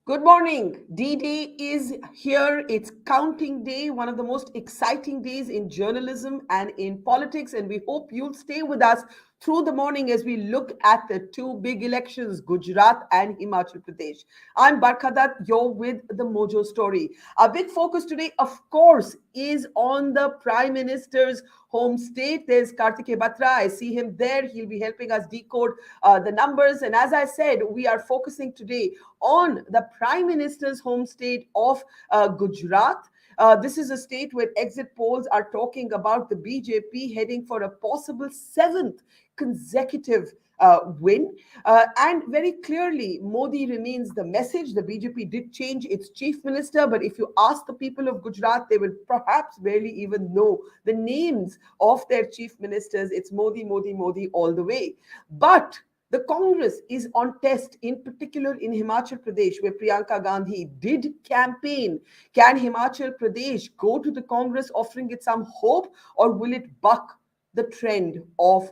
Good morning. D-Day is here. It's counting day, one of the most exciting days in journalism and in politics. And we hope you'll stay with us through the morning as we look at the two big elections, Gujarat and Himachal Pradesh. I'm Barkha Dutt. You're with the Mojo Story. Our big focus today, of course, is on the Prime Minister's home state. There's Kartike Batra. I see him there. He'll be helping us decode the numbers. And as I said, we are focusing today on the Prime Minister's home state of Gujarat. This is a state where exit polls are talking about the BJP heading for a possible seventh consecutive win. And very clearly, Modi remains the message. The BJP did change its chief minister, but if you ask the people of Gujarat, they will perhaps barely even know the names of their chief ministers. It's Modi, Modi, Modi all the way. But the Congress is on test, in particular in Himachal Pradesh, where Priyanka Gandhi did campaign. Can Himachal Pradesh go to the Congress offering it some hope, or will it buck the trend of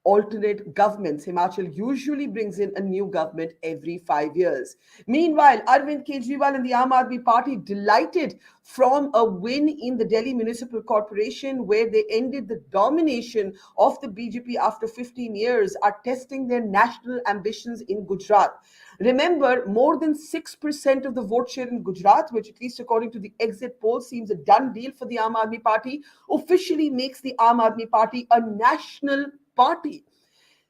alternate governments? Himachal usually brings in a new government every 5 years. Meanwhile, Arvind Kejriwal and the Aam Aadmi Party, delighted from a win in the Delhi Municipal Corporation, where they ended the domination of the BJP after 15 years, are testing their national ambitions in Gujarat. Remember, more than 6% of the vote share in Gujarat, which at least according to the exit poll seems a done deal for the Aam Aadmi Party, officially makes the Aam Aadmi Party a national party.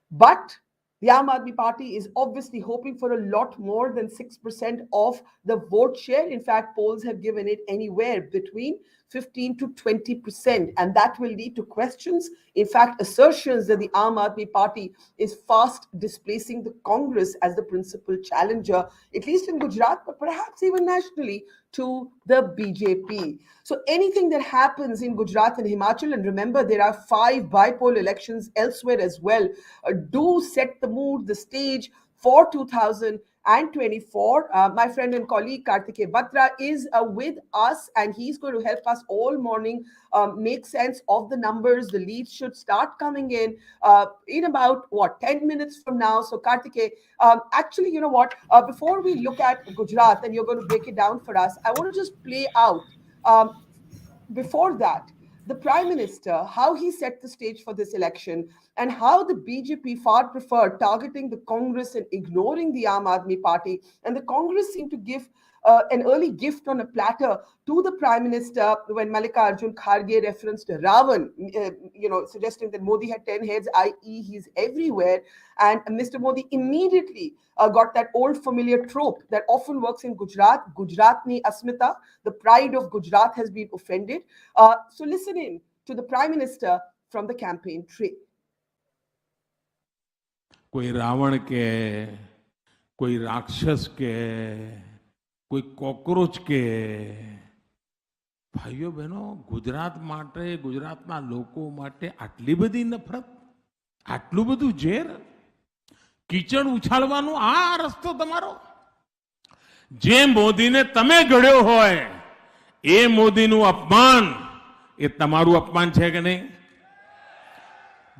But the Aam Aadmi Party is obviously hoping for a lot more than 6% of the vote share. In fact, polls have given it anywhere between 15 to 20%, and that will lead to questions. In fact, assertions that the Aam Aadmi Party is fast displacing the Congress as the principal challenger, at least in Gujarat, but perhaps even nationally, to the BJP. So anything that happens in Gujarat and Himachal, and remember there are 5 bipolar elections elsewhere as well, do set the mood, the stage for 2024. My friend and colleague Kartike Batra is with us, and he's going to help us all morning make sense of the numbers. The leads should start coming in about 10 minutes from now. So Kartike, actually, you know what? Before we look at Gujarat, and you're going to break it down for us, I want to just play out. Before that, the Prime Minister, how he set the stage for this election, and how the BJP far preferred targeting the Congress and ignoring the Aam Aadmi Party. And the Congress seemed to give an early gift on a platter to the Prime Minister when Mallikarjun Kharge referenced Ravan, suggesting that Modi had 10 heads, i.e. he's everywhere. And Mr. Modi immediately got that old familiar trope that often works in Gujarat, Gujaratni Asmita, the pride of Gujarat has been offended. So listen in to the Prime Minister from the campaign trail. कोई रावण के, कोई राक्षस के, कोई cockroach के, भाइयों बहनों, गुजरात માટે, ગુજરાતના લોકો માટે આટલી બધી નફરત, આટલું બધું ઝેર, કીચડ ઉછાળવાનો આ રસ્તો તમારો? જે મોદીને તમે ઘડ્યો હોય એ મોદીનું અપમાન એ તમારું અપમાન છે કે નહીં?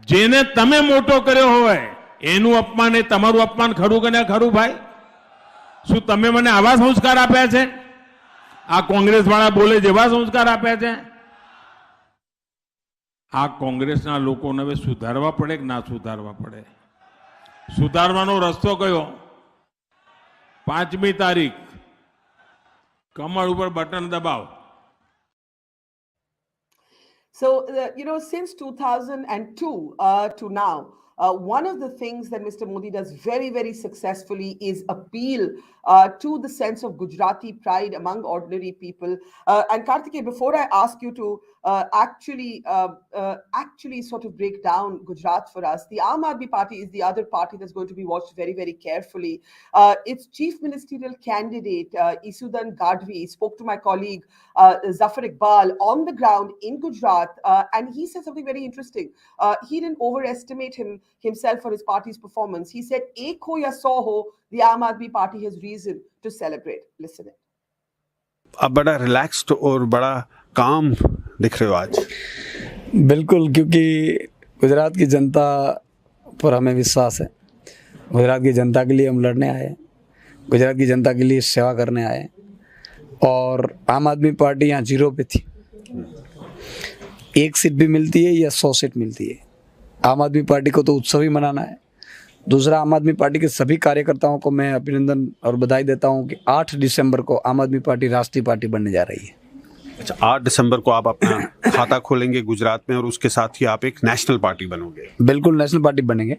જેને તમે મોટો કર્યો હોય એનું અપમાન એ તમારું અપમાન ખરું કે ના ખરું ભાઈ? શું તમે મને આવા સંસ્કાર આપ્યા છે? આ કોંગ્રેસ વાળા બોલે જેવા સંસ્કાર આપ્યા છે? આ કોંગ્રેસના લોકોને હવે સુધારવા પડે કે ના સુધારવા પડે? સુધારવાનો રસ્તો કયો? 5મી તારીખ કમળ ઉપર બટન દબાવો. So, since 2002 to now, one of the things that Mr. Modi does very, very successfully is appeal to the sense of Gujarati pride among ordinary people. And Kartike, before I ask you to actually sort of break down Gujarat for us, the Aam Aadmi Party is the other party that's going to be watched very, very carefully. Its chief ministerial candidate, Isudan Gadhvi, spoke to my colleague Zafar Iqbal on the ground in Gujarat, and he said something very interesting. He didn't overestimate himself or his party's performance. He said, "Ek ho ya so ho, the Aam Aadmi Party has reason to celebrate." Listen in. अब बड़ा relaxed और बड़ा काम दिख रहे हो आज। बिल्कुल, क्योंकि गुजरात की जनता पर हमें विश्वास है। गुजरात की जनता के लिए हम लड़ने आए हैं। गुजरात की जनता के लिए सेवा करने आए और आम आदमी पार्टी यहाँ 0 पे थी। 1 सीट भी मिलती है या 100 सीट मिलती है, आम आदमी पार्टी को तो उत्सव ही मनाना है। दूसरा, आम आदमी पार्टी के सभी कार्यकर्ताओं को मैं अभिनंदन और बधाई देता हूं कि 8 दिसंबर को आम आदमी पार्टी राष्ट्रीय पार्टी बनने जा रही है। अच्छा, 8 दिसंबर को आप अपना खाता खोलेंगे गुजरात में और उसके साथ ही आप एक नेशनल पार्टी बनोगे? बिल्कुल नेशनल पार्टी बनेंगे,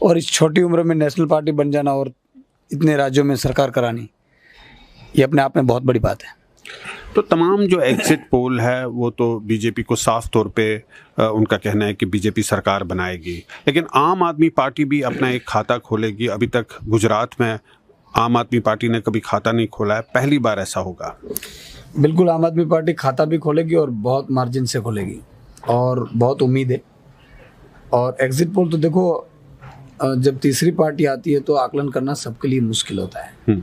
और इस छोटी उम्र में नेशनल पार्टी बन जाना और इतने राज्यों में सरकार करानी, ये अपने आप में बहुत बड़ी बात है। तो तमाम जो एग्जिट पोल है वो तो बीजेपी को साफ तौर पे उनका कहना है कि बीजेपी सरकार बनाएगी, लेकिन आम आदमी पार्टी भी अपना एक खाता खोलेगी। अभी तक गुजरात में आम आदमी पार्टी ने कभी खाता नहीं खोला है, पहली बार ऐसा होगा। बिल्कुल, आम आदमी पार्टी खाता भी खोलेगी और बहुत मार्जिन से खोलेगी, और बहुत उम्मीद है। और एग्जिट पोल तो देखो, जब तीसरी पार्टी आती है तो आकलन करना सबके लिए मुश्किल होता है,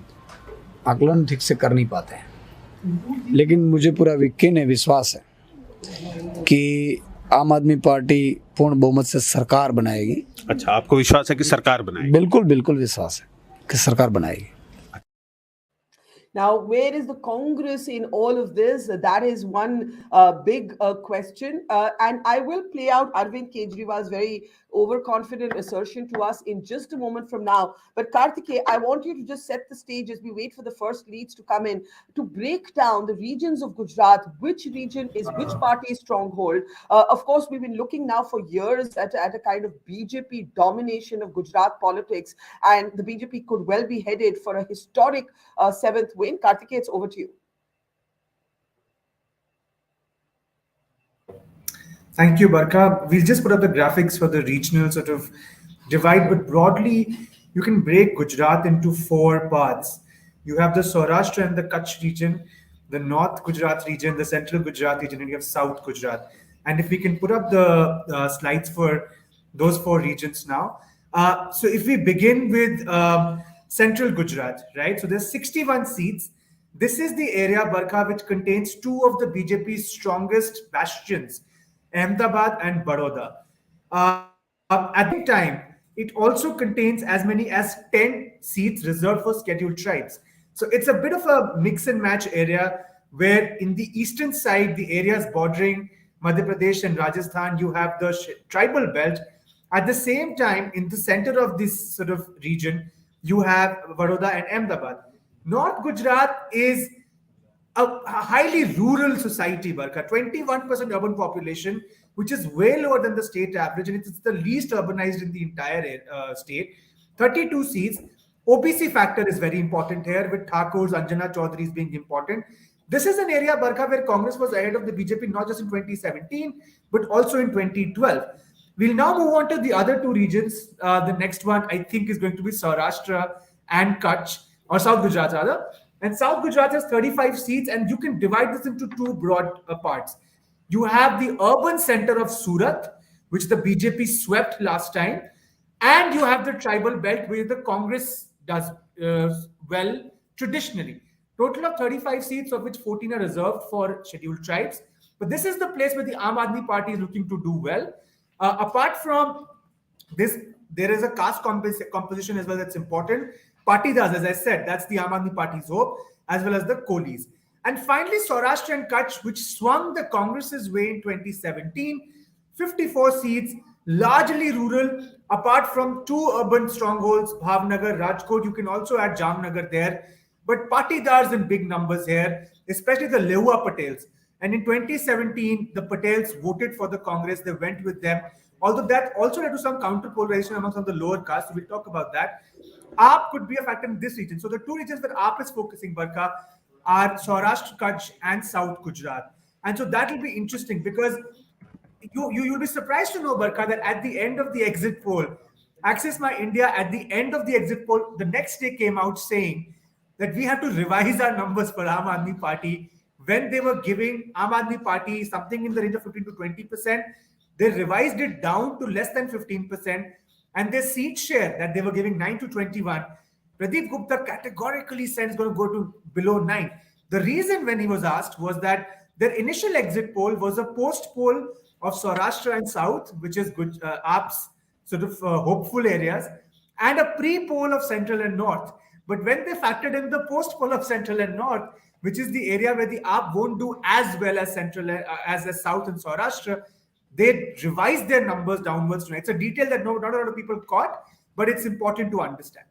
आकलन ठीक से कर नहीं पाते हैं। लेकिन मुझे पूरा यकीन है, विश्वास है कि आम आदमी पार्टी पूर्ण बहुमत से सरकार बनाएगी। अच्छा, आपको विश्वास है कि सरकार बनाएगी? बिल्कुल बिल्कुल विश्वास है कि सरकार बनाएगी। Now, where is the Congress in all of this? That is one big question. And I will play out Arvind Kejriwal's very overconfident assertion to us in just a moment from now. But Karthikeya, I want you to just set the stage as we wait for the first leads to come in to break down the regions of Gujarat. Which region is which party's stronghold? Of course, we've been looking now for years at a kind of BJP domination of Gujarat politics, and the BJP could well be headed for a historic 7th win. Karthikeya, it's over to you. Thank you, Barkha. We'll just put up the graphics for the regional sort of divide, but broadly, you can break Gujarat into 4 parts. You have the Saurashtra and the Kutch region, the North Gujarat region, the Central Gujarat region, and you have South Gujarat. And if we can put up the slides for those 4 regions now. So if we begin with Central Gujarat, right? So there's 61 seats. This is the area, Barkha, which contains 2 of the BJP's strongest bastions, Ahmedabad and Baroda. At the time, it also contains as many as 10 seats reserved for scheduled tribes. So it's a bit of a mix and match area where in the eastern side, the areas bordering Madhya Pradesh and Rajasthan, you have the tribal belt. At the same time, in the center of this sort of region, you have Baroda and Ahmedabad. North Gujarat is a highly rural society, Barkha, 21% urban population, which is way lower than the state average, and it's the least urbanized in the entire state. 32 seats. OBC factor is very important here, with Thakurs, Anjana Chaudharys being important. This is an area, Barkha, where Congress was ahead of the BJP not just in 2017, but also in 2012. We'll now move on to the other 2 regions. The next one, I think, is going to be Saurashtra and Kutch, or South Gujarat rather. And South Gujarat has 35 seats, and you can divide this into 2 broad parts. You have the urban center of Surat, which the BJP swept last time, and you have the tribal belt, where the Congress does well traditionally. Total of 35 seats, of which 14 are reserved for scheduled tribes. But this is the place where the Aam Aadmi Party is looking to do well. Apart from this, there is a caste composition as well that's important. Patidars, as I said, that's the Aam Aadmi Party's hope, as well as the Kolis. And finally, Saurashtra and Kutch, which swung the Congress's way in 2017, 54 seats, largely rural, apart from 2 urban strongholds, Bhavnagar, Rajkot. You can also add Jamnagar there. But Patidars in big numbers here, especially the Lehua Patels. And in 2017, the Patels voted for the Congress. They went with them. Although that also led to some counter-polarization among some of the lower castes. So we'll talk about that. AAP could be a factor in this region. So the 2 regions that AAP is focusing, Barkha, are Saurashtra, Kutch, and South Gujarat. And so that will be interesting, because you'll be surprised to know, Barkha, that at the end of the exit poll, Access My India, at the end of the exit poll, the next day came out saying that we have to revise our numbers for Aam Aadmi Party. When they were giving Aam Aadmi Party something in the range of 15 to 20%, they revised it down to less than 15%, and their seat share that they were giving 9 to 21, Pradeep Gupta categorically said it's going to go to below 9. The reason, when he was asked, was that their initial exit poll was a post poll of Saurashtra and South, which is AAP's sort of hopeful areas, and a pre-poll of Central and North. But when they factored in the post poll of Central and North, which is the area where the AAP won't do as well as Central as the South and Saurashtra, they revised their numbers downwards tonight. It's a detail that not a lot of people caught, but it's important to understand.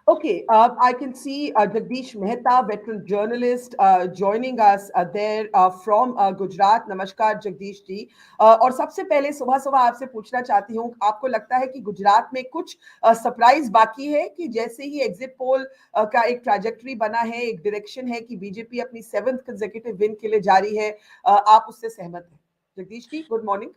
Okay, I can see Jagdish Mehta, veteran journalist, joining us there from Gujarat. नमस्कार जगदीश जी। और सबसे पहले सुबह सुबह आपसे पूछना चाहती हूँ, आपको लगता है कि गुजरात में कुछ सरप्राइज बाकी है कि जैसे ही एग्जिट पोल का एक ट्रैजेक्टरी बना है, एक डायरेक्शन है कि बीजेपी अपनी 7th कंसेक्यूटिव विन के लिए जारी है, आप उससे सहमत हैं? Jagdish ji, good morning.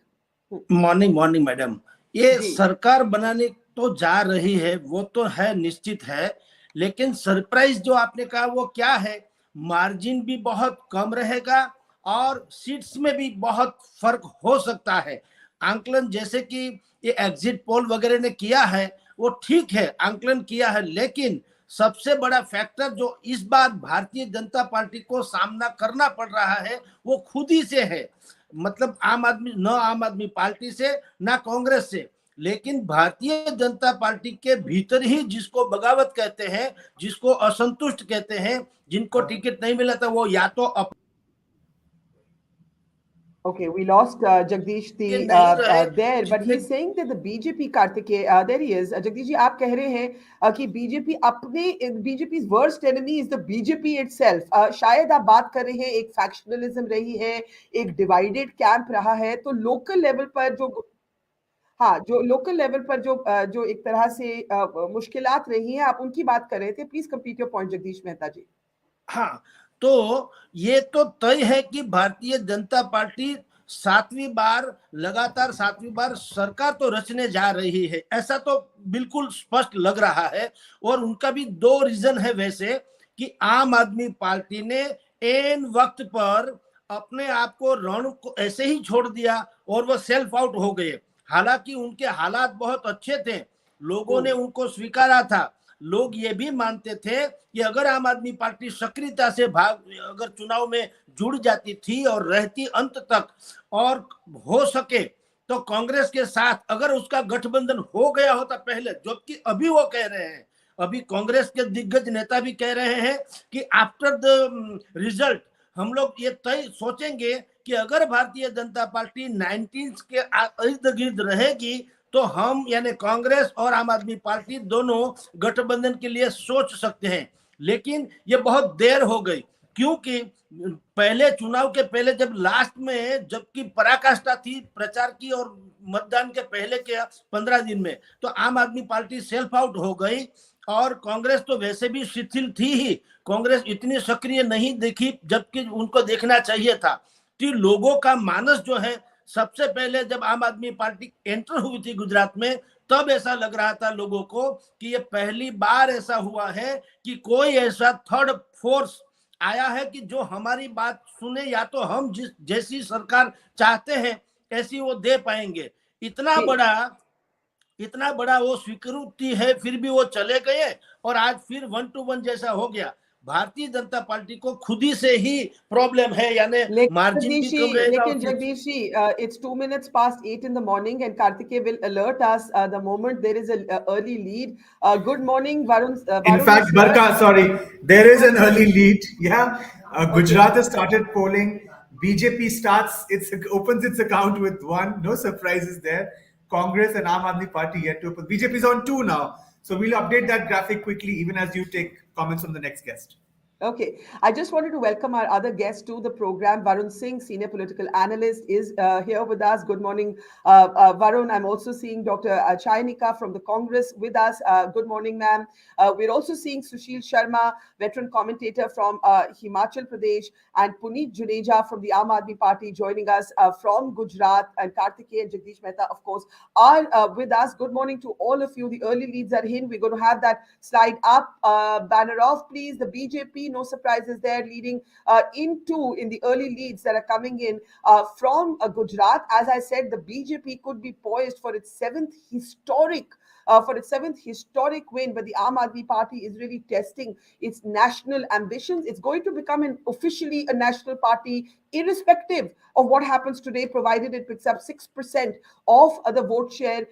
Morning madam. ये सरकार बनाने तो जा रही है, वो तो है, निश्चित है, लेकिन सरप्राइज जो आपने कहा वो क्या है? मार्जिन भी बहुत कम रहेगा और सीट्स में भी बहुत फर्क हो सकता है। आंकलन जैसे कि ये एग्जिट पोल वगैरह ने किया है वो ठीक है, आंकलन किया है, लेकिन सबसे बड़ा फैक्टर जो इस बार भारतीय जनता पार्टी को सामना करना पड़ रहा है वो खुद ही से है। मतलब आम आदमी पार्टी से, ना कांग्रेस से, लेकिन भारतीय जनता पार्टी के भीतर ही जिसको बगावत कहते हैं, जिसको असंतुष्ट कहते हैं, जिनको टिकट नहीं मिला था, वो या तो Okay, we lost Jagdish there, but he's saying that the BJP Kartikeya, there he is. Jagdish ji, आप कह रहे हैं कि BJP's worst enemy is the BJP itself. शायद आप बात कर रहे हैं एक factionalism रही है, एक divided camp रहा है, तो local level पर जो लोकल लेवल पर जो एक तरह से मुश्किलात रही हैं, आप उनकी बात कर रहे थे। Please complete your point Jagdish Mehta ji. हाँ, तो ये तो तय है कि भारतीय जनता पार्टी लगातार सातवीं बार सरकार तो रचने जा रही है, ऐसा तो बिल्कुल स्पष्ट लग रहा है। और उनका भी 2 रीजन है वैसे, कि आम आदमी पार्टी ने एन वक्त पर अपने आप को रण को ऐसे ही छोड़ दिया और वो सेल्फ आउट हो गए। हालांकि उनके हालात बहुत अच्छे थे, लोगों ने उनको स्वीकारा था। लोग ये भी मानते थे कि अगर आम आदमी पार्टी सक्रियता से अगर चुनाव में जुड़ जाती थी और रहती अंत तक, और हो सके तो कांग्रेस के साथ अगर उसका गठबंधन हो गया होता पहले, जबकि अभी वो कह रहे हैं, अभी कांग्रेस के दिग्गज नेता भी कह रहे हैं कि आफ्टर द रिजल्ट हम लोग ये तय सोचेंगे कि अगर भारतीय जनता पार्टी 19 के इर्द गिर्द रहेगी तो हम यानी कांग्रेस और आम आदमी पार्टी दोनों गठबंधन के लिए सोच सकते हैं। लेकिन ये बहुत देर हो गई, क्योंकि पहले चुनाव के पहले जब लास्ट में जबकि पराकाष्ठा थी प्रचार की और मतदान के पहले के 15 दिन में, तो आम आदमी पार्टी सेल्फ आउट हो गई और कांग्रेस तो वैसे भी शिथिल थी ही। कांग्रेस इतनी सक्रिय नहीं देखी जबकि उनको देखना चाहिए था। कि लोगों का मानस जो है, सबसे पहले जब आम आदमी पार्टी एंटर हुई थी गुजरात में, तब ऐसा लग रहा था लोगों को कि ये पहली बार ऐसा हुआ है कि कोई ऐसा थर्ड फोर्स आया है कि जो हमारी बात सुने, या तो हम जैसी सरकार चाहते हैं ऐसी वो दे पाएंगे। इतना बड़ा वो स्वीकृति है, फिर भी वो चले गए और आज फिर 1 to 1 जैसा हो गया। भारतीय जनता पार्टी को खुद ही से ही प्रॉब्लम है, यानी मार्जिन भी कम रहेगा। लेकिन Jagdish ji, it's 2 minutes past 8 in the morning and Kartikeya will alert us the moment there is an early lead. Good morning, Varun. In fact, Barkha, sorry, there is an early lead. Yeah, Gujarat has started polling. BJP opens its account with 1. No surprises there. Congress and Aam Aadmi Party yet to open. BJP is on 2 now. So we'll update that graphic quickly, even as you take comments from the next guest. Okay, I just wanted to welcome our other guest to the program. Varun Singh, senior political analyst, is here with us. Good morning, Varun. I'm also seeing Dr. Chainika from the Congress with us. Good morning, ma'am. We're also seeing Sushil Sharma, veteran commentator from Himachal Pradesh, and Puneet Juneja from the Aam Aadmi Party joining us from Gujarat, and Kartikeya and Jagdish Mehta, of course, are with us. Good morning to all of you. The early leads are in. We're going to have that slide up, banner off, please. The BJP, no surprises there, leading in the early leads that are coming in from Gujarat. As I said, the BJP could be poised for its 7th historic for its seventh historic win. But the Aam Aadmi Party is really testing its national ambitions. It's going to become officially a national party, irrespective of what happens today, provided it picks up 6% of the vote share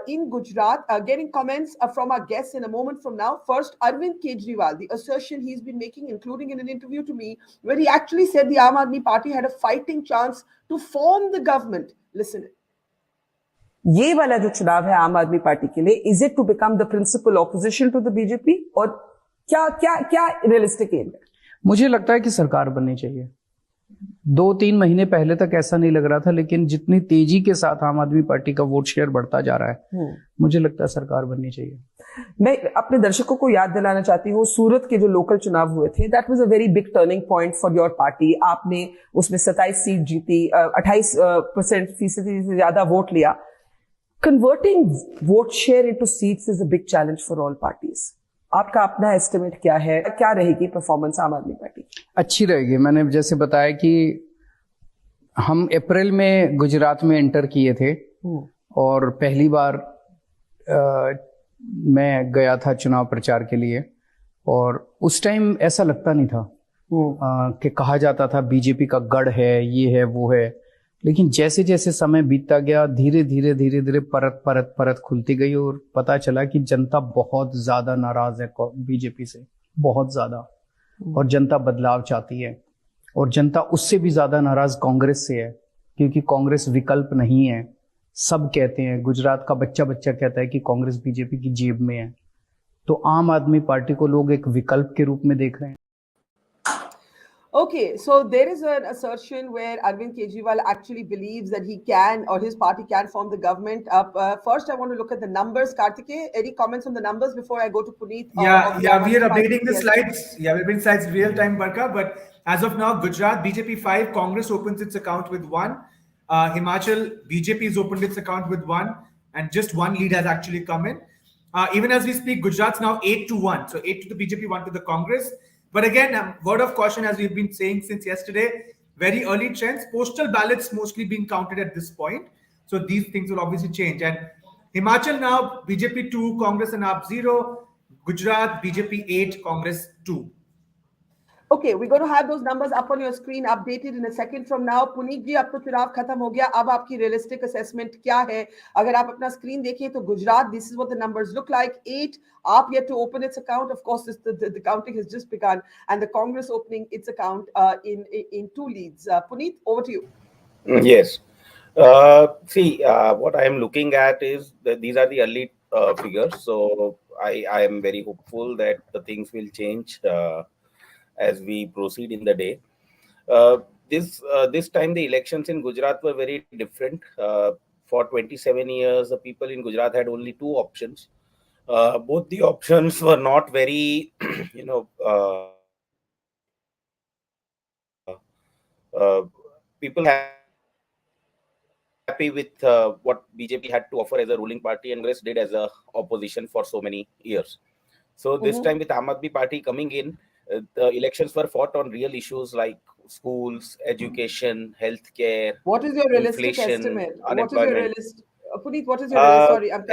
in Gujarat. Getting comments from our guests in a moment from now. First, Arvind Kejriwal, the assertion he's been making, including in an interview to me, where he actually said the Aam Aadmi Party had a fighting chance to form the government. Listen. ये वाला जो चुनाव है आम आदमी पार्टी के लिए, is it to become the principal opposition to the BJP, और क्या क्या क्या रियलिस्टिक एम है? मुझे लगता है कि सरकार बननी चाहिए। 2-3 महीने पहले तक ऐसा नहीं लग रहा था, लेकिन जितनी तेजी के साथ आम आदमी पार्टी का वोट शेयर बढ़ता जा रहा है, मुझे लगता है सरकार बननी चाहिए। मैं अपने दर्शकों को याद दिलाना चाहती हूँ, सूरत के जो लोकल चुनाव हुए थे, that was a very big turning point for your party. आपने उसमें 27 सीट जीती, 28% से ज्यादा वोट लिया। Converting vote share into seats is a big challenge for all parties. आपका अपना एस्टिमेट क्या है, क्या रहेगी परफॉर्मेंस आम आदमी पार्टी की? अच्छी रहेगी। मैंने जैसे बताया कि हम अप्रैल में गुजरात में एंटर किए थे, और पहली बार मैं गया था चुनाव प्रचार के लिए, और उस टाइम ऐसा लगता नहीं था कि कहा जाता था बीजेपी का गढ़ है, ये है वो है। लेकिन जैसे जैसे समय बीतता गया, धीरे धीरे परत खुलती गई, और पता चला कि जनता बहुत ज्यादा नाराज है बीजेपी से, बहुत ज्यादा। और जनता बदलाव चाहती है, और जनता उससे भी ज्यादा नाराज कांग्रेस से है, क्योंकि कांग्रेस विकल्प नहीं है। सब कहते हैं, गुजरात का बच्चा कहता है कि कांग्रेस बीजेपी की जेब में है। तो आम आदमी पार्टी को लोग एक विकल्प के रूप में देख रहे हैं। Okay, so there is an assertion where Arvind Kejriwal actually believes that he can, or his party can, form the government. First, I want to look at the numbers. Kartikeya, any comments on the numbers before I go to Puneet? We are updating the slides. Yeah, we're updating slides real time, Barkha. But as of now, Gujarat BJP 5, Congress opens its account with 1. Himachal BJP has opened its account with 1, and just 1 lead has actually come in. Even as we speak, Gujarat's now 8-1. So 8 to the BJP, 1 to the Congress. But again, word of caution, as we've been saying since yesterday, very early trends, postal ballots mostly being counted at this point. So these things will obviously change. And Himachal now, BJP 2, Congress and AAP 0, Gujarat, BJP 8, Congress 2. Okay, we're going to have those numbers up on your screen, updated in a second from now. Puneet जी, अब तो चुनाव खत्म हो गया, अब आपकी realistic assessment क्या है? अगर आप अपना screen देखें तो Gujarat, this is what the numbers look like. 8, AAP yet to open its account. Of course, the counting has just begun, and the Congress opening its account in 2 leads. Puneet, over to you. Yes. See, what I am looking at is that these are the early figures. So I am very hopeful that the things will change as we proceed in the day. This time the elections in Gujarat were very different. For 27 years, the people in Gujarat had only 2 options. Both the options were not very, people happy with what BJP had to offer as a ruling party and Congress did as a opposition for so many years. So this time with Aam Aadmi Party coming in, the elections were fought on real issues like schools, education, healthcare. What is your realistic inflation, estimate? Unemployment. What is your realistic? Puneet, what is your sorry? I'm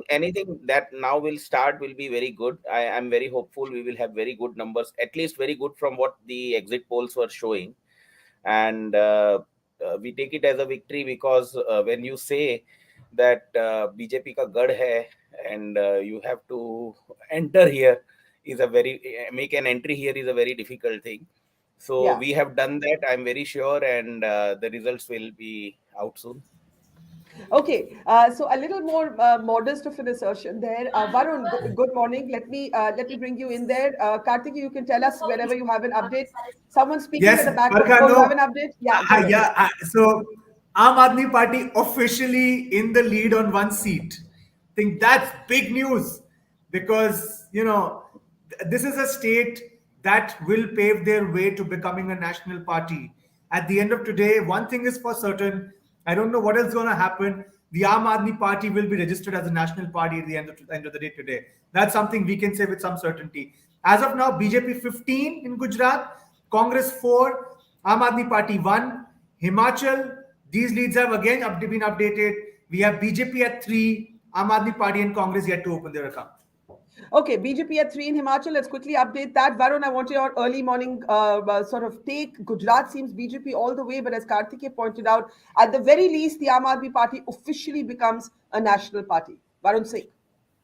anything that now will start will be very good. I am very hopeful we will have very good numbers, at least very good from what the exit polls were showing, and we take it as a victory because when you say that BJP ka gad hai and you have to enter here is make an entry here is a very difficult thing. So Yeah. we have done that. I'm very sure, and the results will be out soon. Okay, so a little more modest of an assertion there. Varun, good morning. Let me bring you in there. Kartik, you can tell us whenever you have an update. Someone speaking Yes, at the back. Barkha, You no. have an update? Yeah. go ahead. So Aam Aadmi Party officially in the lead on 1 seat. I think that's big news because, this is a state that will pave their way to becoming a national party. At the end of today, one thing is for certain, I don't know what else is going to happen. The Aam Aadmi Party will be registered as a national party at the end of the day today. That's something we can say with some certainty. As of now, BJP 15 in Gujarat, Congress 4, Aam Aadmi Party 1, Himachal. These leads have again been updated. We have BJP at 3, Aam Aadmi Party and Congress yet to open their account. Okay, BJP at 3 in Himachal. Let's quickly update that. Varun, I want your early morning sort of take. Gujarat seems BJP all the way, but as Karthike pointed out, at the very least, the Aam Aadmi Party officially becomes a national party. Varun Singh.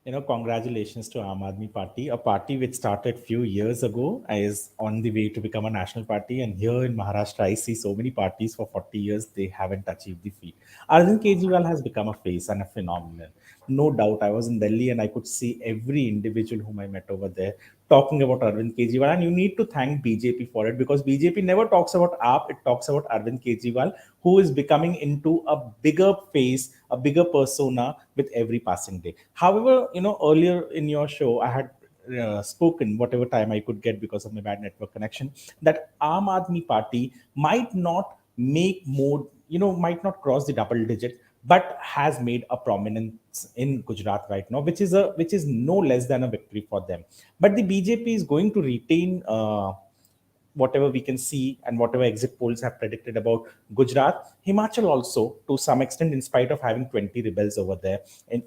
Congratulations to Aam Aadmi Party, a party which started few years ago is on the way to become a national party. And here in Maharashtra, I see so many parties for 40 years, they haven't achieved the feat. Arvind Kejriwal has become a face and a phenomenon. No doubt, I was in Delhi and I could see every individual whom I met over there talking about Arvind Kejriwal. And you need to thank BJP for it, because BJP never talks about AAP, it talks about Arvind Kejriwal, who is becoming into a bigger face, a bigger persona with every passing day. However, earlier in your show, I had spoken whatever time I could get because of my bad network connection, that Aam Aadmi Party might not make more, might not cross the double digit, but has made a prominence in Gujarat right now, which is no less than a victory for them. But the BJP is going to retain whatever we can see and whatever exit polls have predicted about Gujarat. Himachal also, to some extent, in spite of having 20 rebels over there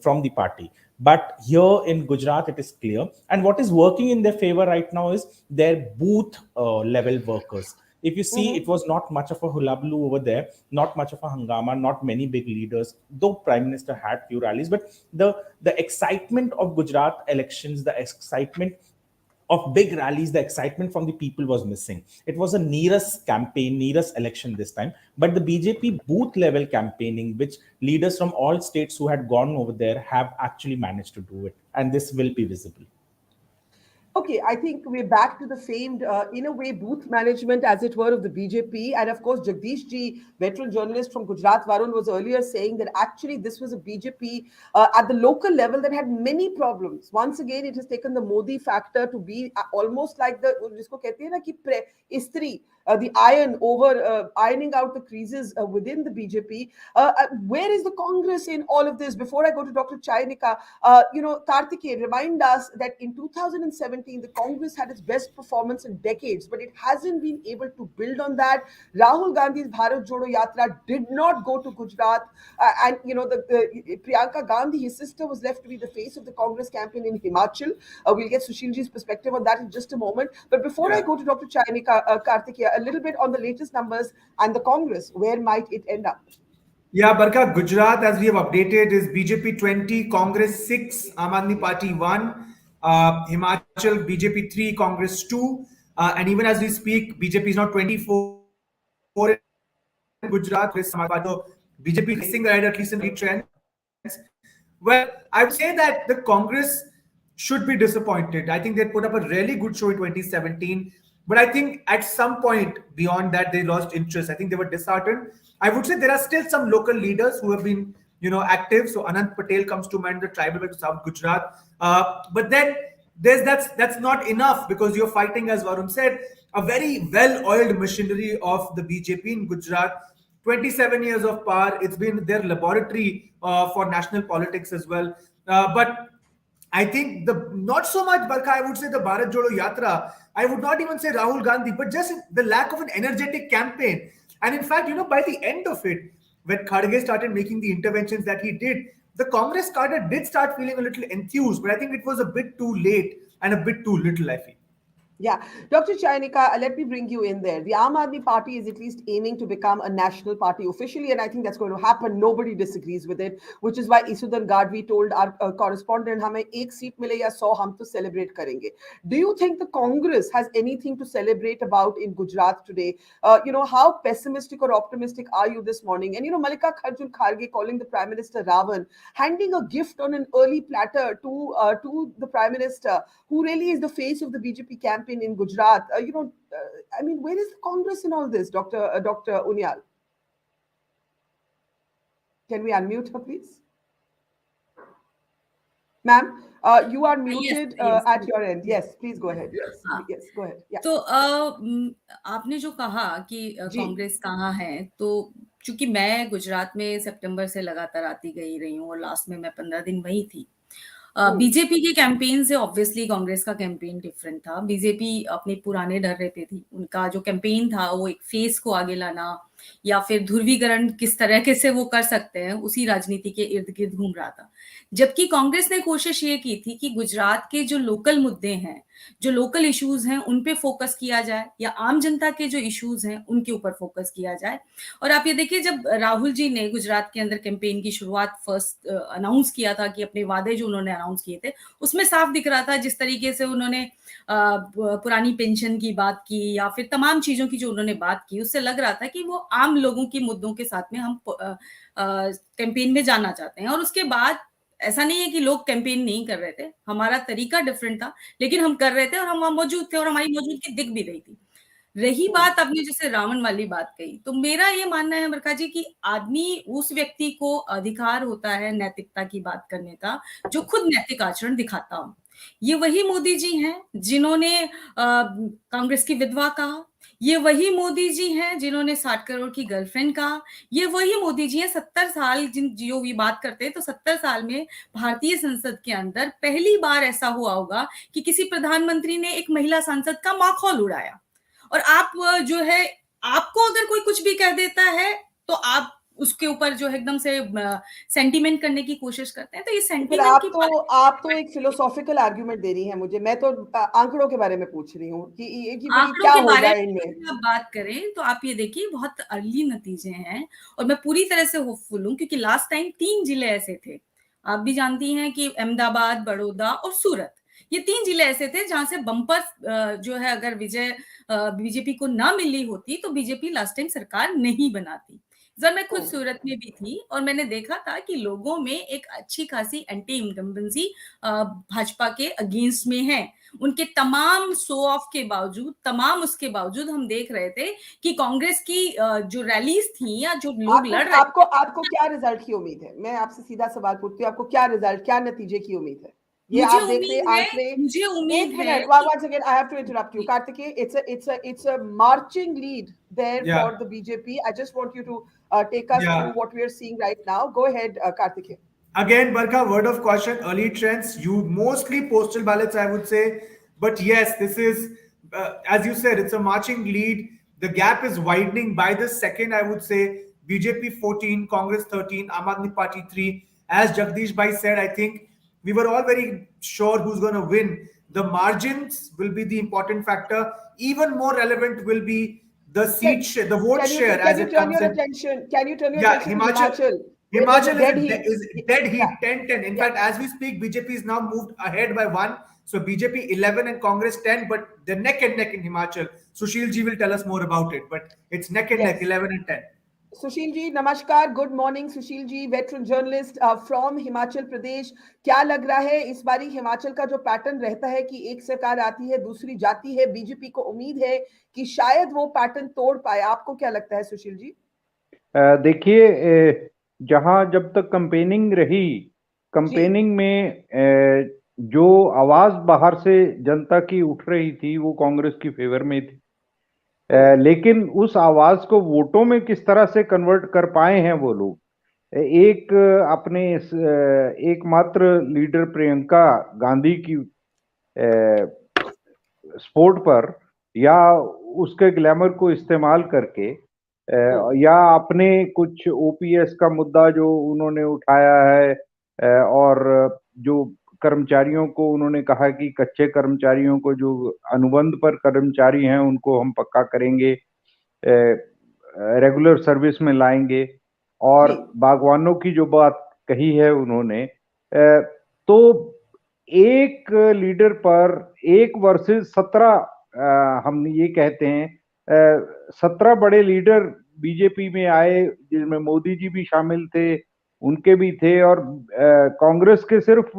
from the party. But here in Gujarat, it is clear. And what is working in their favor right now is their booth level workers. If you see, it was not much of a hullabaloo over there, not much of a hangama, not many big leaders, though Prime Minister had few rallies. But the excitement of Gujarat elections, the excitement of big rallies, the excitement from the people was missing. It was a nearest campaign, nearest election this time. But the BJP booth level campaigning, which leaders from all states who had gone over there have actually managed to do it. And this will be visible. Okay, I think we're back to the famed, in a way, booth management, as it were, of the BJP. And of course, Jagdish Ji, veteran journalist from Gujarat, Varun, was earlier saying that actually this was a BJP at the local level that had many problems. Once again, it has taken the Modi factor to be almost like the, jisko kehte hain na ki istri, the iron over ironing out the creases within the BJP. Where is the Congress in all of this? Before I go to Dr. Chainika, Karthike, remind us that in 2017, the Congress had its best performance in decades, but it hasn't been able to build on that. Rahul Gandhi's Bharat Jodo Yatra did not go to Gujarat, and Priyanka Gandhi, his sister, was left to be the face of the Congress campaign in Himachal. We'll get Sushilji's perspective on that in just a moment. But before I go to Dr. Chainika, Karthike, a little bit on the latest numbers and the Congress, where might it end up? Yeah, Barkha, Gujarat, as we have updated, is BJP 20, Congress 6, Aam Aadmi Party 1, Himachal, BJP 3, Congress 2, and even as we speak, BJP is now 24 in Gujarat, BJP racing ahead at least in lead trends. Well, I would say that the Congress should be disappointed. I think they put up a really good show in 2017. But I think at some point beyond that, they lost interest. I think they were disheartened. I would say there are still some local leaders who have been, active. So Anant Patel comes to mind, the tribal belt of South Gujarat. But then that's not enough, because you're fighting, as Varun said, a very well-oiled machinery of the BJP in Gujarat. 27 years of power. It's been their laboratory for national politics as well. But I think not so much, Barkha, I would say the Bharat Jodo Yatra. I would not even say Rahul Gandhi, but just the lack of an energetic campaign. And in fact, by the end of it, when Kharge started making the interventions that he did, the Congress cadre did start feeling a little enthused, but I think it was a bit too late and a bit too little, I feel. Yeah, Dr. Chainika, let me bring you in there. The Aam Aadmi Party is at least aiming to become a national party officially, and I think that's going to happen. Nobody disagrees with it, which is why Isudan Gadvi told our correspondent, "हमें एक seat मिले या 100 हम तो celebrate करेंगे." Do you think the Congress has anything to celebrate about in Gujarat today? How pessimistic or optimistic are you this morning? And Malika Arjun Kharge calling the Prime Minister Ravan, handing a gift on an early platter to the Prime Minister, who really is the face of the BJP campaign in Gujarat. Where is the Congress in all this, Dr. Unyal? Can we unmute her, please? Ma'am, you are muted yes. at your end. Yes, please go ahead. Yes, go ahead. Yeah. तो आपने जो कहा कि कांग्रेस कहाँ है, तो चूंकि मैं गुजरात में सितंबर से लगातार आती गई रही हूँ और लास्ट में मैं 15 दिन वही थी। बीजेपी के कैंपेन से ऑब्वियसली कांग्रेस का कैंपेन डिफरेंट था। बीजेपी अपने पुराने ढर्रे पे थी। उनका जो कैंपेन था वो एक फेस को आगे लाना, या फिर ध्रुवीकरण किस तरह से वो कर सकते हैं, उसी राजनीति के इर्द गिर्द घूम रहा था। जबकि कांग्रेस ने कोशिश ये की थी कि गुजरात के जो लोकल मुद्दे हैं, जो लोकल इश्यूज हैं, उन पे फोकस किया जाए, या आम जनता के जो इश्यूज हैं उनके ऊपर फोकस किया जाए। और आप ये देखिए, जब राहुल जी ने गुजरात के अंदर कैंपेन की शुरुआत फर्स्ट अनाउंस किया था, कि अपने वादे जो उन्होंने अनाउंस किए थे, उसमें साफ दिख रहा था जिस तरीके से उन्होंने पुरानी पेंशन की बात की या फिर तमाम चीजों की जो उन्होंने बात की, उससे लग रहा था कि वो आम लोगों के मुद्दों के साथ में हम कैंपेन में जाना चाहते हैं। और उसके बाद ऐसा नहीं है कि लोग कैंपेन नहीं कर रहे थे, हमारा तरीका डिफरेंट था, लेकिन हम कर रहे थे और हम वहां मौजूद थे और हमारी मौजूदगी दिख भी रही थी। रही बात आपने जैसे रावण वाली बात कही, तो मेरा ये मानना है बरखा जी कि आदमी, उस व्यक्ति को अधिकार होता है नैतिकता की बात करने का जो खुद नैतिक आचरण दिखाता हो। ये वही मोदी जी हैं जिन्होंने कांग्रेस की विधवा कहा, ये वही मोदी जी हैं जिन्होंने 60 करोड़ की गर्लफ्रेंड कहा, ये वही मोदी जी हैं 70 साल जो ये बात करते हैं, तो 70 साल में भारतीय संसद के अंदर पहली बार ऐसा हुआ होगा कि किसी प्रधानमंत्री ने एक महिला सांसद का माखौल उड़ाया। और आप जो है, आपको अगर कोई कुछ भी कह देता है तो आप उसके ऊपर जो है एकदम से सेंटीमेंट करने की कोशिश करते हैं। तो ये फिर सेंटीमेंट की आप तो एक फिलोसॉफिकल आर्ग्यूमेंट दे रही हैं मुझे, मैं तो आंकड़ों के बारे में पूछ रही हूँ कि भाई आंकड़ों क्या के होगा बारे में इनमें। अगर आप बात करें तो आप ये देखिए, बहुत अर्ली नतीजे हैं और मैं पूरी तरह से होपफुल हूँ, क्योंकि लास्ट टाइम 3 जिले ऐसे थे, आप भी जानती हैं कि अहमदाबाद, बड़ौदा और सूरत, ये 3 जिले ऐसे थे जहां से बम्पर जो है, अगर विजय बीजेपी को ना मिली होती तो बीजेपी लास्ट टाइम सरकार नहीं बनाती। जब मैं खुद सूरत में भी थी और मैंने देखा था कि लोगों में एक अच्छी खासी एंटी इनकम्बेंसी भाजपा के अगेंस्ट में है। उनके तमाम शो ऑफ के बावजूद, तमाम उसके बावजूद हम देख रहे थे कि कांग्रेस की जो रैलीज थी या जो लोग लड़ रहे आपको थे, आपको क्या रिजल्ट की उम्मीद है? मैं आपसे सीधा सवाल पूछती हूँ, आपको क्या रिजल्ट, क्या नतीजे की उम्मीद है? ये मुझे आप देख रहे उम्मीद है, आंकड़े। मुझे उम्मीद एक है मिनट, कि once again I have to interrupt you, Kartikeya. It's a marching lead there for Yeah. the BJP. I just want you to take us through Yeah. what we are seeing right now. Go ahead, Kartikeya. Again, Barkha, word of caution, early trends, you mostly postal ballots, I would say. But yes, this is, as you said, it's a marching lead. The gap is widening by the second, I would say. BJP 14, Congress 13, Aam Aadmi Party 3. As Jagdish Bhai said, I think we were all very sure who's going to win. The margins will be the important factor. Even more relevant will be the seat share, the vote share as it comes in. Can you turn your Yeah, attention to Himachal. Himachal? Where there's a Himachal dead is heat. dead heat, Yeah. 10-10. In Yeah. fact, as we speak, BJP is now moved ahead by 1. So BJP 11 and Congress 10, but they're neck and neck in Himachal. Sushil ji will tell us more about it, but it's neck and neck, Yes. 11 and 10. Sushil ji नमस्कार, good morning. Sushil ji, veteran journalist from Himachal Pradesh, क्या लग रहा है इस बारी हिमाचल का जो pattern रहता है कि एक सरकार आती है दूसरी जाती है, बीजेपी को उम्मीद है कि शायद वो पैटर्न तोड़ पाए, आपको क्या लगता है सुशील जी? देखिए, जहां जब तक कैंपेनिंग रही, कैंपेनिंग में जो आवाज बाहर से जनता की उठ रही थी वो कांग्रेस की फेवर में थी। लेकिन उस आवाज को वोटों में किस तरह से कन्वर्ट कर पाए हैं वो लोग, एक अपने एकमात्र लीडर प्रियंका गांधी की सपोर्ट पर या उसके ग्लैमर को इस्तेमाल करके या अपने कुछ ओपीएस का मुद्दा जो उन्होंने उठाया है और जो कर्मचारियों को उन्होंने कहा कि कच्चे कर्मचारियों को, जो अनुबंध पर कर्मचारी हैं, उनको हम पक्का करेंगे, रेगुलर सर्विस में लाएंगे, और बागवानों की जो बात कही है उन्होंने, तो एक लीडर पर 1 वर्सेस 17 हम ये कहते हैं, 17 बड़े लीडर बीजेपी में आए जिसमें मोदी जी भी शामिल थे, उनके भी थे, और कांग्रेस के सिर्फ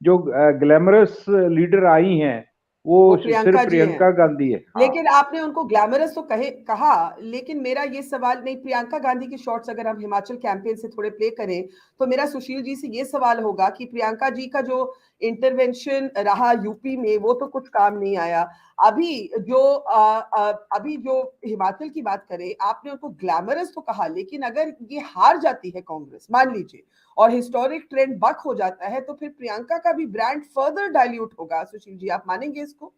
जो ग्लैमरस लीडर आई हैं वो सिर्फ प्रियंका गांधी है। लेकिन आपने उनको ग्लैमरस तो कहा, लेकिन मेरा ये सवाल नहीं, प्रियंका गांधी की शॉट्स अगर हम हिमाचल कैंपेन से थोड़े प्ले करें तो मेरा सुशील जी से ये सवाल होगा कि प्रियंका जी का जो इंटरवेंशन रहा यूपी में वो तो कुछ काम नहीं आया। अभी जो हिमाचल की बात करें, आपने उनको ग्लैमरस तो कहा, लेकिन अगर ये हार जाती है कांग्रेस मान लीजिए और हिस्टोरिक ट्रेंड बक हो जाता है तो फिर प्रियंका का भी ब्रांड फर्दर डाइल्यूट होगा। सुशील जी, आप मानेंगे इसको?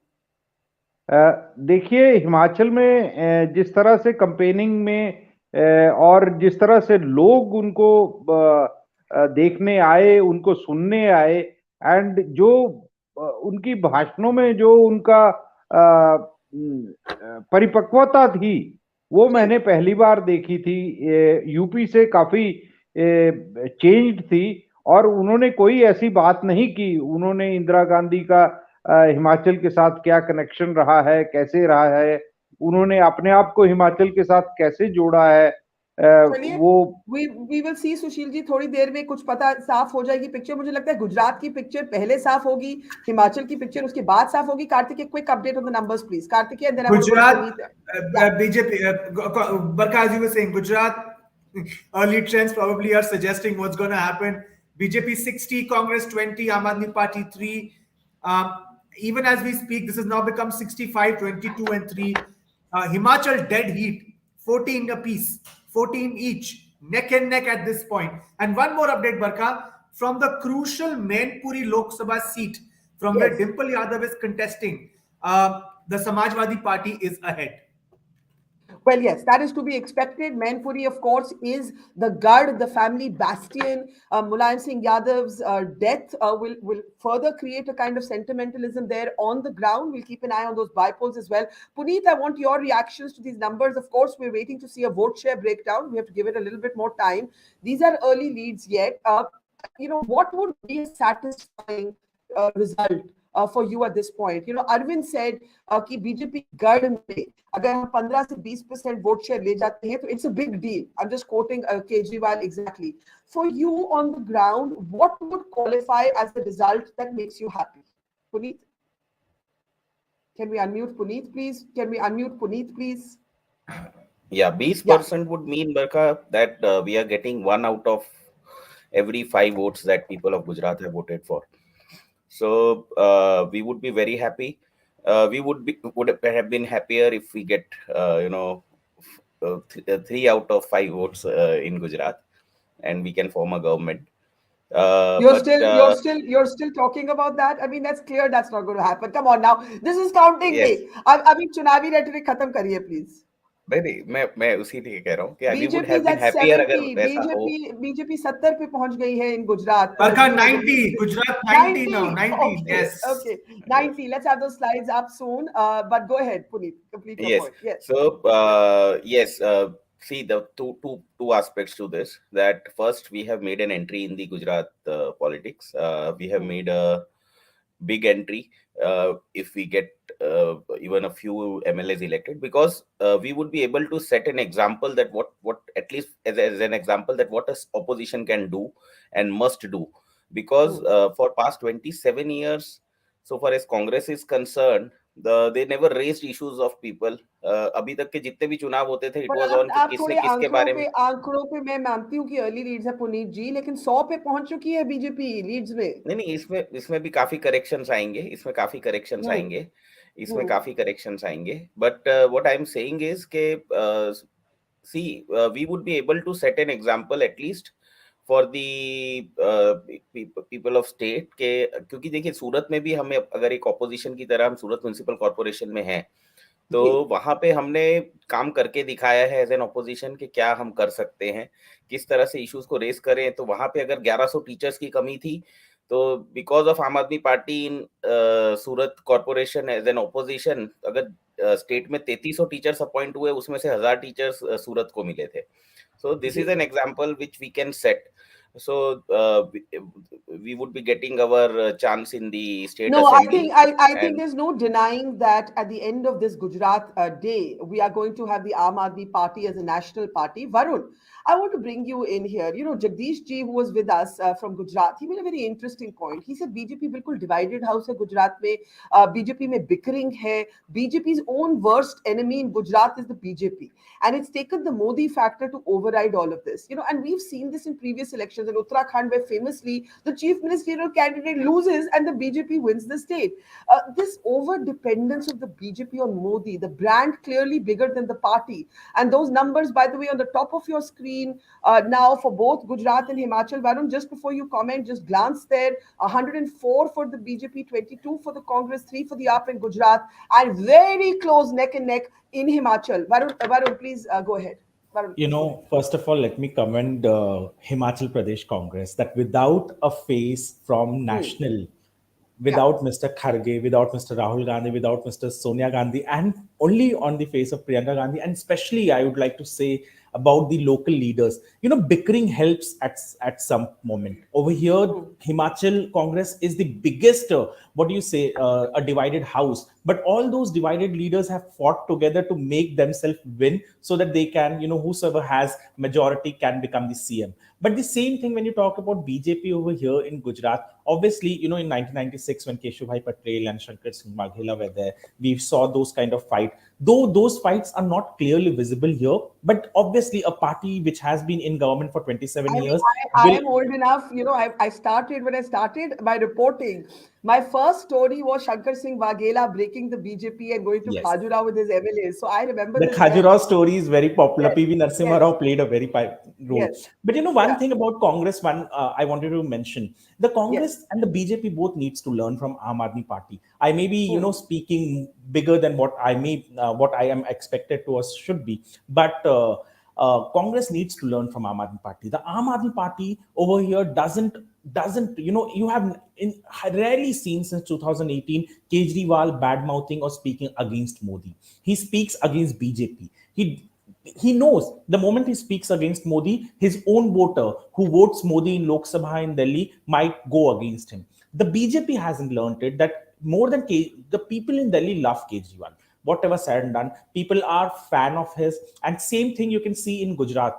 देखिए हिमाचल में जिस तरह से कंपेनिंग में और जिस तरह से लोग उनको देखने आए, उनको सुनने आए, एंड जो उनकी भाषणों में जो उनका परिपक्वता थी, वो मैंने पहली बार देखी थी। यूपी से काफी चेंज्ड थी और उन्होंने कोई ऐसी बात नहीं की। उन्होंने इंदिरा गांधी का हिमाचल के साथ क्या कनेक्शन रहा है, कैसे रहा है, उन्होंने अपने आप को हिमाचल के साथ कैसे जोड़ा है, चलिए वो we will see Sushil ji, थोड़ी देर में कुछ पता साफ हो जाएगी पिक्चर। मुझे लगता है गुजरात की पिक्चर पहले साफ होगी, हिमाचल की पिक्चर उसके बाद साफ होगी। Kartikeya, quick update on the numbers please. Kartikeya, then I want to go to Puneet. BJP, Barkha, as you were saying, Gujarat early trends probably are suggesting what's going to happen. BJP 60, Congress 20, Aam Aadmi Party 3. Even as we speak, this has now become 65, 22, and 3. Himachal dead heat, 14 apiece, 14 each, neck and neck at this point. And one more update, Barkha, from the crucial Mainpuri Lok Sabha seat, from where Dimple Yadav is contesting, the Samajwadi Party is ahead. Well, yes, that is to be expected. Mainpuri, of course, is the Gad, the family bastion. Mulayam Singh Yadav's death will further create a kind of sentimentalism there on the ground. We'll keep an eye on those bypolls as well. Puneet, I want your reactions to these numbers. Of course, we're waiting to see a vote share breakdown. We have to give it a little bit more time. These are early leads yet. What would be a satisfying result for you at this point? Arvind said कि BJP गढ़ में अगर हम 15 से 20% vote share ले जाते हैं तो it's a big deal. I'm just quoting Kejriwal exactly. For you on the ground, what would qualify as the result that makes you happy? Puneet? Can we unmute Puneet, please? Yeah, 20% would mean, Barkha, that we are getting 1 out of every 5 votes that people of Gujarat have voted for. So we would be very happy. We would have been happier if we get 3 out of 5 votes in Gujarat, and we can form a government. You're still talking about that. I mean, that's clear. That's not going to happen. Come on now. This is counting day. अभी चुनावी rhetoric खत्म करिए please. नहीं, मैं उसी लिए कह रहा हूँ कि we would BJP have been happier अगर वैसा हो. बीजेपी 70 पे पहुंच गई है in Gujarat. Barkha 90, Gujarat 90 now, 90. Okay, yes. Okay, 90. Let's have those slides up soon. But go ahead, Puneet. Complete your point. Yes. So yes. See, the two aspects to this. That first, we have made an entry in the Gujarat politics. We have made a big entry if we get even a few MLAs elected, because we would be able to set an example that what at least as an example that what a opposition can do and must do. Because for past 27 years, so far as Congress is concerned, they never raised issues of people. अभी तक के जितने भी चुनाव होते थे, it was on कि किसने किसके बारे में. आंकड़ों पे मैं मानती हूँ कि अर्ली लीड्स है पुनीत जी, लेकिन 100 पे पहुंच चुकी है बीजेपी लीड्स में. नहीं, इसमें भी काफी करेक्शंस आएंगे. But what I'm saying is कि see, we would be able to set an example at least for the people of state के, क्योंकि देखिए सूरत में भी हमें अगर एक ऑपोजिशन की तरह हम सूरत म्युनिसिपल कॉर्पोरेशन में हैं, तो वहां पे हमने काम करके दिखाया है एज एन ऑपोजिशन कि क्या हम कर सकते हैं, किस तरह से इश्यूज को रेस करें. तो वहां पे अगर 1100 टीचर्स की कमी थी, तो because of Aam Aadmi Party in Surat corporation as an opposition, अगर स्टेट में 3300 टीचर्स अपॉइंट हुए, उसमें से 1000 टीचर्स सूरत को मिले थे. So this is an example which we can set. So we would be getting our chance in the state assembly. I think there's no denying that at the end of this Gujarat day, we are going to have the Aam Aadmi Party as a national party. Varun, I want to bring you in here. Jagdish ji, who was with us from Gujarat, he made a very interesting point. He said BJP बिल्कुल divided house है Gujarat में. BJP में bickering है. BJP's own worst enemy in Gujarat is the BJP, and it's taken the Modi factor to override all of this. And we've seen this in previous elections. elections in Uttarakhand, where famously the chief ministerial candidate loses and the BJP wins the state. This over dependence of the BJP on Modi, the brand clearly bigger than the party, and those numbers, by the way, on the top of your screen now for both Gujarat and Himachal. Varun, just before you comment, just glance there: 104 for the BJP, 22 for the Congress, 3 for the AAP in Gujarat, and very close neck and neck in Himachal. Varun, please go ahead. Varun, You please go ahead. know, first of all, let me commend Himachal Pradesh Congress that without a face from national, without Mr. Kharge, without Mr. Rahul Gandhi, without Mr. Sonia Gandhi, and only on the face of Priyanka Gandhi, and especially I would like to say about the local leaders. You know, bickering helps at some moment. Over here, Himachal Congress is the biggest, a divided house. But all those divided leaders have fought together to make themselves win so that they can, whosoever has majority can become the CM. But the same thing when you talk about BJP over here in Gujarat, obviously, in 1996 when Keshubhai Patel and Shankar Singh Waghela were there, we saw those kind of fight. Though those fights are not clearly visible here, but obviously a party which has been in government for 27 years. I am old enough, I started when I started my reporting. My first story was Shankar Singh Waghela breaking the BJP and going to Khajuraho with his MLAs. So I remember the Khajuraho story is very popular. Yes. PV Narasimha Rao played a very role. Yes. But one thing about Congress, I wanted to mention, the Congress and the BJP both needs to learn from Aam Aadmi Party. I may be, speaking bigger than what I am expected to us should be, but Congress needs to learn from Aam Aadmi Party. The Aam Aadmi Party over here doesn't you have rarely seen since 2018 Kejriwal bad mouthing or speaking against Modi. He speaks against BJP. He knows the moment he speaks against Modi, his own voter who votes Modi in Lok Sabha in Delhi might go against him. The BJP hasn't learned it that more than the people in Delhi love Kejriwal. Whatever said and done, people are fan of his. And same thing you can see in Gujarat.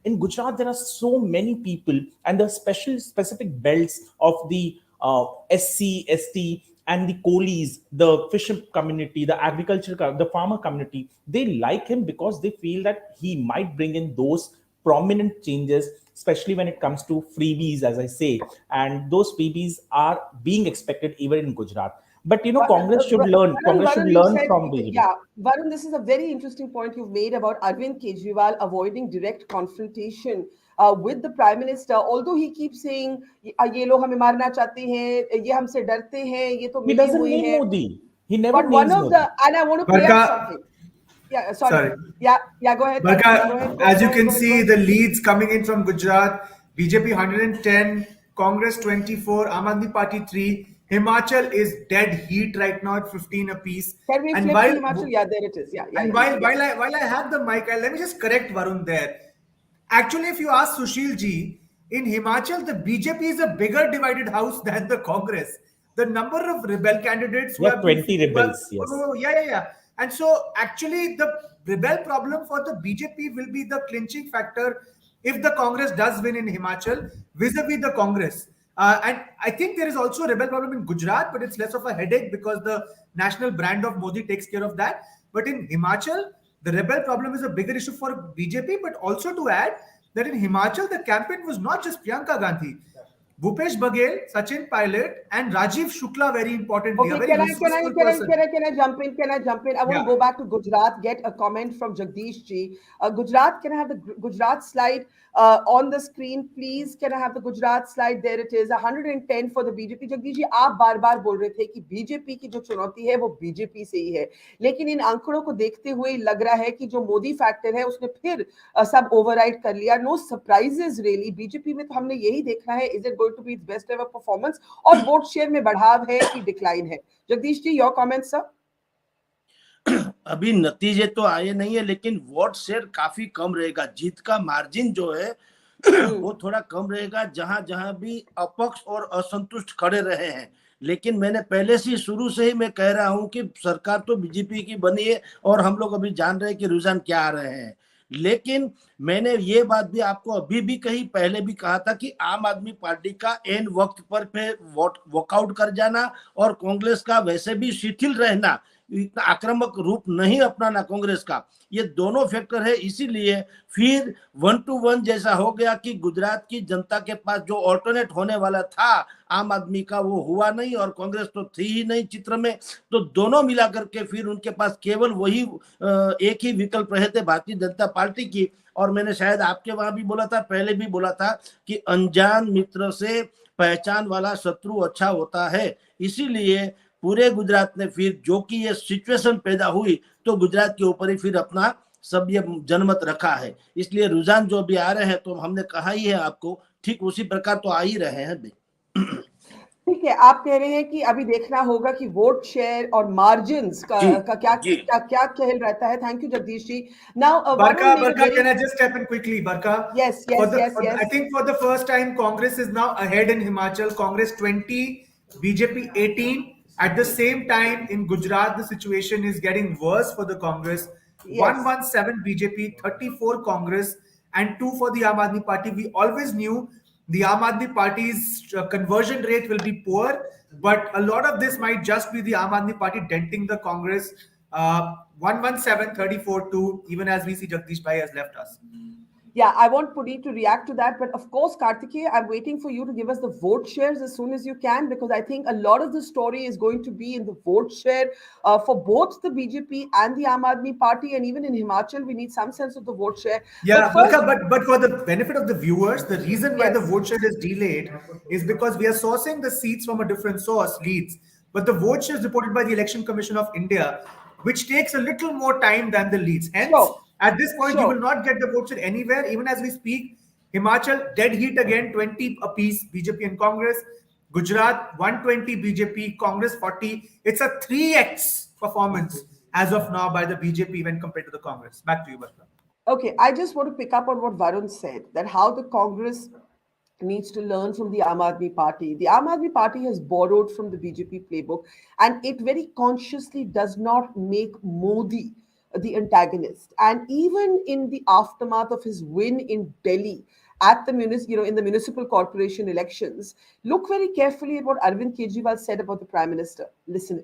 In Gujarat, there are so many people, and the specific belts of the SC, ST, and the coolies, the fisher community, the agriculture, the farmer community, they like him because they feel that he might bring in those prominent changes, especially when it comes to freebies, as I say. And those freebies are being expected even in Gujarat. But Congress should learn. Congress should learn from BJP. Yeah, Varun, this is a very interesting point you've made about Arvind Kejriwal avoiding direct confrontation with the Prime Minister. Although he keeps saying, "ये लोग हमें मारना चाहते हैं, ये हमसे डरते हैं, ये तो He मिले doesn't हुए name हैं." Modi. He never But names one of Modi. and I want to play up something. Yeah, sorry. Yeah, go ahead. Barkha, Go ahead. as you can see, the leads coming in from Gujarat: BJP 110, Congress 24, Aam Aadmi Party 3. Himachal is dead heat right now at 15 apiece. Can we flip to Himachal? Yeah, there it is. While I have the mic, let me just correct Varun there. Actually, if you ask Sushil ji, in Himachal, the BJP is a bigger divided house than the Congress. The number of rebel candidates who have 20 rebels, yes. Yeah. And so actually the rebel problem for the BJP will be the clinching factor if the Congress does win in Himachal vis-a-vis the Congress. And I think there is also a rebel problem in Gujarat, but it's less of a headache because the national brand of Modi takes care of that. But in Himachal, the rebel problem is a bigger issue for BJP, but also to add that in Himachal, the campaign was not just Priyanka Gandhi. Bhupesh Baghel, Sachin Pilot, and Rajiv Shukla, very importantly. Okay, can I jump in? I want to go back to Gujarat, get a comment from Jagdish ji. Gujarat, can I have the Gujarat slide on the screen, please? Can I have the Gujarat slide? There it is, 110 for the BJP. Jagdish ji, आप बार-बार बोल रहे थे कि BJP की जो चुनौती है वो बीजेपी से ही है, लेकिन इन आंकड़ों को देखते हुए लग रहा है कि जो मोदी फैक्टर है उसने फिर सब ओवरराइड कर लिया. No surprises really. बीजेपी में तो हमने यही देखा है, is it going to be its best ever performance, और वोट शेयर में बढ़ाव है कि डिक्लाइन है? Jagdish ji, your comments sir. अभी नतीजे तो आए नहीं है, लेकिन वोट शेयर काफी कम रहेगा. जीत का मार्जिन जो है वो थोड़ा कम रहेगा जहां जहां भी अपक्ष और असंतुष्ट खड़े रहे हैं. लेकिन मैंने पहले से शुरू से ही मैं कह रहा हूं कि सरकार तो बीजेपी की बनी है और हम लोग अभी जान रहे हैं कि रुझान क्या आ रहे हैं. लेकिन मैंने ये बात भी आपको अभी भी कही, पहले भी कहा था कि आम आदमी पार्टी का एन वक्त पर वॉकआउट कर जाना और कांग्रेस का वैसे भी शिथिल रहना, इतना आक्रामक रूप नहीं अपनाना कांग्रेस का, ये दोनों फैक्टर है। इसीलिए फिर 1-1 जैसा हो गया कि गुजरात की जनता के पास जो ऑल्टरनेट होने वाला था आम आदमी का, वो हुआ नहीं, और कांग्रेस तो थी ही नहीं चित्र में। तो दोनों मिलाकर के फिर उनके पास केवल वही एक ही विकल्प रहे थे, भारतीय जनता पार्टी की। और मैंने शायद आपके वहां भी बोला था, पहले भी बोला था कि अनजान मित्र से पहचान वाला शत्रु अच्छा होता है। इसीलिए पूरे गुजरात ने फिर जो कि ये सिचुएशन पैदा हुई, तो गुजरात के ऊपर ही फिर अपना सब ये जनमत रखा है। इसलिए रुझान जो भी आ रहे हैं, तो हमने कहा ही है आपको, ठीक उसी प्रकार तो आ ही रहे हैं। ठीक है, आप कह रहे हैं कि अभी देखना होगा कि वोट शेयर और मार्जिन्स का जी क्या जी क्या क्या कहल रहता है। Thank you Jagdish ji. Now Barkha, Varun made a can very I just step in quickly, Barkha? yes, For yes, the, yes, for the- I yes. think for the first time, Congress is now ahead in Himachal. Congress 20, BJP 18. At the same time, in Gujarat, the situation is getting worse for the Congress. Yes. 117 BJP, 34 Congress, and 2 for the Aam Aadmi Party. We always knew the Aam Aadmi Party's conversion rate will be poor, but a lot of this might just be the Aam Aadmi Party denting the Congress. 117, 34, 2, even as we see Jagdish Bhai has left us. Yeah, I want Puneet to react to that. But of course, Kartikeya, I'm waiting for you to give us the vote shares as soon as you can, because I think a lot of the story is going to be in the vote share for both the BJP and the Aam Aadmi Party. And even in Himachal, we need some sense of the vote share. Yeah, But first, but for the benefit of the viewers, the reason why the yes. vote share is delayed is because we are sourcing the seats from a different source, leads. But the vote share is reported by the Election Commission of India, which takes a little more time than the leads. Hence, Sure. at this point, you Sure. will not get the vote share anywhere, even as we speak. Himachal, dead heat again, 20 apiece, BJP and Congress. Gujarat, 120 BJP, Congress 40. It's a 3x performance as of now by the BJP when compared to the Congress. Back to you, Barka. Okay, I just want to pick up on what Varun said, that how the Congress needs to learn from the Aam Aadmi Party. The Aam Aadmi Party has borrowed from the BJP playbook, and it very consciously does not make Modi the antagonist. And even in the aftermath of his win in Delhi at the in the municipal corporation elections, look very carefully at what Arvind Kejriwal said about the Prime Minister. Listen.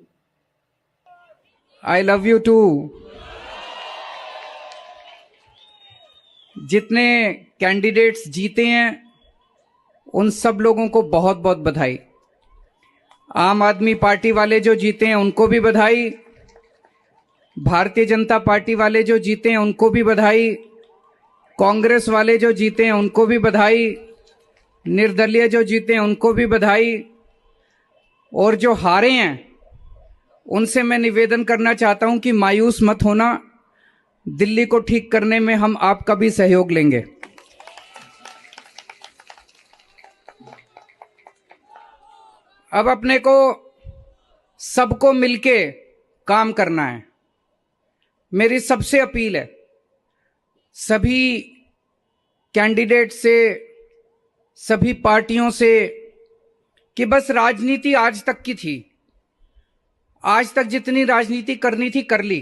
I love you too. जितने candidates जीते हैं उन सब लोगों को बहुत बहुत बधाई। आम आदमी पार्टी वाले जो जीते हैं उनको भी बधाई, भारतीय जनता पार्टी वाले जो जीते हैं उनको भी बधाई, कांग्रेस वाले जो जीते हैं उनको भी बधाई, निर्दलीय जो जीते हैं उनको भी बधाई, और जो हारे हैं उनसे मैं निवेदन करना चाहता हूं कि मायूस मत होना, दिल्ली को ठीक करने में हम आपका भी सहयोग लेंगे। अब अपने को सबको मिलके काम करना है। मेरी सबसे अपील है सभी कैंडिडेट से, सभी पार्टियों से, कि बस राजनीति आज तक की थी, आज तक जितनी राजनीति करनी थी कर ली।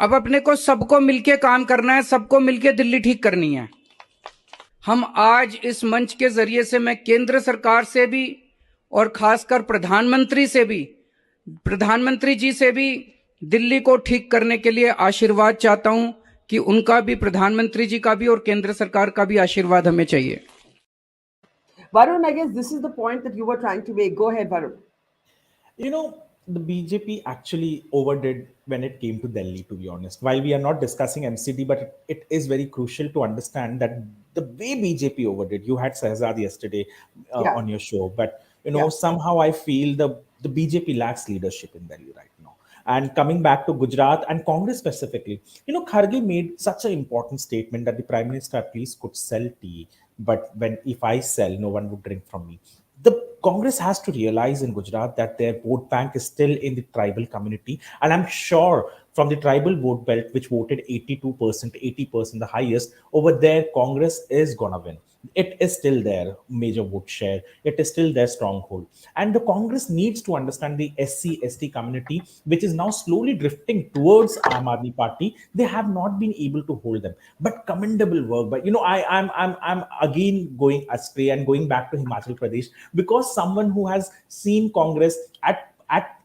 अब अपने को सबको मिलके काम करना है, सबको मिलके दिल्ली ठीक करनी है। हम आज इस मंच के जरिए से मैं केंद्र सरकार से भी और खासकर प्रधानमंत्री जी से भी दिल्ली को ठीक करने के लिए आशीर्वाद चाहता हूं कि उनका भी, प्रधानमंत्री जी का भी और केंद्र सरकार का भी आशीर्वाद हमें चाहिए। Varun, I guess this is the point that you were trying to make. Go ahead, Varun. You know, the BJP actually overdid when it came to Delhi, to be honest. While we are not discussing MCD, but it is very crucial to understand that the way BJP overdid, you had Sahzad yesterday on your show, but somehow I feel the BJP lacks leadership in Delhi right now. And coming back to Gujarat and Congress specifically, Kharge made such an important statement that the Prime Minister at least could sell tea, but if I sell, no one would drink from me. The Congress has to realize in Gujarat that their vote bank is still in the tribal community. And I'm sure from the tribal vote belt, which voted 82%, 80%, the highest, over there, Congress is going to win. It is still their major vote share. It is still their stronghold. And the Congress needs to understand the SC/ST community, which is now slowly drifting towards Aam Aadmi Party. They have not been able to hold them. But commendable work. But I'm again going astray and going back to Himachal Pradesh, because someone who has seen Congress at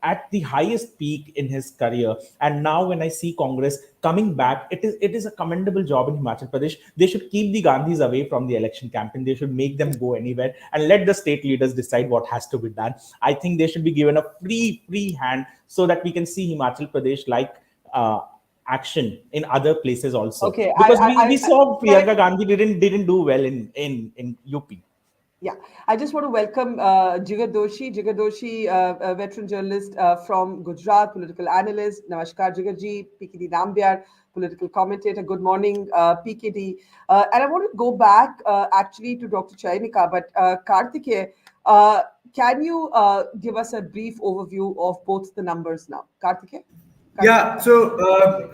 at the highest peak in his career. And now when I see Congress coming back, it is a commendable job in Himachal Pradesh. They should keep the Gandhis away from the election campaign. They should make them go anywhere and let the state leaders decide what has to be done. I think they should be given a free hand so that we can see Himachal Pradesh like action in other places also. Okay, Because we saw can Priyanka Gandhi didn't do well in UP. Yeah, I just want to welcome Jigar Doshi. Jigar Doshi, a veteran journalist from Gujarat, political analyst. Namaskar, Jigar ji. PKD Nambiar, political commentator. Good morning, PKD. And I want to go back actually to Dr. Chainika, but Karthikeya, can you give us a brief overview of both the numbers now? Karthikeya? Yeah, so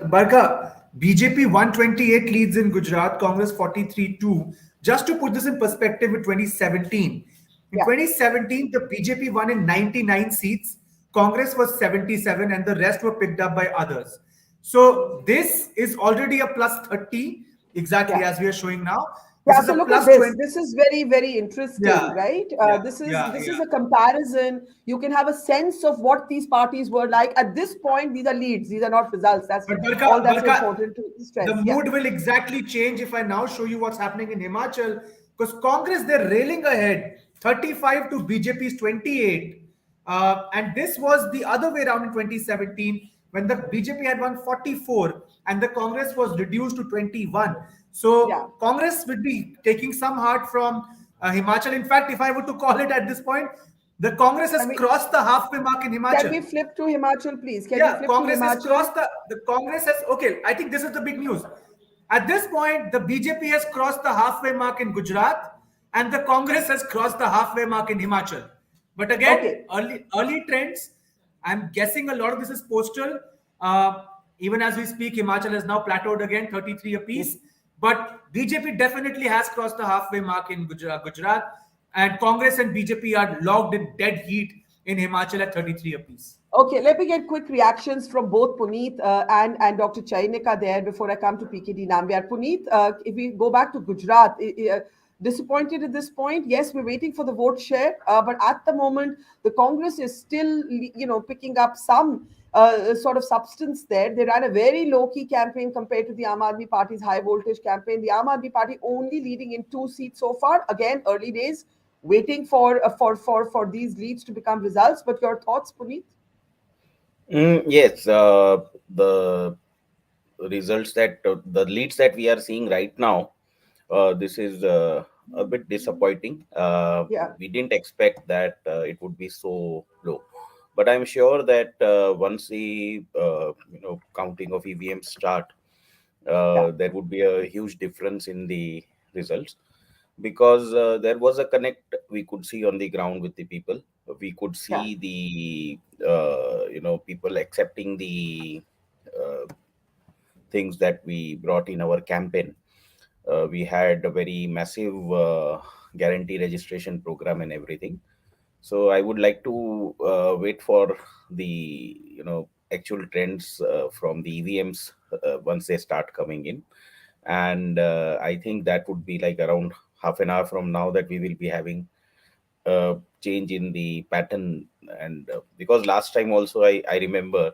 Barkha, BJP 128 leads in Gujarat, Congress 43-2. Just to put this in perspective with 2017, in 2017, the BJP won in 99 seats, Congress was 77, and the rest were picked up by others. So this is already a plus 30, exactly as we are showing now. This is So a look plus at this. 20. This is very, very interesting, right? This is a comparison. You can have a sense of what these parties were like at this point. These are leads. These are not results. That's all that's important to stress. The mood will exactly change if I now show you what's happening in Himachal, because Congress, they're railing ahead, 35 to BJP's 28. And this was the other way around in 2017 when the BJP had won 44 and the Congress was reduced to 21. So Congress would be taking some heart from Himachal. In fact, if I were to call it at this point, the Congress has crossed the halfway mark in Himachal. Can we flip to Himachal, please? Can we flip Congress to Himachal? has crossed the Congress has, okay, I think this is the big news. At this point, the BJP has crossed the halfway mark in Gujarat and the Congress has crossed the halfway mark in Himachal. But again, early trends, I'm guessing a lot of this is postal. Even as we speak, Himachal has now plateaued again, 33 apiece. But BJP definitely has crossed the halfway mark in Gujarat, and Congress and BJP are locked in dead heat in Himachal at 33 apiece. Okay, let me get quick reactions from both Puneet and Dr. Chainika there before I come to PKD Nambiar. Puneet, if we go back to Gujarat, disappointed at this point? Yes, we're waiting for the vote share, but at the moment, the Congress is still, picking up some sort of substance there. They ran a very low-key campaign compared to the Aam Aadmi Party's high-voltage campaign. The Aam Aadmi Party only leading in 2 seats so far. Again, early days, waiting for these leads to become results. But your thoughts, Puneet? Yes, the results that the leads that we are seeing right now, this is a bit disappointing. We didn't expect that it would be so low, but I'm sure that once the counting of EVMs start, there would be a huge difference in the results, because there was a connect we could see on the ground with the people. We could see the people accepting the things that we brought in our campaign. We had a very massive guarantee registration program and everything. So I would like to wait for the actual trends from the EVMs once they start coming in, and I think that would be like around half an hour from now that we will be having a change in the pattern. And because last time also I remember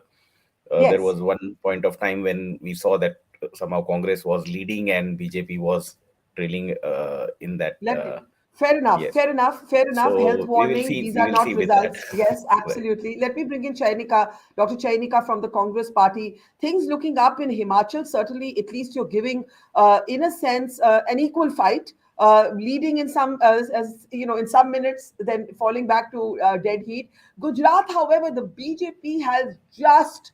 there was one point of time when we saw that somehow Congress was leading and BJP was trailing in that. Fair enough. Yes. Fair enough. So Health warning. These are not results. Yes, Right. absolutely. Let me bring in Chainika, Dr. Chainika from the Congress Party. Things looking up in Himachal. Certainly, at least you're giving, in a sense, an equal fight. Leading in some, in some minutes, then falling back to dead heat. Gujarat, however, the BJP has just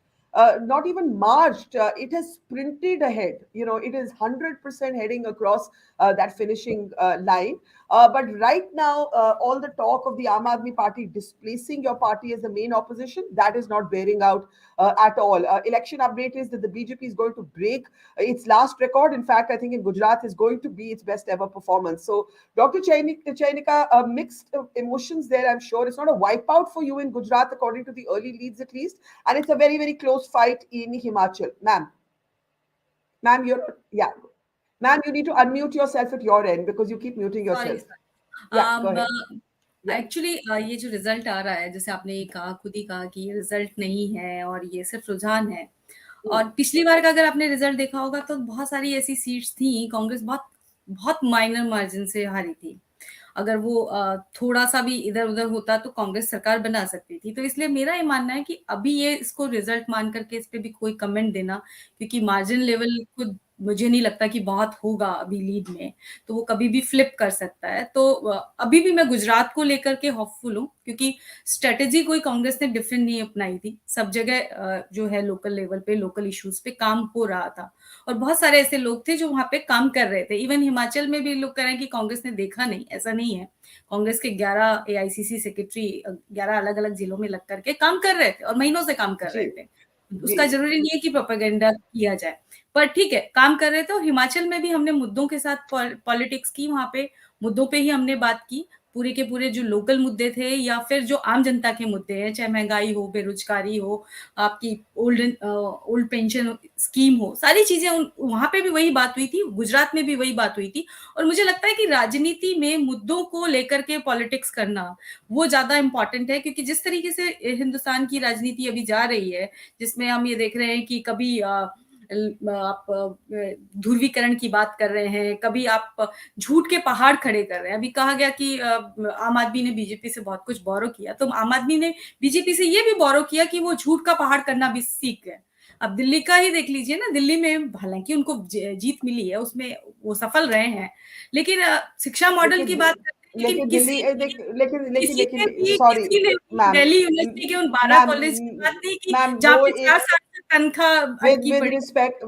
not even marched. It has sprinted ahead. It is 100% heading across that finishing line. But right now, all the talk of the Aam Aadmi Party displacing your party as the main opposition, that is not bearing out at all. Election update is that the BJP is going to break its last record. In fact, I think in Gujarat is going to be its best ever performance. So, Dr. Chainika, mixed emotions there, I'm sure. It's not a wipeout for you in Gujarat, according to the early leads at least. And it's a very, very close fight in Himachal. Ma'am, Ma'am, you need to unmute yourself at your end because you keep muting yourself. Sorry. Go ahead. Actually ये जो result आ रहा है, जैसे आपने ये कहा, खुद ही कहा कि ये रिजल्ट नहीं है और ये सिर्फ रुझान है। और पिछली बार का अगर आपने रिजल्ट देखा होगा तो बहुत सारी ऐसी सीट्स थी, कांग्रेस बहुत बहुत माइनर मार्जिन से हारी थी। अगर वो थोड़ा सा भी इधर उधर होता तो कांग्रेस सरकार बना सकती थी। तो इसलिए मेरा ये मानना है कि अभी ये इसको रिजल्ट मान करके इस पे भी कोई कमेंट देना, क्योंकि मार्जिन लेवल खुद मुझे नहीं लगता कि बहुत होगा अभी लीड में, तो वो कभी भी फ्लिप कर सकता है। तो अभी भी मैं गुजरात को लेकर के होपफुल हूँ, क्योंकि स्ट्रेटेजी कोई कांग्रेस ने डिफरेंट नहीं अपनाई थी। सब जगह जो है लोकल लेवल पे, लोकल इश्यूज पे काम हो रहा था और बहुत सारे ऐसे लोग थे जो वहां पे काम कर रहे थे। इवन हिमाचल में भी लोग कह रहे हैं कि कांग्रेस ने देखा नहीं, ऐसा नहीं है। कांग्रेस के 11 एआईसीसी सेक्रेटरी 11 अलग अलग जिलों में लग करके काम कर रहे थे और महीनों से काम कर रहे थे। उसका जरूरी नहीं है कि प्रोपेगेंडा किया जाए, पर ठीक है, काम कर रहे थे। और हिमाचल में भी हमने मुद्दों के साथ पॉलिटिक्स की, वहां पे मुद्दों पे ही हमने बात की। पूरे के पूरे जो लोकल मुद्दे थे या फिर जो आम जनता के मुद्दे हैं, चाहे महंगाई हो, बेरोजगारी हो, आपकी ओल्ड पेंशन स्कीम हो, सारी चीजें वहां पे भी वही बात हुई थी, गुजरात में भी वही बात हुई थी। और मुझे लगता है कि राजनीति में मुद्दों को लेकर के पॉलिटिक्स करना वो ज्यादा इंपॉर्टेंट है, क्योंकि जिस तरीके से हिंदुस्तान की राजनीति अभी जा रही है, जिसमें हम ये देख रहे हैं कि कभी आप ध्रुवीकरण की बात कर रहे हैं, कभी आप झूठ के पहाड़ खड़े कर रहे हैं। अभी कहा गया कि आम आदमी ने बीजेपी से बहुत कुछ बोरो किया, तो आम आदमी ने बीजेपी से ये भी बोरो किया कि वो झूठ का पहाड़ करना भी सीख गए। अब दिल्ली का ही देख लीजिए ना, दिल्ली में हालांकि उनको जीत मिली है, उसमें वो सफल रहे हैं, लेकिन शिक्षा मॉडल की बात करते हैं, लेकिन लेकिन किसी लेकिन किसी ने भी सॉरी किसी ने भी मैम, दिल्ली यूनिवर्सिटी के उन 12 मैम, कॉलेज की बात नहीं की मैम जहाँ वो पे 4 एक साल से तनख्वाह अटकी पड़ी।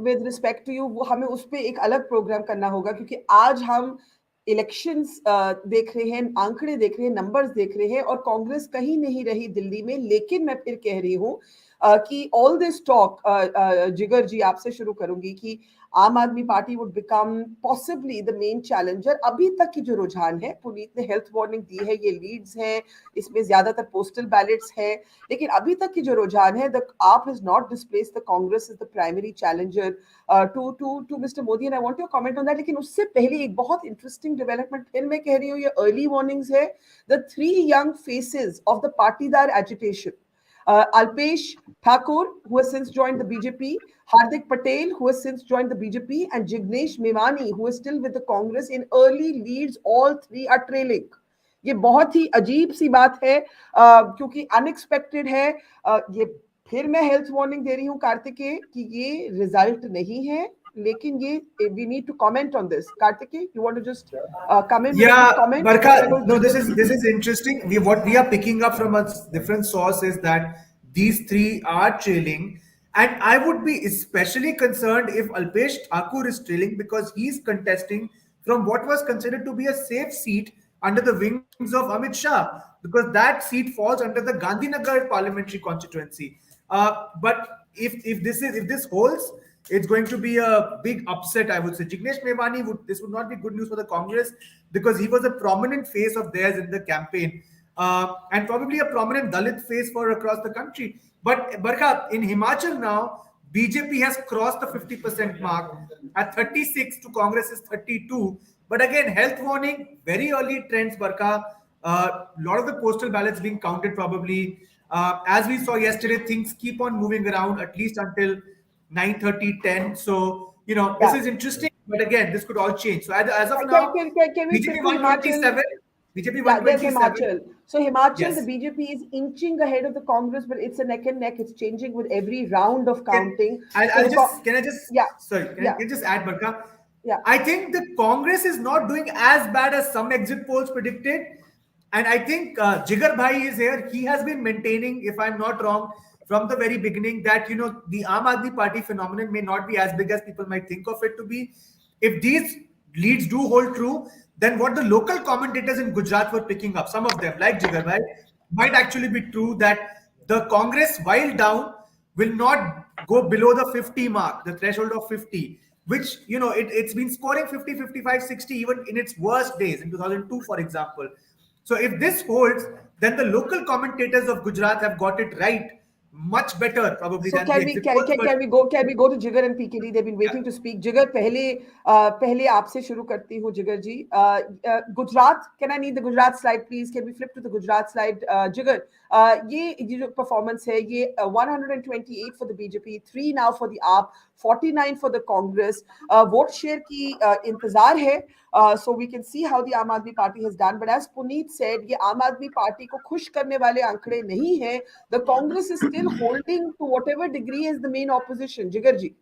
विद रिस्पेक्ट टू यू, वो हमें उस पे एक अलग प्रोग्राम करना होगा, क्योंकि आज हम इलेक्शंस देख रहे हैं, आंकड़े देख रहे हैं, नंबर्स देख रहे हैं, और कांग्रेस कहीं नहीं रही दिल्ली में। लेकिन मैं फिर कह रही हूँ कि ऑल दिस टॉक, जिगर जी आपसे शुरू करूंगी, कि आम Aadmi party would become possibly the main challenger. अभी तक की जो रुझान है, पुनीत ने हेल्थ वार्निंग दी है, ये लीड्स हैं, इसमें ज्यादातर पोस्टल बैलेट्स हैं, लेकिन अभी तक की जो रुझान है, the AAP has not displaced the Congress is the primary challenger to mister Modi, and I want your comment on that. लेकिन उससे पहले एक बहुत इंटरेस्टिंग डेवलपमेंट फिर मैं कह रही हूँ, ये अर्ली वार्निंग्स है। The 3 young faces of the partidar agitation, Alpesh Thakur, who has since joined the BJP, Hardik Patel, who has since joined the BJP, and Jignesh Mevani, who is still with the Congress in early leads. All 3 are trailing. ये बहुत ही अजीब सी बात है, क्योंकि unexpected है। ये फिर मैं हेल्थ वार्निंग दे रही हूँ कार्तिकेय कि ये रिजल्ट नहीं है, लेकिन ये we need to comment on this. Kartikeya, you want to just come in with a comment? Barkha, no, this is interesting. What we are picking up from a different source is that these 3 are trailing, and I would be especially concerned if Alpesh Thakur is trailing, because he's contesting from what was considered to be a safe seat under the wings of Amit Shah, because that seat falls under the Gandhinagar parliamentary constituency. But if this holds, it's going to be a big upset, I would say. Jignesh Mevani this would not be good news for the Congress, because he was a prominent face of theirs in the campaign, and probably a prominent Dalit face for across the country. But Barkha, in Himachal now, BJP has crossed the 50% mark at 36 to Congress is 32. But again, health warning, very early trends, Barkha. A lot of the postal ballots being counted probably. As we saw yesterday, things keep on moving around at least until 9:30, 10. So, this is interesting. But again, this could all change. So as of now, can we BJP stick to 127. BJP Yeah, there's 127. Himachal. So Himachal, Yes. the BJP is inching ahead of the Congress, but it's a neck and neck. It's changing with every round of counting. Can I just add, Barkha? Yeah. I think the Congress is not doing as bad as some exit polls predicted. And I think Jigar Bhai is here. He has been maintaining, if I'm not wrong, from the very beginning that, the Aam Aadmi Party phenomenon may not be as big as people might think of it to be. If these leads do hold true, then what the local commentators in Gujarat were picking up, some of them, like Jigar Bhai, might actually be true, that the Congress, while down, will not go below the 50 mark, the threshold of 50, which, it's been scoring 50, 55, 60, even in its worst days, in 2002, for example. So if this holds, then the local commentators of Gujarat have got it right, much better probably So than the exit polls. can we go to Jigar and PKD? They've been waiting to speak. Jigar, पहले आपसे शुरू करती हूँ जिगर जी. Gujarat, can I need the Gujarat slide please? Can we flip to the Gujarat slide? Jigar, ये जो performance है, ये 128 for the BJP, 3 now for the AAP, 49 for the Congress. Vote share की इंतजार है. So we can see how the Aam Aadmi Party has done. But as Puneet said, ये आम Aadmi party को खुश करने वाले आंकड़े नहीं हैं. The Congress is still holding to whatever degree is the main opposition. जिगर जी,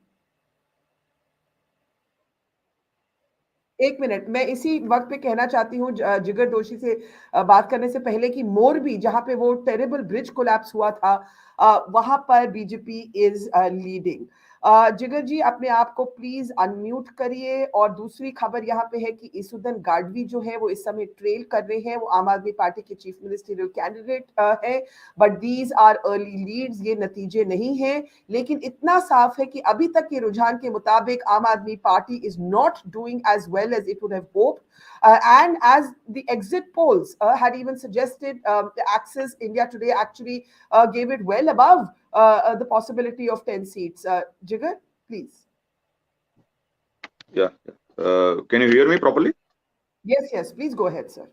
एक मिनट, मैं इसी वक्त पे कहना चाहती हूँ जिगर दोषी से बात करने से पहले कि मोरबी, जहां पे वो टेरिबल ब्रिज कोलैप्स हुआ था, वहां पर बीजेपी इज लीडिंग. जिगर जी, अपने आप को प्लीज अनम्यूट करिए. और दूसरी खबर यहाँ पे है कि इसुद्दीन गाडवी जो है वो इस समय ट्रेल कर रहे हैं. वो आम आदमी पार्टी के चीफ मिनिस्टरियल कैंडिडेट है, but these are early leads, ये नतीजे नहीं हैं. लेकिन इतना साफ है कि अभी तक के रुझान के मुताबिक Aam Aadmi Party is not doing as well as it would have hoped. And as the exit polls had even suggested, the Axis India Today actually gave it well above the possibility of 10 seats. Jigar, please. Yeah. Can you hear me properly? Yes, please go ahead, sir.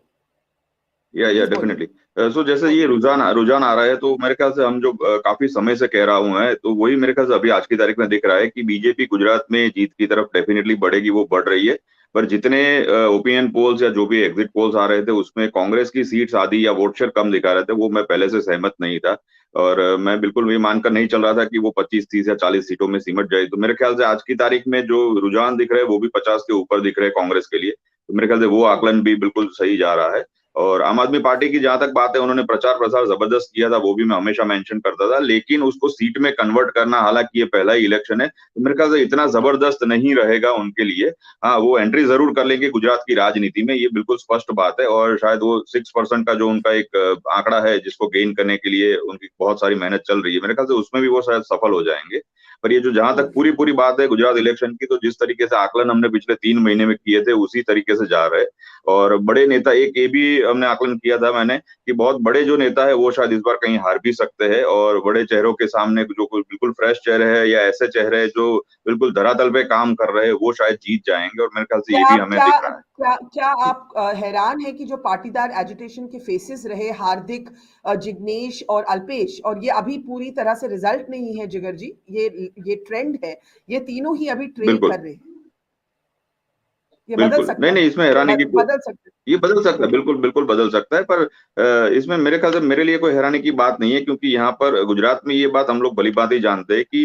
Yeah, definitely. So जैसे ये रुझान आ रहा है, तो मेरे ख्याल से हम जो काफी समय से कह रहा हूँ है, तो वही मेरे ख्याल से अभी आज की तारीख में दिख रहा है कि बीजेपी गुजरात में जीत की तरफ डेफिनेटली बढ़ेगी, वो बढ़ रही है. पर जितने ओपिनियन पोल्स या जो भी एग्जिट पोल्स आ रहे थे उसमें कांग्रेस की सीट्स आधी या वोट शेयर कम दिखा रहे थे, वो मैं पहले से सहमत नहीं था. और मैं बिल्कुल भी मानकर नहीं चल रहा था कि वो 25, 30 या 40 सीटों में सिमट जाए. तो मेरे ख्याल से आज की तारीख में जो रुझान दिख रहे हैं वो भी 50 के ऊपर दिख रहे हैं कांग्रेस के लिए. तो मेरे ख्याल से वो आकलन भी बिल्कुल सही जा रहा है. और आम आदमी पार्टी की जहां तक बात है, उन्होंने प्रचार प्रसार जबरदस्त किया था, वो भी मैं हमेशा मेंशन करता था. लेकिन उसको सीट में कन्वर्ट करना, हालांकि ये पहला ही इलेक्शन है, तो मेरे ख्याल से इतना जबरदस्त नहीं रहेगा उनके लिए. हाँ, वो एंट्री जरूर कर लेंगे गुजरात की राजनीति में, ये बिल्कुल स्पष्ट बात है. और शायद वो 6% का जो उनका एक आंकड़ा है जिसको गेन करने के लिए उनकी बहुत सारी मेहनत चल रही है, मेरे ख्याल से उसमें भी वो शायद सफल हो जाएंगे. पर ये जो जहां तक पूरी बात है गुजरात इलेक्शन की, तो जिस तरीके से आकलन हमने पिछले 3 महीने में किए थे उसी तरीके से जा रहे. और बड़े नेता, एक ये भी हमने आकलन किया था मैंने कि बहुत बड़े जो नेता है वो शायद इस बार कहीं हार भी सकते हैं. और बड़े चेहरों के सामने जो बिल्कुल फ्रेश चेहरे हैं या ऐसे चेहरे हैं जो बिल्कुल धरातल पे काम कर रहे हैं, वो शायद जीत जाएंगे. और मेरे ख्याल से ये भी हमें दिख रहा है. क्या आप हैरान है कि जो पाटीदार एजिटेशन के फेसेस रहे, हार्दिक, जिग्नेश और अल्पेश, और ये अभी पूरी तरह से रिजल्ट नहीं है जिगर जी, ये ट्रेंड है, ये तीनों ही अभी ट्रेल कर रहे हैं. ये बदल सकता है. नहीं, इसमें हैरानी की बदल सकते, ये बदल सकता है, बिल्कुल बदल सकता है. पर इसमें मेरे ख्याल से मेरे लिए कोई हैरानी की बात नहीं है, क्योंकि यहाँ पर गुजरात में ये बात हम लोग भली भांति जानते हैं कि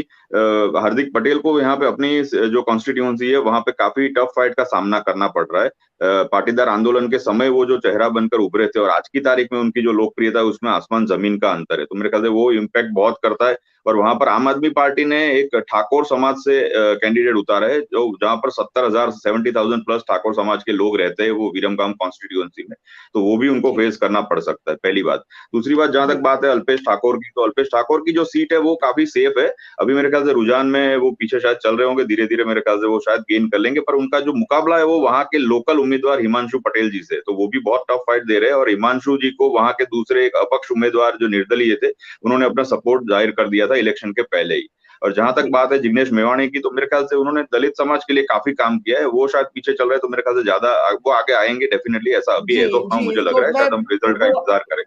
हार्दिक पटेल को यहाँ पे अपनी जो कॉन्स्टिट्यूएंसी है वहां पे काफी टफ फाइट का सामना करना पड़ रहा है. पाटीदार आंदोलन के समय वो जो चेहरा बनकर उभरे थे और आज की तारीख में उनकी जो लोकप्रियता है उसमें आसमान जमीन का अंतर है. तो मेरे ख्याल से वो इम्पैक्ट बहुत करता है. और वहां पर आम आदमी पार्टी ने एक ठाकुर समाज से कैंडिडेट उतारा है, जो जहां पर 70,000 प्लस ठाकुर समाज के लोग रहते हैं वो विरमगाम कॉन्स्टिट्यूएंसी में. तो वो भी उनको फेस करना पड़ सकता है, पहली बात. दूसरी बात, जहां तक बात है अल्पेश ठाकुर की, तो अल्पेश ठाकुर की जो सीट है वो काफी सेफ है. अभी मेरे ख्याल से रुझान में वो पीछे शायद चल रहे होंगे, धीरे धीरे मेरे ख्याल से वो शायद गेन कर लेंगे. पर उनका जो मुकाबला है वो वहां के लोकल उम्मीदवार हिमांशु पटेल जी से, तो वो भी बहुत टफ फाइट दे रहे हैं. और हिमांशु जी को वहां के दूसरे एक अपक्ष उम्मीदवार जो निर्दलीय थे, उन्होंने अपना सपोर्ट जाहिर कर दिया था इलेक्शन के पहले ही. और जहां तक बात है जिग्नेश मेवानी की, तो मेरे ख्याल से उन्होंने दलित समाज के लिए काफी काम किया है, वो शायद पीछे चल रहे हैं. तो मेरे ख्याल से ज्यादा वो आगे आएंगे डेफिनेटली, ऐसा अभी है तो मुझे लग रहा है. शायद हम रिजल्ट का इंतजार करें.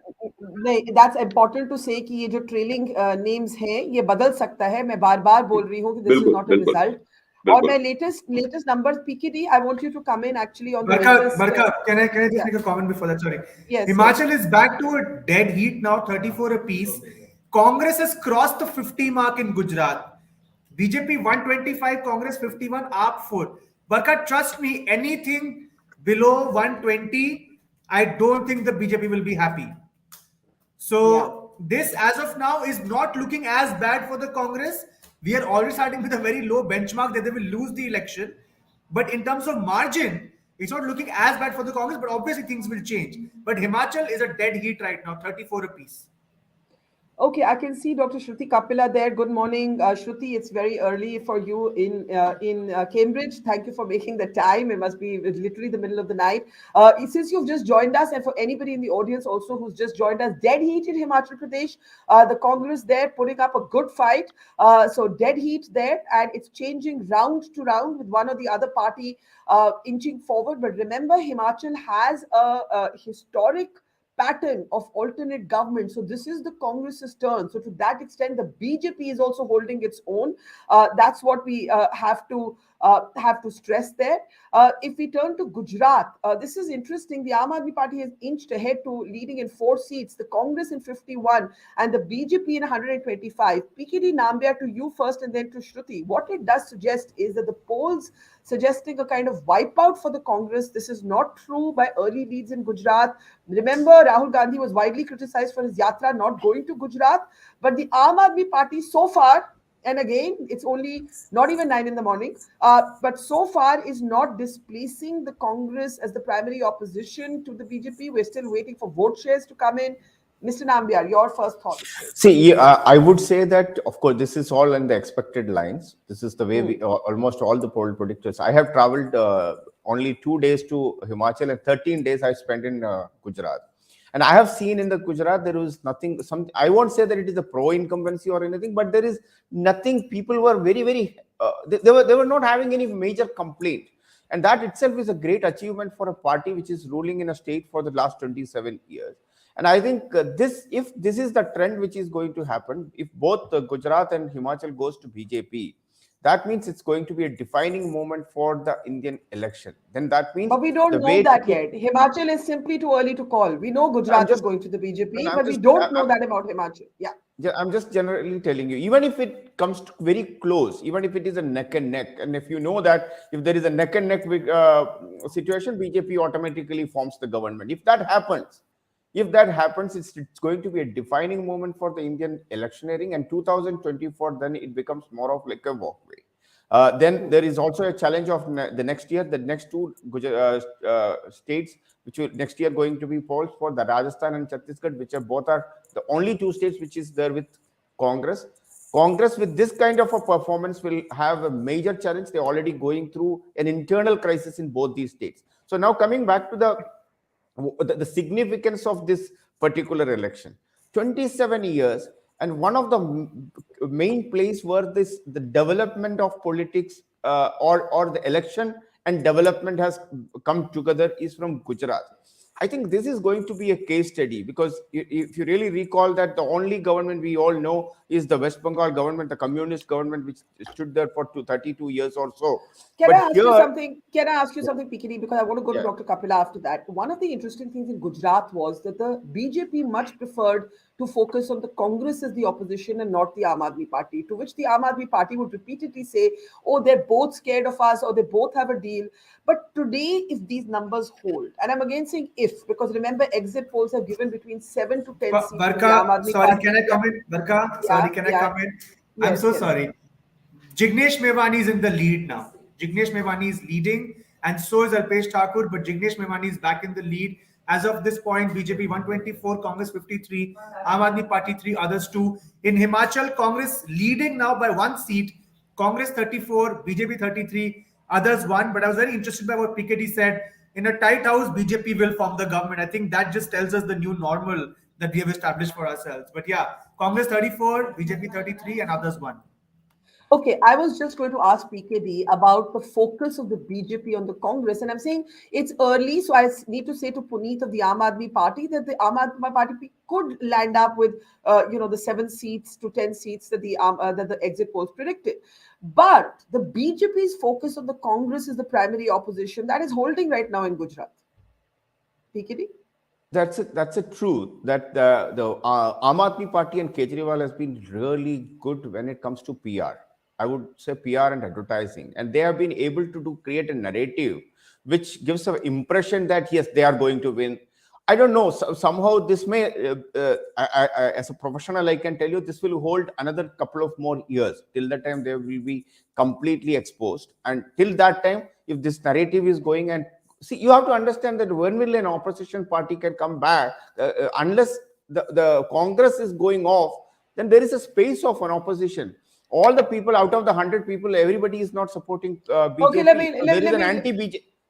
नहीं, दैट्स इम्पोर्टेंट टू से कि ये जो ट्रेलिंग नेम्स हैं ये बदल सकता है. मैं बार बोल रही हूँ कि this is not a result. और मैं latest numbers, PKD, I want you to come in actually on the latest. Barkha, can I just make a comment before that? Sorry. Yes. Himachal is back to a dead heat now, 34 apiece. Congress has crossed the 50 mark in Gujarat. BJP 125, Congress 51, AAP 4. Barkha, trust me, anything below 120, I don't think the BJP will be happy. So this, as of now, is not looking as bad for the Congress. We are already starting with a very low benchmark that they will lose the election. But in terms of margin, it's not looking as bad for the Congress, but obviously things will change. But Himachal is a dead heat right now, 34 apiece. Okay, I can see Dr. Shruti Kapila there. Good morning, Shruti. It's very early for you in Cambridge. Thank you for making the time. It must be literally the middle of the night. Since you've just joined us, and for anybody in the audience also who's just joined us, dead heat in Himachal Pradesh. The Congress there putting up a good fight. So dead heat there, and it's changing round to round with one or the other party inching forward. But remember, Himachal has a historic pattern of alternate government. So this is the Congress's turn. So to that extent, the BJP is also holding its own. That's what we have to stress there. If we turn to Gujarat, this is interesting. The Aam Aadmi Party has inched ahead to leading in 4 seats, the Congress in 51, and the BJP in 125. PKD Nambiar, to you first and then to Shruti. What it does suggest is that the polls suggesting a kind of wipeout for the Congress. This is not true by early leads in Gujarat. Remember, Rahul Gandhi was widely criticized for his yatra not going to Gujarat. But the Aam Aadmi Party so far, and again, it's only not even 9 in the morning, but so far is not displacing the Congress as the primary opposition to the BJP. We're still waiting for vote shares to come in. Mr. Nambiar, your first thoughts. See, I would say that, of course, this is all in the expected lines. This is the way we, almost all the poll predictors. I have traveled only 2 days to Himachal and 13 days I spent in Gujarat. And I have seen in the Gujarat, there was nothing, I won't say that it is a pro-incumbency or anything, but there is nothing. People were very, very, they were not having any major complaint. And that itself is a great achievement for a party which is ruling in a state for the last 27 years. And I think if this is the trend which is going to happen, if both Gujarat and Himachal goes to BJP, that means it's going to be a defining moment for the Indian election. Then that means. But we don't know that yet. Himachal is simply too early to call. We know Gujarat is going to the BJP, but we don't know that about Himachal. Yeah. I'm just generally telling you, even if it comes to very close, even if it is a neck and neck, and if you know that if there is a neck and neck situation, BJP automatically forms the government. If that happens, it's going to be a defining moment for the Indian electioneering, and 2024, then it becomes more of like a walkway. Then there is also a challenge of the next year, the next 2 states, which will next year going to be polls for the Rajasthan and Chhattisgarh, which are both are the only 2 states which is there with Congress. Congress with this kind of a performance will have a major challenge. They're already going through an internal crisis in both these states. So now coming back to the significance of this particular election, 27 years, and one of the main place where the development of politics or the election and development has come together is from Gujarat. I think this is going to be a case study, because if you really recall that the only government we all know is the West Bengal government, the communist government, which stood there for 32 years or so. Can I ask you something, PKD, because I want to go to Dr. Kapila after that. One of the interesting things in Gujarat was that the BJP much preferred to focus on the Congress as the opposition and not the Aam Aadmi Party, to which the Aam Aadmi Party would repeatedly say, oh, they're both scared of us, or they both have a deal. But today, if these numbers hold, and I'm again saying if, because remember, exit polls have given between 7 to 10 seats. Barkha, sorry, can I come in? Barkha, sorry, can I come in? I'm so sorry. Jignesh Mevani is in the lead now. Jignesh Mevani is leading, and so is Alpesh Thakur, but Jignesh Mevani is back in the lead. As of this point, BJP 124, Congress 53, Aam Aadmi Party 3, others 2. In Himachal, Congress leading now by 1 seat, Congress 34, BJP 33, others 1. But I was very interested by what PKD said. In a tight house, BJP will form the government. I think that just tells us the new normal that we have established for ourselves. But yeah, Congress 34, BJP 33, and others 1. Okay, I was just going to ask PKD about the focus of the BJP on the Congress, and I'm saying it's early, so I need to say to Puneet of the Aam Aadmi Party that the Aam Aadmi Party could land up with, the 7 seats to 10 seats that the exit polls predicted. But the BJP's focus on the Congress is the primary opposition that is holding right now in Gujarat. PKD? That's a truth that the Aam Aadmi Party and Kejriwal has been really good when it comes to PR. I would say PR and advertising, and they have been able to create a narrative which gives an impression that yes, they are going to win. I don't know, somehow this may, as a professional, I can tell you this will hold another couple of more years. Till that time, they will be completely exposed. And till that time, if this narrative is going, and see, you have to understand that when will an opposition party can come back, unless the Congress is going off, then there is a space of an opposition. All the people out of the 100 people, everybody is not supporting BJP. Okay,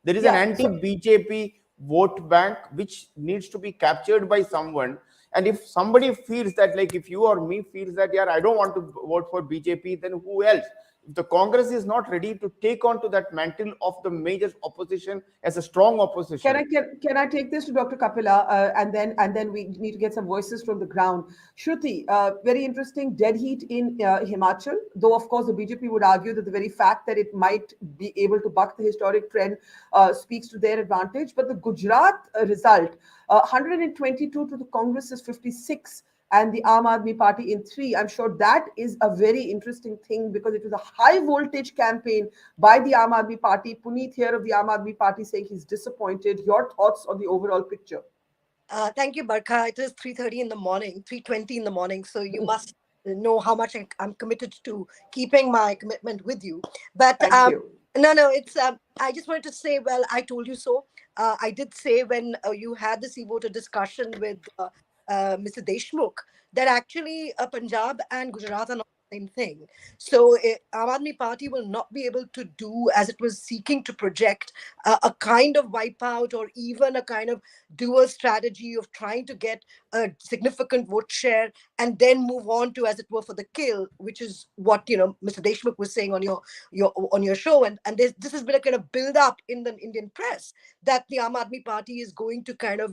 There is an anti-BJP vote bank which needs to be captured by someone. And if somebody feels that, like if you or me feels that, yeah, I don't want to vote for BJP, then who else? If the Congress is not ready to take on to that mantle of the major opposition as a strong opposition. Can I take this to Dr. Kapila, and then we need to get some voices from the ground. Shruti, very interesting dead heat in Himachal, though of course the BJP would argue that the very fact that it might be able to buck the historic trend speaks to their advantage. But the Gujarat result, 122 to the Congress's 56. And the Aam Aadmi Party in 3. I'm sure that is a very interesting thing because it was a high voltage campaign by the Aam Aadmi Party. Puneet here of the Aam Aadmi Party saying he's disappointed. Your thoughts on the overall picture? Thank you, Barkha. It is 3:30 in the morning, 3:20 in the morning. So you must know how much I'm committed to keeping my commitment with you. But Thank you. No, it's I just wanted to say, well, I told you so. I did say when you had this e-voter discussion with Mr. Deshmukh, that actually Punjab and Gujarat are not the same thing. So Aam Aadmi Party will not be able to do as it was seeking to project a kind of wipeout or even a kind of dual strategy of trying to get a significant vote share and then move on to, as it were, for the kill, which is what Mr. Deshmukh was saying on your show, and this has been a kind of build up in the Indian press that the Aam Aadmi Party is going to kind of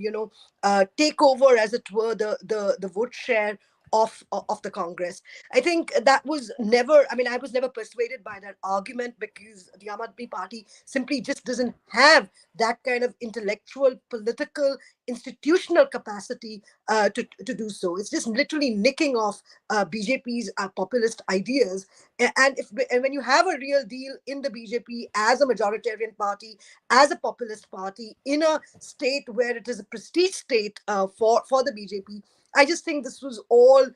take over, as it were, the vote share of the Congress. I think that was never, I was never persuaded by that argument because the Aam Aadmi Party simply just doesn't have that kind of intellectual, political, institutional capacity to do so. It's just literally nicking off BJP's populist ideas. And when you have a real deal in the BJP as a majoritarian party, as a populist party, in a state where it is a prestige state for the BJP, I just think this was all,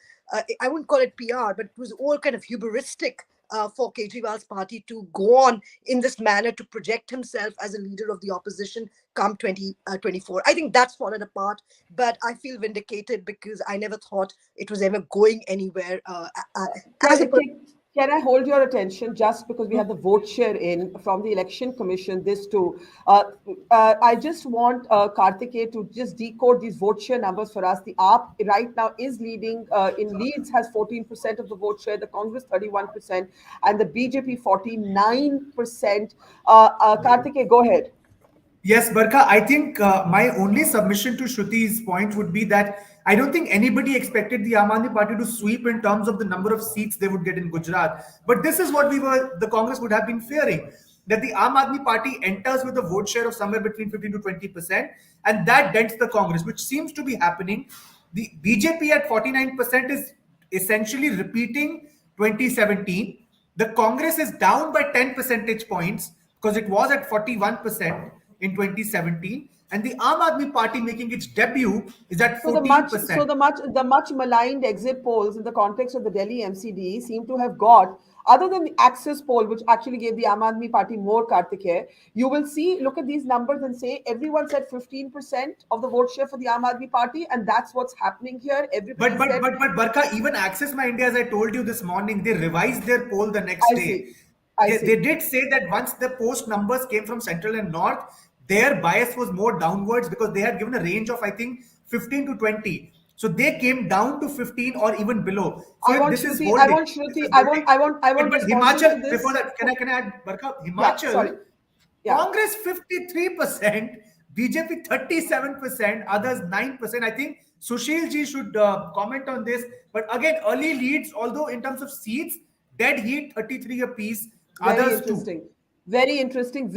I wouldn't call it PR, but it was all kind of hubristic for Kejriwal's party to go on in this manner to project himself as a leader of the opposition come 2024. I think that's fallen apart, but I feel vindicated because I never thought it was ever going anywhere. Can I hold your attention just because we have the vote share in from the Election Commission, this too. I just want Karthikeya to just decode these vote share numbers for us. The AAP right now is leading in Leeds, has 14% of the vote share, the Congress 31%, and the BJP 49%. Karthikeya, go ahead. Yes, Barkha, I think my only submission to Shruti's point would be that I don't think anybody expected the Aam Aadmi Party to sweep in terms of the number of seats they would get in Gujarat. But this is what the Congress would have been fearing, that the Aam Aadmi Party enters with a vote share of somewhere between 15 to 20%, and that dents the Congress, which seems to be happening. The BJP at 49% is essentially repeating 2017. The Congress is down by 10 percentage points because it was at 41% in 2017, and the Aam Aadmi Party making its debut is at 14%. So the much maligned exit polls in the context of the Delhi MCD seem to have got, other than the Axis poll, which actually gave the Aam Aadmi Party more, Karthikeya, you will see, look at these numbers and say everyone said 15% of the vote share for the Aam Aadmi Party, and that's what's happening here. Everybody but Barkha, even Axis My India, as I told you this morning, they revised their poll the next day. They did say that once the post numbers came from Central and North, their bias was more downwards because they had given a range of, I think, 15 to 20. So they came down to 15 or even below. So I want Himachal, before that, can I add, Barkha? Himachal, Congress 53%, BJP 37%, others 9%. I think Sushil ji should comment on this. But again, early leads, although in terms of seats, dead heat 33 apiece. Others too. Very interesting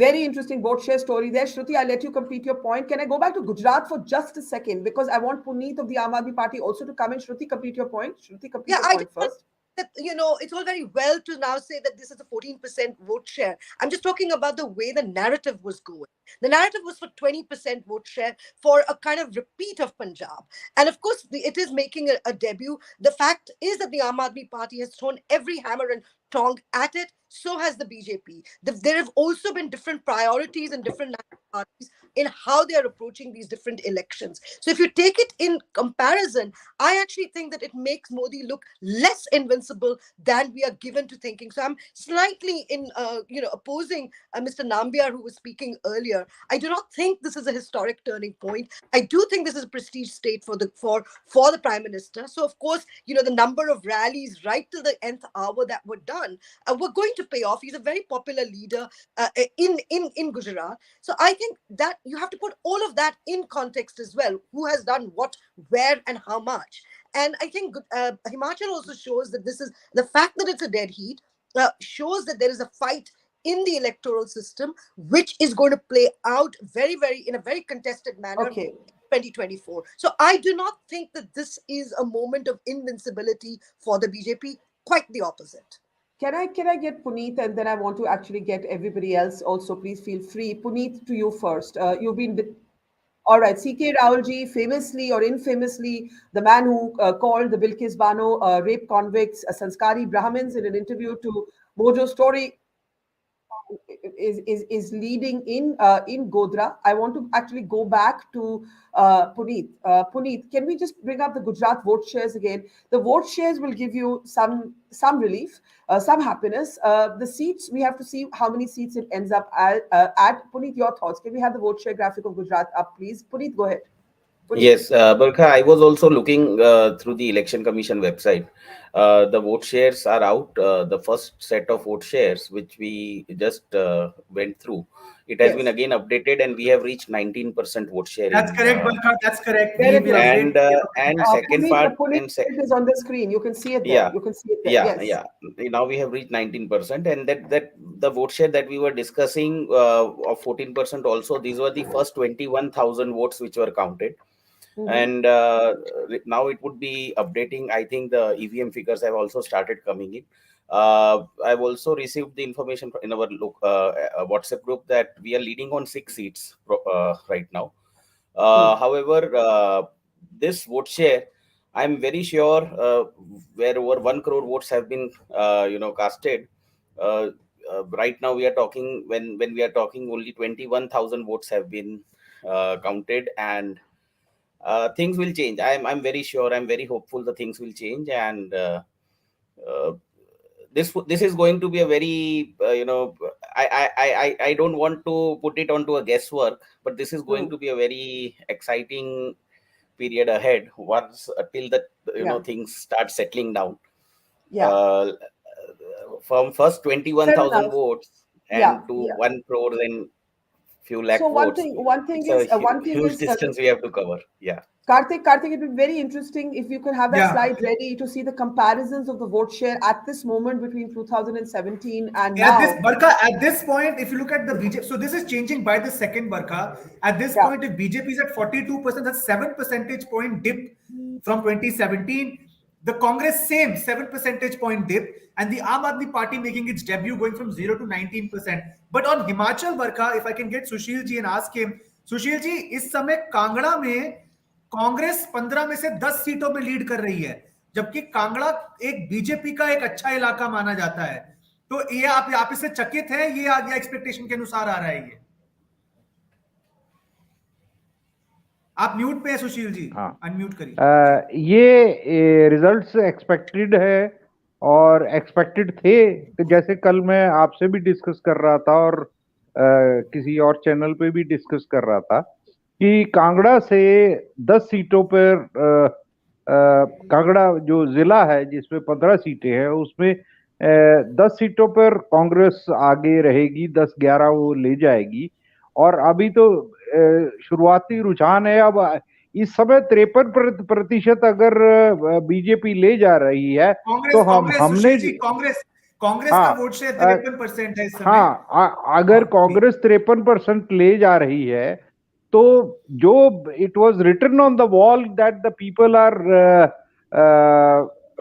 vote share story there. Shruti, I'll let you complete your point. Can I go back to Gujarat for just a second? Because I want Puneet of the Aam Aadmi Party also to come in. Shruti, complete your point. Shruti, complete your point first. That, it's all very well to now say that this is a 14% vote share. I'm just talking about the way the narrative was going. The narrative was for 20% vote share for a kind of repeat of Punjab. And of course, it is making a debut. The fact is that the Aam Aadmi Party has thrown every hammer and tong at it. so has the BJP. There have also been different priorities and different national parties in how they are approaching these different elections. So if you take it in comparison, I actually think that it makes Modi look less invincible than we are given to thinking. So I'm slightly opposing Mr. Nambiar, who was speaking earlier. I do not think this is a historic turning point. I do think this is a prestige state for the Prime Minister. So of course, the number of rallies right till the nth hour that were done were going to pay off. He's a very popular leader in Gujarat. So I think that you have to put all of that in context as well. Who has done what, where, and how much? And I think Himachal also shows that this is the fact that it's a dead heat shows that there is a fight in the electoral system, which is going to play out in a very contested manner. Okay. 2024. So I do not think that this is a moment of invincibility for the BJP. Quite the opposite. Can I get Puneet, and then I want to actually get everybody else also. Please feel free. Puneet, to you first. You've been with. All right, C.K. Raolji, famously or infamously, the man who called the Bilkis Bano rape convicts Sanskari Brahmins in an interview to Mojo Story, is leading in Godhra. I want to actually go back to Puneet. Puneet, can we just bring up the Gujarat vote shares again? The vote shares will give you some relief, some happiness. The seats, we have to see how many seats it ends up at. Puneet, your thoughts. Can we have the vote share graphic of Gujarat up, please? Puneet, go ahead. Puneet. Yes, Barkha, I was also looking through the Election Commission website. The vote shares are out. The first set of vote shares, which we just went through, it has been again updated, and we have reached 19% vote share. That's correct, Barkha. That's correct. Very good. And second Puneet, part, it is on the screen. You can see it there. Yeah, You can see it there. yeah, Yes. yeah. Now we have reached 19%, and that the vote share that we were discussing of 14% also. These were the first 21,000 votes which were counted. And now it would be updating. I think the EVM figures have also started coming in. I've also received the information in our WhatsApp group that we are leading on 6 seats right now. However, this vote share, I'm very sure where over 1 crore votes have been casted. Right now we are talking, when we are talking, only 21,000 votes have been counted, and things will change. I'm very sure, I'm very hopeful the things will change, and this is going to be a very I don't want to put it onto a guesswork, but this is going to be a very exciting period ahead once till the things start settling down. From first 21,000 votes and to 1 crore and few lakh votes. One thing is huge distance we have to cover. Yeah. Karthik, it would be very interesting if you could have that slide ready to see the comparisons of the vote share at this moment between 2017 and now. Barkha, at this point, if you look at the BJP, so this is changing by the second, Barkha. At this point, if BJP is at 42%, that's 7 percentage point dip from 2017. The Congress, same 7 percentage point dip, and the Aam Aadmi Party making its debut, going from 0 to 19%. But on Himachal, Barkha, if I can get Sushil ji and ask him, Sushil ji, इस समय कांगड़ा में कांग्रेस 15 में से 10 सीटों में lead कर रही है, जबकि कांगड़ा एक बीजेपी का एक अच्छा इलाका माना जाता है. तो ये आप इससे चकित है? ये आगे एक्सपेक्टेशन के अनुसार आ रहा है? ये आप म्यूट पे हैं सुशील जी, अनम्यूट करिए. ये रिजल्ट्स एक्सपेक्टेड है और एक्सपेक्टेड थे. जैसे कल मैं आपसे भी डिस्कस कर रहा था और किसी और चैनल पे भी डिस्कस कर रहा था कि कांगड़ा से 10 सीटों पर कांगड़ा जो जिला है जिसमें 15 सीटें हैं, उसमें 10 सीटों पर कांग्रेस आगे रहेगी, 10-11 वो ले जाएगी. और अभी तो शुरुआती रुझान है. अब इस समय 53% अगर बीजेपी ले जा रही है तो हमने कांग्रेस का वोट शेयर 53% है इस समय. अगर कांग्रेस 53% ले जा रही है तो जो it was written on the wall that the people are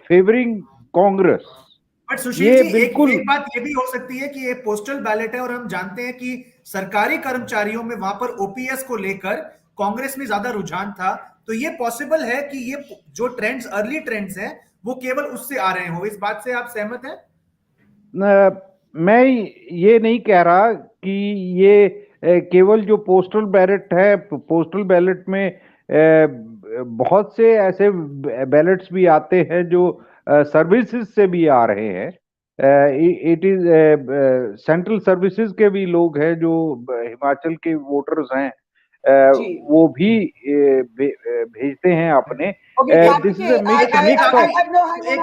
favouring Congress. But Sushil ji, एक बात ये भी हो सकती है कि ये पोस्टल बैलेट है और हम जानते हैं कि सरकारी कर्मचारियों में वहां पर ओपीएस को लेकर कांग्रेस में ज्यादा रुझान था. तो ये पॉसिबल है कि ये जो ट्रेंड्स, अर्ली ट्रेंड्स हैं, वो केवल उससे आ रहे हो. इस बात से आप सहमत हैं? मैं ये नहीं कह रहा कि ये केवल जो पोस्टल बैलेट है, पोस्टल बैलेट में बहुत से ऐसे बैलेट्स भी आते हैं जो सर्विसेज से भी आ रहे हैं। इट इज सेंट्रल सर्विसेज के भी लोग हैं जो हिमाचल के वोटर्स हैं, वो भी भेजते हैं अपने। This is a mix of.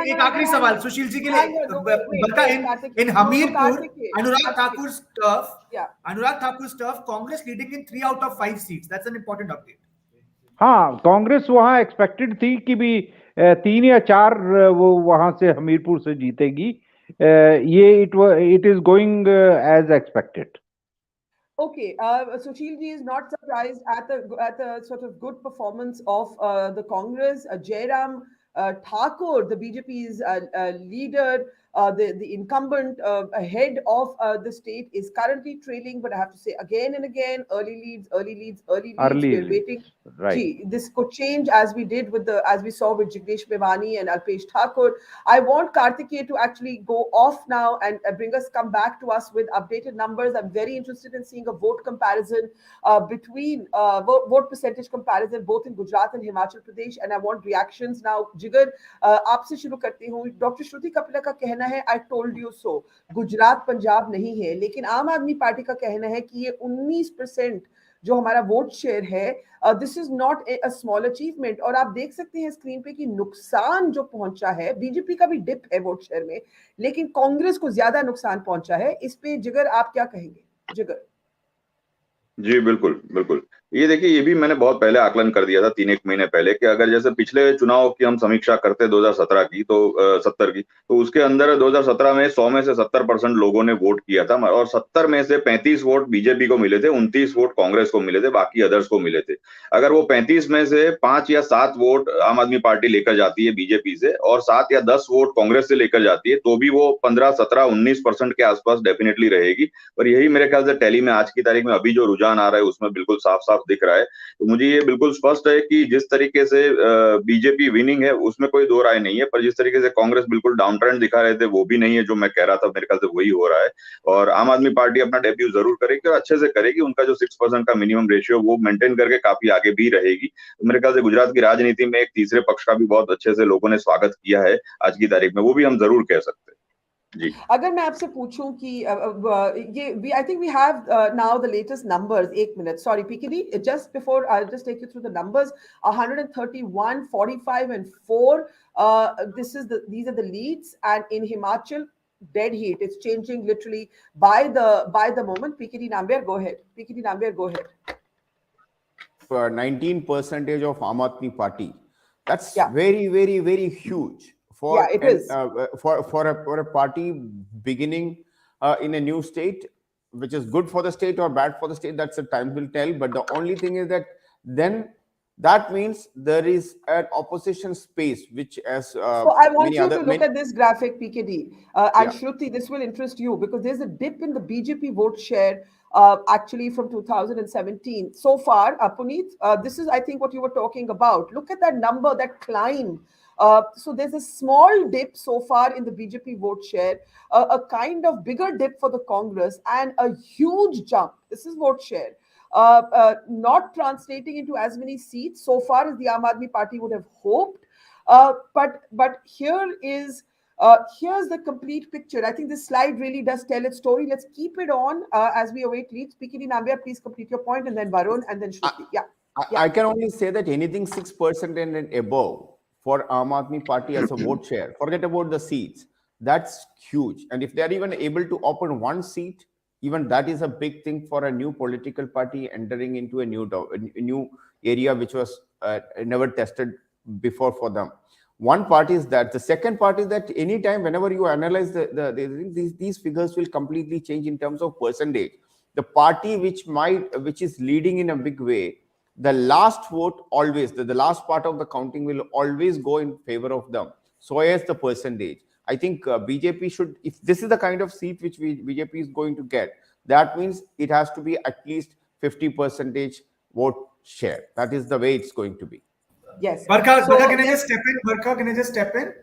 एक आखिरी सवाल सुशील जी के लिए। बरका, in Hamirpur, Anurag Thakur's turf, Congress leading in 3 out of 5 seats. That's an important update. हाँ, कांग्रेस वहां एक्सपेक्टेड थी कि भी 3 या 4 वो वहां से हमीरपुर से जीतेगी। ये it is going as expected. Okay, Sushil ji is not surprised at the sort of good performance of the Congress. Jairam Thakur, the BJP's leader, the incumbent head of the state, is currently trailing. But I have to say again and again, early leads. We're waiting. Right. Gee, this could change as we saw with Jignesh Mevani and Alpesh Thakur. I want Kartikeya to actually go off now and come back to us with updated numbers. I'm very interested in seeing a vote comparison between vote percentage comparison both in Gujarat and Himachal Pradesh, and I want reactions now. Jigar, आपसे शुरू करती हूँ। Doctor श्रुति कपिला का कहना है I told you so, Gujarat Punjab नहीं है, लेकिन आम आदमी पार्टी का कहना है कि ये 19% जो हमारा वोट शेयर है, this is not a small achievement. और आप देख सकते हैं स्क्रीन पे कि नुकसान जो पहुंचा है, बीजेपी का भी डिप है वोट शेयर में, लेकिन कांग्रेस को ज्यादा नुकसान पहुंचा है। इस पे जिगर आप क्या कहेंगे? जिगर जी बिल्कुल बिल्कुल। ये देखिए, ये भी मैंने बहुत पहले आकलन कर दिया था 3-1 महीने पहले कि अगर जैसे पिछले चुनाव की हम समीक्षा करते 2017 की तो 70 की, तो उसके अंदर 2017 में 100 में से 70% लोगों ने वोट किया था और 70 में से 35 वोट बीजेपी को मिले थे, 29 वोट कांग्रेस को मिले थे, बाकी अदर्स को मिले थे। अगर वो 35 में से 5 या 7 वोट आम आदमी पार्टी लेकर जाती है बीजेपी से और 7 या 10 वोट कांग्रेस से लेकर जाती है, तो भी वो 15, 17, 19% के आसपास डेफिनेटली रहेगी। और यही मेरे ख्याल से टैली में आज की तारीख में अभी जो रुझान आ रहा है उसमें बिल्कुल साफ साफ दिख रहा है। तो मुझे ये बिल्कुल स्पष्ट है कि जिस तरीके से बीजेपी विनिंग है उसमें कोई दो राय नहीं है, पर जिस तरीके से कांग्रेस बिल्कुल डाउन ट्रेंड दिखा रहे थे वो भी नहीं है जो मैं कह रहा था, मेरे ख्याल से वही हो रहा है। और आम आदमी पार्टी अपना डेब्यू जरूर करेगी और अच्छे से करेगी, उनका जो 6% का मिनिमम रेशियो वो मेंटेन करके काफी आगे भी रहेगी। तो मेरे ख्याल से गुजरात की राजनीति में एक तीसरे पक्ष का भी बहुत अच्छे से लोगों ने स्वागत किया है आज की तारीख में, वो भी हम जरूर कह सकते हैं। जी, अगर मैं आपसे पूछूं कि ये I think we have now the latest numbers, एक minute, sorry PKD, just before I just take you through the numbers, 131, 45 and 4, these are the leads, and in Himachal dead heat, it's changing literally by the moment. PKD Nambiar, go ahead. PKD Nambiar, go ahead. 19% of Aam Aadmi Party, that's very, very, very huge. It is. For a party beginning in a new state, which is good for the state or bad for the state, that's the time will tell. But the only thing is that then that means there is an opposition space, which as so I want you to look at this graphic, PKD, and Shruti, this will interest you because there's a dip in the BJP vote share actually from 2017 so far. Puneet, this is I think what you were talking about. Look at that number, that climb. So there's a small dip so far in the BJP vote share, a kind of bigger dip for the Congress, and a huge jump. This is vote share. Not translating into as many seats so far as the Aam Aadmi Party would have hoped. But here's the complete picture. I think this slide really does tell its story. Let's keep it on as we await leads. PKD Nambiar, please complete your point, and then Varun, and then Shruti. I can only say that anything 6% and above for Aam Aadmi Party as a vote share, forget about the seats, that's huge. And if they are even able to open one seat, even that is a big thing for a new political party entering into a new area which was never tested before for them. One part is that. The second part is that anytime, whenever you analyze these figures will completely change in terms of percentage. The party which is leading in a big way, the last vote always, the last part of the counting will always go in favor of them. So as the percentage, I think BJP should, if this is the kind of seat which BJP is going to get, that means it has to be at least 50% vote share. That is the way it's going to be. Yes. Barkha, can I just step in? Barkha, can I just step in?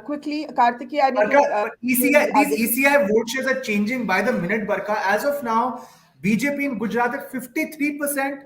Quickly, Kartikeya, I need to. Barkha, these ECI vote shares are changing by the minute, Barkha. As of now, BJP in Gujarat at 53%,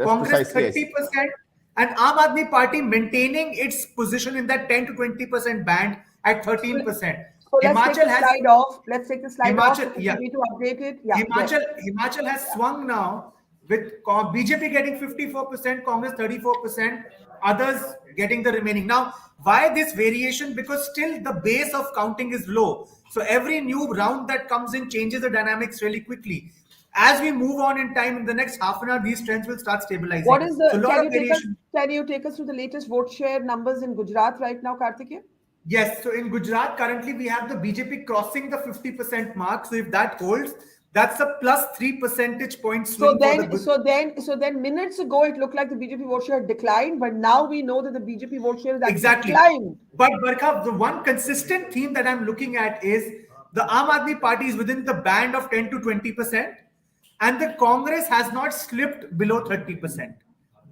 Congress 30%, and Aam Aadmi Party maintaining its position in that 10 to 20% band at 13%. So let's take Himachal the has slide off. Let's take the slide off Himachal, because yeah. we need to update it. Yeah. Himachal has swung now with BJP getting 54%, Congress 34%, others getting the remaining. Now, why this variation? Because still the base of counting is low. So every new round that comes in changes the dynamics really quickly. As we move on in time, in the next half an hour, these trends will start stabilizing. What is the? So a lot of variation. Can you take us through the latest vote share numbers in Gujarat right now, Kartikeya? Yes. So in Gujarat, currently we have the BJP crossing the 50% mark. So if that holds, that's a plus 3 percentage point swing. So then minutes ago it looked like the BJP vote share had declined, but now we know that the BJP vote share is actually declined. But Barkha, the one consistent theme that I'm looking at is the Aam Aadmi Party is within the band of 10 to 20%, and the Congress has not slipped below 30%.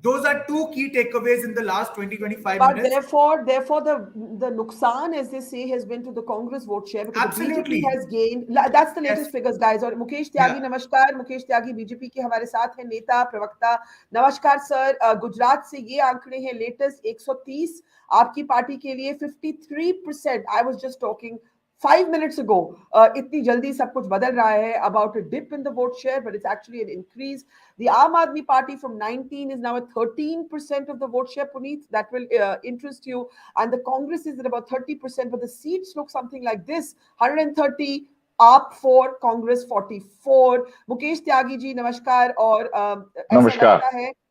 Those are two key takeaways in the last 20-25 but minutes. Therefore, the nuksan, as they say, has been to the Congress vote share because Absolutely. the BJP has gained. That's the latest figures, guys. और मुकेश त्यागी, नमस्कार. मुकेश त्यागी BJP के हमारे साथ हैं, नेता प्रवक्ता. नमस्कार sir. Gujarat से ये आंकड़े हैं लेटेस्ट 130. आपकी पार्टी के लिए 53%. I was just talking 5 minutes ago. इतनी जल्दी सब कुछ बदल रहा है. About a dip in the vote share, but it's actually an increase. The Aam Aadmi Party from 19 is now at 13% of the vote share, Puneet. That will interest you. And the Congress is at about 30%, but the seats look something like this: 130, AAP 4, Congress 44. Mukesh Tyagi ji नमस्कार. और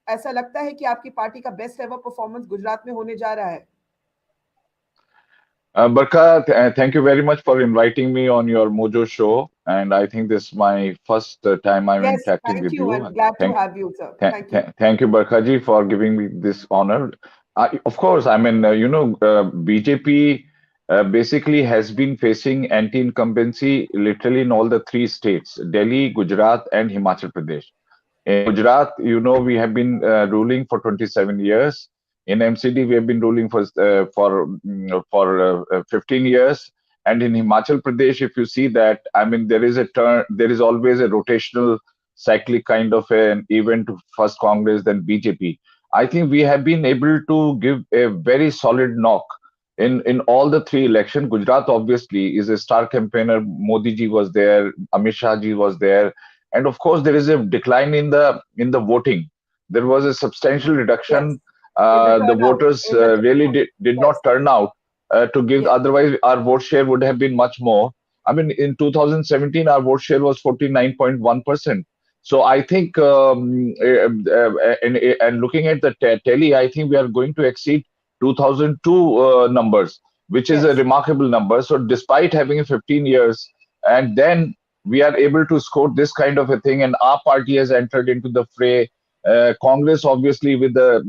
ऐसा लगता है कि आपकी party का best ever performance Gujarat में होने जा रहा है. Barkha, thank you very much for inviting me on your Mojo show. And I think this is my first time I'm interacting with you. I'm glad to have you, sir. Thank you. Thank you, Barkha ji, for giving me this honor. Of course, I mean, BJP basically has been facing anti-incumbency literally in all the three states, Delhi, Gujarat, and Himachal Pradesh. In Gujarat, we have been ruling for 27 years. In MCD, we have been ruling for 15 years. And in Himachal Pradesh, if you see that, I mean, there is always a rotational cyclic kind of an event, first Congress, then BJP. I think we have been able to give a very solid knock in all the three elections. Gujarat obviously is a star campaigner. Modi ji was there, Amit Shah ji was there. And of course, there is a decline in the voting. There was a substantial reduction. Yes. The voters really did not turn out to give. Otherwise, our vote share would have been much more. I mean, in 2017, our vote share was 49.1%. So I think, and looking at the tally, I think we are going to exceed 2002 numbers, which is a remarkable number. So despite having 15 years, and then we are able to score this kind of a thing, and our party has entered into the fray. Congress, obviously, with the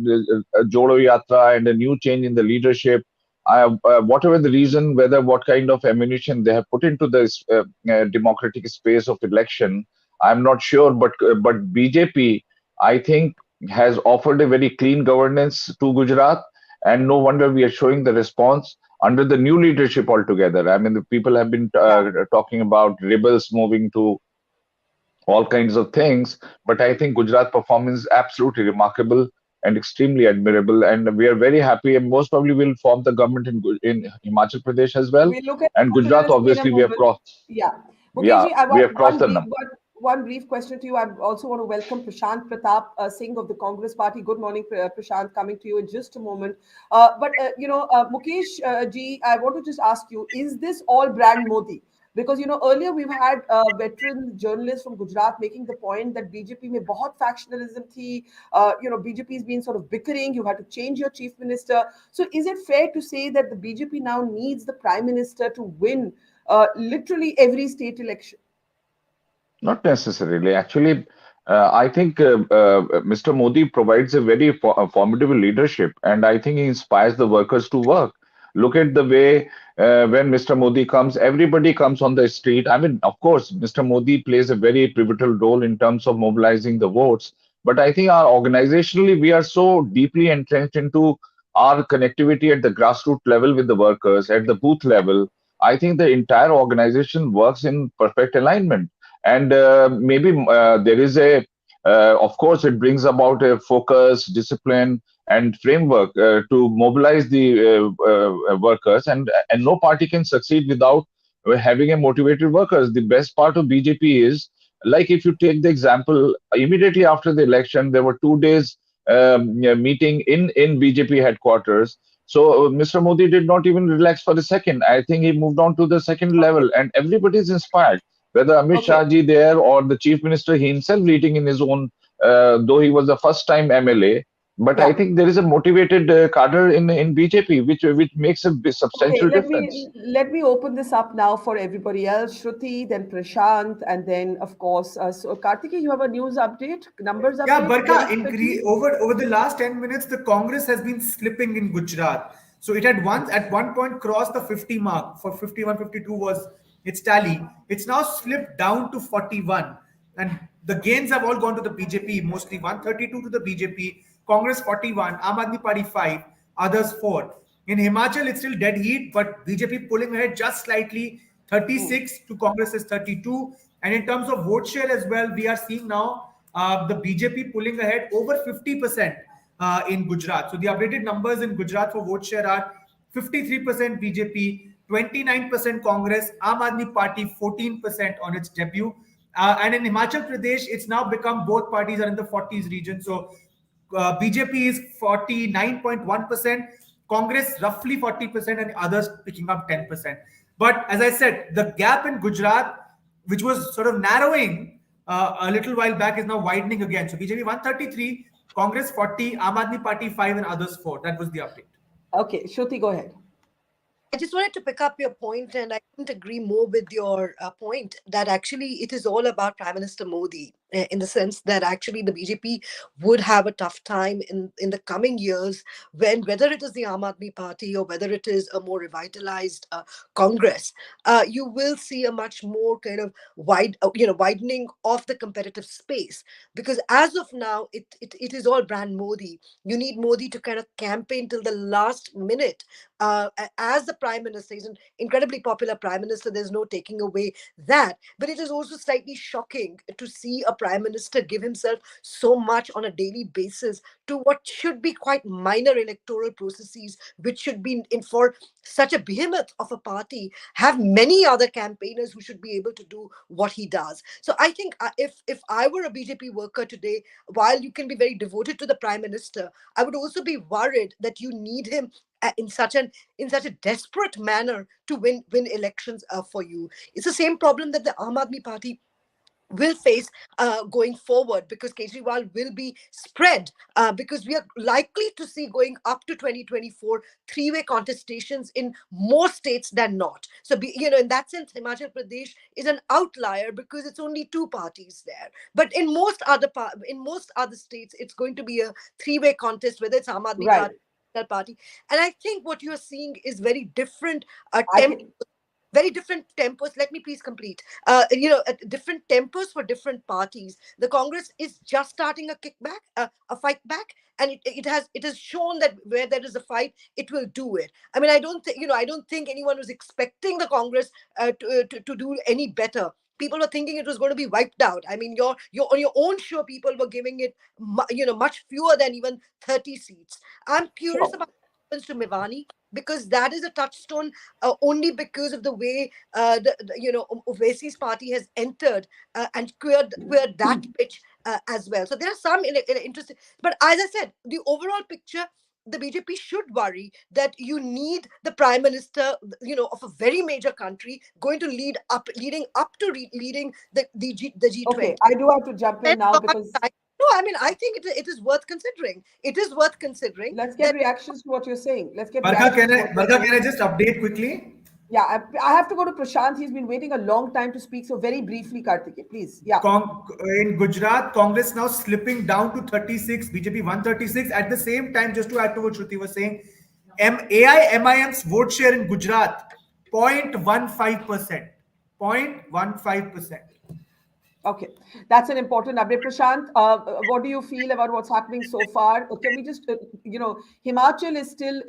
Jodo Yatra and a new change in the leadership, whatever the reason, what kind of ammunition they have put into this democratic space of election, I'm not sure. But BJP, I think, has offered a very clean governance to Gujarat, and no wonder we are showing the response under the new leadership altogether. I mean, the people have been talking about rebels moving to all kinds of things, but I think Gujarat performance is absolutely remarkable and extremely admirable, and we are very happy, and most probably will form the government in Himachal Pradesh as well. And Gujarat, obviously, we have crossed. Yeah. We have crossed the number. One brief question to you. I also want to welcome Prashant Pratap Singh of the Congress Party. Good morning, Prashant. Coming to you in just a moment. Mukesh ji, I want to just ask you: is this all brand Modi? Because earlier we've had veteran journalists from Gujarat making the point that BJP में बहुत factionalism थी. BJP has been sort of bickering. You had to change your chief minister. So is it fair to say that the BJP now needs the prime minister to win literally every state election? Not necessarily. Actually, I think Mr. Modi provides a very formidable leadership, and I think he inspires the workers to work. Look at the way when Mr. Modi comes, everybody comes on the street. I mean, of course, Mr. Modi plays a very pivotal role in terms of mobilizing the votes. But I think organizationally, we are so deeply entrenched into our connectivity at the grassroots level with the workers, at the booth level, I think the entire organization works in perfect alignment. And maybe there is of course, it brings about a focus, discipline, and framework to mobilize the workers. And no party can succeed without having a motivated workers. The best part of BJP is, like, if you take the example, immediately after the election, there were 2 days meeting in BJP headquarters. So Mr. Modi did not even relax for a second. I think he moved on to the second level, and everybody is inspired. Whether Amit Shah ji there or the chief minister himself leading in his own, though he was the first time MLA. But I think there is a motivated cadre in BJP, which makes a substantial difference. Let me open this up now for everybody else. Shruti, then Prashant, and then of course, so Kartikeya, you have a news update, numbers update. Yeah, Barkha, over the last 10 minutes, the Congress has been slipping in Gujarat. So it had at one point crossed the 50 mark. For 51, 52 was its tally. It's now slipped down to 41, and the gains have all gone to the BJP. Mostly 132 to the BJP, Congress 41, Aam Aadmi Party 5, others 4. In Himachal, it's still dead heat, but BJP pulling ahead just slightly, 36 to Congress's 32. And in terms of vote share as well, we are seeing now the BJP pulling ahead over 50% in Gujarat. So the updated numbers in Gujarat for vote share are 53% BJP, 29% Congress, Aam Aadmi Party 14% on its debut. And in Himachal Pradesh, it's now become both parties are in the 40s region. So BJP is 49.1%, Congress roughly 40%, and others picking up 10%. But as I said, the gap in Gujarat, which was sort of narrowing a little while back, is now widening again. So BJP 133, Congress 40, Aam Aadmi Party 5, and others 4. That was the update. Okay, Shruti, go ahead. I just wanted to pick up your point, and I couldn't agree more with your point that actually it is all about Prime Minister Modi, in the sense that actually the BJP would have a tough time in the coming years, when whether it is the Aam Aadmi Party or whether it is a more revitalized Congress, you will see a much more kind of widening of the competitive space, because as of now it is all brand Modi. You need Modi to kind of campaign till the last minute. As the Prime Minister, he's an incredibly popular Prime Minister, there's no taking away that. But it is also slightly shocking to see a Prime Minister give himself so much on a daily basis to what should be quite minor electoral processes, which should be in for such a behemoth of a party, have many other campaigners who should be able to do what he does. So I think if I were a BJP worker today, while you can be very devoted to the Prime Minister, I would also be worried that you need him in such a desperate manner to win elections for you. It's the same problem that the Aam Aadmi Party will face going forward, because Kejriwal will be spread, because we are likely to see, going up to 2024, three-way contestations in more states than not. So in that sense, Himachal Pradesh is an outlier because it's only two parties there. But in most other states, it's going to be a three-way contest, whether it's Aam Aadmi Party. And I think what you're seeing is very different very different tempos. Let me please complete. Different tempos for different parties. The Congress is just starting a kickback, a fight back, and it has shown that where there is a fight, it will do it. I mean, I don't think anyone was expecting the Congress to do any better. People were thinking it was going to be wiped out. I mean, you're on your own show, people were giving it much fewer than even 30 seats. I'm curious about what happens to Mevani, because that is a touchstone only because of the way Owaisi's party has entered and cleared that pitch as well. So there are some interesting, but as I said, the overall picture, the BJP should worry that you need the Prime Minister, of a very major country going to leading up to leading the G20. Okay, I do have to jump in now because. No, I mean, I think it is worth considering. It is worth considering. Let's get reactions to what you're saying. Barkha, can I just update quickly? Yeah, I have to go to Prashant. He's been waiting a long time to speak. So very briefly, Kartikeya, please. Yeah. In Gujarat, Congress now slipping down to 36, BJP 136. At the same time, just to add to what Shruti was saying, AIMIM's vote share in Gujarat, 0.15%. 0.15%. Okay, that's an important update. Prashant, what do you feel about what's happening so far? Can we just, Himachal is still,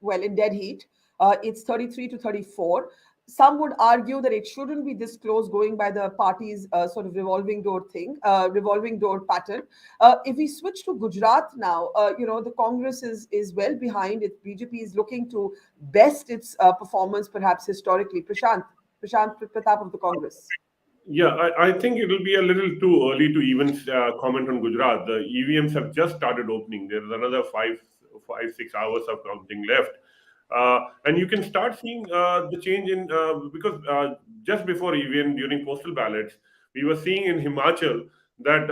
well, in dead heat. It's 33 to 34. Some would argue that it shouldn't be this close going by the party's sort of revolving door thing, revolving door pattern. If we switch to Gujarat now, the Congress is well behind it. BJP is looking to best its performance, perhaps historically. Prashant Pratap of the Congress. Yeah, I think it will be a little too early to even comment on Gujarat. The EVMs have just started opening. There's another 6 hours of counting left. And you can start seeing the change in, because just before EVM, during postal ballots, we were seeing in Himachal that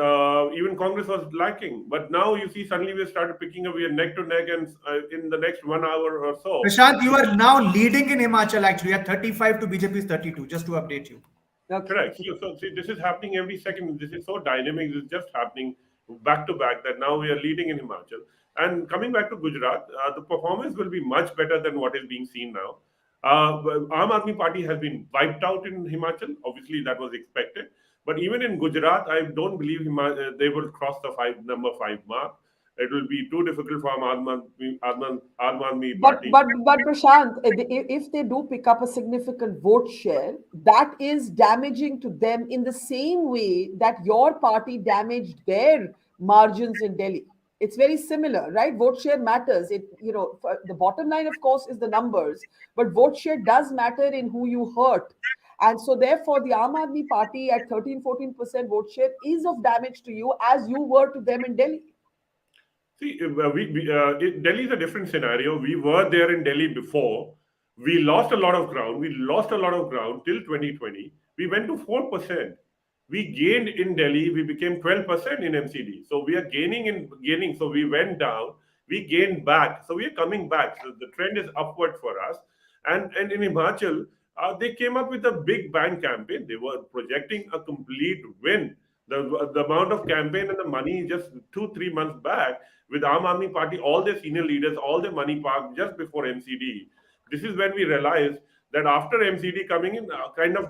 even Congress was lacking. But now you see suddenly we started picking up, we are neck to neck, and in the next 1 hour or so. Prashant, you are now leading in Himachal actually at 35 to BJP's 32, just to update you. Correct. So see, this is happening every second. This is so dynamic. This is just happening back to back that now we are leading in Himachal. And coming back to Gujarat, the performance will be much better than what is being seen now. Aam Aadmi Party has been wiped out in Himachal. Obviously, that was expected. But even in Gujarat, I don't believe they will cross the number 5 mark. It will be too difficult for Aam Aadmi Party. But Prashant, if they do pick up a significant vote share, that is damaging to them in the same way that your party damaged their margins in Delhi. It's very similar, right? Vote share matters. The bottom line, of course, is the numbers, but vote share does matter in who you hurt. And so therefore, the Aam Aadmi Party at 13-14% vote share is of damage to you as you were to them in Delhi. See, Delhi is a different scenario. We were there in Delhi before. We lost a lot of ground. We lost a lot of ground till 2020. We went to 4%. We gained in Delhi. We became 12% in MCD. So we are gaining. So we went down. We gained back. So we are coming back. So the trend is upward for us. And in Himachal, they came up with a big bang campaign. They were projecting a complete win. The amount of campaign and the money just 2-3 months back with Aam Aadmi Party, all their senior leaders, all their money parked just before MCD. This is when we realized that after MCD coming in, Aam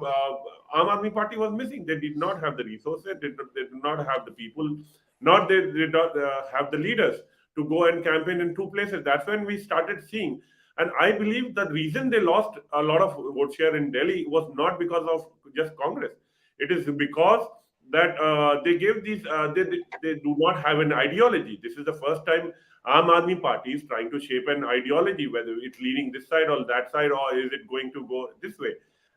Aadmi Party was missing. They did not have the resources, they did not have the people, they did not have the leaders to go and campaign in 2 places. That's when we started seeing. And I believe the reason they lost a lot of vote share in Delhi was not because of just Congress. It is because that they gave these, they do not have an ideology. This is the first time Aam Aadmi Party is trying to shape an ideology, whether it's leaning this side or that side, or is it going to go this way.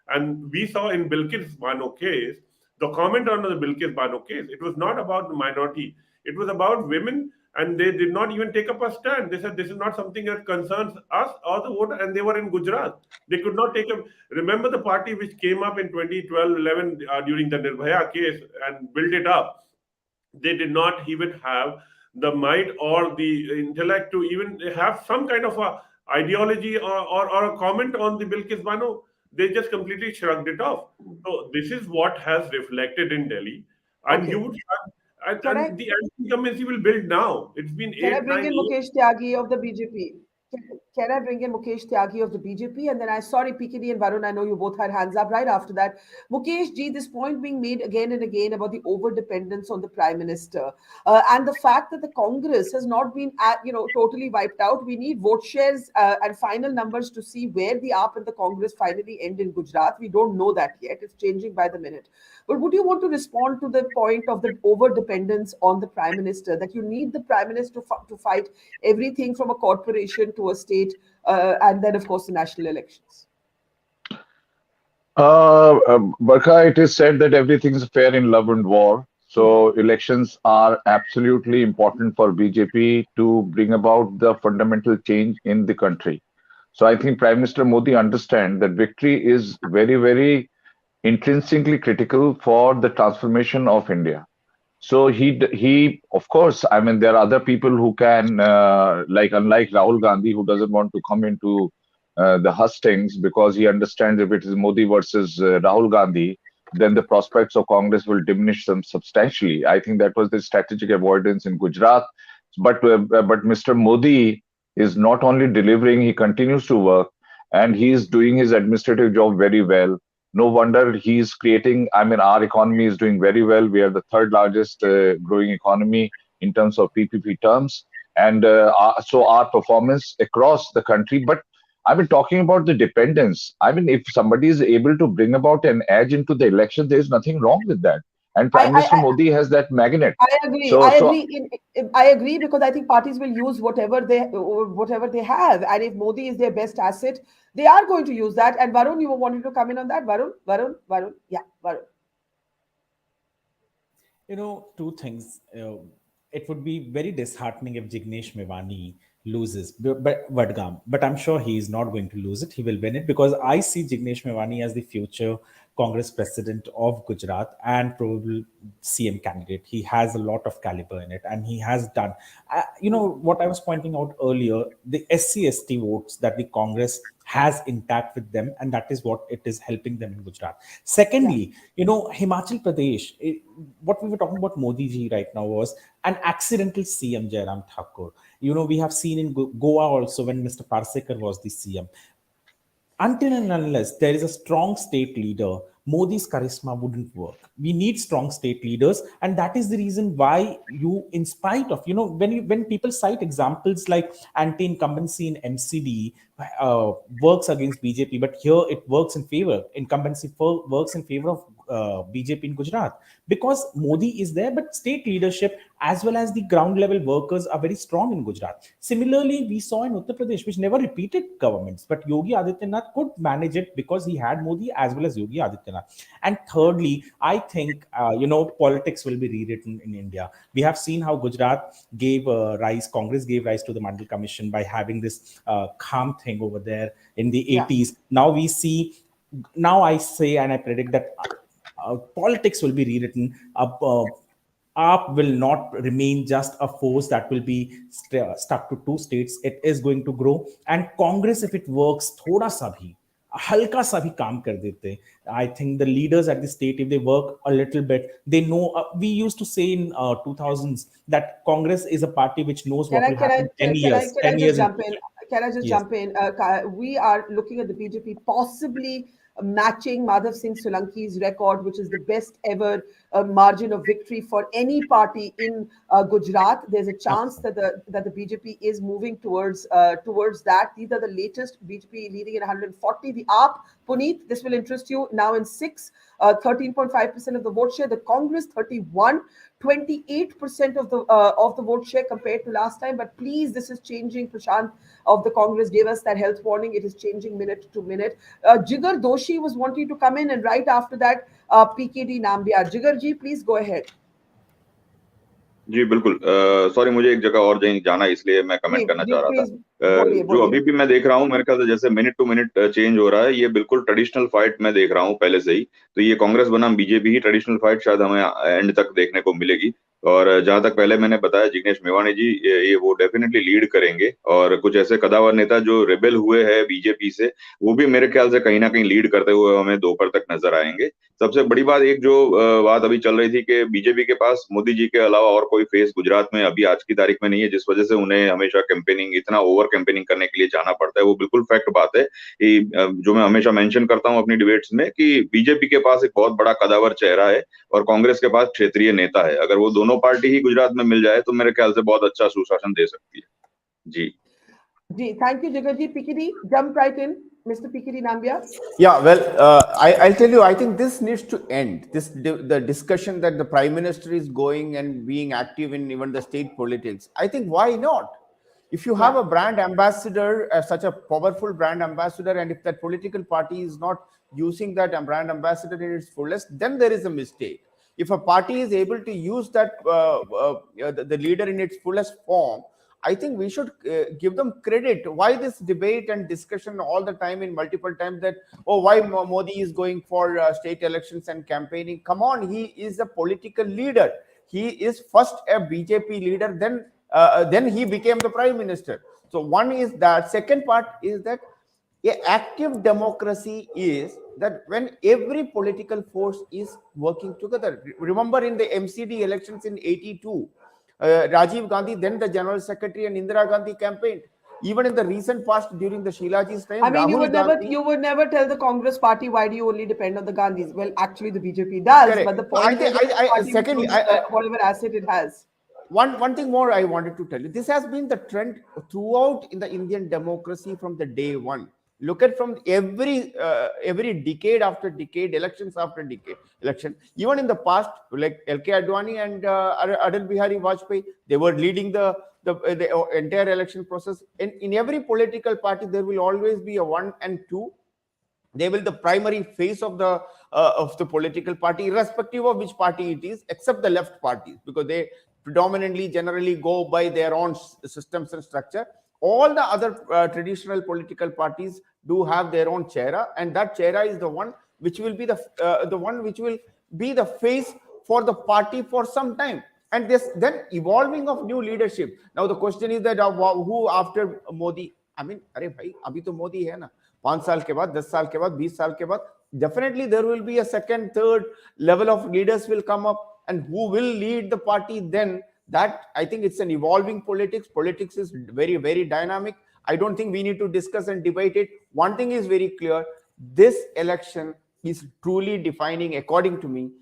And we saw in Bilkis Bano case, the comment on the Bilkis Bano case, it was not about the minority. It was about women, and they did not even take up a stand. They said this is not something that concerns us or the voter, and they were in Gujarat. They could not take up. Remember the party which came up in 2012-11 during the Nirbhaya case and built it up. They did not even have the might or the intellect to even have some kind of a ideology or a comment on the Bilkis Bano. They just completely shrugged it off. So this is what has reflected in Delhi. And okay. You would and the anti-incumbency will build now. It's been 8-9 years. Can I bring in Mukesh Tyagi of the BJP? Can I bring in Mukesh Tyagi of the BJP? And then sorry, PKD and Varun, I know you both had hands up right after that. Mukesh ji, this point being made again and again about the over-dependence on the Prime Minister and the fact that the Congress has not been, totally wiped out. We need vote shares and final numbers to see where the AAP and the Congress finally end in Gujarat. We don't know that yet. It's changing by the minute. But would you want to respond to the point of the over-dependence on the Prime Minister, that you need the Prime Minister to fight everything from a corporation to a state, and then, of course, the national elections? Barkha, it is said that everything is fair in love and war. So elections are absolutely important for BJP to bring about the fundamental change in the country. So I think Prime Minister Modi understands that victory is very, very intrinsically critical for the transformation of India. So he of course, I mean, there are other people who can, unlike Rahul Gandhi, who doesn't want to come into the hustings because he understands if it is Modi versus Rahul Gandhi, then the prospects of Congress will diminish them substantially. I think that was the strategic avoidance in Gujarat. But Mr. Modi is not only delivering, he continues to work, and he is doing his administrative job very well. No wonder he's creating. I mean, our economy is doing very well. We are the third largest growing economy in terms of PPP terms, and so our performance across the country. But I've been talking about the dependence. I mean, if somebody is able to bring about an edge into the election, there is nothing wrong with that. And I, Prime I, Minister Modi has that magnet. I agree. So, I so agree. I agree because I think parties will use whatever they have, and if Modi is their best asset, they are going to use that. And Varun, you were wanting to come in on that, Varun. Yeah, Varun. Two things. It would be very disheartening if Jignesh Mevani loses Vadgam, but I'm sure he is not going to lose it. He will win it because I see Jignesh Mevani as the future Congress president of Gujarat and probable CM candidate. He has a lot of caliber in it, and he has done. What I was pointing out earlier, the SC/ST votes that the Congress has intact with them, and that is what it is helping them in Gujarat. Secondly, Himachal Pradesh, what we were talking about Modi ji right now was an accidental CM Jairam Thakur. We have seen in Goa also when Mr. Parsekar was the CM. Until and unless there is a strong state leader, Modi's charisma wouldn't work. We need strong state leaders, and that is the reason why in spite of, when people cite examples like anti-incumbency in MCD works against BJP, but here it works in favor. Incumbency works in favor of BJP in Gujarat because Modi is there, but state leadership as well as the ground level workers are very strong in Gujarat. Similarly, we saw in Uttar Pradesh, which never repeated governments, but Yogi Adityanath could manage it because he had Modi as well as Yogi Adityanath. And thirdly, I think, politics will be rewritten in India. We have seen how Gujarat Congress gave rise to the Mandal Commission by having this calm thing over there in the 80s. Now I say and I predict that politics will be rewritten. AAP will not remain just a force that will be stuck to two states. It is going to grow. And Congress, if it works, thoda sa bhi, halka sa bhi kaam kar dete. I think the leaders at the state, if they work a little bit, they know. We used to say in 2000s that Congress is a party which knows what will happen 10 years. Can I just jump in? Can I just Yes. jump in? We are looking at the BJP possibly matching Madhav Singh Solanki's record, which is the best ever margin of victory for any party in Gujarat. There's a chance that the BJP is moving towards that. These are the latest. BJP leading at 140. The AAP, Puneet, this will interest you, now in 13.5% of the vote share. The Congress 31. 28% of the vote share compared to last time. But please, this is changing. Prashant of the Congress gave us that health warning. It is changing minute to minute. Jigar Doshi was wanting to come in, and right after that, PKD Nambiar. Jigar ji, please go ahead. जी बिल्कुल sorry मुझे एक जगह और जाना इसलिए मैं comment करना चाह रहा था जो अभी भी मैं देख रहा हूँ मेरे ख्याल से जैसे मिनट टू मिनट चेंज हो रहा है ये बिल्कुल ट्रेडिशनल फाइट मैं देख रहा हूँ पहले से ही तो ये कांग्रेस बनाम बीजेपी ही ट्रेडिशनल फाइट शायद हमें एंड तक देखने को मिलेगी और जहां तक पहले मैंने बताया जिग्नेश मेवानी जी ये वो डेफिनेटली लीड करेंगे और कुछ ऐसे कदावर नेता जो रिबेल हुए हैं बीजेपी से वो भी मेरे ख्याल से कहीं ना कहीं लीड करते हुए हमें दोपहर तक नजर आएंगे सबसे बड़ी बात एक जो बात अभी चल रही थी कि बीजेपी के पास मोदी जी के अलावा और कोई फेस गुजरात में अभी आज की तारीख में नहीं है जिस वजह से उन्हें हमेशा कैंपेनिंग इतना ओवर कैंपेनिंग करने के लिए जाना पड़ता है वो बिल्कुल फैक्ट बात है कि जो मैं हमेशा मेंशन करता हूं अपनी डिबेट्स में कि बीजेपी के पास एक बहुत बड़ा कदावर चेहरा है और कांग्रेस के पास क्षेत्रीय नेता है अगर वो दोनों पार्टी ही गुजरात में मिल जाए तो मेरे ख्याल से बहुत अच्छा सुशासन दे सकती है जी थैंक यू जिगर जी PKD jump right in Mr. PKD Nambiar. Yeah, well, I'll tell you, I think this needs to end. The discussion that the Prime Minister is going and being active in even the state politics. I think why not? If you have a brand ambassador, such a powerful brand ambassador, and if that political party is not using that brand ambassador in its fullest, then there is a mistake. If a party is able to use that the leader in its fullest form, I think we should give them credit. Why this debate and discussion all the time in multiple times that, oh, why Modi is going for state elections and campaigning? Come on, he is a political leader. He is first a BJP leader, then he became the Prime Minister. So one is that. Second part is that active democracy is that when every political force is working together. Remember in the MCD elections in 82, Rajiv Gandhi, then the General Secretary, and Indira Gandhi campaigned. Even in the recent past, during the Shilaji's time, I mean, Rahul Gandhi. you would never tell the Congress party, why do you only depend on the Gandhis? Well, actually, the BJP does, Correct. but the No, point is that the party secondly, will use whatever asset it has. One thing more I wanted to tell you. This has been the trend throughout in the Indian democracy from the day one. Look at from every decade after decade, elections after decade, election. Even in the past, like L.K. Advani and Atal Bihari Vajpayee, they were leading the entire election process. In every political party, there will always be a 1 and 2. They will the primary face of the political party, irrespective of which party it is, except the left parties, because they predominantly generally go by their own systems and structure. All the other traditional political parties do have their own chaira, and that chaira is the one which will be the face for the party for some time. And this then evolving of new leadership. Now the question is that who after Modi? I mean, अरे भाई अभी तो मोदी है ना, 5 साल के बाद, 10 साल के बाद, 20 साल के बाद, definitely there will be a second, third level of leaders will come up, and who will lead the party then? That I think it's an evolving politics. Politics is very, very dynamic. I don't think we need to discuss and debate it. One thing is very clear: this election is truly defining, according to me.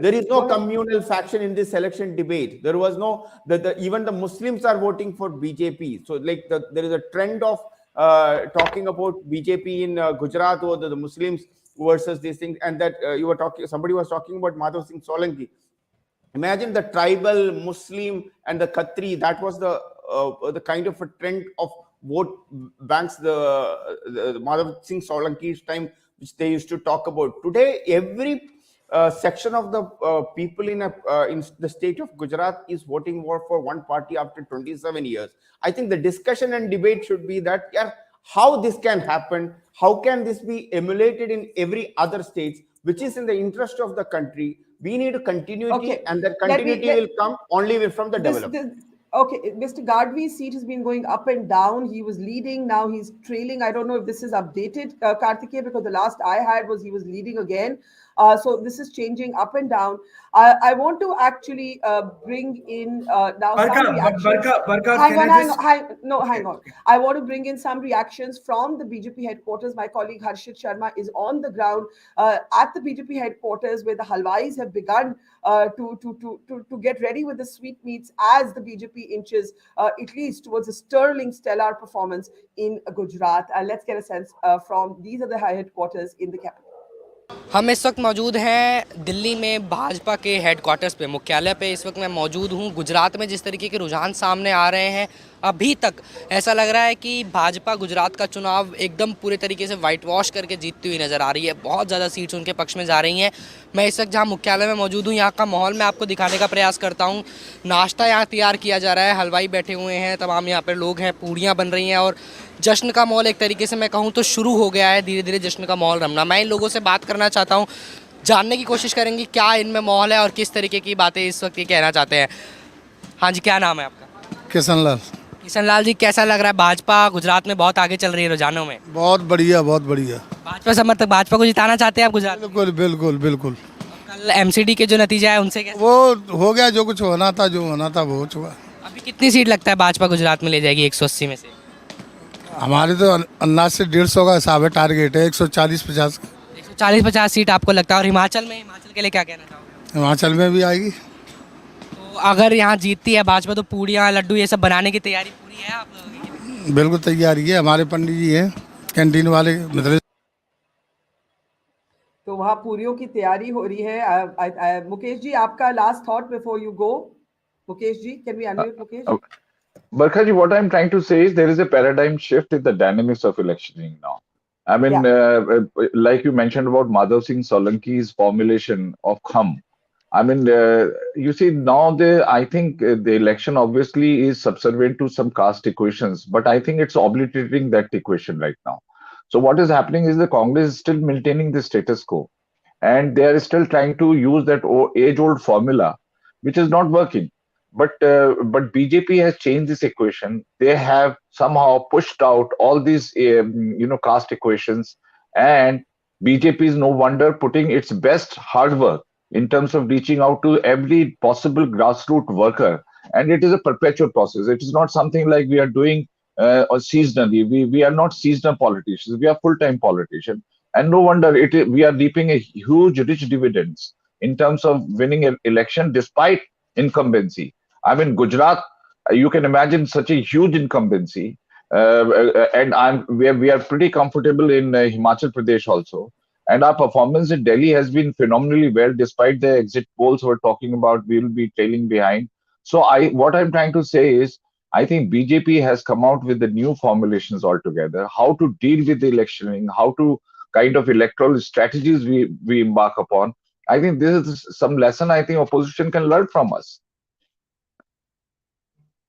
There is no communal faction in this election debate. There was no even the Muslims are voting for BJP. So like there is a trend of talking about BJP in Gujarat or the Muslims versus these things, and that somebody was talking about Madhav Singh Solanki. Imagine the tribal Muslim and the Khatri. That was the kind of a trend of vote banks the Madhav Singh Solanki's time, which they used to talk about. Today, every section of the people in the state of Gujarat is voting for one party after 27 years. I think the discussion and debate should be that, how this can happen, how can this be emulated in every other states, which is in the interest of the country. We need continuity, and that continuity will come only from the development. Okay, Mr. Gadvi's seat has been going up and down. He was leading, now he's trailing. I don't know if this is updated, Kartikeya, because the last I had was he was leading again. So this is changing up and down. I want to actually bring in now some reactions. Hang on. I want to bring in some reactions from the BJP headquarters. My colleague Harshit Sharma is on the ground at the BJP headquarters, where the halwais have begun to get ready with the sweetmeats as the BJP inches at least towards a stellar performance in Gujarat. Let's get a sense from these are the headquarters in the capital. हम इस वक्त मौजूद हैं दिल्ली में भाजपा के headquarters पे, मुख्यालय पे इस वक्त मैं मौजूद हूँ। गुजरात में जिस तरीके के रुझान सामने आ रहे हैं, अभी तक ऐसा लग रहा है कि भाजपा गुजरात का चुनाव एकदम पूरे तरीके से वाइट वॉश करके जीतती हुई नज़र आ रही है। बहुत ज़्यादा सीट्स उनके पक्ष में जा रही हैं। मैं इस वक्त जहाँ मुख्यालय में मौजूद हूँ, यहाँ का माहौल मैं आपको दिखाने का प्रयास करता हूँ। नाश्ता यहाँ तैयार किया जा रहा है, हलवाई बैठे हुए हैं, तमाम यहाँ पर लोग हैं, पूड़ियाँ बन रही हैं और जश्न का माहौल एक तरीके से मैं कहूँ तो शुरू हो गया है, धीरे धीरे जश्न का माहौल रमना। मैं इन लोगों से बात करना चाहता हूँ, जानने की कोशिश करेंगे क्या इनमें माहौल है और किस तरीके की बातें इस वक्त ये कहना चाहते हैं। हाँ जी, क्या नाम है आपका? किशन लाल जी, कैसा लग रहा है? भाजपा गुजरात में बहुत आगे चल रही है रुझानों में। बहुत बढ़िया, बहुत बढ़िया। भाजपा समर्थक भाजपा को जिताना चाहते हैं आप गुजरात? बिल्कुल बिल्कुल बिल्कुल। कल एमसीडी के जो नतीजा है उनसे कैसे? वो हो गया, जो कुछ होना था, वो हो चुका। अभी कितनी सीट लगता है भाजपा गुजरात में ले जाएगी 180 में से? हमारे तो अंदाज से 150 का हिसाब है, टारगेट है 140-50। 140-50 सीट आपको लगता है? और हिमाचल के लिए क्या कहना चाहोगे? हिमाचल में भी आएगी। तो अगर यहाँ जीतती है भाजपा तो पूड़ियाँ लड्डू ये सब बनाने की तैयारी पूरी है आप लोगों की? बिल्कुल तैयारी है, हमारे पंडित जी हैं कैंटीन वाले मतलब। तो वहाँ पूरियों की तैयारी हो रही है। मुकेश जी, आपका last thought before you go. Mukesh ji, can we unmute Mukesh? Barkha ji, what I'm trying to say is there is a paradigm shift in the dynamics of electioning now. I mean, like you mentioned about Madhav Singh Solanki's formulation of Kham. I mean, you see now I think the election obviously is subservient to some caste equations, but I think it's obliterating that equation right now. So what is happening is the Congress is still maintaining the status quo, and they are still trying to use that age-old formula, which is not working. But BJP has changed this equation. They have somehow pushed out all these caste equations, and BJP is no wonder putting its best hard work in terms of reaching out to every possible grassroots worker and it is a perpetual process. It is not something like we are doing or seasonally. We are not seasonal politicians. We are full-time politicians, and no wonder we are reaping a huge, rich dividends in terms of winning an election despite incumbency. I mean, Gujarat, you can imagine such a huge incumbency, and we are pretty comfortable in Himachal Pradesh also. And our performance in Delhi has been phenomenally well, despite the exit polls we're talking about. We will be trailing behind. So what I'm trying to say is, I think BJP has come out with the new formulations altogether. How to deal with the electioning, how to kind of electoral strategies we embark upon. I think this is some lesson I think opposition can learn from us.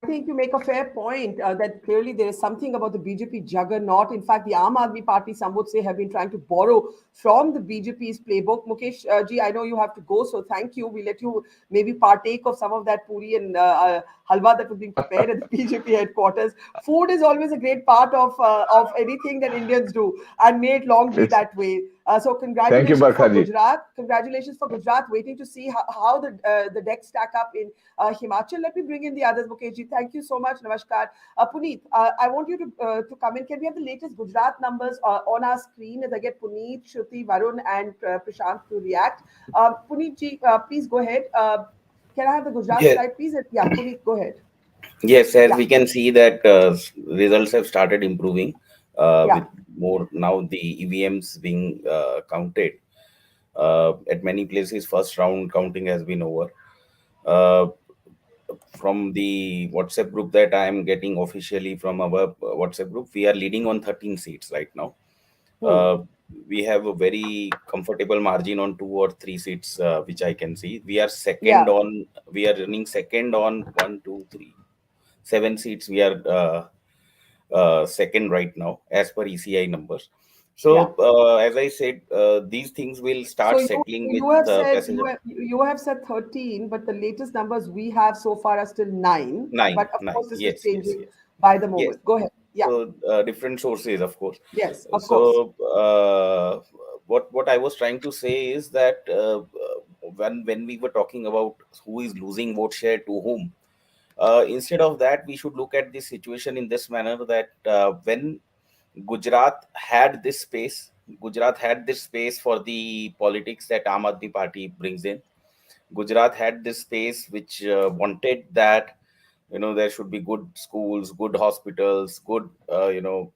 I think you make a fair point that clearly there is something about the BJP juggernaut. In fact, the Aam Aadmi Party, some would say, have been trying to borrow from the BJP's playbook. Mukesh ji, I know you have to go, so thank you. We let you maybe partake of some of that puri and halwa that was being prepared at the BJP headquarters. Food is always a great part of anything that Indians do, and may it long be that way. So Thank you, congratulations Barkha for ji. Gujarat. Congratulations for Gujarat. Waiting to see how the decks stack up in Himachal. Let me bring in the others, Mukherjee. Thank you so much. Namaskar. Puneet, I want you to come in. Can we have the latest Gujarat numbers on our screen as I get Puneet, Shruti, Varun, and Prashant to react? Puneet ji, please go ahead. Can I have the Gujarat Yes. slide, please? Yeah, Puneet, go ahead. Yes, as Yeah. we can see that results have started improving with more now the EVMs being counted. At many places, first round counting has been over. From the WhatsApp group that I am getting officially from our WhatsApp group, we are leading on 13 seats right now. We have a very comfortable margin on 2 or 3 seats, which I can see. We are second on. We are running second on 1, 2, 3, 7 seats. We are second right now as per ECI numbers. So as I said, these things will start So settling with you have said passage of you have said 13, but the latest numbers we have so far are still 9. 9. But of 9. course, this is Yes, yes, changing yes. by the Yes. moment. Go ahead. Yeah. So different sources, of course. Yes, of course. So what I was trying to say is that when we were talking about who is losing vote share to whom, instead of that, we should look at this situation in this manner that when Gujarat had this space, Gujarat had this space for the politics that Aam Aadmi Party brings in. Gujarat had this space which wanted that there should be good schools, good hospitals, good the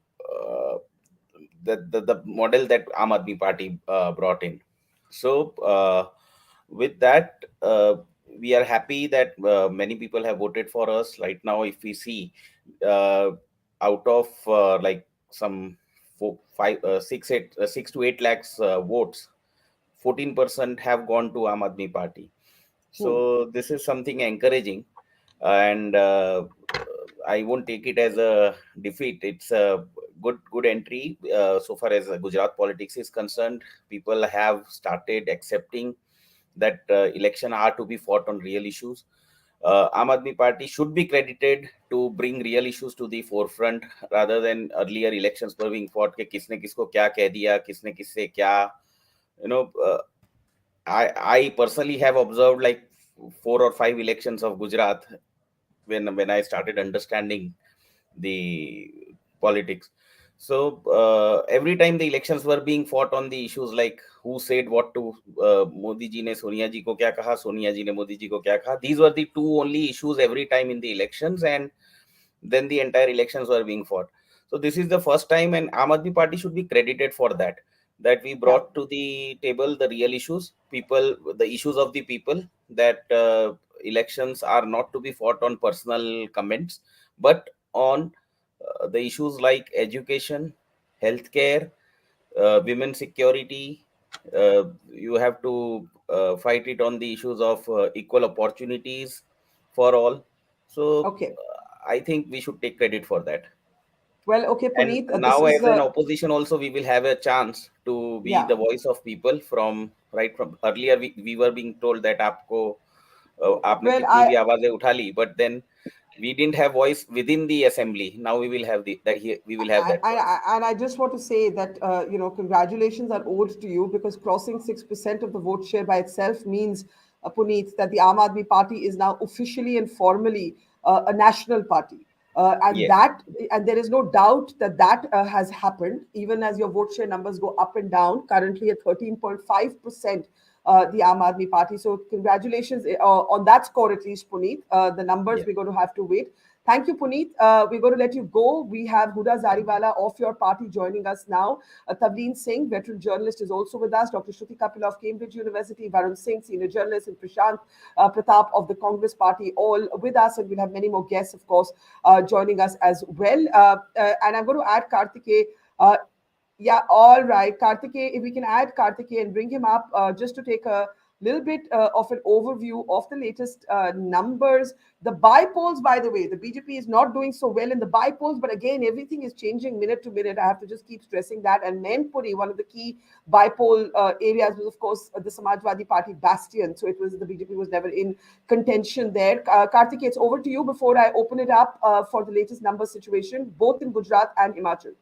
model that Aam Aadmi Party brought in. So with that, we are happy that many people have voted for us. Right now, if we see out of like some 6 to 8 lakhs votes, 14% have gone to Aam Aadmi Party. So this is something encouraging, and I won't take it as a defeat. It's a good entry so far as Gujarat politics is concerned. People have started accepting that election are to be fought on real issues. Aam Aadmi Party should be credited to bring real issues to the forefront rather than earlier elections were being fought कि किसने किसको क्या कह दिया, किसने किससे क्या. I personally have observed like 4 or 5 elections of Gujarat when I started understanding the politics. So every time the elections were being fought on the issues like who said what to Modi ji ne Sonia ji ko kya kaha, Sonia ji ne Modi ji ko kya kaha. These were the two only issues every time in the elections, and then the entire elections were being fought. So this is the first time, and Aam Aadmi Party should be credited for that. That we brought to the table the real issues, the issues of the people. That elections are not to be fought on personal comments, but on the issues like education, healthcare, women's security. You have to fight it on the issues of equal opportunities for all. So I think we should take credit for that. Well, okay, And Puneet, this now, is as an opposition, also we will have a chance to be the voice of people from earlier. We were being told that आपको आपने Well, कितनी भी आवाजें उठा ली, but then we didn't have voice within the assembly. Now we will have we will have that voice. And I just want to say that congratulations are owed to you because crossing 6% of the vote share by itself means Puneet, that the Aam Aadmi Party is now officially and formally a national party. And Yes. there is no doubt that has happened, even as your vote share numbers go up and down, currently at 13.5%, the Aam Aadmi Party. So congratulations on that score, at least, Puneet. The numbers, we're going to have to wait. Thank you, Puneet. We're going to let you go. We have Huda Zariwala of your party joining us now. Tavleen Singh, veteran journalist, is also with us. Dr. Shruti Kapil of Cambridge University, Varun Singh, senior journalist, and Prashant Pratap of the Congress Party, all with us. And we'll have many more guests, of course, joining us as well. And I'm going to add Karthike. Yeah, all right. Karthike, if we can add Karthike and bring him up just to take a little bit of an overview of the latest numbers. The by-polls, by the way, the BJP is not doing so well in the by-polls, but again, everything is changing minute to minute. I have to just keep stressing that. And Mainpuri, one of the key by-poll areas, was, of course, the Samajwadi Party bastion. So it was the BJP was never in contention there. Karthike, it's over to you before I open it up for the latest number situation, both in Gujarat and Himachal.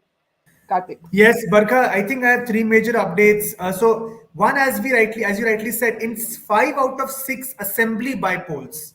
Karthik. Yes, Barkha, I think I have three major updates. So one, as you rightly said, in 5 out of 6 assembly by-polls,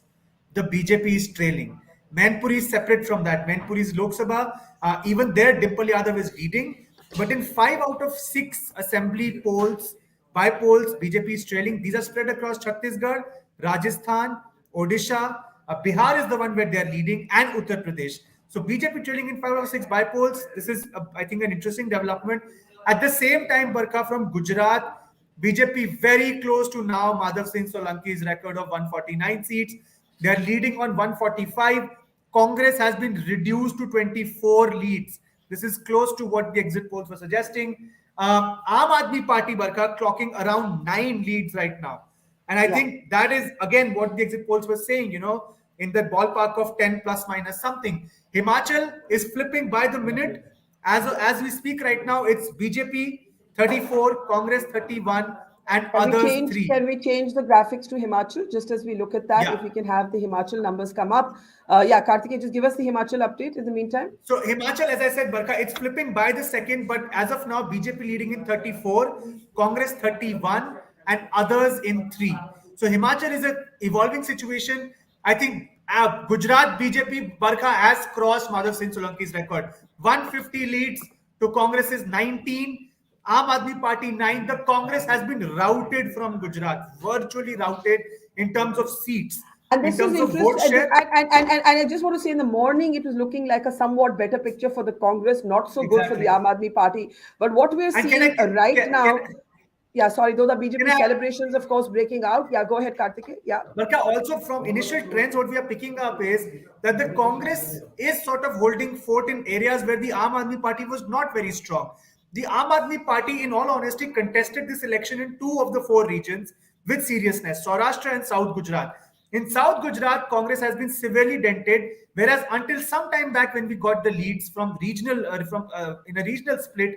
the BJP is trailing. Mainpuri is separate from that. Mainpuri is Lok Sabha. Even there, Dimple Yadav is leading. But in 5 out of 6 assembly polls, by-polls, BJP is trailing. These are spread across Chhattisgarh, Rajasthan, Odisha. Bihar is the one where they are leading, and Uttar Pradesh. So BJP trailing in 5 out of 6 by-polls. This is, I think, an interesting development. At the same time, Barkha, from Gujarat, BJP very close to now Madhav Singh Solanki's record of 149 seats. They are leading on 145. Congress has been reduced to 24 leads. This is close to what the exit polls were suggesting. Aam Aadmi Party, Barkha, clocking around 9 leads right now. And I think that is, again, what the exit polls were saying, in the ballpark of 10 plus minus something. Himachal is flipping by the minute. As we speak right now, it's BJP 34, Congress 31, and others 3. Can we change the graphics to Himachal just as we look at that? Yeah. If we can have the Himachal numbers come up. Karthike, just give us the Himachal update in the meantime. So Himachal, as I said, Barkha, it's flipping by the second, but as of now, BJP leading in 34, Congress 31, and others in 3. So Himachal is an evolving situation. I think Gujarat BJP, Barkha, has crossed Madhav Singh Solanki's record. 150 leads to Congress's 19. Aam Aadmi Party 9. The Congress has been routed from Gujarat, virtually routed in terms of seats. And this is interesting. And I just want to say, in the morning, it was looking like a somewhat better picture for the Congress, not so good for the Aam Aadmi Party. But what we're seeing right now... Yeah, sorry, those are BJP celebrations, of course, breaking out. Yeah, go ahead, Karthike. Yeah. Barkha, also from initial trends, what we are picking up is that the Congress is sort of holding fort in areas where the Aam Aadmi Party was not very strong. The Aam Aadmi Party, in all honesty, contested this election in 2 of the 4 regions with seriousness, Saurashtra and South Gujarat. In South Gujarat, Congress has been severely dented, whereas until some time back when we got the leads from regional, in a regional split,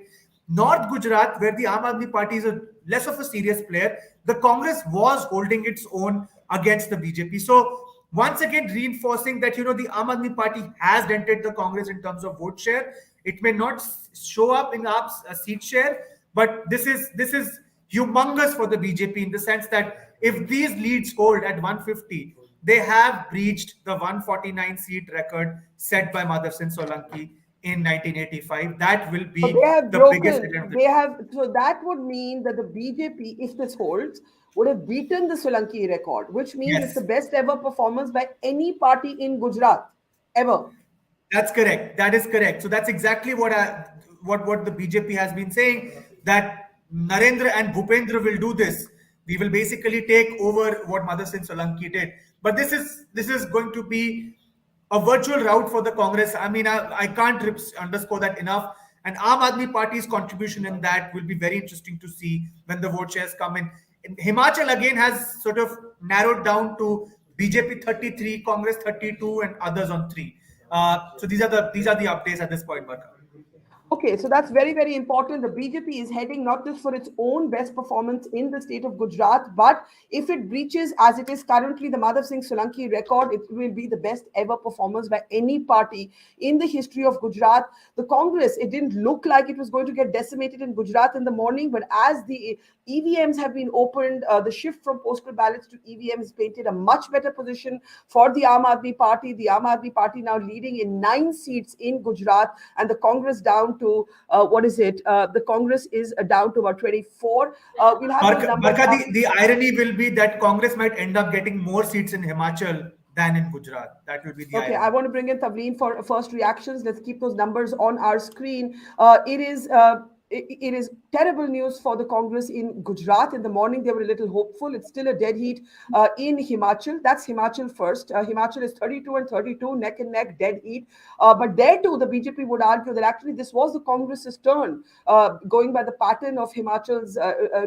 North Gujarat, where the Aam Aadmi Party is less of a serious player, the Congress was holding its own against the BJP. So once again, reinforcing that, the Aam Aadmi Party has dented the Congress in terms of vote share. It may not show up in AAP's seat share, but this is humongous for the BJP in the sense that if these leads hold at 150, they have breached the 149 seat record set by Madhav Singh Solanki in 1985. That will be the biggest attempt. So that would mean that the BJP, if this holds, would have beaten the Solanki record, which means it's the best ever performance by any party in Gujarat ever. That's correct. That is correct. So that's exactly what the BJP has been saying, that Narendra and Bhupendra will do this. We will basically take over what Madhav Singh Solanki did. But this is going to be a virtual rout for the Congress. I mean, I can't underscore that enough. And Aam Aadmi Party's contribution in that will be very interesting to see when the vote shares come in. Himachal again has sort of narrowed down to BJP 33, Congress 32, and others on 3. So these are the updates at this point, Barkha. Okay, so that's very, very important. The BJP is heading not just for its own best performance in the state of Gujarat, but if it breaches, as it is currently, the Madhav Singh Solanki record, it will be the best ever performance by any party in the history of Gujarat. The Congress, it didn't look like it was going to get decimated in Gujarat in the morning, but as the EVMs have been opened, the shift from postal ballots to EVMs painted a much better position for the Aam Aadmi Party. The Aam Aadmi Party now leading in 9 seats in Gujarat, and the Congress down to what is it? The Congress is down to about 24. We'll have those numbers. Barkha, the irony will be that Congress might end up getting more seats in Himachal than in Gujarat. That will be the Okay, irony. I want to bring in Tavleen for first reactions. Let's keep those numbers on our screen. It is terrible news for the Congress in Gujarat. In the morning, they were a little hopeful. It's still a dead heat in Himachal. That's Himachal first. Himachal is 32 and 32, neck and neck, dead heat. But there too, the BJP would argue that actually this was the Congress's turn, going by the pattern of Himachal's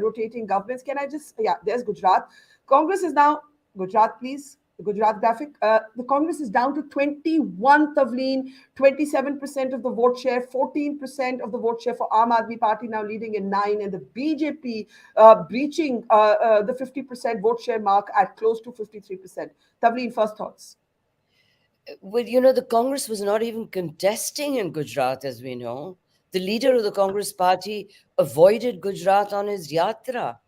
rotating governments. Can I just, yeah, there's Gujarat. Congress is now, Gujarat, please. The Gujarat graphic, the Congress is down to 21, Tavleen, 27% of the vote share, 14% of the vote share for Aam Aadmi Party now leading in 9, and the BJP breaching the 50% vote share mark at close to 53%. Tavleen, first thoughts. Well, you know, the Congress was not even contesting in Gujarat, as we know. The leader of the Congress party avoided Gujarat on his yatra.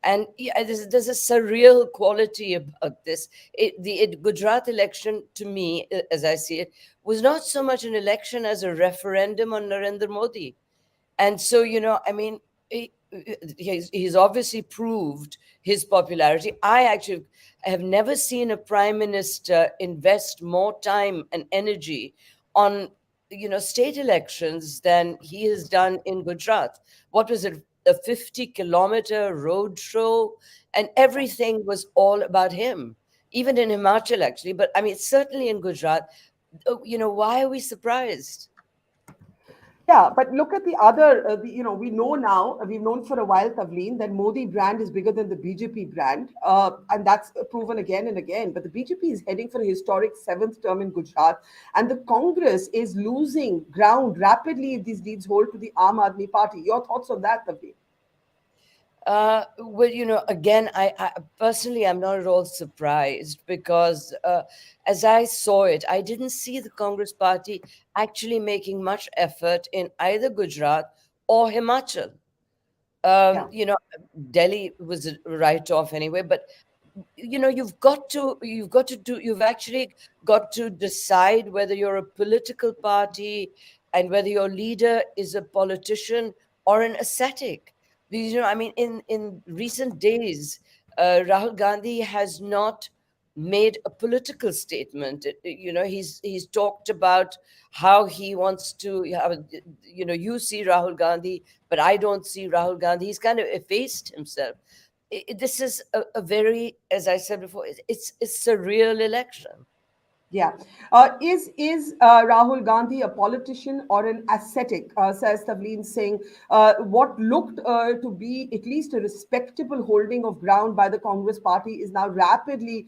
And yeah, there's a surreal quality about this. The Gujarat election, to me, as I see it, was not so much an election as a referendum on Narendra Modi. And so, you know, I mean, he's obviously proved his popularity. I actually have never seen a prime minister invest more time and energy on, you know, state elections than he has done in Gujarat. What was it? A 50-kilometer road show, and everything was all about him, even in Himachal, actually. But I mean, certainly in Gujarat, you know, why are we surprised? Yeah, but look at the other, you know, we know now, we've known for a while, Tavleen, that Modi brand is bigger than the BJP brand. And that's proven again and again. But the BJP is heading for a historic 7th term in Gujarat. And the Congress is losing ground rapidly if these leads hold to the Aam Aadmi Party. Your thoughts on that, Tavleen? Well, you know, again, I personally, I'm not at all surprised because as I saw it, I didn't see the Congress party actually making much effort in either Gujarat or Himachal. You know, Delhi was a write-off anyway, but you know, you've actually got to decide whether you're a political party and whether your leader is a politician or an ascetic. Because, you know, I mean, in recent days, Rahul Gandhi has not made a political statement. You know, he's talked about how he wants to have, you know, you see Rahul Gandhi, but I don't see Rahul Gandhi. He's kind of effaced himself. This is a very, as I said before, it's a surreal election. Yeah. Is Rahul Gandhi a politician or an ascetic? Says Tavleen Singh. What looked to be at least a respectable holding of ground by the Congress party is now rapidly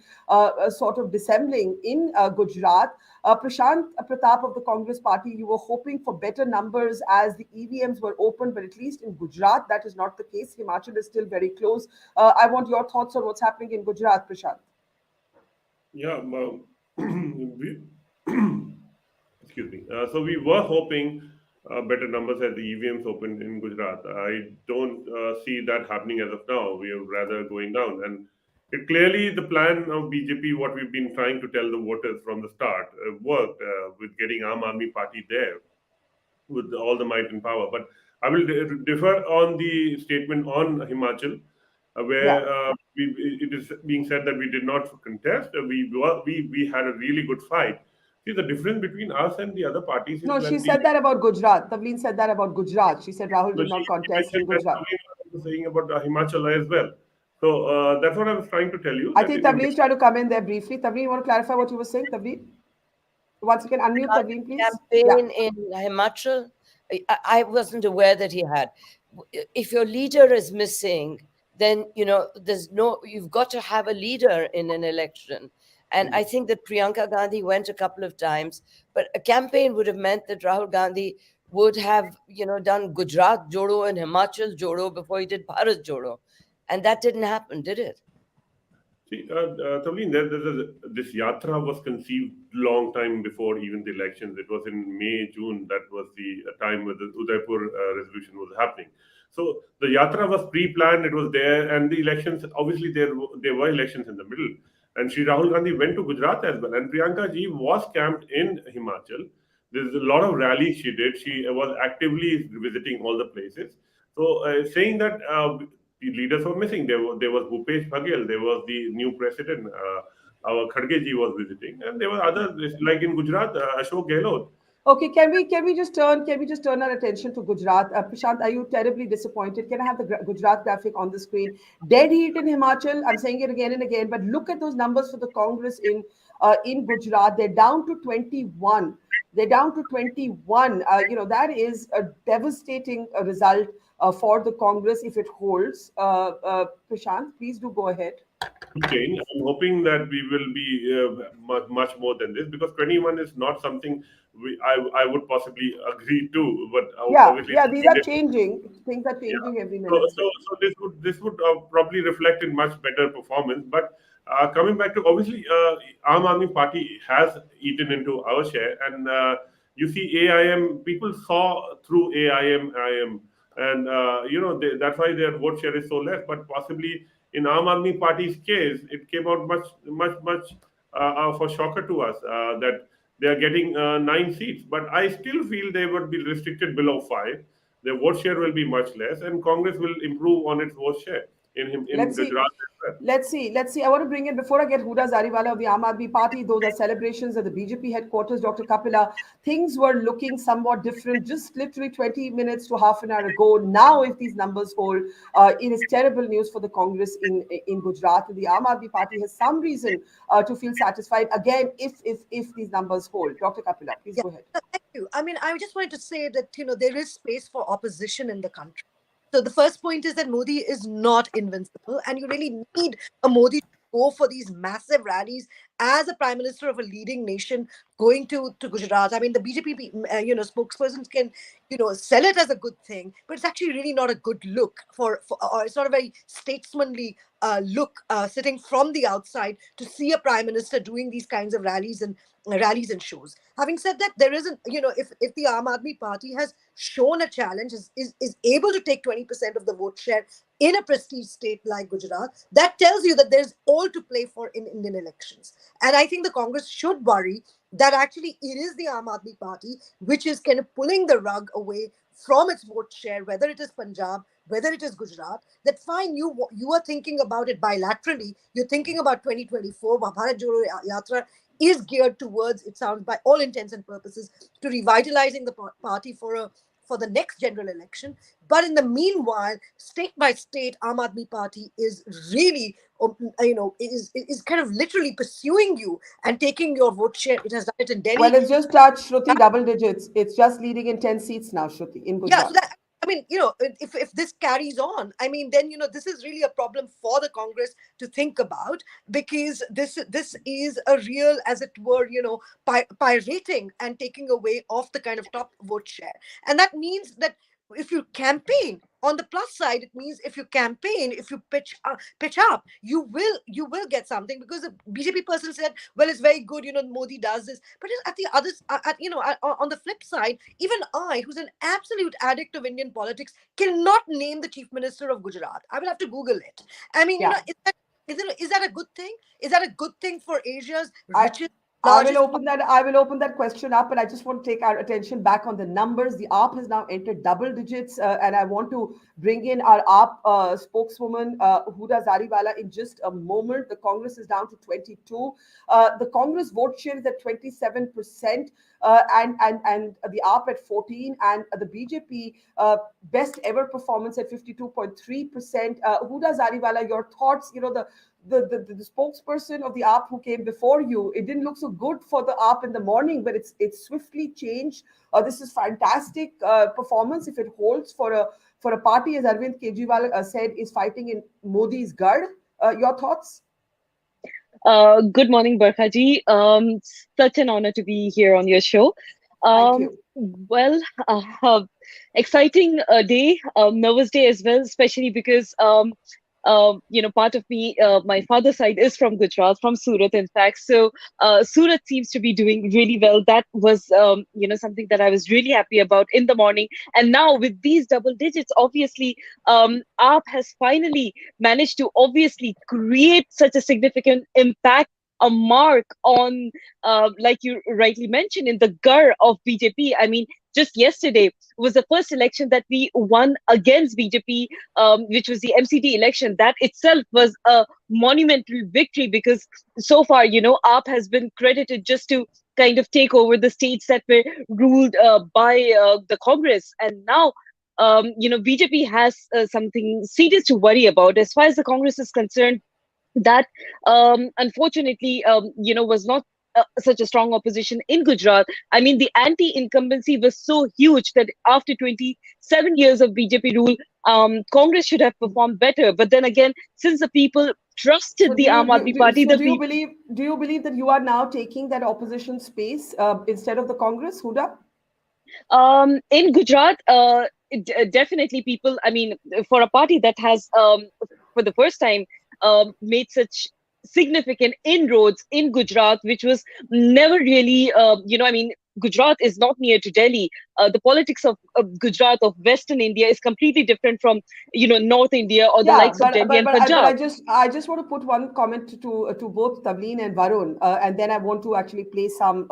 sort of dissembling in Gujarat. Prashant Pratap of the Congress party, you were hoping for better numbers as the EVMs were open, but at least in Gujarat, that is not the case. Himachal is still very close. I want your thoughts on what's happening in Gujarat, Prashant. Yeah, excuse me. So we were hoping better numbers as the EVMs opened in Gujarat. I don't see that happening as of now. We are rather going down. And it clearly, the plan of BJP, what we've been trying to tell the voters from the start, worked with getting Aam Aadmi Party there with all the might and power. But I will differ on the statement on Himachal, where it is being said that we did not contest. We had a really good fight. See, the difference between us and the other parties is no, she said that about Gujarat. Tavleen said that about Gujarat. She said Rahul did not contest in Gujarat. Saying about Himachal as well. So that's what I was trying to tell you. I think Tavleen's trying to come in there briefly. Tavleen, you want to clarify what you were saying, Tavleen? Once you can unmute Tavleen, please. Campaign in Himachal, I wasn't aware that he had. If your leader is missing, then, you know, you've got to have a leader in an election. And I think that Priyanka Gandhi went a couple of times, but a campaign would have meant that Rahul Gandhi would have, done Gujarat Jodo and Himachal Jodo before he did Bharat Jodo. And that didn't happen, did it? See, Tavleen, this yatra was conceived long time before even the elections. It was in May, June. That was the time when the Udaipur resolution was happening. So the yatra was pre-planned. It was there, and the elections. Obviously, there were elections in the middle. And Shri Rahul Gandhi went to Gujarat as well, and Priyanka ji was camped in Himachal. There's a lot of rallies she did. She was actively visiting all the places. So saying that the leaders were missing. There was Bhupesh Baghel. There was the new president, our Kharge ji was visiting, and there were others like in Gujarat, Ashok Gehlot. Okay, can we just turn our attention to Gujarat? Prashant, are you terribly disappointed? Can I have the Gujarat graphic on the screen? Dead heat in Himachal. I'm saying it again and again, but look at those numbers for the Congress in Gujarat. They're down to 21. They're down to 21. That is a devastating result for the Congress if it holds. Prashant, please do go ahead. Change. I'm hoping that we will be much more than this, because 21 is not something I would possibly agree to. But obviously, these are changing. Things are changing every minute. So this would probably reflect in much better performance. But coming back to, obviously, Aam Aadmi Party has eaten into our share, and you see AIM. People saw through AIM, and that's why their vote share is so less. But possibly in Aam Aadmi Party's case, it came out much of a shocker to us that they are getting 9 seats. But I still feel they would be restricted below 5. Their vote share will be much less, and Congress will improve on its vote share in Gujarat. Let's see. I want to bring in, before I get Huda Zariwala of the Aam Aadmi Party, those are celebrations at the BJP headquarters, Dr. Kapila. Things were looking somewhat different just literally 20 minutes to half an hour ago. Now, if these numbers hold, it is terrible news for the Congress in Gujarat. The Aam Aadmi Party has some reason to feel satisfied, again, if these numbers hold. Dr. Kapila, please go ahead. Thank you. I mean, I just wanted to say that, there is space for opposition in the country. So the first point is that Modi is not invincible, and you really need a Modi to go for these massive rallies as a prime minister of a leading nation going to Gujarat. I mean, the BJP, spokespersons can, sell it as a good thing, but it's actually really not a good look or it's not a very statesmanly look sitting from the outside to see a prime minister doing these kinds of rallies and shows. Having said that, there isn't, if the Aam Aadmi Party has shown a challenge, is able to take 20% of the vote share in a prestige state like Gujarat, that tells you that there's all to play for in Indian elections. And I think the Congress should worry that actually it is the Aam Aadmi Party which is kind of pulling the rug away from its vote share, whether it is Punjab, whether it is Gujarat, that fine, you are thinking about it bilaterally. You're thinking about 2024, Bharat Jodo Yatra is geared towards, it sounds by all intents and purposes, to revitalizing the party for the next general election. But in the meanwhile, state by state, Aam Aadmi Party is really, is kind of literally pursuing you and taking your vote share. It has done it in Delhi. Well, it's just touched, Shruti, double digits. It's just leading in 10 seats now, Shruti, in Gujarat. Yeah, so I mean, if this carries on, I mean, then, this is really a problem for the Congress to think about, because this is a real, as it were, pirating and taking away of the kind of top vote share. And that means that if you campaign, on the plus side, it means if you campaign, if you pitch up, you will get something, because the BJP person said, well, it's very good, Modi does this. But at the others, on the flip side, even I, who's an absolute addict of Indian politics, cannot name the chief minister of Gujarat. I will have to Google it. I mean, is that a good thing? Is that a good thing for Asia's richest? I will open that question up, and I just want to take our attention back on the numbers. The AAP has now entered double digits, and I want to bring in our AAP spokeswoman, Huda Zariwala, in just a moment. The Congress is down to 22. The Congress vote share is at 27%, and the AAP at 14, and the BJP best ever performance at 52.3%. Huda Zariwala, your thoughts? The spokesperson of the AAP who came before you, it didn't look so good for the AAP in the morning, but it's swiftly changed. This is fantastic performance if it holds for a party, as Arvind Kejriwal said, is fighting in Modi's guard. Your thoughts? Good morning, Barkha ji. Such an honor to be here on your show. Thank you. Well, exciting day, nervous day as well, especially because part of me, my father's side is from Gujarat, from Surat, in fact. So Surat seems to be doing really well. That was something that I was really happy about in the morning. And now with these double digits, obviously, AAP has finally managed to obviously create such a significant impact, a mark on, like you rightly mentioned, in the gur of BJP. I mean, just yesterday was the first election that we won against BJP, which was the MCD election. That itself was a monumental victory because so far, AAP has been credited just to kind of take over the states that were ruled by the Congress. And now, BJP has something serious to worry about as far as the Congress is concerned. That unfortunately was not such a strong opposition in Gujarat. I mean, the anti-incumbency was so huge that after 27 years of BJP rule, Congress should have performed better. But then again, since the people trusted So the Aam Aadmi Party, do you believe that you are now taking that opposition space instead of the Congress, Huda? In Gujarat, definitely people, I mean, for a party that has, for the first time, made such significant inroads in Gujarat, which was never really, I mean, Gujarat is not near to Delhi. The politics of Gujarat, of Western India, is completely different from, North India or the likes of Delhi and Punjab. I just want to put one comment to both Tavleen and Varun, and then I want to actually play some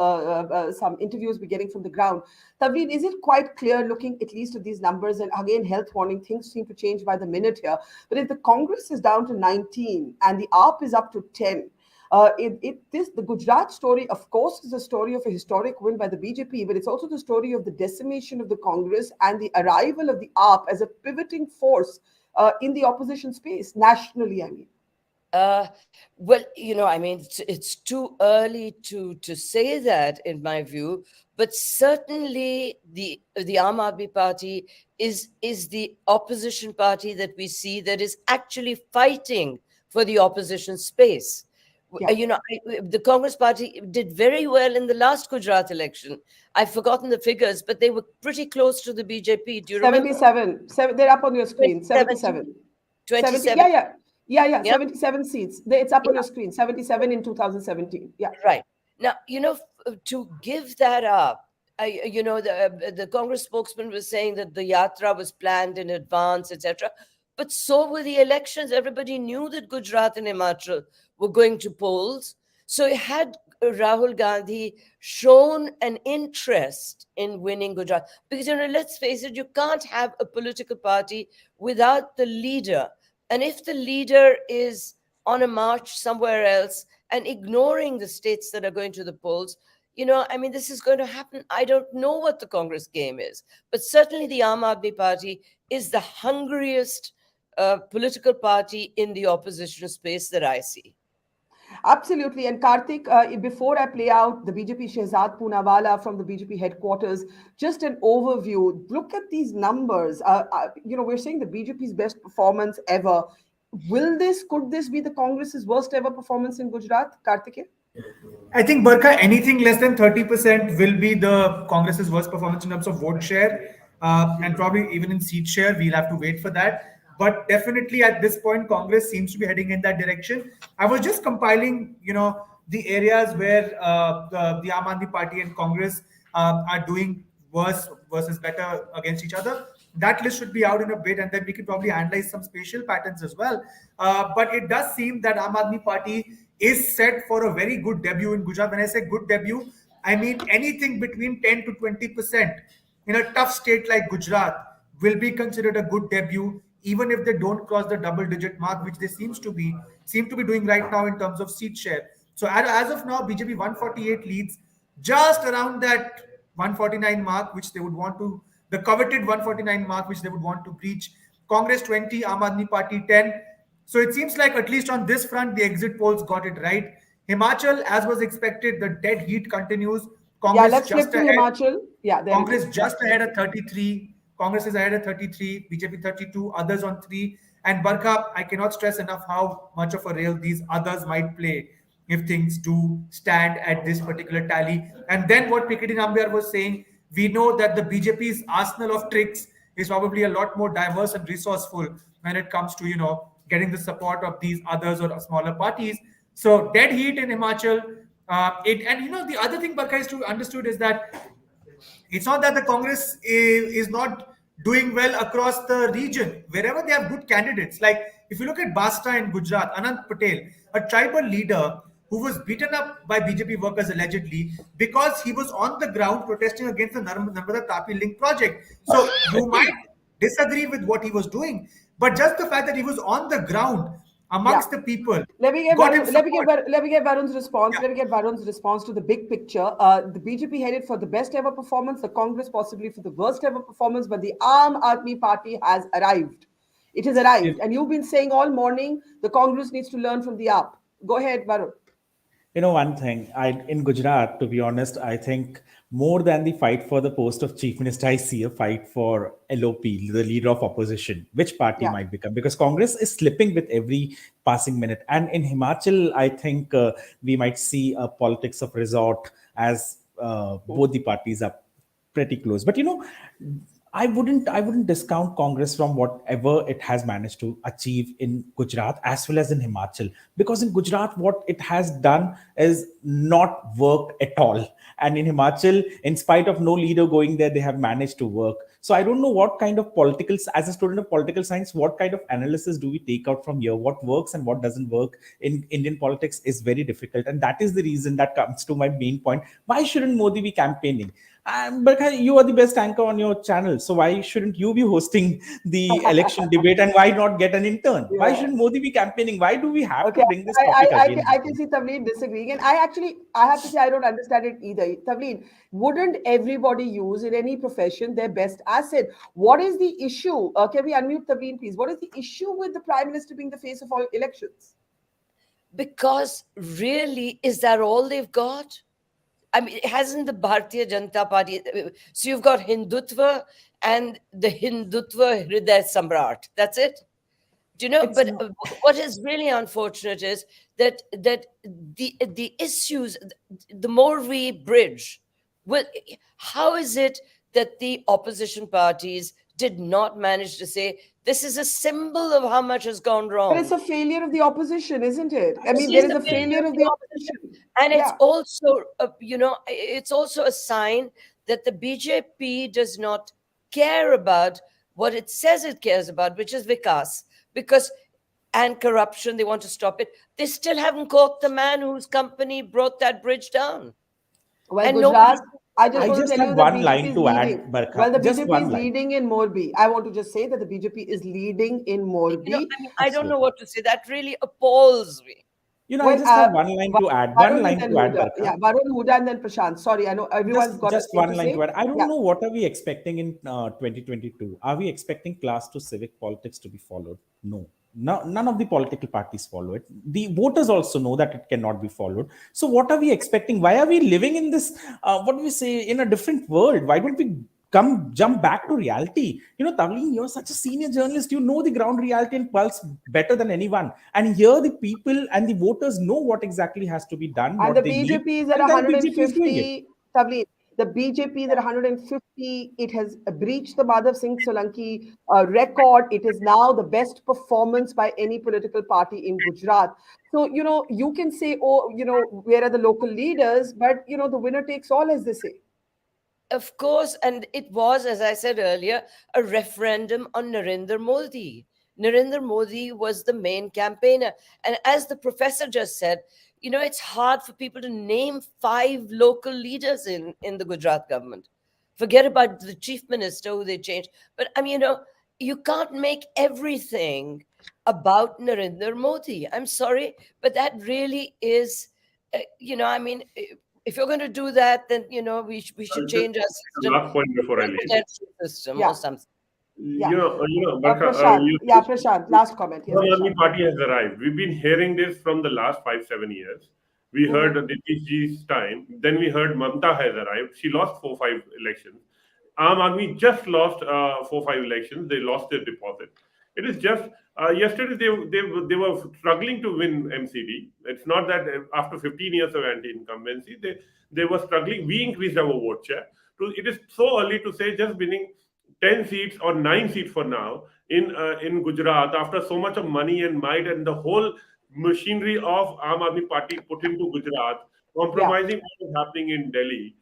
interviews we're getting from the ground. Tavleen, is it quite clear, looking at least at these numbers, and again, health warning, things seem to change by the minute here, but if the Congress is down to 19 and the AAP is up to 10, the Gujarat story, of course, is a story of a historic win by the BJP, but it's also the story of the decimation of the Congress and the arrival of the AAP as a pivoting force in the opposition space, nationally, I mean. Well, I mean, it's too early to say that, in my view, but certainly the Aam Aadmi Party is the opposition party that we see that is actually fighting for the opposition space. Yeah. The Congress party did very well in the last Gujarat election. I've forgotten the figures, but they were pretty close to the BJP. Do you remember? 77. They're up on your screen. 77. 27. 70, yeah. 77 seats. It's up on your screen. 77 in 2017. Yeah. Right. Now, to give that up, the Congress spokesman was saying that the yatra was planned in advance, etc. But so were the elections. Everybody knew that Gujarat and Himachal were going to polls. So had Rahul Gandhi shown an interest in winning Gujarat, because, let's face it, you can't have a political party without the leader. And if the leader is on a march somewhere else and ignoring the states that are going to the polls, this is going to happen. I don't know what the Congress game is, but certainly the Aam Aadmi Party is the hungriest political party in the opposition space that I see. Absolutely. And Karthik, before I play out the BJP Shehzad Poonawala from the BJP headquarters, just an overview. Look at these numbers. We're saying the BJP's best performance ever. Could this be the Congress's worst ever performance in Gujarat, Karthik? I think, Barkha, anything less than 30% will be the Congress's worst performance in terms of vote share, and probably even in seat share. We'll have to wait for that. But definitely at this point, Congress seems to be heading in that direction. I was just compiling, the areas where the Aam Aadmi Party and Congress are doing worse versus better against each other. That list should be out in a bit, and then we can probably analyze some spatial patterns as well. But it does seem that Aam Aadmi Party is set for a very good debut in Gujarat. When I say good debut, I mean anything between 10 to 20% in a tough state like Gujarat will be considered a good debut, even if they don't cross the double-digit mark, which they seem to be doing right now in terms of seat share. So as of now, BJP 148 leads, just around that 149 mark, which they would want to, the coveted 149 mark, which they would want to breach. Congress 20, Aam Aadmi Party 10. So it seems like at least on this front, the exit polls got it right. Himachal, as was expected, the dead heat continues. Congress let's flip to Himachal. Congress just ahead at 33. Congress is ahead at 33, BJP 32, others on 3. And Barkha, I cannot stress enough how much of a role these others might play. if things do stand at this particular tally. And then what Piketty Nambiar was saying, we know that the BJP's arsenal of tricks is probably a lot more diverse and resourceful when it comes to, getting the support of these others or smaller parties. So dead heat in Himachal. The other thing Barkha is to understood is that it's not that the Congress is not doing well across the region. Wherever they have good candidates, like if you look at Basta in Gujarat, Anand Patel, a tribal leader who was beaten up by BJP workers allegedly because he was on the ground protesting against the Narmada Tapi link project. So you might disagree with what he was doing, but just the fact that he was on the ground amongst the people Let me get got him let me support. get Varun's response. Let me get Varun's response to the big picture. The BJP headed for the best ever performance, the Congress possibly for the worst ever performance, but the Aam Aadmi Party has arrived. It has arrived, and you've been saying all morning the Congress needs to learn from the AAP. Go ahead, Varun. One thing, in Gujarat, to be honest, I think more than the fight for the post of chief minister, I see a fight for LOP, the leader of opposition, which party might become, because Congress is slipping with every passing minute. And in Himachal, I think we might see a politics of resort, as both the parties are pretty close. But I wouldn't discount Congress from whatever it has managed to achieve in Gujarat as well as in Himachal, because in Gujarat what it has done is not worked at all, and in Himachal, in spite of no leader going there, they have managed to work. So I don't know what kind of as a student of political science, what kind of analysis do we take out from here? What works and what doesn't work in Indian politics is very difficult, and that is the reason that comes to my main point. Why shouldn't Modi be campaigning? Barkha, you are the best anchor on your channel, so why shouldn't you be hosting the election debate, and why not get an intern? Why shouldn't Modi be campaigning? Why do we have to bring this topic again? I can see Tavleen disagreeing, and I have to say I don't understand it either. Tavleen, wouldn't everybody use in any profession their best asset? What is the issue? Can we unmute Tavleen, please? What is the issue with the Prime Minister being the face of all elections? Because really, is that all they've got? I mean, hasn't the Bharatiya Janata Party... So you've got Hindutva and the Hindutva Hriday Samrat. That's it? Do you know? But what is really unfortunate is that the issues, the more we bridge, how is it that the opposition parties did not manage to say, this is a symbol of how much has gone wrong? But it's a failure of the opposition, isn't it? I mean, there is a failure of the opposition. And it's also, it's also a sign that the BJP does not care about what it says it cares about, which is Vikas. And corruption, they want to stop it. They still haven't caught the man whose company brought that bridge down. Well, and Gujarat, I just want to tell have you one that line BJP to is add, leading. Barkha. Well, the Just BJP one is line. leading in Morbi. I want to just say that the BJP is leading in Morbi. I don't know what to say. That really appalls me. I just have one line to add. One line to add, Barkha. Yeah, Varun, Huda, and then Prashant. Sorry, I know everyone's got just one line to add. I don't Yeah. know what are we expecting in 2022. Are we expecting class to civic politics to be followed? No. None of the political parties follow it. The voters also know that it cannot be followed. So what are we expecting? Why are we living in this, what do we say, in a different world? Why don't we jump back to reality? Tavleen, you're such a senior journalist. You know the ground reality and pulse better than anyone. And here the people and the voters know what exactly has to be done. And the BJP is at 150. Tavleen, the BJP is at 150. It has breached the Madhav Singh Solanki record. It is now the best performance by any political party in Gujarat. So, you can say, where are the local leaders? But, the winner takes all, as they say. Of course. And it was, as I said earlier, a referendum on Narendra Modi. Narendra Modi was the main campaigner. And as the professor just said, it's hard for people to name 5 local leaders in the Gujarat government. Forget about the chief minister who they changed. But you can't make everything about Narendra Modi. I'm sorry, but that really is, if you're going to do that, then, we should change our system. Last point before I leave. System or something. Prashant, last comment. Yes, The Aam Party has arrived. We've been hearing this from the last 5-7 years. We heard Nitish Ji's time. Then we heard Mamta has arrived. She lost 4-5 elections. Aam Aadmi just lost 4-5 elections. They lost their deposit. It is just Yesterday, they were struggling to win MCD. It's not that after 15 years of anti-incumbency, they were struggling. We increased our vote share. It is so early to say just winning 10 seats or 9 seats for now in Gujarat after so much of money and might and the whole machinery of Aam Aadmi Party put into Gujarat, compromising what is happening in Delhi,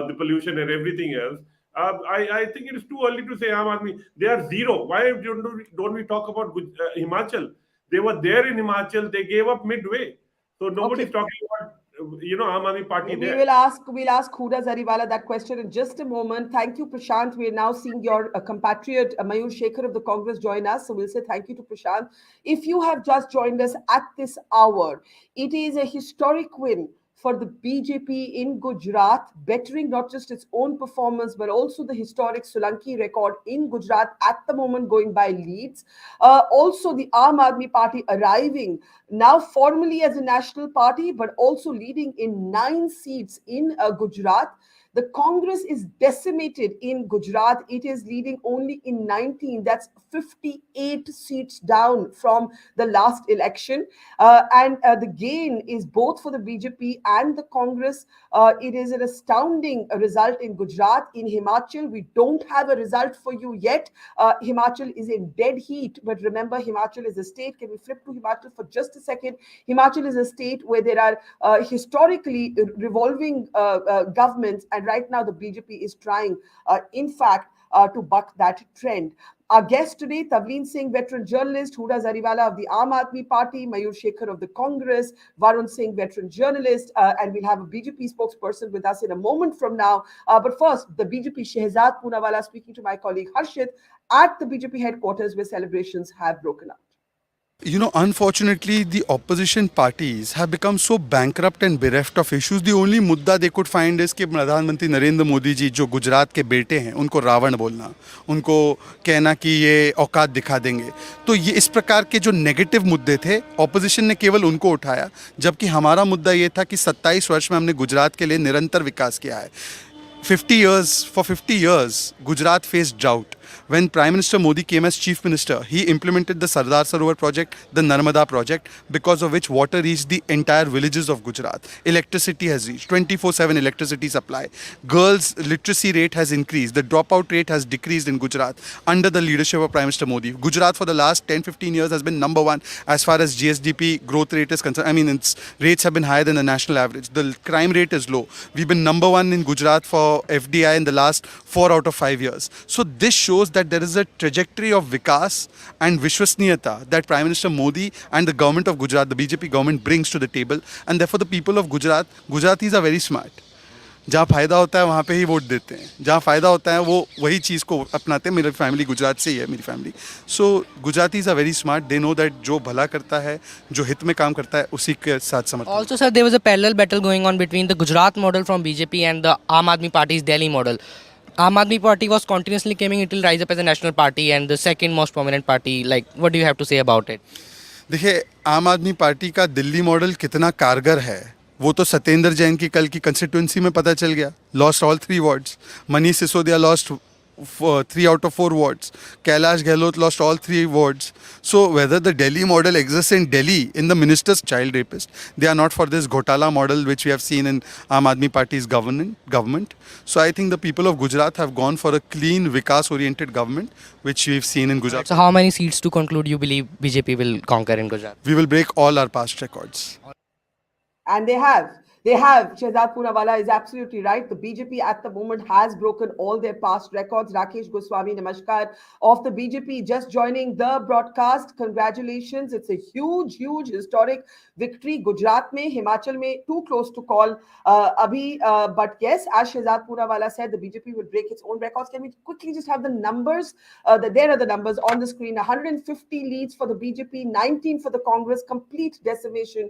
the pollution and everything else. I think it is too early to say Aam Aadmi. They are zero. Why don't we talk about Himachal? They were there in Himachal. They gave up midway. So nobody's talking about Aam Aadmi Party We there. will ask Huda Zariwala that question in just a moment. Thank you, Prashant. We are now seeing your compatriot Mayur Shekhar of the Congress join us. So we'll say thank you to Prashant. If you have just joined us at this hour, it is a historic win for the BJP in Gujarat, bettering not just its own performance, but also the historic Solanki record in Gujarat at the moment going by leads. Also, the Aam Aadmi Party arriving now formally as a national party, but also leading in 9 seats in Gujarat. The Congress is decimated in Gujarat. It is leading only in 19. That's 58 seats down from the last election. And the gain is both for the BJP and the Congress. It is an astounding result in Gujarat. In Himachal, we don't have a result for you yet. Himachal is in dead heat. But remember, Himachal is a state. Can we flip to Himachal for just a second? Himachal is a state where there are historically revolving governments, and right now the BJP is trying, in fact, to buck that trend. Our guest today, Tavleen Singh, veteran journalist, Huda Zariwala of the Aam Aadmi Party, Mayur Shekhar of the Congress, Varun Singh, veteran journalist, and we'll have a BJP spokesperson with us in a moment from now. But first, the BJP Shehzad Poonawala speaking to my colleague Harshit at the BJP headquarters where celebrations have broken out. You know, unfortunately, the opposition parties have become so bankrupt and bereft of issues. The only मुद्दा they could find is कि प्रधानमंत्री नरेंद्र मोदी जी जो गुजरात के बेटे हैं उनको रावण बोलना, उनको कहना कि ये औकात दिखा देंगे. तो ये इस प्रकार के जो नेगेटिव मुद्दे थे, ऑपोजिशन ने केवल उनको उठाया, जबकि हमारा मुद्दा ये था कि 27 वर्ष में हमने गुजरात के लिए निरंतर विकास किया है. 50 years, Gujarat faced drought. When Prime Minister Modi came as Chief Minister, he implemented the Sardar Sarovar project, the Narmada project, because of which water reached the entire villages of Gujarat. Electricity has reached 24/7 electricity supply. Girls' literacy rate has increased. The dropout rate has decreased in Gujarat under the leadership of Prime Minister Modi. Gujarat for the last 10-15 years has been number one as far as GSDP growth rate is concerned. I mean, its rates have been higher than the national average. The crime rate is low. We've been number one in Gujarat for FDI in the last 4 out of 5 years. So this shows that there is a trajectory of vikas and vishwasniyata that Prime Minister Modi and the government of Gujarat, the BJP government, brings to the table. And therefore the people of Gujarat, Gujaratis are very smart. जहाँ फ़ायदा होता है वहाँ पे ही vote देते हैं, जहाँ फ़ायदा होता है वो वही चीज़ को अपनाते हैं. मेरी फैमिली गुजरात से ही है, मेरी family. So Gujaratis are very smart. They know that जो भला करता है, जो हित में काम करता है, उसी के साथ समर्थन. Also, sir, there was a parallel battle going on between the Gujarat model from BJP and the Aam Aadmi Party's Delhi model. Aam Aadmi Party was continuously claiming it will rise up as a national party and the second most prominent party. Like, what do you have to say about it? देखिए, आम Aadmi party का Delhi model कितना कारगर है वो तो सत्येंद्र जैन की कल की कंस्टिट्यूंसी में पता चल गया. Lost all 3 wards. Manish Sisodia lost 3 out of 4 wards. Kailash Gehlot lost all 3 wards. So whether the Delhi model exists in Delhi, in the minister's child rapist, they are not for this Ghotala model which we have seen in Aam Aadmi Party's government. So I think the people of Gujarat have gone for a clean, Vikas-oriented government, which we've seen in Gujarat. So how many seats to conclude you believe BJP will conquer in Gujarat? We will break all our past records. And they have. Shehzad Poonawala is absolutely right. The BJP at the moment has broken all their past records. Rakesh Goswami, namaskar, of the BJP just joining the broadcast. Congratulations. It's a huge, huge historic victory. Gujarat mein, Himachal mein, too close to call but yes, as Shehzad Poonawala said, the BJP will break its own records. Can we quickly just have the numbers? There are the numbers on the screen. 150 leads for the BJP, 19 for the Congress, complete decimation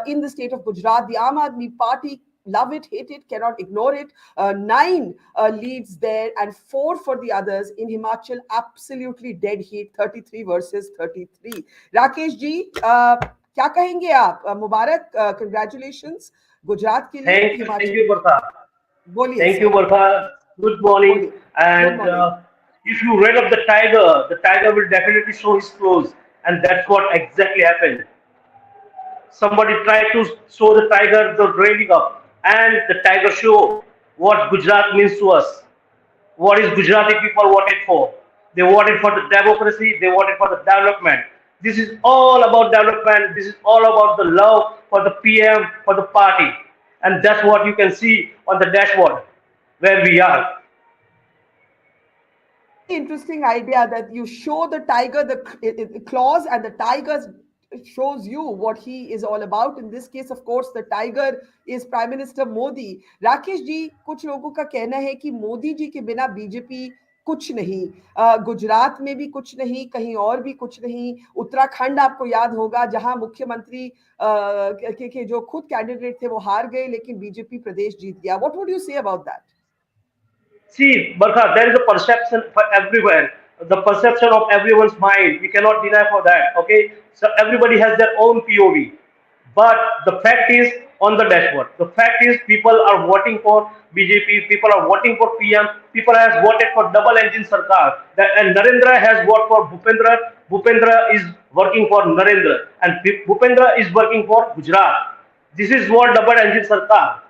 in the state of Gujarat. The Aam Aadmi Party, love it, hate it, cannot ignore it. 9 leads there and 4 for the others. In Himachal, absolutely dead heat, 33 versus 33. Rakesh ji, क्या कहेंगे आप? मुबारक, congratulations. Gujarat के लिए. Thank you, Barkha. बोलिए. Thank you, Barkha. Good morning. And if you read of the tiger will definitely show his claws. and that's what exactly happened. Somebody tried to show the tiger the railing up, and the tiger show what Gujarat means to us. What is Gujarati people voted for? They voted for the democracy, they voted for the development. This is all about development, this is all about the love for the PM, for the party. And that's what you can see on the dashboard where we are. Interesting idea that you show the tiger the claws, and the tiger shows you what he is all about. In this case, of course, the tiger is Prime Minister Modi. Rakesh ji, कुछ लोगों का कहना है कि मोदी जी के बिना BJP कुछ नहीं, गुजरात में भी कुछ नहीं, कहीं और भी कुछ नहीं। उत्तराखंड आपको याद होगा, जहां मुख्यमंत्री के जो खुद कैंडिडेट थे वो हार गए, लेकिन बीजेपी प्रदेश जीत गया। What would you say about that? See, Barkha, there is a perception for everywhere. The perception of everyone's mind, we cannot deny for that. Okay, so everybody has their own POV, but the fact is on the dashboard. The fact is people are voting for BJP. People are voting for PM. People have voted for double engine Sarkar. And Narendra has voted for Bhupendra. Bhupendra is working for Narendra, and Bhupendra is working for Gujarat. This is what double engine Sarkar.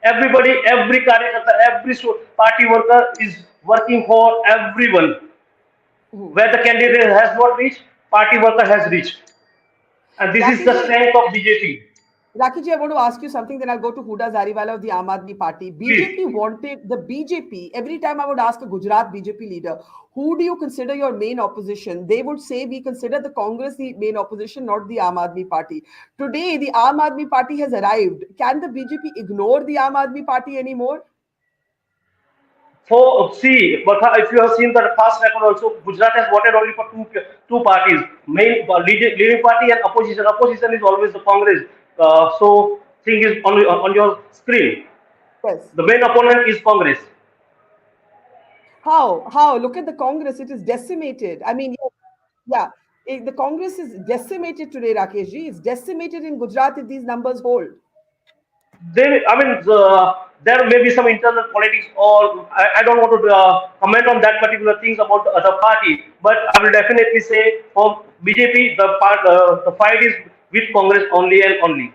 Everybody, every karyakarta, every party worker is working for everyone. Where the candidate has not reached, party worker has reached. And this is the strength of BJP. Rakhi ji, I want to ask you something, then I'll go to Huda Zariwala of the Aam Aadmi Party. BJP wanted the BJP. Every time I would ask a Gujarat BJP leader, who do you consider your main opposition? They would say, we consider the Congress the main opposition, not the Aam Aadmi Party. Today, the Aam Aadmi Party has arrived. Can the BJP ignore the Aam Aadmi Party anymore? See, Barkha, if you have seen the past record also, Gujarat has voted only for two parties, main leading party and opposition. Opposition is always the Congress. So thing is on your screen. Yes. The main opponent is Congress. How? Look at the Congress. It is decimated. I mean, yeah. The Congress is decimated today, Rakesh ji. It's decimated in Gujarat if these numbers hold. There may be some internal politics, or I don't want to comment on that particular things about the other party, but I will definitely say for BJP, the fight is with Congress only and only.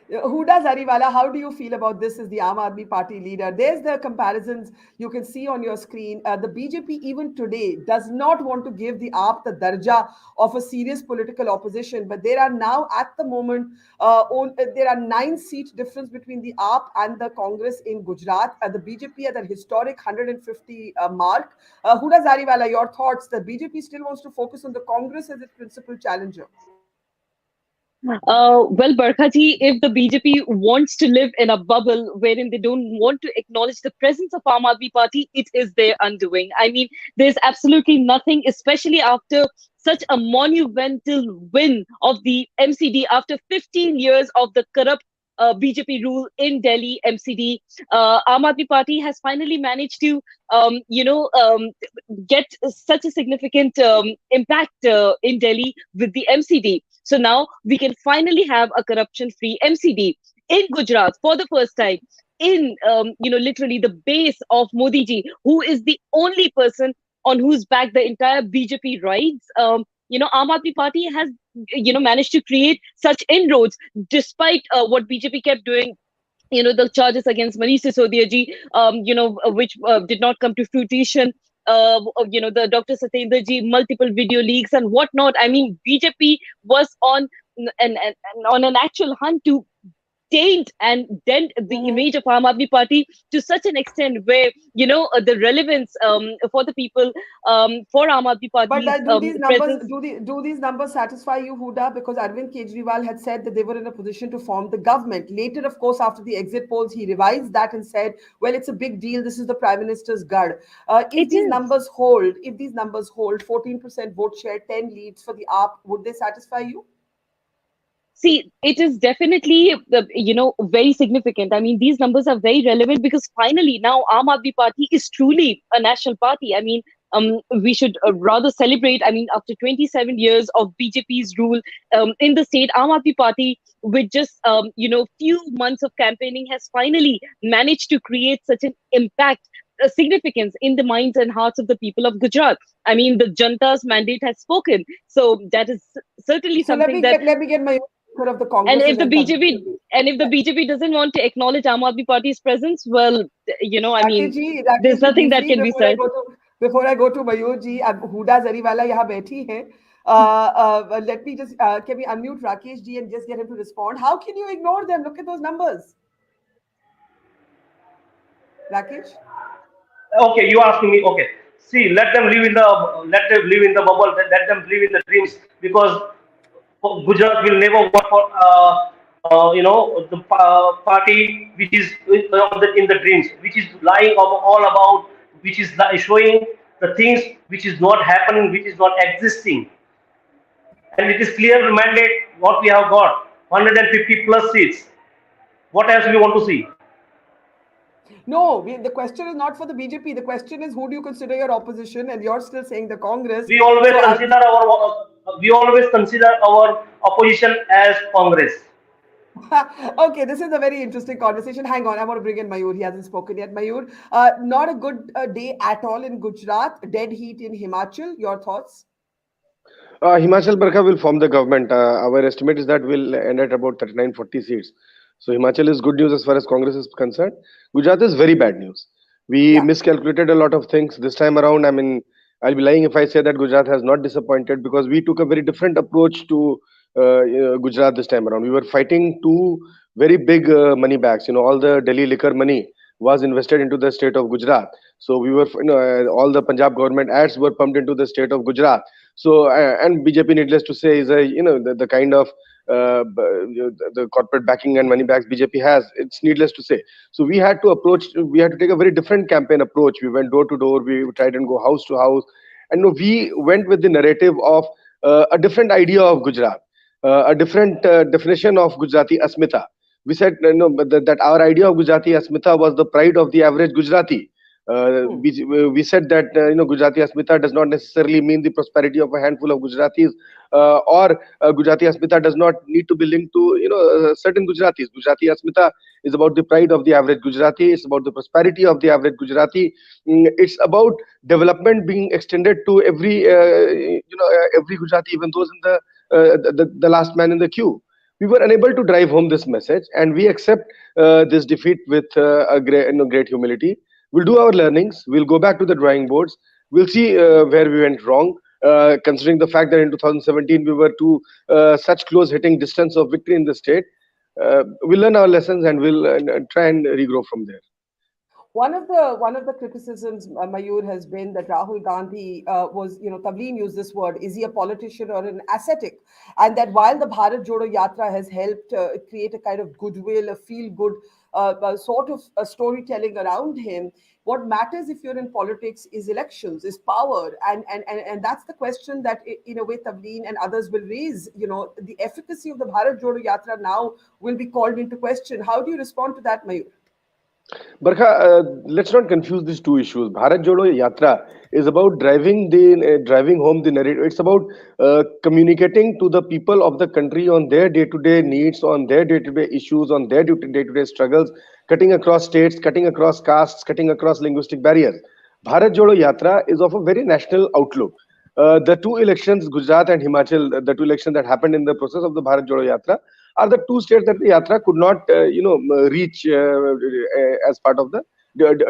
Huda Zariwala, how do you feel about this as the Aam Aadmi Party leader? There's the comparisons you can see on your screen. The BJP even today does not want to give the AAP the darja of a serious political opposition, but there are now at the moment, there are 9-seat difference between the AAP and the Congress in Gujarat. The BJP at a historic 150 mark. Huda Zariwala, your thoughts? The BJP still wants to focus on the Congress as its principal challenger. Well, Barkha ji, if the BJP wants to live in a bubble wherein they don't want to acknowledge the presence of Aam Aadmi Party, it is their undoing. I mean, there's absolutely nothing, especially after such a monumental win of the MCD after 15 years of the corrupt BJP rule in Delhi MCD. Aam Aadmi Party has finally managed to, get such a significant impact in Delhi with the MCD. So now we can finally have a corruption-free MCD in Gujarat for the first time. In literally the base of Modi ji, who is the only person on whose back the entire BJP rides. Aam Aadmi Party has managed to create such inroads despite what BJP kept doing. The charges against Manish Sisodia ji, which did not come to fruition. The Dr. Satyendra ji, multiple video leaks and whatnot. I mean, BJP was on an actual hunt to taint and dent the image of Aam Aadmi Party to such an extent where the relevance for the people for Aam Aadmi Party. But do these numbers satisfy you, Huda? Because Arvind Kejriwal had said that they were in a position to form the government. Later, of course, after the exit polls, he revised that and said, "Well, it's a big deal. This is the Prime Minister's gad." If these numbers hold, 14% vote share, 10 leads for the AAP, would they satisfy you? See, it is definitely, very significant. I mean, these numbers are very relevant because finally now Aam Aadmi Party is truly a national party. I mean, we should rather celebrate. I mean, after 27 years of BJP's rule in the state, Aam Aadmi Party, with just few months of campaigning, has finally managed to create such an impact significance in the minds and hearts of the people of Gujarat. I mean, the Janta's mandate has spoken. So that is certainly So something that. let me get my of the And Congress if and the then come. BJP doesn't want to acknowledge Aam Aadmi Party's presence, well, I mean, there's Rakesh ji nothing that briefly can be said. before I go to Mayur ji, अब हुडा जरीवाला यहाँ बैठी है. Let me just can we unmute Rakesh ji and just get him to respond? How can you ignore them? Look at those numbers. Rakesh? Okay, you asking me. Okay, see, let them live in the bubble. Let them live in the dreams, because Gujarat will never work for the party which is in the dreams, which is lying all about, which is showing the things which is not happening, which is not existing. And it is clear mandate what we have got, 150 plus seats. What else we want to see? No, the question is not for the BJP. The question is, who do you consider your opposition? And you're still saying the Congress. We always consider our opposition as Congress. Okay, this is a very interesting conversation. Hang on, I want to bring in Mayur. He hasn't spoken yet. Mayur, not a good day at all in Gujarat. Dead heat in Himachal. Your thoughts? Himachal Barkha will form the government. Our estimate is that we'll end at about 39-40 seats. So Himachal is good news as far as Congress is concerned. Gujarat is very bad news. We miscalculated a lot of things this time around. I mean, I'll be lying if I say that Gujarat has not disappointed, because we took a very different approach to Gujarat this time around. We were fighting two very big money bags. All the Delhi liquor money was invested into the state of Gujarat. So we were, all the Punjab government ads were pumped into the state of Gujarat. So and BJP, needless to say, is the kind of the corporate backing and money bags BJP has. It's needless to say. So we had to take a very different campaign approach. We went door to door. We tried and go house to house, and we went with the narrative of a different idea of Gujarat, a different definition of Gujarati Asmita. We said that our idea of Gujarati Asmita was the pride of the average Gujarati. We said that Gujarati Asmita does not necessarily mean the prosperity of a handful of Gujaratis, or Gujarati Asmita does not need to be linked to certain Gujaratis. Gujarati Asmita is about the pride of the average Gujarati. It's about the prosperity of the average Gujarati. It's about development being extended to every Gujarati, even those in the last man in the queue. We were unable to drive home this message, and we accept this defeat with a great humility. We'll do our learnings. We'll go back to the drawing boards. We'll see where we went wrong, considering the fact that in 2017 we were to such close hitting distance of victory in the state. We'll learn our lessons, and we'll try and regrow from there. One of the criticisms, Mayur, has been that Rahul Gandhi was, Tavleen used this word, is he a politician or an ascetic? And that while the Bharat Jodo Yatra has helped create a kind of goodwill, a feel-good sort of storytelling around him, what matters if you're in politics is elections, is power. And that's the question that, in a way, Tavleen and others will raise. The efficacy of the Bharat Jodo Yatra now will be called into question. How do you respond to that, Mayur? Barkha, let's not confuse these two issues. Bharat Jodo Yatra is about driving home the narrative. It's about communicating to the people of the country on their day-to-day needs, on their day-to-day issues, on their day-to-day struggles, cutting across states, cutting across castes, cutting across linguistic barriers. Bharat Jodo Yatra is of a very national outlook. The two elections, Gujarat and Himachal, the two elections that happened in the process of the Bharat Jodo Yatra, are the two states that the Yatra could not, reach as part of the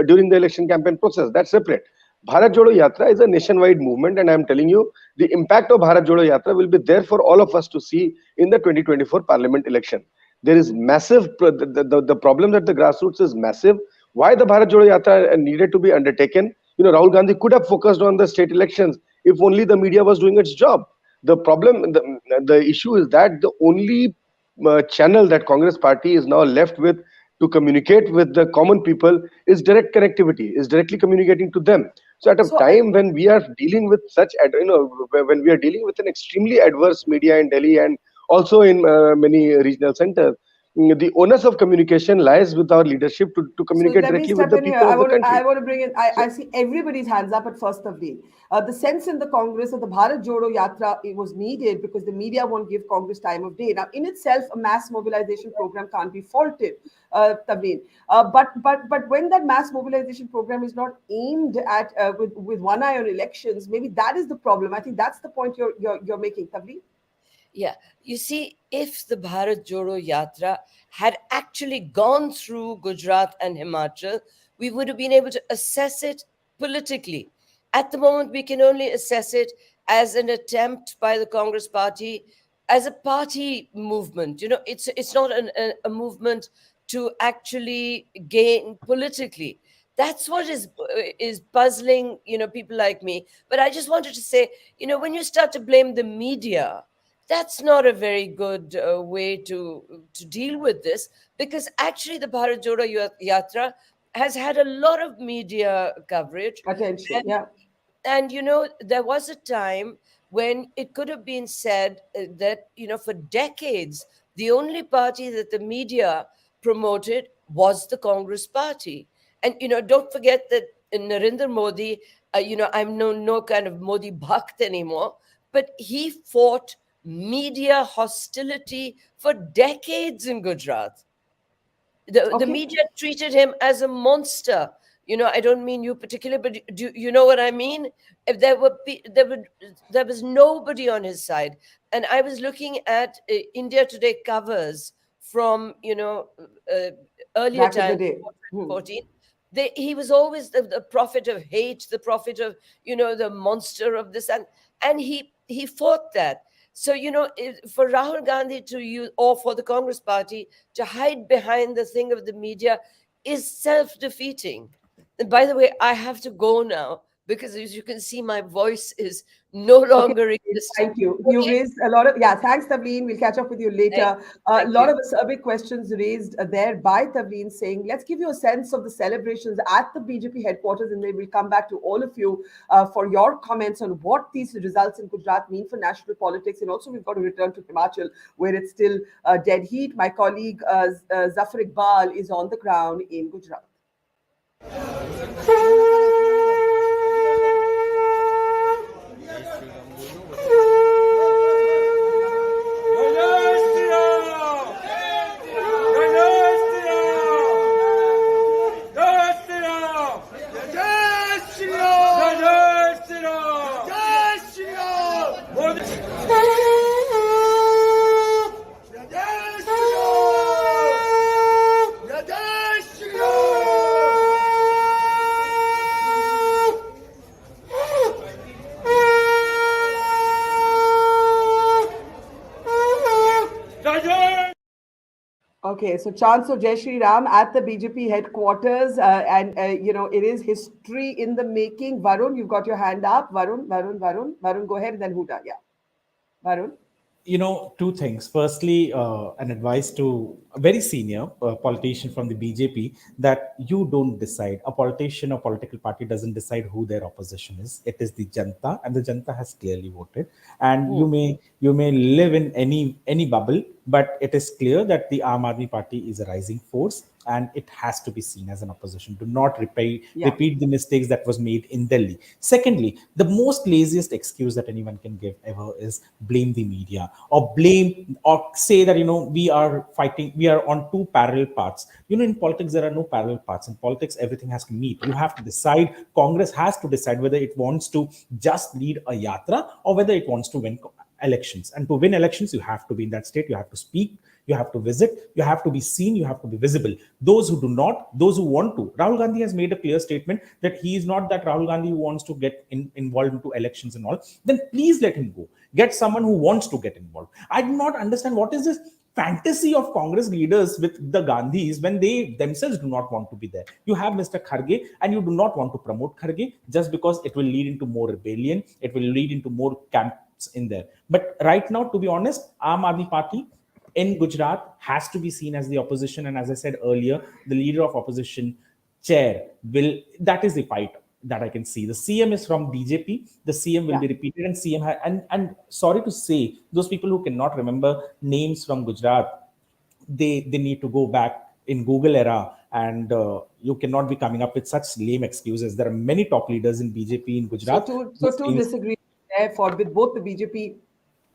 during the election campaign process. That's separate. Bharat Jodo Yatra is a nationwide movement, and I'm telling you, the impact of Bharat Jodo Yatra will be there for all of us to see in the 2024 Parliament election. There is massive, the problem at the grassroots is massive. Why the Bharat Jodo Yatra needed to be undertaken? Rahul Gandhi could have focused on the state elections if only the media was doing its job. The problem, the issue is that the only channel that Congress party is now left with to communicate with the common people is direct connectivity, is directly communicating to them. So at a time when we are dealing with such, when we are dealing with an extremely adverse media in Delhi and also in many regional centers, the onus of communication lies with our leadership to So communicate let me directly with step the in here. people of the I country. want to bring in. I see everybody's hands up at first of the. The sense in the Congress of the Bharat Jodo Yatra, it was needed because the media won't give Congress time of day. Now, in itself, a mass mobilization program can't be faulted, Tavleen. But when that mass mobilization program is not aimed at with one eye on elections, maybe that is the problem. I think that's the point you're making, Tavleen. Yeah, you see, if the Bharat Jodo Yatra had actually gone through Gujarat and Himachal, we would have been able to assess it politically. At the moment, we can only assess it as an attempt by the Congress party, as a party movement. You know, it's not a movement to actually gain politically. That's what is puzzling, people like me. But I just wanted to say, when you start to blame the media, that's not a very good way to deal with this, because actually the Bharat Jodo Yatra has had a lot of media coverage. Attention, yeah. And there was a time when it could have been said that for decades the only party that the media promoted was the Congress party. And don't forget that Narendra Modi, I'm no kind of Modi bhakt anymore, but he fought media hostility for decades in Gujarat. The media treated him as a monster. I don't mean you particularly, but do you know what I mean? If there was nobody on his side. And I was looking at India Today covers from earlier Back in the times, day. 2014. He was always the prophet of hate, the prophet of the monster of this, and he fought that. So, for Rahul Gandhi to use, or for the Congress party to hide behind the thing of the media, is self-defeating. And by the way, I have to go now because, as you can see, my voice is no longer existing. Thank you. You raised a lot of, thanks, Tavleen. We'll catch up with you later. A lot of survey questions raised there by Tavleen saying, let's give you a sense of the celebrations at the BJP headquarters, and then we'll come back to all of you for your comments on what these results in Gujarat mean for national politics. And also, we've got to return to Himachal, where it's still dead heat. My colleague Zafar Iqbal is on the ground in Gujarat. Okay, so chants of Jai Shri Ram at the BJP headquarters, and it is history in the making. Varun, you've got your hand up. Varun, go ahead and then Huda. Yeah, Varun. Two things. Firstly, an advice to a very senior politician from the BJP, that you don't decide. A politician or political party doesn't decide who their opposition is. It is the Janta, and the Janta has clearly voted. And you may live in any bubble, but it is clear that the Aam Aadmi Party is a rising force, and it has to be seen as an opposition. Do not repeat the mistakes that was made in Delhi. Secondly, the most laziest excuse that anyone can give ever is blame the media, or blame, or say that we are fighting, we are on two parallel paths. In politics there are no parallel paths. In politics everything has to meet. You have to decide. Congress has to decide whether it wants to just lead a yatra or whether it wants to win elections. And to win elections, you have to be in that state, you have to speak, you have to visit, you have to be seen, you have to be visible. Those who do not, those who want to. Rahul Gandhi has made a clear statement that he is not that Rahul Gandhi who wants to get involved into elections and all. Then please let him go. Get someone who wants to get involved. I do not understand what is this fantasy of Congress leaders with the Gandhis when they themselves do not want to be there. You have Mr. Kharge, and you do not want to promote Kharge just because it will lead into more rebellion, it will lead into more camps in there. But right now, to be honest, Aam Aadmi Party in Gujarat has to be seen as the opposition. And as I said earlier, the leader of opposition chair that is the fight that I can see. The CM is from BJP. The CM will be repeated, and CM and sorry to say, those people who cannot remember names from Gujarat, they need to go back in Google era, and you cannot be coming up with such lame excuses. There are many top leaders in BJP in Gujarat. So to disagree there with both the BJP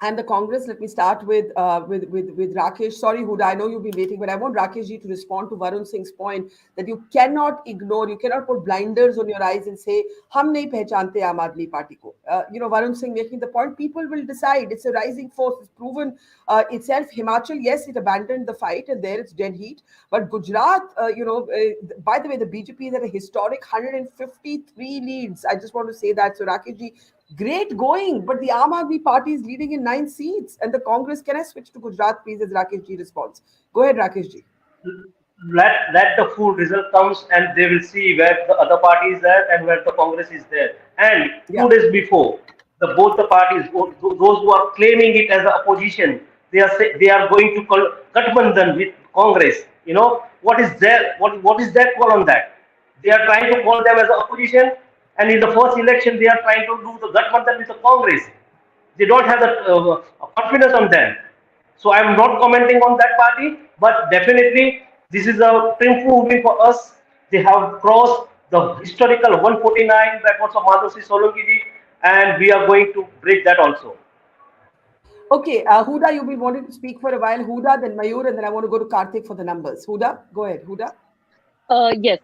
and the Congress. Let me start with Rakesh. Sorry, Huda, I know you've been waiting, but I want Rakesh ji to respond to Varun Singh's point that you cannot ignore, you cannot put blinders on your eyes and say, "Hum nahi pehchante Aam Aadmi Party ko." Varun Singh making the point, people will decide. It's a rising force. It's proven itself. Himachal, yes, it abandoned the fight, and there it's dead heat. But Gujarat, by the way, the BJP is at a historic 153 leads. I just want to say that. So Rakesh ji, great going, but the Aam Aadmi Party is leading in 9 seats, and the Congress. Can I switch to Gujarat, please, as Rakesh ji responds? Go ahead, Rakesh ji. Let the full result comes, and they will see where the other party is there and where the Congress is there. And 2 days before, both the parties, those who are claiming it as the opposition, they are going to Gathbandhan with Congress. What is their call on that? They are trying to call them as the opposition, and in the first election, they are trying to do the Gathbandhan with the Congress. They don't have the confidence on them. So I am not commenting on that party, but definitely this is a triumphant win for us. They have crossed the historical 149 records of Madhusri Solanki, and we are going to break that also. Okay, Huda, you've been wanting to speak for a while. Huda, then Mayur, and then I want to go to Karthik for the numbers. Huda, go ahead. Huda. Yes.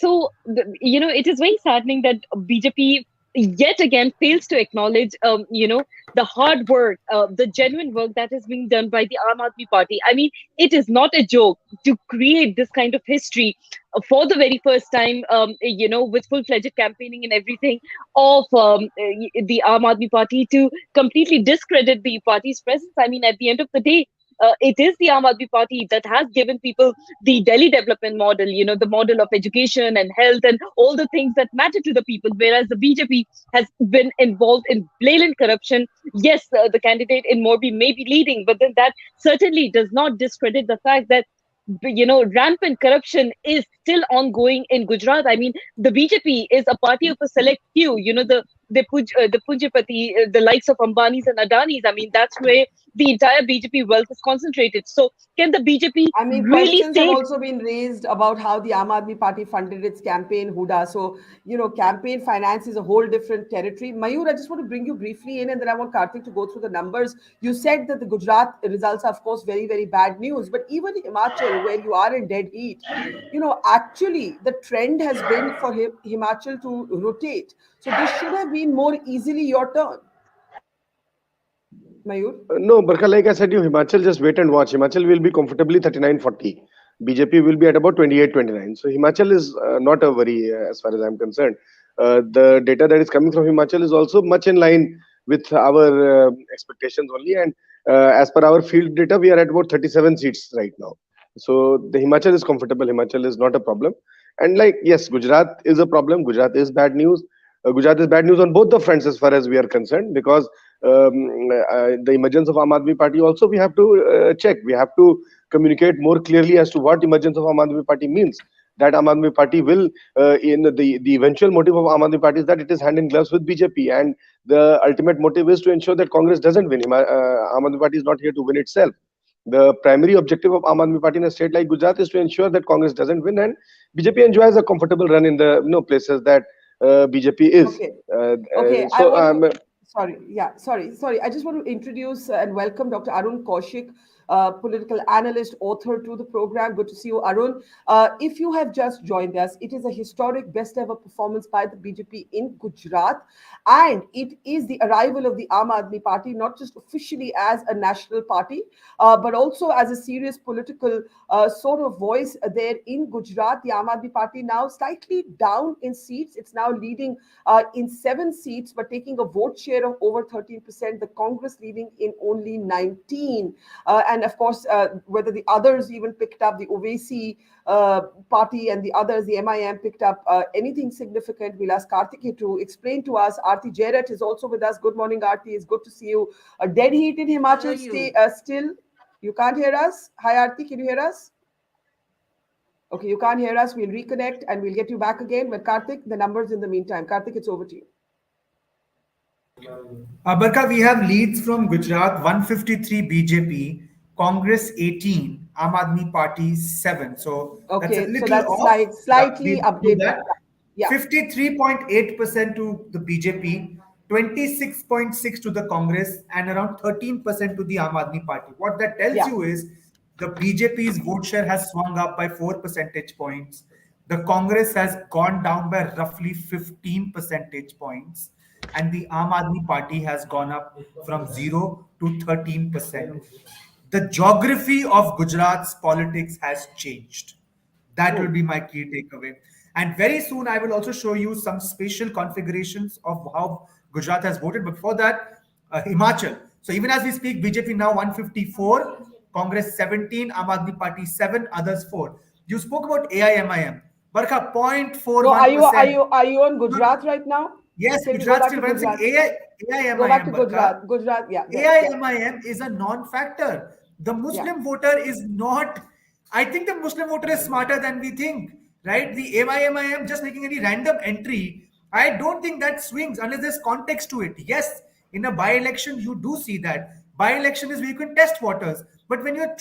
So, it is very saddening that BJP yet again fails to acknowledge, the hard work, the genuine work that is being done by the Aam Aadmi Party. I mean, it is not a joke to create this kind of history for the very first time, with full-fledged campaigning and everything of the Aam Aadmi Party to completely discredit the party's presence. I mean, at the end of the day, it is the Aam Aadmi Party that has given people the Delhi development model, the model of education and health and all the things that matter to the people, whereas the BJP has been involved in blatant corruption. Yes, the candidate in Morbi may be leading, but then that certainly does not discredit the fact that rampant corruption is still ongoing in Gujarat. I mean, the BJP is a party of a select few, the Punjapati, the likes of Ambanis and Adanis. I mean, that's where the entire BJP wealth is concentrated. So can the BJP really questions have also been raised about how the Aam Aadmi Party funded its campaign, Huda. So, campaign finance is a whole different territory. Mayur, I just want to bring you briefly in, and then I want Karthik to go through the numbers. You said that the Gujarat results are, of course, very, very bad news. But even Himachal, where you are in dead heat, actually the trend has been for Himachal to rotate. So this should have been more easily your turn. Mayur? No, Barkha, like I said, Himachal, just wait and watch. Himachal will be comfortably 39-40. BJP will be at about 28-29. So Himachal is not a worry as far as I'm concerned. The data that is coming from Himachal is also much in line with our expectations only. And as per our field data, we are at about 37 seats right now. So the Himachal is comfortable. Himachal is not a problem. And yes, Gujarat is a problem. Gujarat is bad news. Gujarat is bad news on both the fronts as far as we are concerned, because the emergence of Aam Aadmi Party also we have to check. We have to communicate more clearly as to what emergence of Aam Aadmi Party means. That Aam Aadmi Party will, in the eventual motive of Aam Aadmi Party is that it is hand in gloves with BJP, and the ultimate motive is to ensure that Congress doesn't win. Aam Aadmi Party is not here to win itself. The primary objective of Aam Aadmi Party in a state like Gujarat is to ensure that Congress doesn't win, and BJP enjoys a comfortable run in the places that BJP is. Okay. Sorry. I just want to introduce and welcome Dr. Arun Kaushik, political analyst, author to the program. Good to see you, Arun. If you have just joined us, it is a historic best ever performance by the BJP in Gujarat, and it is the arrival of the Aam Aadmi Party, not just officially as a national party, but also as a serious political sort of voice there in Gujarat. The Aam Aadmi Party now slightly down in seats. It's now leading in 7 seats, but taking a vote share of over 13%. The Congress leading in only 19. And of course, whether the others even picked up, the Owaisi party and the others, the MIM picked up anything significant, we'll ask Karthik to explain to us. Aarti Jairat is also with us. Good morning, Aarti. It's good to see you. Dead heat in Himachal still. You can't hear us? Hi, Aarti. Can you hear us? Okay, you can't hear us. We'll reconnect and we'll get you back again. But Karthik, the numbers in the meantime. Karthik, it's over to you. Barkha, we have leads from Gujarat 153 BJP, Congress 18, Aam Aadmi Party 7. So that's a Okay, so little that's off. slightly We'll do updated. that. Yeah. 53.8% to the BJP, 26.6 to the Congress, and around 13% to the Aam Aadmi Party. What that tells you is the BJP's vote share has swung up by 4 percentage points. The Congress has gone down by roughly 15 percentage points, and the Aam Aadmi Party has gone up from 0 to 13%. The geography of Gujarat's politics has changed. That will be my key takeaway. And very soon, I will also show you some spatial configurations of how Gujarat has voted. But before that, Himachal. So even as we speak, BJP now 154, Congress 17, Aam Aadmi Party 7, others 4. You spoke about AIMIM. Barkha, So are you 0.41%. on Gujarat right now? Yes, Can you go Gujarat back still to runs Gujarat? AIMIM, Go back to Barkha. Gujarat, yeah. AIMIM is a non-factor. The Muslim voter is not. I think the Muslim voter is smarter than we think, right? The AIMIM just making any random entry. I don't think that swings unless there's context to it. Yes, in a by-election you do see that. By-election is where you can test waters. But when you're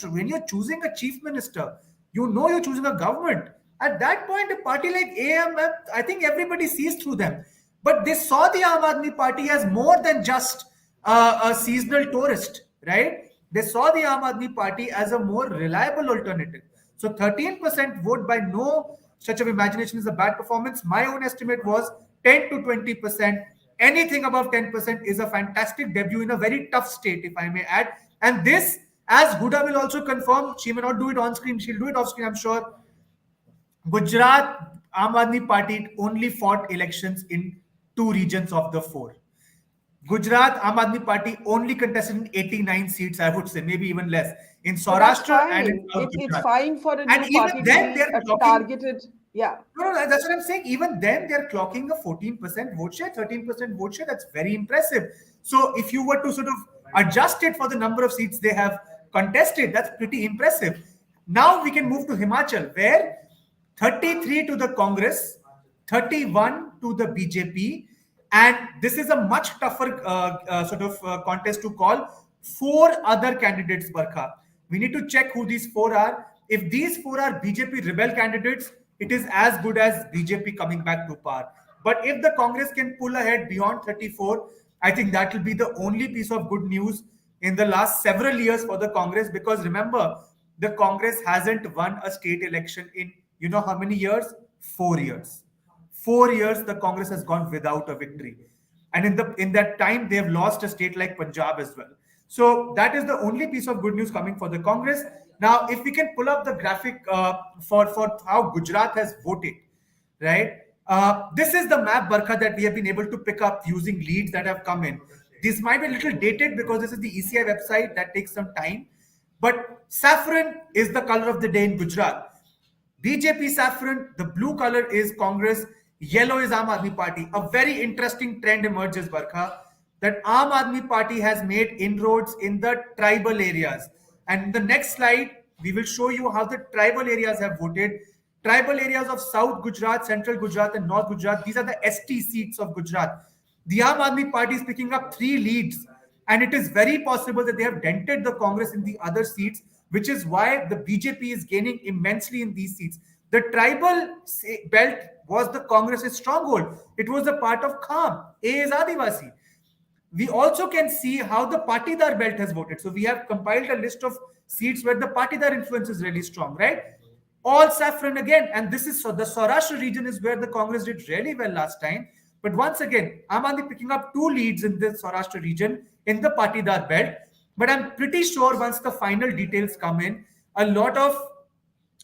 choosing a chief minister, you know you're choosing a government. At that point, a party like AIMIM, I think everybody sees through them. But they saw the Aam Aadmi Party as more than just a seasonal tourist, right? They saw the Aam Aadmi Party as a more reliable alternative. So 13% vote by no stretch of imagination is a bad performance. My own estimate was 10 to 20%. Anything above 10% is a fantastic debut in a very tough state, if I may add. And this, as Huda will also confirm, she may not do it on screen, she'll do it off screen, I'm sure. Gujarat Aam Aadmi Party only fought elections in 2 regions of the 4. Gujarat Aam Aadmi Party only contested in 89 seats, I would say, maybe even less, in Saurashtra and in South It's Gujarat. fine for a And new even party to then, be they're clocking. targeted. Yeah. No, that's what I'm saying. Even then, they're clocking a 14% vote share, 13% vote share. That's very impressive. So if you were to sort of adjust it for the number of seats they have contested, that's pretty impressive. Now we can move to Himachal, where 33 to the Congress, 31 to the BJP, and this is a much tougher contest to call. 4 other candidates, Barkha. We need to check who these 4 are. If these 4 are BJP rebel candidates, it is as good as BJP coming back to power. But if the Congress can pull ahead beyond 34, I think that will be the only piece of good news in the last several years for the Congress. Because remember, the Congress hasn't won a state election in, you know how many years? 4 years. 4 years the Congress has gone without a victory. And in that time, they have lost a state like Punjab as well. So that is the only piece of good news coming for the Congress. Now, if we can pull up the graphic for how Gujarat has voted, right? This is the map, Barkha, that we have been able to pick up using leads that have come in. This might be a little dated because this is the ECI website. That takes some time. But saffron is the color of the day in Gujarat. BJP saffron, the blue color is Congress, yellow is Aam Aadmi Party. A very interesting trend emerges, Barkha, that Aam Aadmi Party has made inroads in the tribal areas. And in the next slide, we will show you how the tribal areas have voted. Tribal areas of South Gujarat, Central Gujarat, and North Gujarat, these are the ST seats of Gujarat. The Aam Aadmi Party is picking up 3 leads, and it is very possible that they have dented the Congress in the other seats, which is why the BJP is gaining immensely in these seats. The tribal belt was the Congress's stronghold. It was a part of Kham. A is Adivasi. We also can see how the Patidar belt has voted. So we have compiled a list of seats where the Patidar influence is really strong, right? All saffron again. And this is, so the Saurashtra region is where the Congress did really well last time. But once again, Aam Aadmi picking up 2 leads in the Saurashtra region in the Patidar belt. But I'm pretty sure once the final details come in, a lot of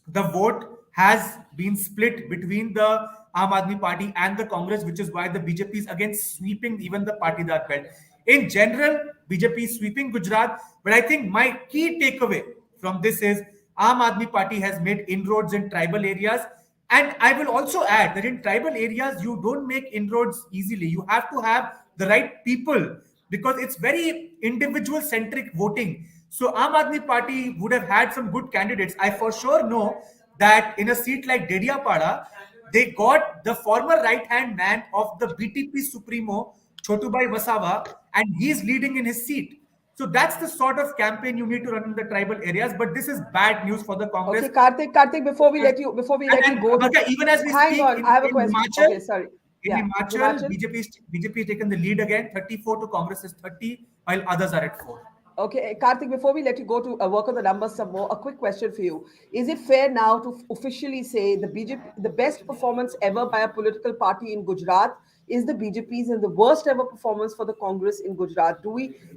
the vote has been split between the Aam Aadmi Party and the Congress, which is why the BJP is again sweeping even the Patidar belt. In general, BJP is sweeping Gujarat, but I think my key takeaway from this is Aam Aadmi Party has made inroads in tribal areas. And I will also add that in tribal areas, you don't make inroads easily. You have to have the right people because it's very individual-centric voting. So Aam Aadmi Party would have had some good candidates. I for sure know that in a seat like Dediapada, they got the former right-hand man of the BTP Supremo, Chotubhai Wasawa, and he's leading in his seat. So that's the sort of campaign you need to run in the tribal areas. But this is bad news for the Congress. Okay, Karthik, before we let you go, even as we hang speak, on, I have a in question. Himachal, Okay, sorry. in Yeah, Himachal, BJP has taken the lead again, 34 to Congress is 30, while others are at 4. Okay, Karthik, before we let you go to work on the numbers some more, a quick question for you. Is it fair now to officially say the BJP, the best performance ever by a political party in Gujarat is the BJP's, and the worst ever performance for the Congress in Gujarat?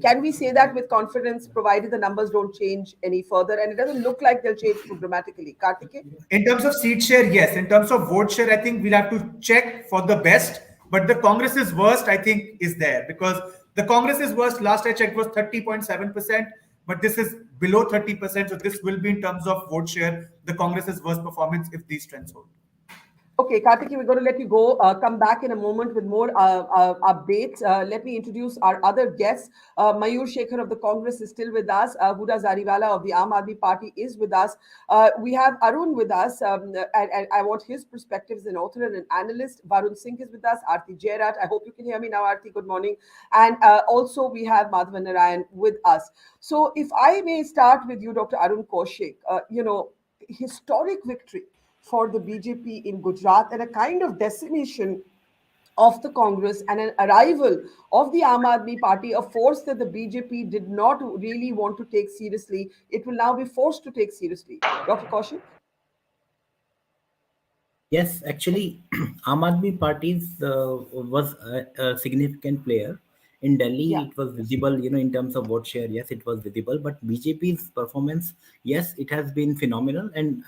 Can we say that with confidence, provided the numbers don't change any further, and it doesn't look like they'll change too dramatically? Karthik? In terms of seat share, yes. In terms of vote share, I think we'll have to check for the best. But the Congress's worst, I think, is there, because the Congress's worst, last I checked, was 30.7%, but this is below 30%. So this will be, in terms of vote share, the Congress's worst performance if these trends hold. Okay, Kartiki, we're going to let you go. Come back in a moment with more updates. Let me introduce our other guests. Mayur Shekhar of the Congress is still with us. Huda Zariwala of the Aam Aadmi Party is with us. We have Arun with us, and I want his perspectives, an author and an analyst. Varun Singh is with us. Aarti Jairat. I hope you can hear me now, Aarti. Good morning. And also we have Madhavan Narayan with us. So if I may start with you, Dr. Arun Kaushik, historic victory for the BJP in Gujarat and a kind of decimation of the Congress and an arrival of the Aam Aadmi Party, a force that the BJP did not really want to take seriously. It will now be forced to take seriously. Dr. Kaushik? Yes, actually, Aam Aadmi Party was a significant player. In Delhi, it was visible, in terms of vote share, yes, it was visible. But BJP's performance, yes, it has been phenomenal. And,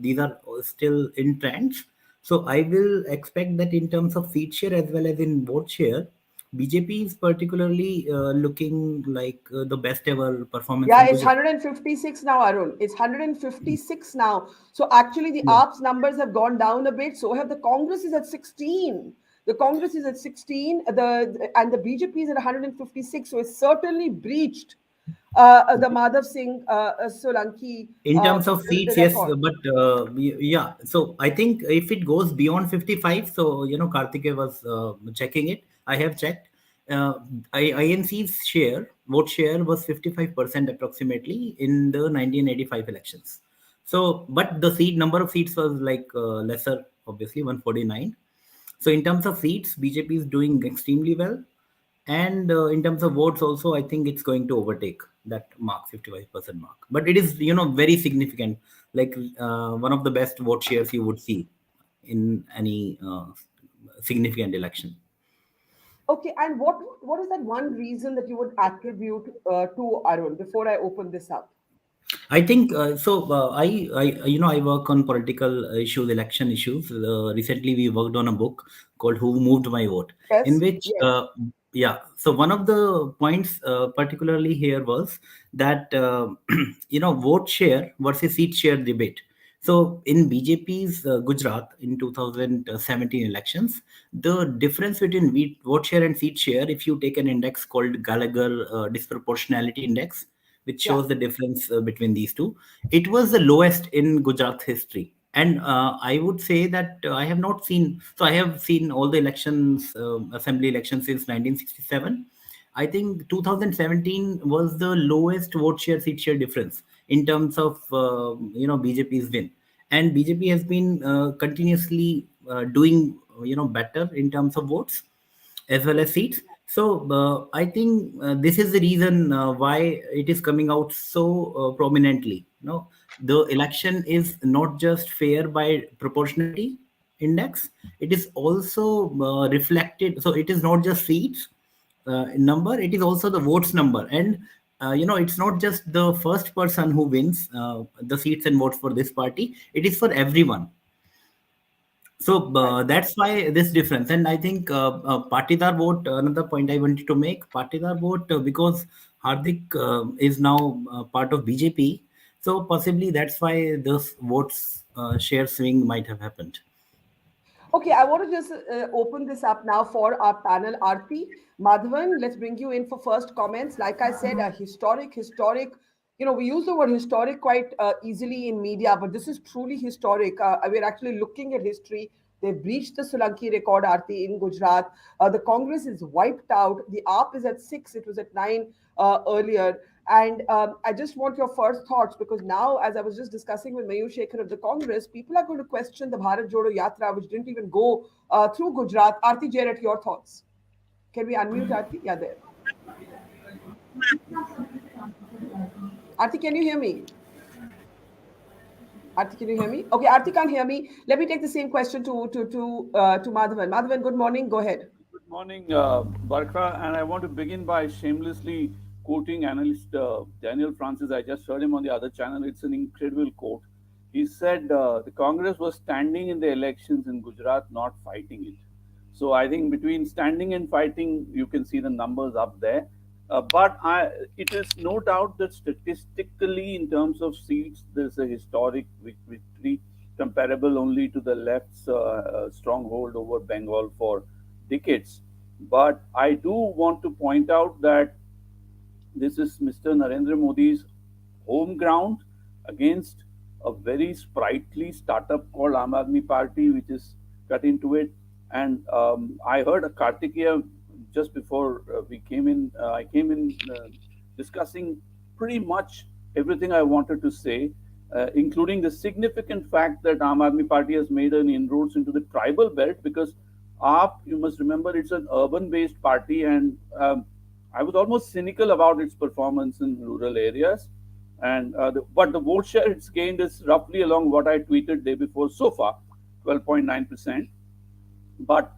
these are still in trends. So I will expect that in terms of seat share as well as in vote share, BJP is particularly looking like the best ever performance. Yeah, in it's Gujarat. 156 now, Arun. It's 156 now. So actually, the AAP's numbers have gone down a bit. So have the Congress is at 16. The Congress is at 16. And the BJP is at 156. So it's certainly breached the Madhav Singh Solanki In terms of the seats, yes, record. but yeah. So I think if it goes beyond 55, so Karthike was checking it. I have checked. INC's vote share was 55% approximately in the 1985 elections. So, but the number of seats was like lesser, obviously 149. So in terms of seats, BJP is doing extremely well. And in terms of votes also, I think it's going to overtake that mark, 55% mark. But it is, very significant, like one of the best vote shares you would see in any significant election. Okay, and what is that one reason that you would attribute to Arun before I open this up? I think so. I work on political issues, election issues. Recently, we worked on a book called "Who Moved My Vote," in which, yeah. So one of the points, particularly here, was that vote share versus seat share debate. So in BJP's Gujarat in 2017 elections, the difference between vote share and seat share, if you take an index called Gallagher Disproportionality Index, which shows the difference between these two, it was the lowest in Gujarat history. And I would say that I have not seen, so I have seen all the elections, assembly elections since 1967. I think 2017 was the lowest vote share seat share difference in terms of BJP's win, and BJP has been continuously doing better in terms of votes as well as seats. So I think this is the reason why it is coming out so prominently. The election is not just fair by proportionality index; it is also reflected. So it is not just seats number; it is also the votes number. And it's not just the first person who wins the seats and votes for this party; it is for everyone. So that's why this difference. And I think Patidar vote, another point I wanted to make, Patidar vote, because Hardik is now part of BJP. So possibly that's why this votes share swing might have happened. Okay, I want to just open this up now for our panel. Aarti, Madhavan, let's bring you in for first comments. Like I said, a historic, we use the word historic quite easily in media, but this is truly historic. We're actually looking at history. They've breached the Solanki record, Aarti, in Gujarat. The Congress is wiped out. The AAP is at 6. It was at 9. earlier. And I just want your first thoughts, because now, as I was just discussing with Mayur Shekhar of the Congress, people are going to question the Bharat Jodo Yatra, which didn't even go through Gujarat. Aarti Jarat, your thoughts? Can we unmute Aarti? Yeah, there. Aarti, can you hear me? Aarti, can you hear me? Okay, Aarti can't hear me. Let me take the same question to Madhavan. Madhavan, good morning. Go ahead. Good morning, Barkha, and I want to begin by shamelessly quoting analyst Daniel Francis. I just heard him on the other channel. It's an incredible quote. He said the Congress was standing in the elections in Gujarat, not fighting it. So I think between standing and fighting, you can see the numbers up there. But it is no doubt that statistically, in terms of seats, there's a historic victory comparable only to the left's stronghold over Bengal for decades. But I do want to point out that this is Mr. Narendra Modi's home ground against a very sprightly startup called Aam Aadmi Party, which is cut into it. And I heard a Kartikeya just before we came in. I came in discussing pretty much everything I wanted to say, including the significant fact that Aam Aadmi Party has made an inroads into the tribal belt, because AAP, you must remember, it's an urban-based party, and I was almost cynical about its performance in rural areas. And but the vote share it's gained is roughly along what I tweeted day before so far, 12.9%. But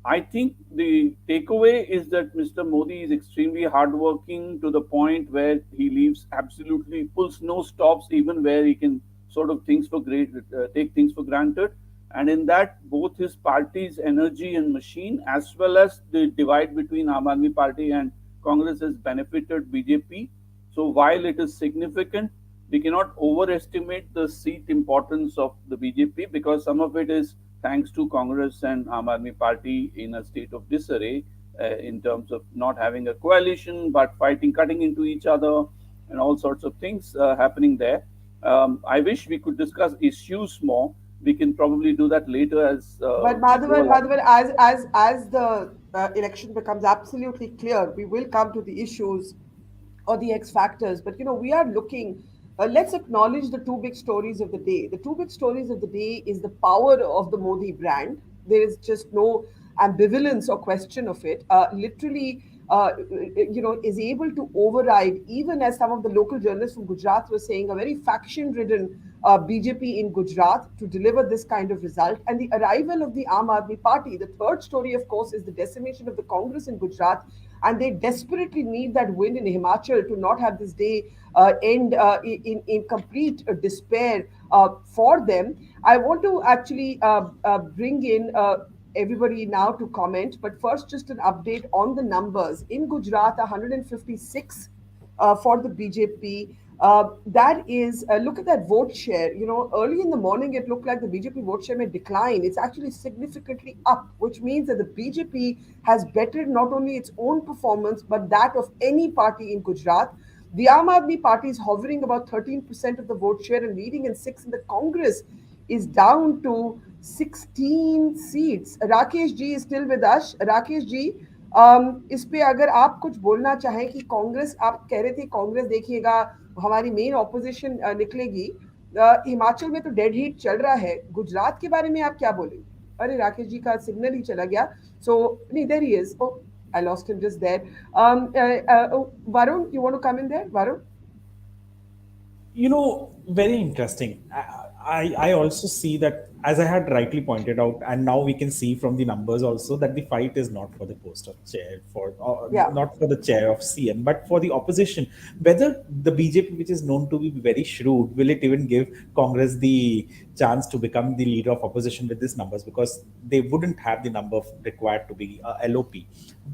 I think the takeaway is that Mr. Modi is extremely hardworking to the point where he leaves absolutely pulls no stops, even where he can sort of take things for granted. And in that, both his party's energy and machine, as well as the divide between Aam Aadmi Party and Congress, has benefited BJP. So while it is significant, we cannot overestimate the seat importance of the BJP, because some of it is thanks to Congress and Aam Aadmi Party in a state of disarray in terms of not having a coalition, but fighting, cutting into each other, and all sorts of things happening there. I wish we could discuss issues more. We can probably do that later as. But Madhavan, as the election becomes absolutely clear, we will come to the issues or the X factors. But we are looking. Let's acknowledge the two big stories of the day. The two big stories of the day is the power of the Modi brand. There is just no ambivalence or question of it. Literally, is able to override, even as some of the local journalists from Gujarat were saying, a very faction-ridden BJP in Gujarat to deliver this kind of result. And the arrival of the Aam Aadmi Party. The third story, of course, is the decimation of the Congress in Gujarat. And they desperately need that win in Himachal to not have this day end in complete despair for them. I want to actually bring in everybody now to comment. But first, just an update on the numbers. In Gujarat, 156 for the BJP. That is, look at that vote share. Early in the morning, it looked like the BJP vote share may decline. It's actually significantly up, which means that the BJP has bettered not only its own performance, but that of any party in Gujarat. The Aam Aadmi Party is hovering about 13% of the vote share and leading in 6, and the Congress is down to 16 seats. Rakesh ji is still with us. Rakesh ji, इस पे अगर आप कुछ बोलना चाहें कि कांग्रेस, आप कह रहे थे कांग्रेस देखिएगा हमारी मेन ऑपोजिशन निकलेगी, हिमाचल में तो डेड हीट चल रहा है, गुजरात के बारे में आप क्या बोलेंगे? अरे राकेश जी का सिग्नल ही चला गया. So नहीं, there he is. Oh, I lost him just there. Varun, you want to come in there, Varun? Very interesting. I also see that, as I had rightly pointed out, and now we can see from the numbers also, that the fight is not for the post of chair, not for the chair of CM, but for the opposition. Whether the BJP, which is known to be very shrewd, will it even give Congress the chance to become the leader of opposition with these numbers, because they wouldn't have the number required to be LOP.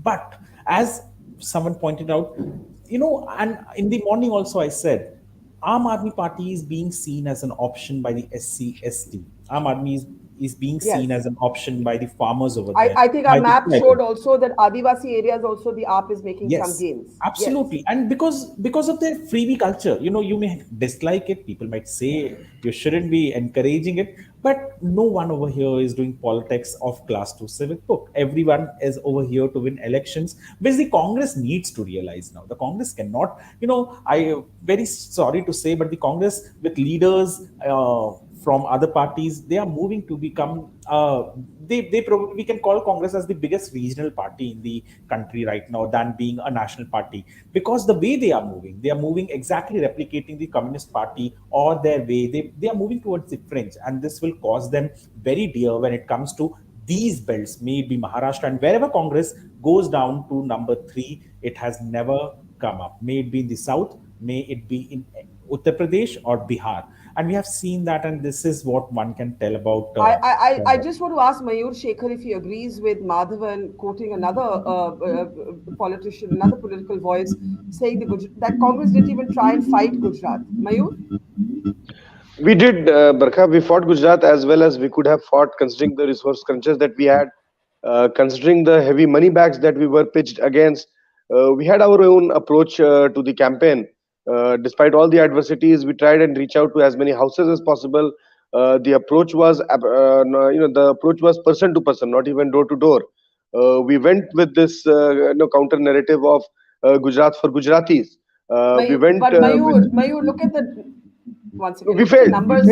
But as someone pointed out, and in the morning also I said, Aam Aadmi Party is being seen as an option by the SC, ST. Aam Aadmi is is being seen as an option by the farmers over there. I think our map showed also that Adivasi areas also the AAP is making some gains. Absolutely. Yes. And because of their freebie culture, you may dislike it. People might say you shouldn't be encouraging it, but no one over here is doing politics of class 2 civic book. Everyone is over here to win elections, which the Congress needs to realize now. The Congress cannot, I very sorry to say, but the Congress with leaders from other parties, they are moving to become they probably, we can call Congress as the biggest regional party in the country right now than being a national party, because the way they are moving exactly replicating the Communist Party or their way. They are moving towards the fringe, and this will cause them very dear when it comes to these belts, maybe Maharashtra, and wherever Congress goes down to number 3, it has never come up. May it be in the south, may it be in Uttar Pradesh or Bihar. And we have seen that, and this is what one can tell about. I just want to ask Mayur Shekhar if he agrees with Madhavan quoting another politician, another political voice, saying that Congress didn't even try and fight Gujarat. Mayur? We did, Barkha. We fought Gujarat as well as we could have fought, considering the resource crunches that we had, considering the heavy money bags that we were pitched against. We had our own approach to the campaign. Despite all the adversities, we tried and reach out to as many houses as possible. The approach was, the approach was person to person, not even door to door. We went with this, counter narrative of Gujarat for Gujaratis. We went. But Mayur, look at the once again. We failed. Numbers.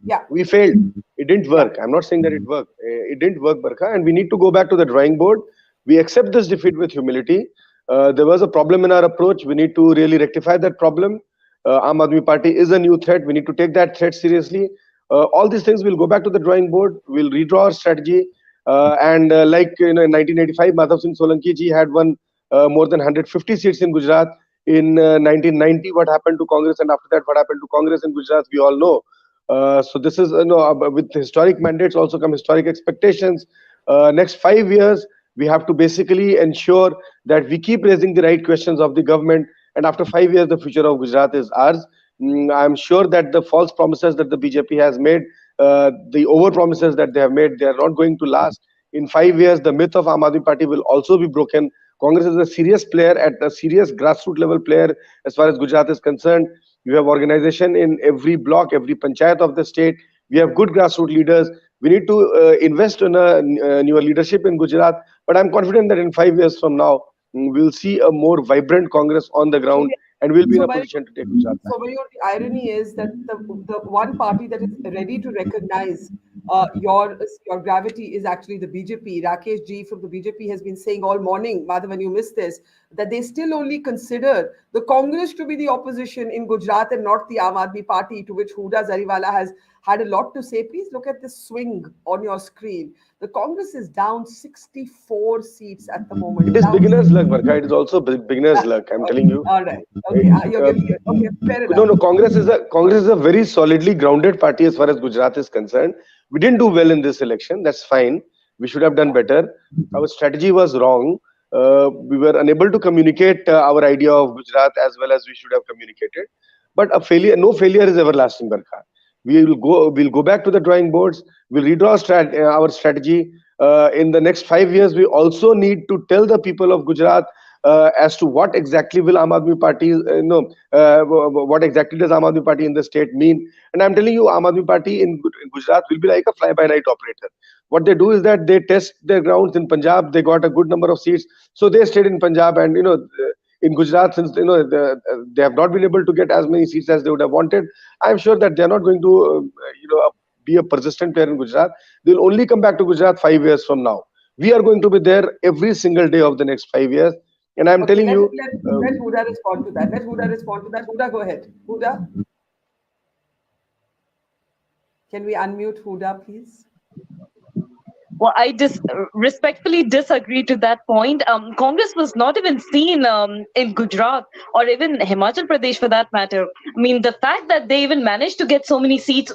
Yeah. We failed. It didn't work. I'm not saying that it worked. It didn't work, Barkha, and we need to go back to the drawing board. We accept this defeat with humility. There was a problem in our approach. We need to really rectify that problem. Aam Aadmi Party is a new threat. We need to take that threat seriously. All these things will go back to the drawing board. We'll redraw our strategy. Like in 1985, Madhav Singh Solanki ji had won more than 150 seats in Gujarat. In 1990, what happened to Congress, and after that, what happened to Congress in Gujarat, we all know. So this is, with historic mandates also come historic expectations. Next 5 years, we have to basically ensure that we keep raising the right questions of the government. And after 5 years, the future of Gujarat is ours. I'm sure that the false promises that the BJP has made, the over promises that they have made, they are not going to last. In 5 years, the myth of Aam Aadmi Party will also be broken. Congress is a serious player, at a serious grassroots level player as far as Gujarat is concerned. You have organization in every block, every panchayat of the state. We have good grassroots leaders. We need to invest in a newer leadership in Gujarat. But I'm confident that in 5 years from now, we'll see a more vibrant Congress on the ground, and we'll be in a position to take Gujarat back. So, the irony is that the one party that is ready to recognize your gravity is actually the BJP. Rakesh Ji from the BJP has been saying all morning, Madhavan, you missed this, that they still only consider the Congress to be the opposition in Gujarat and not the Aam Aadmi Party, to which Huda Zariwala has had a lot to say. Please look at this swing on your screen. The Congress is down 64 seats at the moment. It is beginner's luck, Barkha. It is also beginner's luck. I'm telling you. All right. Okay. You're giving it. Okay. Fair enough. No. Congress is a very solidly grounded party as far as Gujarat is concerned. We didn't do well in this election. That's fine. We should have done better. Our strategy was wrong. We were unable to communicate our idea of Gujarat as well as we should have communicated. But no failure is everlasting, Barkha. We'll go back to the drawing boards. We'll redraw our strategy. In the next 5 years, we also need to tell the people of Gujarat as to what exactly will Aam Aadmi Party, what exactly does Aam Aadmi Party in the state mean. And I'm telling you, Aam Aadmi Party in Gujarat will be like a fly-by-night operator. What they do is that they test their grounds in Punjab. They got a good number of seats, so they stayed in Punjab. And in Gujarat, since they have not been able to get as many seats as they would have wanted, I'm sure that they are not going to be a persistent player in Gujarat. They'll only come back to Gujarat 5 years from now. We are going to be there every single day of the next 5 years. And I'm telling you... Let Huda respond to that. Huda, go ahead. Huda? Can we unmute Huda, please? Well, I respectfully disagree to that point. Congress was not even seen in Gujarat or even Himachal Pradesh for that matter. I mean, the fact that they even managed to get so many seats,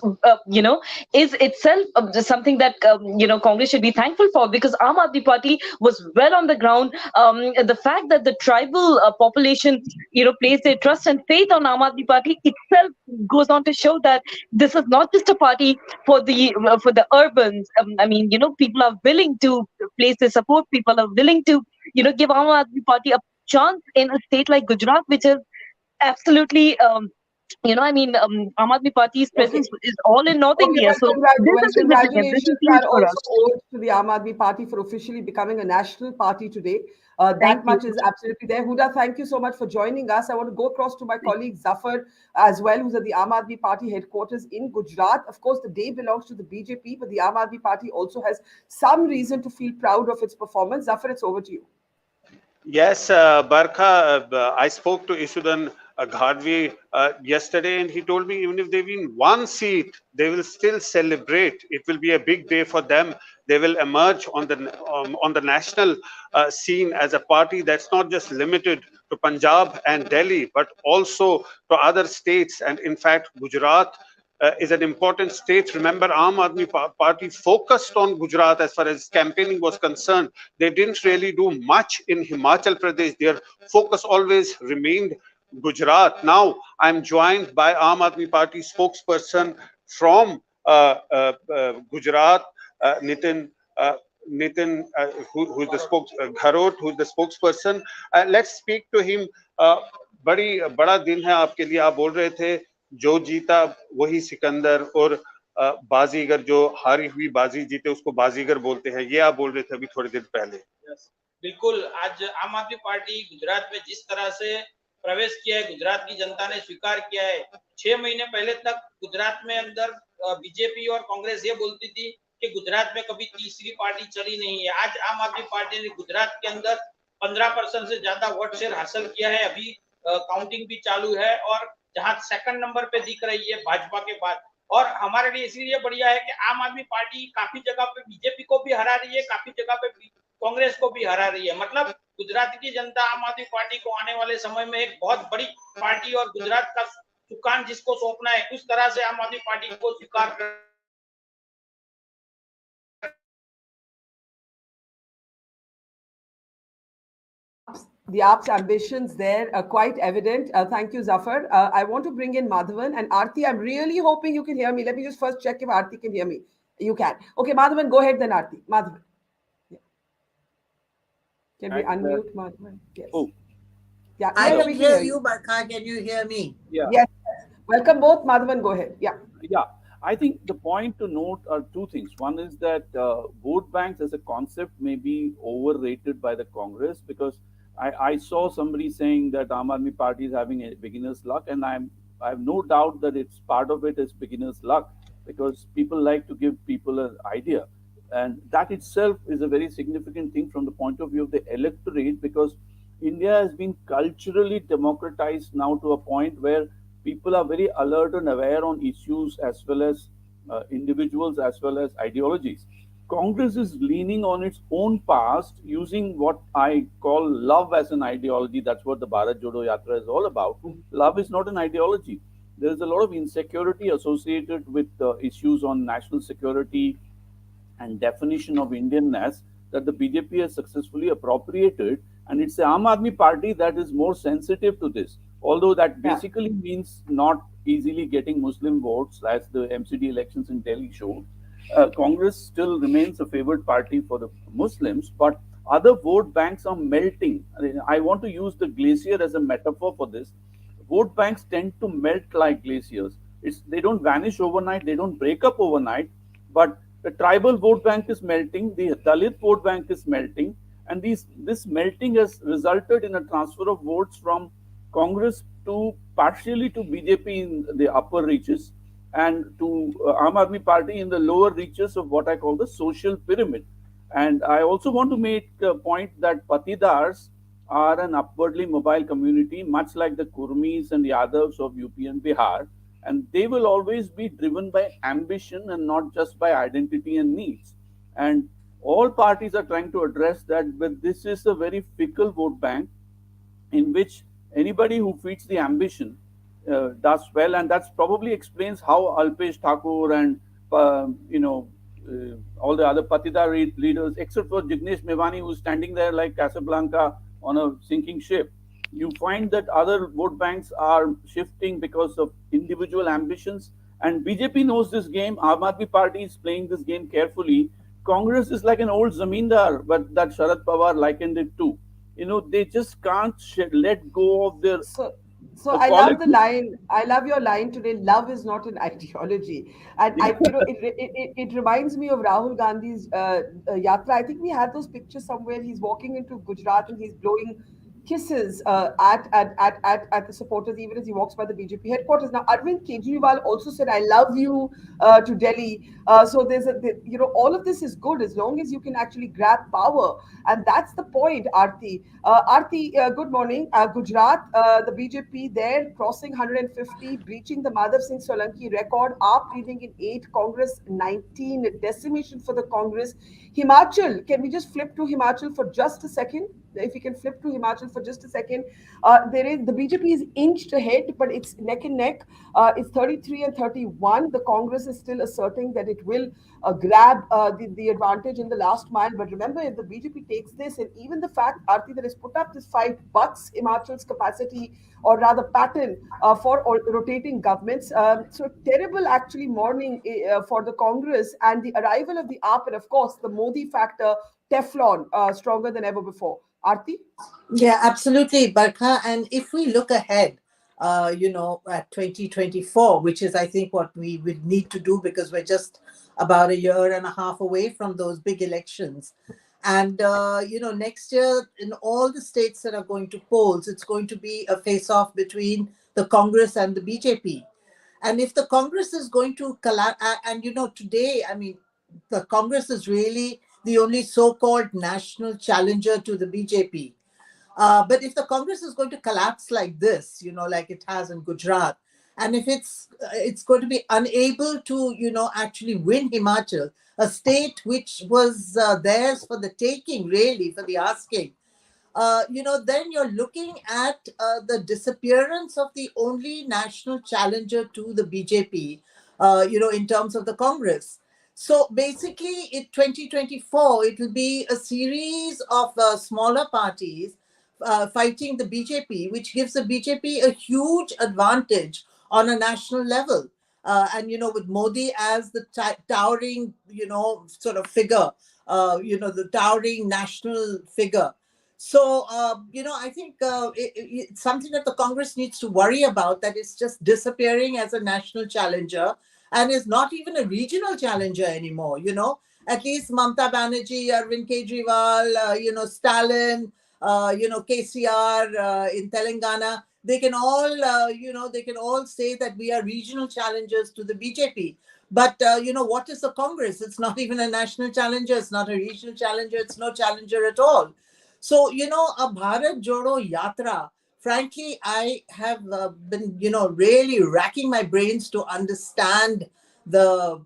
is itself just something that Congress should be thankful for, because Aam Aadmi Party was well on the ground. The fact that the tribal population, placed their trust and faith on Aam Aadmi Party itself goes on to show that this is not just a party for the urbans. I mean, people are willing to place their support. People are willing to, give Aam Aadmi Party a chance in a state like Gujarat, which is absolutely, Aam Aadmi Party's presence is all in North India. So this is significant. This is Congratulations huge are for also us. owed to the Aam Aadmi Party for officially becoming a national party today. Thank That much you. is absolutely there. Huda, thank you so much for joining us. I want to go across to my colleague Zafar as well, who's at the Aam Aadmi Party headquarters in Gujarat. Of course, the day belongs to the BJP, but the Aam Aadmi Party also has some reason to feel proud of its performance. Zafar, it's over to you. Yes, Barkha, I spoke to Ishudan Ghadvi yesterday, and he told me even if they win one seat, they will still celebrate. It will be a big day for them. They will emerge on the national scene as a party that's not just limited to Punjab and Delhi, but also to other states. And in fact, Gujarat is an important state. Remember, Aam Aadmi Party focused on Gujarat as far as campaigning was concerned. They didn't really do much in Himachal Pradesh. Their focus always remained Gujarat. Now, I'm joined by Aam Aadmi Party spokesperson from Gujarat, Nitin. Nitin, who's the Gharot, who's the spokesperson. Let's speak to him. बड़ा दिन है आपके लिए. आप बोल रहे थे जो जीता वही सिकंदर, और बाजीगर जो हारी हुई बाजी जीते उसको बाजीगर बोलते हैं. ये आप बोल रहे थे अभी थोड़ी देर पहले. बिल्कुल. आज आम आदमी पार्टी गुजरात में जिस तरह से प्रवेश किया है, गुजरात की जनता ने स्वीकार किया है. 6 महीने पहले तक गुजरात में अंदर बीजेपी और कांग्रेस ये बोलती थी कि गुजरात में कभी तीसरी पार्टी चली नहीं है. आज आम आदमी पार्टी ने गुजरात के अंदर 15% से ज्यादा वोट शेयर हासिल किया है. अभी काउंटिंग भी चालू है, और जहां सेकंड नंबर पे दिख रही है भाजपा के बाद. और हमारे लिए इसलिए बढ़िया है कि आम आदमी पार्टी काफी जगह पे बीजेपी को भी हरा रही है, काफी जगह पे कांग्रेस को भी हरा रही है. मतलब गुजरात की जनता आम आदमी पार्टी को आने वाले समय में एक बहुत बड़ी पार्टी और गुजरात का सुकान जिसको सौंपना है, उस तरह से आम आदमी पार्टी को स्वीकार कर The AAP's ambitions there are quite evident. Thank you, Zafar. I want to bring in Madhavan and Aarti. I'm really hoping you can hear me. Let me just first check if Aarti can hear me. You can. Okay, Madhavan, go ahead then, Aarti. Madhavan. Yeah. Can we unmute Madhavan? Yes. Oh. Yeah, I yeah, can we hear you, Barkha. Can you hear me? Yeah. Yes. Welcome both. Madhavan, go ahead. Yeah. Yeah. I think the point to note are two things. One is that vote banks as a concept may be overrated by the Congress, because I saw somebody saying that Aam Aadmi Party is having a beginner's luck, and I have no doubt that it's part of it is beginner's luck, because people like to give people an idea, and that itself is a very significant thing from the point of view of the electorate, because India has been culturally democratized now to a point where people are very alert and aware on issues as well as individuals as well as ideologies. Congress is leaning on its own past, using what I call love as an ideology. That's what the Bharat Jodo Yatra is all about. Love is not an ideology. There is a lot of insecurity associated with issues on national security and definition of Indianness that the BJP has successfully appropriated. And it's the Aam Aadmi Party that is more sensitive to this. Although that basically means not easily getting Muslim votes, as the MCD elections in Delhi showed. Congress still remains a favored party for the Muslims, but other vote banks are melting. I want to use the glacier as a metaphor for this. Vote banks tend to melt like glaciers. They don't vanish overnight, they don't break up overnight, but the tribal vote bank is melting, the Dalit vote bank is melting, and this melting has resulted in a transfer of votes from Congress to partially to BJP in the upper reaches, and to Aam Aadmi Party in the lower reaches of what I call the social pyramid. And I also want to make a point that Patidars are an upwardly mobile community, much like the Kurmis and Yadavs of UP and Bihar, and they will always be driven by ambition and not just by identity and needs. And All parties are trying to address that, but this is a very fickle vote bank in which anybody who feeds the ambition does well, and that's probably explains how Alpesh Thakur and all the other Patida leaders, except for Jignesh Mevani, who's standing there like Casablanca on a sinking ship. You find that other vote banks are shifting because of individual ambitions, and BJP knows this game. Aam Aadmi Party is playing this game carefully. Congress is like an old zamindar, but that Sharad Pawar likened it to. They just can't let go of their So I love the line. I love your line today. Love is not an ideology, and it reminds me of Rahul Gandhi's yatra. I think we have those pictures somewhere. He's walking into Gujarat and he's blowing kisses at the supporters, even as he walks by the BJP headquarters. Now, Arvind Kejriwal also said, "I love you" to Delhi. So all of this is good as long as you can actually grab power, and that's the point, Aarti. Aarti, good morning. Gujarat, the BJP there crossing 150, breaching the Madhav Singh Solanki record. AAP leading in 8, Congress 19. Decimation for the Congress. Himachal, can we just flip to Himachal for just a second? If we can flip to Himachal for just a second, the BJP is inched ahead, but it's neck and neck. It's 33 and 31. The Congress is still asserting that it will grab the advantage in the last mile. But remember, if the BJP takes this, and even the fact, Aarti, that has put up this fight bucks Himachal's capacity, or rather pattern, for rotating governments. So terrible, actually, morning for the Congress, and the arrival of the AAP, and of course the Modi factor, Teflon, stronger than ever before. Aarti? Yeah, absolutely, Barkha. And if we look ahead, at 2024, which is, I think, what we would need to do, because we're just about a year and a half away from those big elections. And, next year, in all the states that are going to polls, it's going to be a face-off between the Congress and the BJP. And if the Congress is going to collapse, and, today, I mean, the Congress is really the only so-called national challenger to the BJP. But if the Congress is going to collapse like this, like it has in Gujarat, and if it's going to be unable to, actually win Himachal, a state which was theirs for the taking, really, for the asking, then you're looking at the disappearance of the only national challenger to the BJP, in terms of the Congress. So basically, in 2024, it will be a series of smaller parties fighting the BJP, which gives the BJP a huge advantage on a national level. And, with Modi as the towering, sort of figure, the towering national figure. So, I think it's something that the Congress needs to worry about, that it's just disappearing as a national challenger and is not even a regional challenger anymore. At least Mamta Banerjee, Arvind Kejriwal, Stalin, KCR in Telangana, they can all say that we are regional challengers to the BJP. But, what is the Congress? It's not even a national challenger. It's not a regional challenger. It's no challenger at all. So, a Bharat Jodo Yatra, frankly, I have been, really racking my brains to understand the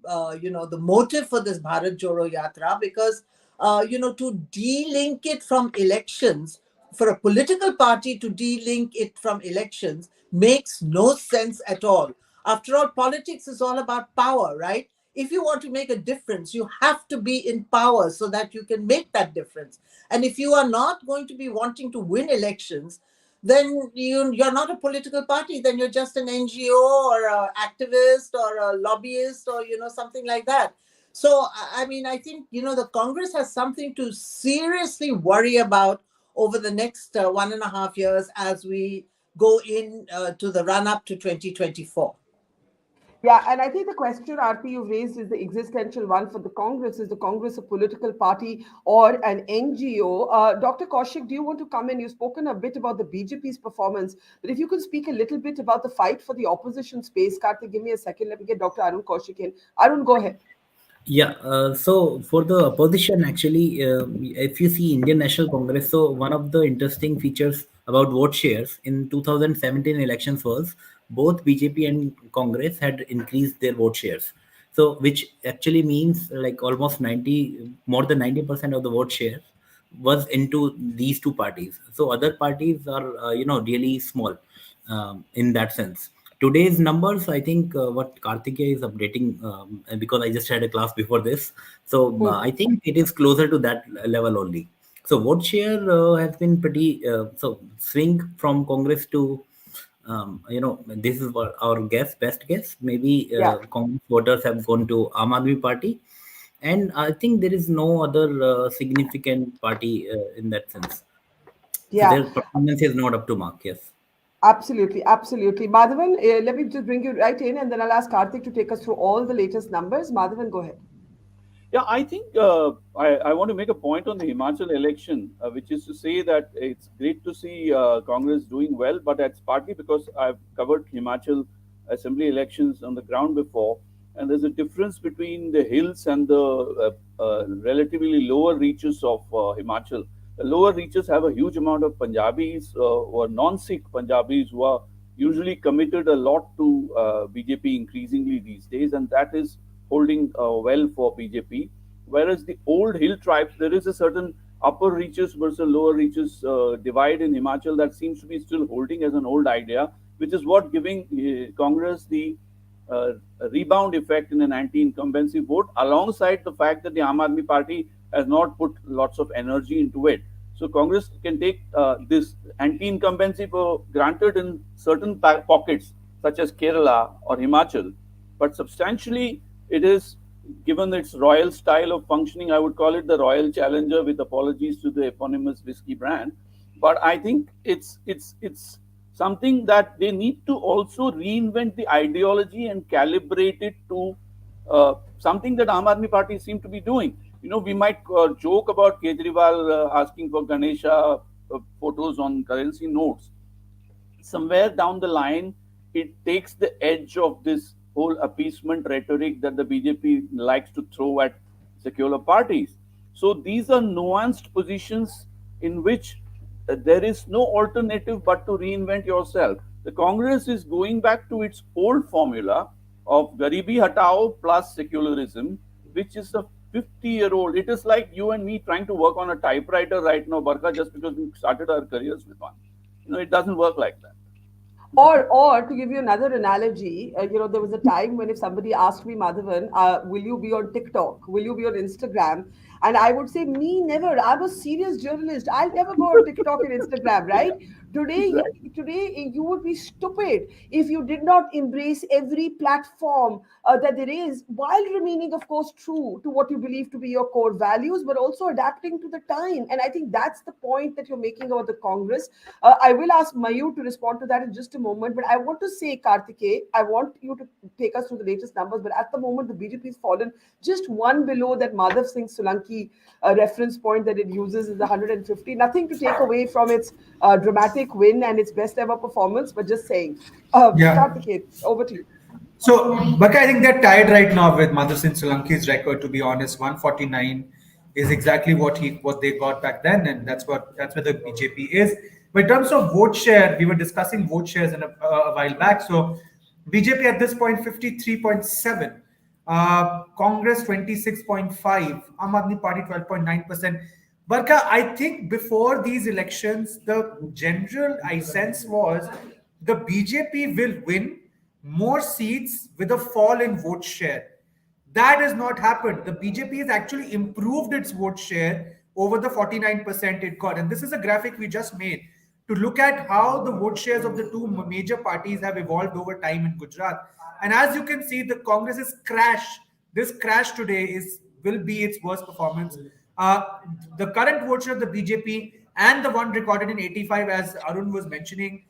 motive for this Bharat Jodo Yatra, because, to de-link it from elections, for a political party to de-link it from elections makes no sense at all. After all, politics is all about power, right? If you want to make a difference, you have to be in power so that you can make that difference. And if you are not going to be wanting to win elections, then you're not a political party. Then you're just an NGO or an activist or a lobbyist or, something like that. So, I mean, I think, the Congress has something to seriously worry about over the next 1.5 years as we go in to the run-up to 2024. Yeah, and I think the question, Aarti, you've raised is the existential one for the Congress. Is the Congress a political party or an NGO? Dr. Kaushik, do you want to come in? You've spoken a bit about the BJP's performance, but if you could speak a little bit about the fight for the opposition space. Karthik, give me a second. Let me get Dr. Arun Kaushik in. Arun, go ahead. Yeah, so for the opposition, actually, if you see Indian National Congress, so one of the interesting features about vote shares in 2017 elections was both BJP and Congress had increased their vote shares. So which actually means like almost 90, more than 90% of the vote share was into these two parties. So other parties are, really small in that sense. Today's numbers, I think what Kartikeya is updating, because I just had a class before this. So I think it is closer to that level only. So vote share has been pretty, so swing from Congress to, this is what our best guess. Maybe Congress voters have gone to Aam Aadmi Party, and I think there is no other significant party in that sense. So Yeah. their performance is not up to mark. Yes. Absolutely, absolutely. Madhavan, let me just bring you right in and then I'll ask Karthik to take us through all the latest numbers. Madhavan, go ahead. Yeah, I think I want to make a point on the Himachal election, which is to say that it's great to see Congress doing well, but that's partly because I've covered Himachal assembly elections on the ground before, and there's a difference between the hills and the relatively lower reaches of Himachal. The lower reaches have a huge amount of Punjabis or non-Sikh Punjabis who are usually committed a lot to BJP increasingly these days, and that is holding well for BJP. Whereas the old hill tribes, there is a certain upper reaches versus lower reaches divide in Himachal that seems to be still holding as an old idea, which is what giving Congress the rebound effect in an anti-incumbency vote, alongside the fact that the Aam Aadmi Party has not put lots of energy into it. So Congress can take this anti-incumbency for granted in certain pockets, such as Kerala or Himachal, but substantially it is, given its royal style of functioning, I would call it the royal challenger, with apologies to the eponymous whiskey brand. But I think it's something that they need to also reinvent the ideology and calibrate it to something that Aam Aadmi Party seem to be doing. We might joke about Kejriwal asking for Ganesha photos on currency notes. Somewhere down the line, it takes the edge of this whole appeasement rhetoric that the BJP likes to throw at secular parties. So these are nuanced positions in which there is no alternative but to reinvent yourself. The Congress is going back to its old formula of Garibi Hatao plus secularism, which is a 50-year-old. It is like you and me trying to work on a typewriter right now, Barkha, just because we started our careers with one. It doesn't work like that. Or to give you another analogy, there was a time when if somebody asked me, Madhavan, will you be on TikTok? Will you be on Instagram? And I would say, me never. I'm a serious journalist. I'll never go on TikTok and Instagram, right? Today you would be stupid if you did not embrace every platform that there is, while remaining, of course, true to what you believe to be your core values, but also adapting to the time. And I think that's the point that you're making about the Congress. I will ask Mayur to respond to that in just a moment, but I want to say, Kartikeya, I want you to take us through the latest numbers. But at the moment, the BJP has fallen just one below that Madhav Singh Solanki reference point that it uses is 150. Nothing to take away from its dramatic win and its best ever performance, but just saying. Kartikeya, over to you. So, Barkha, I think they're tied right now with Madhav Singh Solanki's record. To be honest, 149 is exactly what they got back then, and that's where the BJP is. But in terms of vote share, we were discussing vote shares a while back. So, BJP at this point 53.7, Congress 26.5, Aam Aadmi Party 12.9%. Barkha, I think before these elections, the general sense was the BJP will win more seats with a fall in vote share. That has not happened. The BJP has actually improved its vote share over the 49% it got. And this is a graphic we just made to look at how the vote shares of the two major parties have evolved over time in Gujarat. And as you can see, the Congress's crash, this crash today will be its worst performance. The current vote share of the BJP and the one recorded in 85, as Arun was mentioning,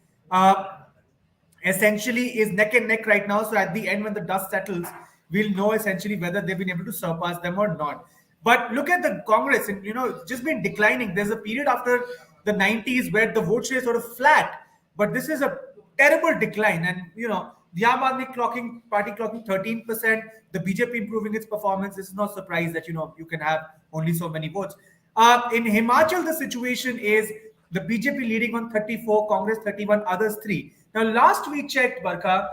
essentially is neck and neck right now. So at the end, when the dust settles, we'll know essentially whether they've been able to surpass them or not. But look at the Congress, and it's just been declining. There's a period after the 90s where the vote share is sort of flat, but this is a terrible decline. And the Aam Aadmi party clocking 13%, the BJP improving its performance. This is no surprise that you can have only so many votes. In Himachal, the situation is the BJP leading on 34, Congress 31, others 3. Now, last we checked, Barkha,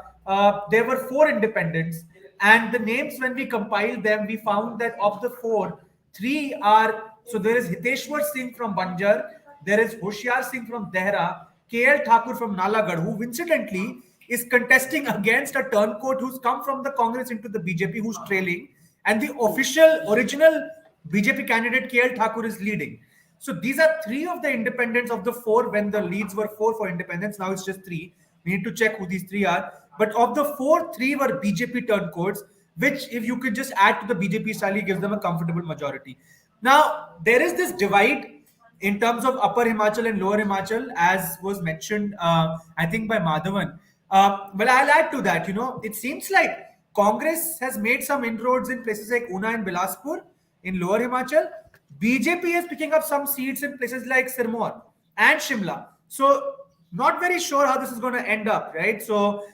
there were 4 independents. And the names, when we compiled them, we found that of the four, three are, so there is Hiteshwar Singh from Banjar, there is Hoshiar Singh from Dehra, KL Thakur from Nalagarh, who incidentally is contesting against a turncoat who's come from the Congress into the BJP, who's trailing, and the official original BJP candidate KL Thakur is leading. So these are three of the independents of the four. When the leads were four for independents, now it's just three. We need to check who these three are. But of the four, three were BJP turncoats, which if you could just add to the BJP tally, gives them a comfortable majority. Now, there is this divide in terms of Upper Himachal and Lower Himachal, as was mentioned, I think by Madhavan. Well, I'll add to that. It seems like Congress has made some inroads in places like Una and Bilaspur in Lower Himachal. BJP is picking up some seats in places like Sirmaur and Shimla. So not very sure how this is going to end up, right? So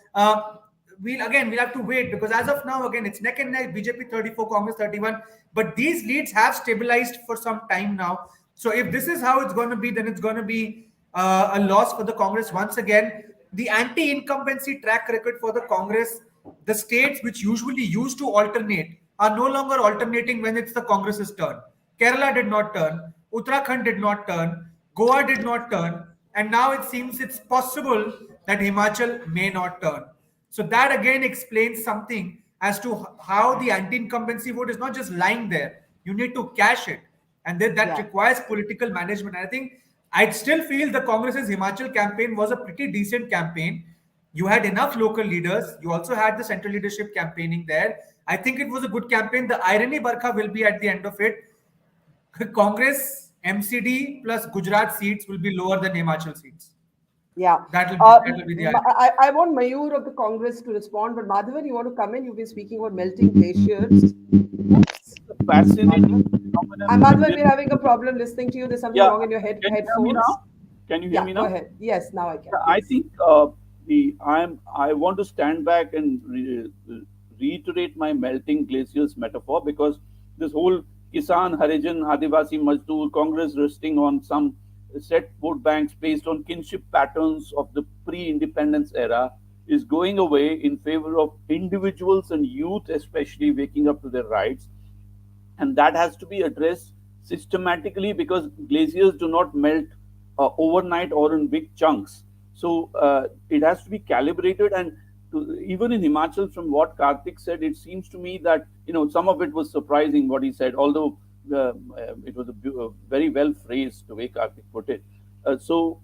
we'll have to wait, because as of now, again, it's neck and neck, BJP 34, Congress 31. But these leads have stabilized for some time now. So if this is how it's going to be, then it's going to be a loss for the Congress once again. The anti-incumbency track record for the Congress, the states which usually used to alternate are no longer alternating when it's the Congress's turn. Kerala did not turn, Uttarakhand did not turn, Goa did not turn, and now it seems it's possible that Himachal may not turn. So that again explains something as to how the anti-incumbency vote is not just lying there. You need to cash it, and that requires political management. And I think I'd still feel the Congress's Himachal campaign was a pretty decent campaign. You had enough local leaders. You also had the central leadership campaigning there. I think it was a good campaign. The irony, Barkha, will be at the end of it, Congress MCD plus Gujarat seats will be lower than Himachal seats. Yeah. That will be the I want Mayur of the Congress to respond, but Madhavan, you want to come in? You've been speaking about melting glaciers. Fascinating. Madhavan, we're having a problem listening to you. There's something wrong in your headphones. Can you hear me now? Go ahead. Yes, now I can. I think I want to stand back and reiterate my melting glaciers metaphor, because this whole Kisan, Harijan, Adivasi, Mazdoor, Congress resting on some set vote banks based on kinship patterns of the pre-independence era is going away in favor of individuals and youth, especially waking up to their rights. And that has to be addressed systematically, because glaciers do not melt overnight or in big chunks. So it has to be calibrated. And even in Himachal, from what Karthik said, it seems to me that some of it was surprising what he said, although it was a very well phrased the way Karthik put it. So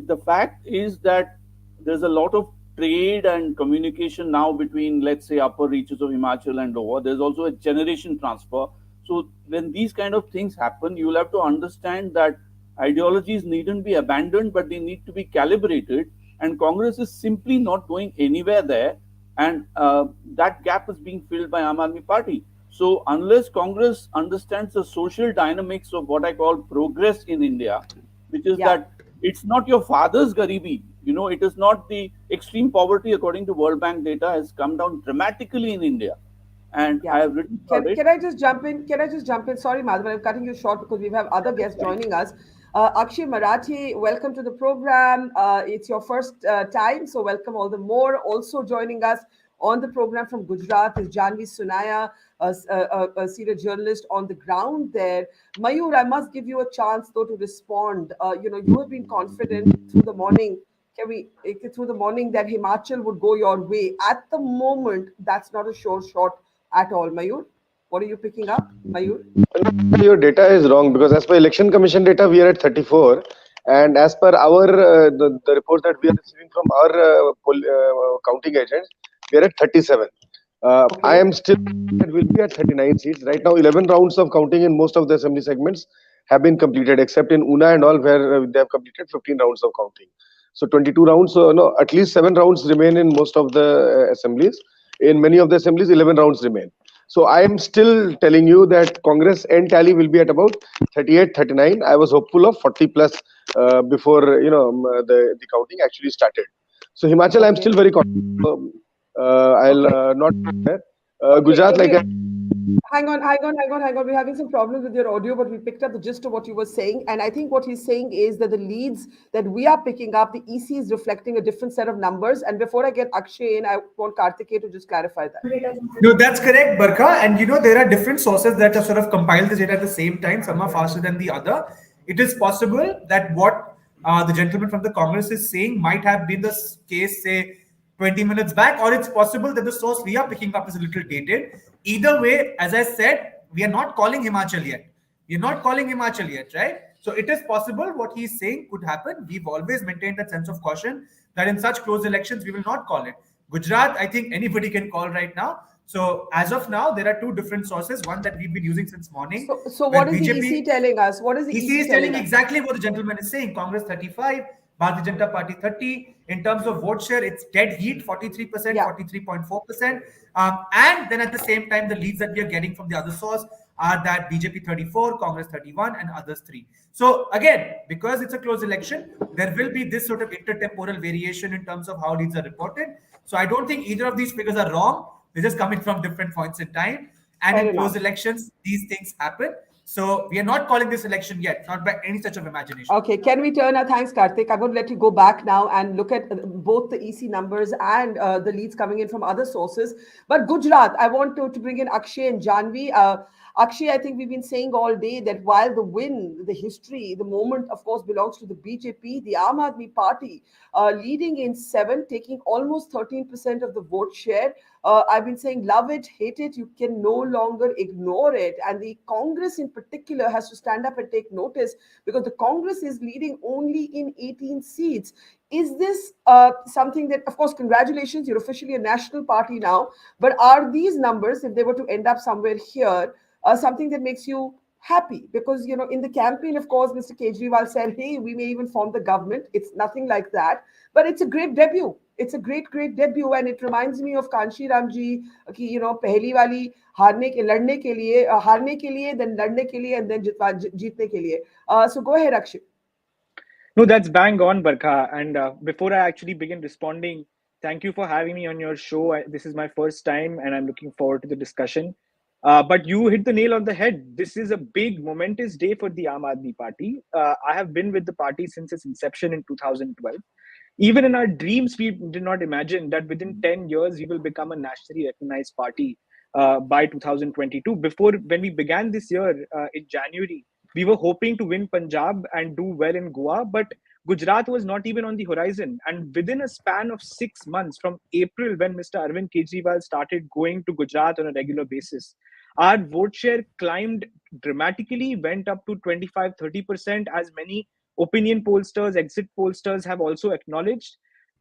the fact is that there's a lot of trade and communication now between, let's say, upper reaches of Himachal and lower. There's also a generation transfer. So when these kind of things happen, you'll have to understand that ideologies needn't be abandoned, but they need to be calibrated. And Congress is simply not going anywhere there. And that gap is being filled by Aam Aadmi Party. So unless Congress understands the social dynamics of what I call progress in India, which is that it's not your father's garibi, it is not the extreme poverty, according to World Bank data, has come down dramatically in India. And I have written about it. Can I just jump in? Sorry, Madhavan, I'm cutting you short because we have other guests joining us. Akshay Marathi, welcome to the program. It's your first time, so welcome all the more. Also joining us on the program from Gujarat is Janvi Sunaya, a senior journalist on the ground there. Mayur, I must give you a chance though to respond. You have been confident through the morning. Through the morning that Himachal would go your way. At the moment, that's not a sure shot at all. Mayur, what are you picking up, Mayur? Your data is wrong, because as per Election Commission data, we are at 34, and as per our the reports that we are receiving from our counting agents, we are at 37. I am still will be at 39 seats right now. 11 rounds of counting in most of the assembly segments have been completed, except in Una and all, where they have completed 15 rounds of counting. So 22 rounds. So no, at least 7 rounds remain in most of the assemblies. In many of the assemblies, 11 rounds remain. So I am still telling you that Congress end tally will be at about 38, 39. I was hopeful of 40 plus before the counting actually started. So Himachal, I am still very confident. I'll not Gujarat, like Hang on. We're having some problems with your audio, but we picked up the gist of what you were saying. And I think what he's saying is that the leads that we are picking up, the EC is reflecting a different set of numbers. And before I get Akshay in, I want Kartikeya to just clarify that. No, that's correct, Barkha. And there are different sources that have sort of compiled this data at the same time. Some are faster than the other. It is possible that what the gentleman from the Congress is saying might have been the case, say, 20 minutes back, or it's possible that the source we are picking up is a little dated. Either way, as I said, we are not calling Himachal yet. We're not calling Himachal yet, right? So it is possible what he's saying could happen. We've always maintained that sense of caution that in such close elections, we will not call it. Gujarat, I think anybody can call right now. So as of now, there are two different sources, one that we've been using since morning. So what is BJP, the EC telling us? What is the EC is telling exactly what the gentleman is saying. Congress 35, Bharatiya Janata Party 30. In terms of vote share, it's dead heat, 43%, 43.4%. And then at the same time, the leads that we are getting from the other source are that BJP 34, Congress 31, and others 3. So again, because it's a close election, there will be this sort of intertemporal variation in terms of how leads are reported. So I don't think either of these figures are wrong. They're just coming from different points in time. And in close elections, these things happen. So we are not calling this election yet, not by any such of imagination. Okay, can we turn our thanks, Karthik? I'm going to let you go back now and look at both the EC numbers and the leads coming in from other sources. But Gujarat, I want to bring in Akshay and Janvi. Akshay, I think we've been saying all day that while the win, the history, the moment, of course, belongs to the BJP, the Aam Aadmi Party, leading in 7, taking almost 13% of the vote share. I've been saying, love it, hate it, you can no longer ignore it. And the Congress in particular has to stand up and take notice because the Congress is leading only in 18 seats. Is this something that, of course, congratulations, you're officially a national party now, but are these numbers, if they were to end up somewhere here, something that makes you happy? Because, in the campaign, of course, Mr. Kejriwal said, hey, we may even form the government. It's nothing like that, but it's a great debut. It's a great debut, and it reminds me of Kanshi Ramji ki, pehli wali ladne ke liye, then ladne ke liye, and then jeetne ke liye. So go ahead, Akshay. No, that's bang on, Barkha. And before I actually begin responding, thank you for having me on your show. This is my first time, and I'm looking forward to the discussion. But you hit the nail on the head. This is a big, momentous day for the Aam Aadmi Party. I have been with the party since its inception in 2012. Even in our dreams, we did not imagine that within 10 years, we will become a nationally recognized party by 2022. When we began this year in January, we were hoping to win Punjab and do well in Goa, but Gujarat was not even on the horizon. And within a span of 6 months, from April, when Mr. Arvind Kejriwal started going to Gujarat on a regular basis, our vote share climbed dramatically, went up to 25-30%, as many opinion pollsters, exit pollsters have also acknowledged.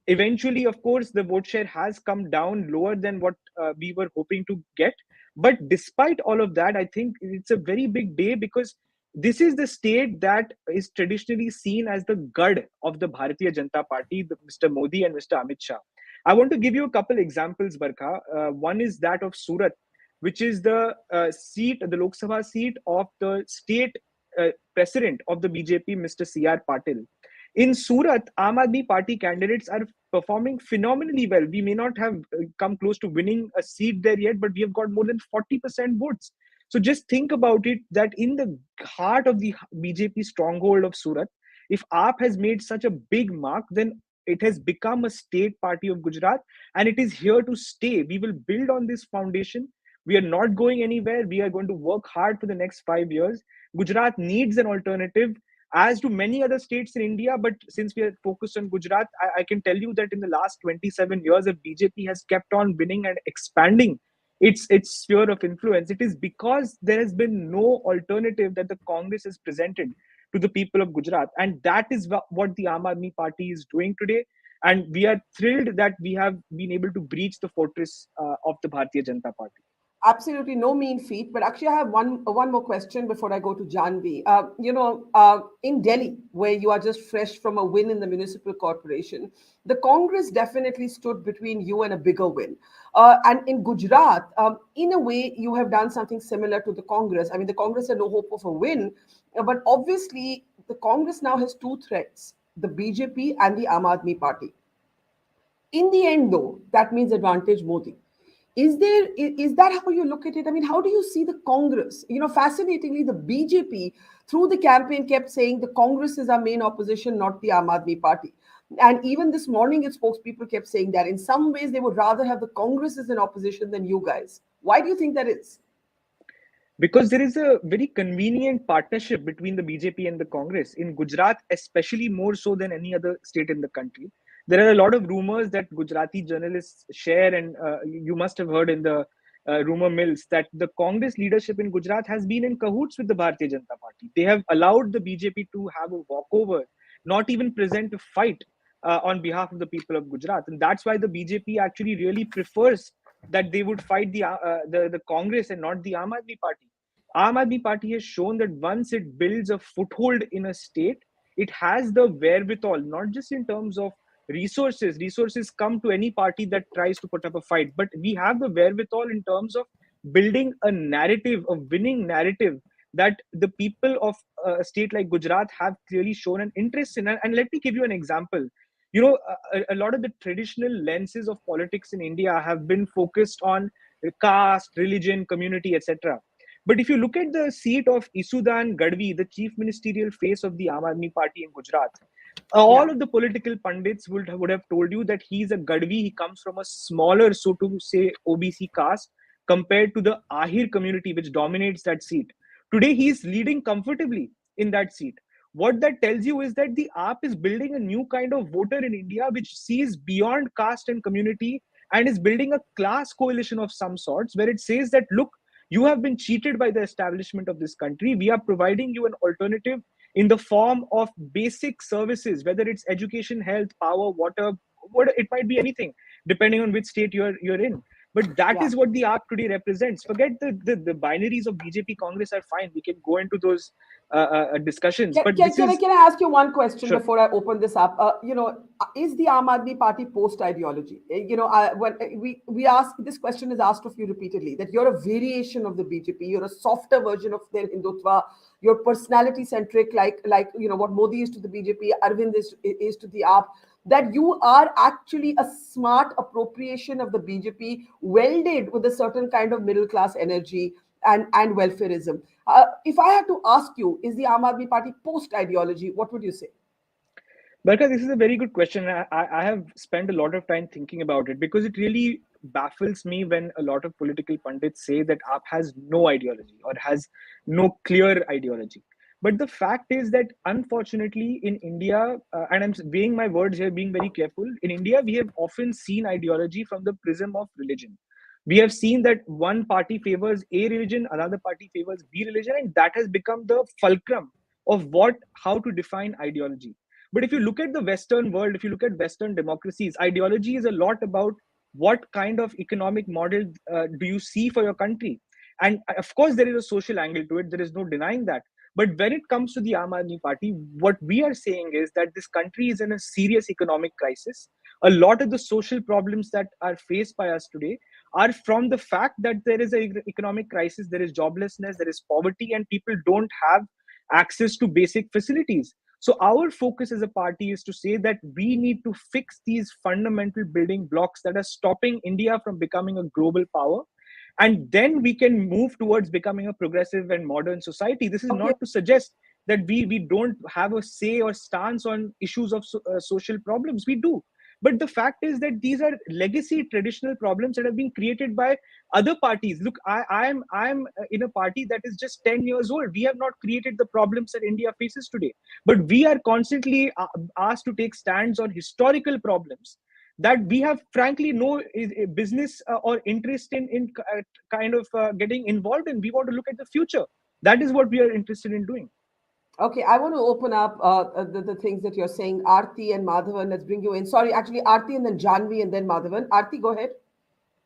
Eventually, of course, the vote share has come down lower than what we were hoping to get. But despite all of that, I think it's a very big day because this is the state that is traditionally seen as the gud of the Bharatiya Janata Party, Mr. Modi and Mr. Amit Shah. I want to give you a couple examples, Barkha. One is that of Surat, which is the the Lok Sabha seat of the state president of the BJP, Mr. C.R. Patil. In Surat, Aam Aadmi Party candidates are performing phenomenally well. We may not have come close to winning a seat there yet, but we have got more than 40% votes. So just think about it, that in the heart of the BJP stronghold of Surat, if AAP has made such a big mark, then it has become a state party of Gujarat and it is here to stay. We will build on this foundation. We are not going anywhere. We are going to work hard for the next 5 years. Gujarat needs an alternative, as do many other states in India. But since we are focused on Gujarat, I can tell you that in the last 27 years, if BJP has kept on winning and expanding its sphere of influence, it is because there has been no alternative that the Congress has presented to the people of Gujarat. And that is what the Aam Aadmi Party is doing today. And we are thrilled that we have been able to breach the fortress of the Bharatiya Janata Party. Absolutely no mean feat. But actually, I have one more question before I go to Janvi. In Delhi, where you are just fresh from a win in the municipal corporation, the Congress definitely stood between you and a bigger win. And in Gujarat, in a way, you have done something similar to the Congress. I mean, the Congress had no hope of a win, but obviously, the Congress now has two threats: the BJP and the Aam Aadmi Party. In the end, though, that means advantage Modi. Is that how you look at it? I mean, how do you see the Congress? Fascinatingly, the BJP through the campaign kept saying the Congress is our main opposition, not the Aam Aadmi Party. And even this morning, its spokespeople kept saying that in some ways they would rather have the Congress as an opposition than you guys. Why do you think that is? Because there is a very convenient partnership between the BJP and the Congress in Gujarat, especially more so than any other state in the country. There are a lot of rumors that Gujarati journalists share, and you must have heard in the rumor mills that the Congress leadership in Gujarat has been in cahoots with the Bharatiya Janata Party. They have allowed the BJP to have a walkover, not even present a fight on behalf of the people of Gujarat, and that's why the BJP actually really prefers that they would fight the Congress and not the Aam Aadmi Party. Aam Aadmi Party has shown that once it builds a foothold in a state, it has the wherewithal, not just in terms of resources. Resources come to any party that tries to put up a fight, but we have the wherewithal in terms of building a narrative, a winning narrative that the people of a state like Gujarat have clearly shown an interest in. And let me give you an example. A lot of the traditional lenses of politics in India have been focused on caste, religion, community, etc. But if you look at the seat of Isudan Gadvi, the chief ministerial face of the Aam Aadmi Party in Gujarat, all of the political pundits would have told you that he's a Gadvi. He comes from a smaller, so to say, OBC caste compared to the Ahir community, which dominates that seat. Today, he's leading comfortably in that seat. What that tells you is that the AAP is building a new kind of voter in India, which sees beyond caste and community and is building a class coalition of some sorts, where it says that, look, you have been cheated by the establishment of this country. We are providing you an alternative in the form of basic services, whether it's education, health, power, water, it might be anything, depending on which state you're in. But that is what the AAP today represents. Forget the binaries of BJP, Congress are fine. We can go into those discussions. Can I ask you one question before I open this up? Is the Aam Aadmi Party post ideology? When we ask, this question is asked of you repeatedly, that you're a variation of the BJP, you're a softer version of their Hindutva, you're personality centric, like what Modi is to the BJP, Arvind is to the AAP. That you are actually a smart appropriation of the BJP, welded with a certain kind of middle class energy and welfareism. If I had to ask you, is the Aam Aadmi Party post ideology? What would you say? Barkha, this is a very good question. I have spent a lot of time thinking about it because it really baffles me when a lot of political pundits say that AAP has no ideology or has no clear ideology. But the fact is that, unfortunately, in India, and I'm weighing my words here, being very careful, in India, we have often seen ideology from the prism of religion. We have seen that one party favors A religion, another party favors B religion, and that has become the fulcrum of how to define ideology. But if you look at the Western world, if you look at Western democracies, ideology is a lot about what kind of economic model do you see for your country. And of course, there is a social angle to it. There is no denying that. But when it comes to the Aam Aadmi Party, what we are saying is that this country is in a serious economic crisis. A lot of the social problems that are faced by us today are from the fact that there is an economic crisis, there is joblessness, there is poverty, and people don't have access to basic facilities. So our focus as a party is to say that we need to fix these fundamental building blocks that are stopping India from becoming a global power. And then we can move towards becoming a progressive and modern society. This is not to suggest that we don't have a say or stance on issues of social problems. We do. But the fact is that these are legacy traditional problems that have been created by other parties. Look, I'm in a party that is just 10 years old. We have not created the problems that India faces today. But we are constantly asked to take stands on historical problems that we have frankly no business or interest in kind of getting involved in. We want to look at the future. That is what we are interested in doing. Okay, I want to open up the things that you're saying. Aarti and Madhavan, let's bring you in. Sorry, actually, Aarti and then Janvi and then Madhavan. Aarti, go ahead.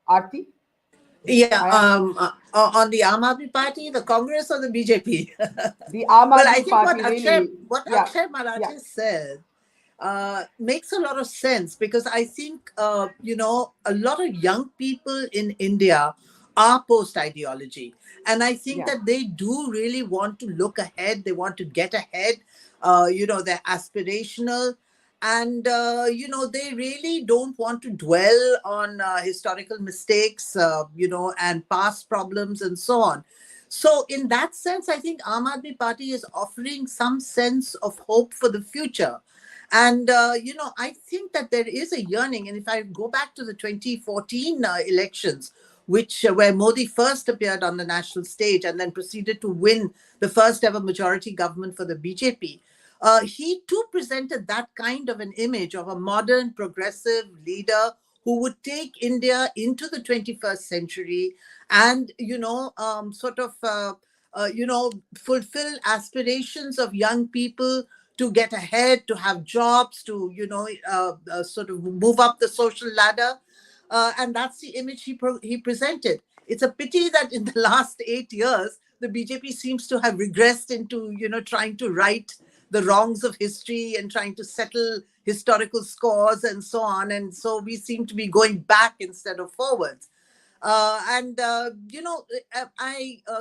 Aarti? Yeah, on the Aam Aadmi Party, the Congress or the BJP? The Aam Aadmi well, I think Party, Akshay Marathi said makes a lot of sense, because I think, a lot of young people in India are post-ideology. And I think that they do really want to look ahead. They want to get ahead. They're aspirational. And, they really don't want to dwell on historical mistakes, and past problems and so on. So in that sense, I think Aam Aadmi Party is offering some sense of hope for the future. And, I think that there is a yearning. And if I go back to the 2014 elections, where Modi first appeared on the national stage and then proceeded to win the first ever majority government for the BJP, he too presented that kind of an image of a modern, progressive leader who would take India into the 21st century and, fulfill aspirations of young people to get ahead, to have jobs, to, sort of move up the social ladder. And that's the image he presented. It's a pity that in the last 8 years, the BJP seems to have regressed into, trying to right the wrongs of history and trying to settle historical scores and so on. And so we seem to be going back instead of forwards. I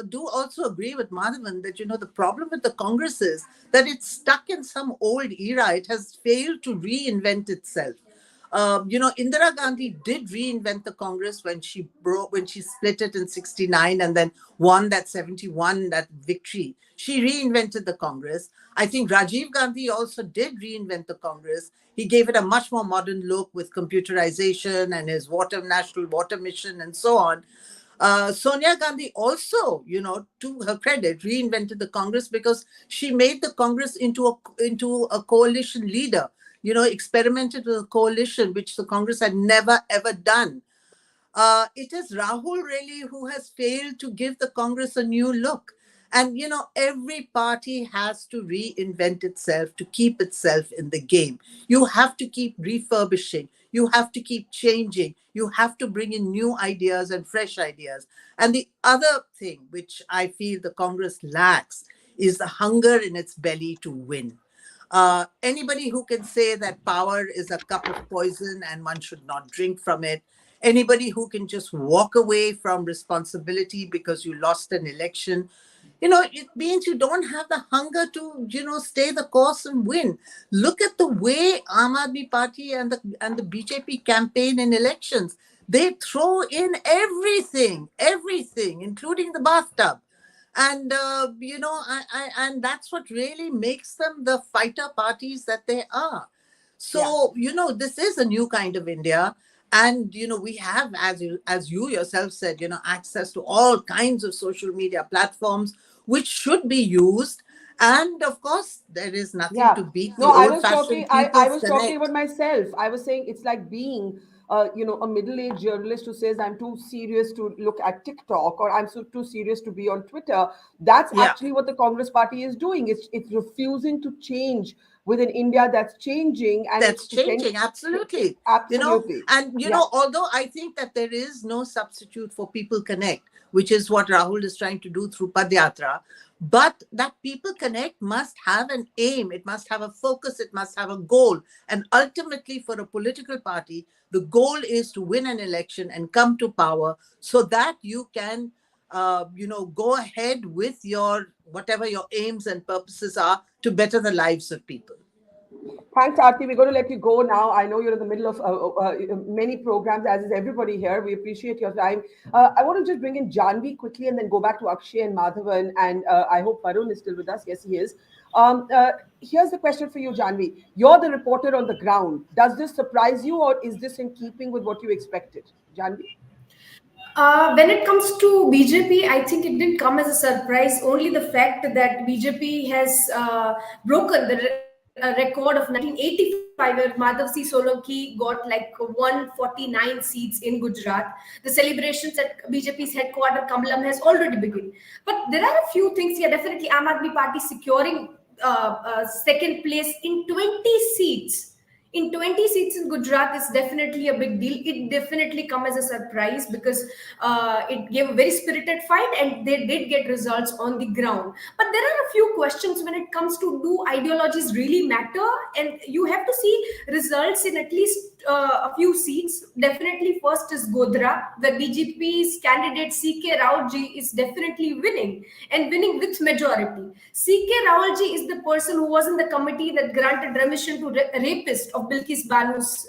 do also agree with Madhavan that, the problem with the Congress is that it's stuck in some old era. It has failed to reinvent itself. Indira Gandhi did reinvent the Congress when she split it in 69 and then won that 71, that victory. She reinvented the Congress. I think Rajiv Gandhi also did reinvent the Congress. He gave it a much more modern look with computerization and his national water mission and so on. Sonia Gandhi also, to her credit, reinvented the Congress because she made the Congress into a coalition leader. Experimented with a coalition, which the Congress had never, ever done. It is Rahul really who has failed to give the Congress a new look. And, every party has to reinvent itself to keep itself in the game. You have to keep refurbishing. You have to keep changing. You have to bring in new ideas and fresh ideas. And the other thing which I feel the Congress lacks is the hunger in its belly to win. Anybody who can say that power is a cup of poison and one should not drink from it, anybody who can just walk away from responsibility because you lost an election, it means you don't have the hunger to, stay the course and win. Look at the way Aam Aadmi Party and the BJP campaign in elections. They throw in everything, including the bathtub. And, and that's what really makes them the fighter parties that they are. So, this is a new kind of India. And, we have, as you yourself said, access to all kinds of social media platforms, which should be used. And of course, there is nothing to beat the old-fashioned I was talking about myself. I was saying it's like being a middle-aged journalist who says I'm too serious to look at TikTok or I'm too serious to be on Twitter. That's actually what the Congress Party is doing. It's refusing to change with an India that's changing. And that's changing, absolutely. Absolutely. Although I think that there is no substitute for People Connect, which is what Rahul is trying to do through Padyatra, but that People Connect must have an aim, it must have a focus, it must have a goal. And ultimately, for a political party, the goal is to win an election and come to power so that you can, go ahead with whatever your aims and purposes are to better the lives of people. Thanks, Aarti. We're going to let you go now. I know you're in the middle of many programs, as is everybody here. We appreciate your time. I want to just bring in Janvi quickly and then go back to Akshay and Madhavan. And I hope Varun is still with us. Yes, he is. Here's the question for you, Janvi. You're the reporter on the ground. Does this surprise you or is this in keeping with what you expected? Janvi? When it comes to BJP, I think it didn't come as a surprise. Only the fact that BJP has broken the record of 1985, where Madhav C. Solanki got like 149 seats in Gujarat. The celebrations at BJP's headquarters, Kamalam, has already begun. But there are a few things here. Definitely, Aam Aadmi Party securing second place in 20 seats. In 20 seats in Gujarat is definitely a big deal. It definitely come as a surprise because it gave a very spirited fight and they did get results on the ground. But there are a few questions when it comes to do ideologies really matter, and you have to see results in at least a few seats. Definitely, first is Godhra. The BJP's candidate CK Raoji is definitely winning, and winning with majority. CK Raoji is the person who was in the committee that granted remission to rapist of Bilkis Banu's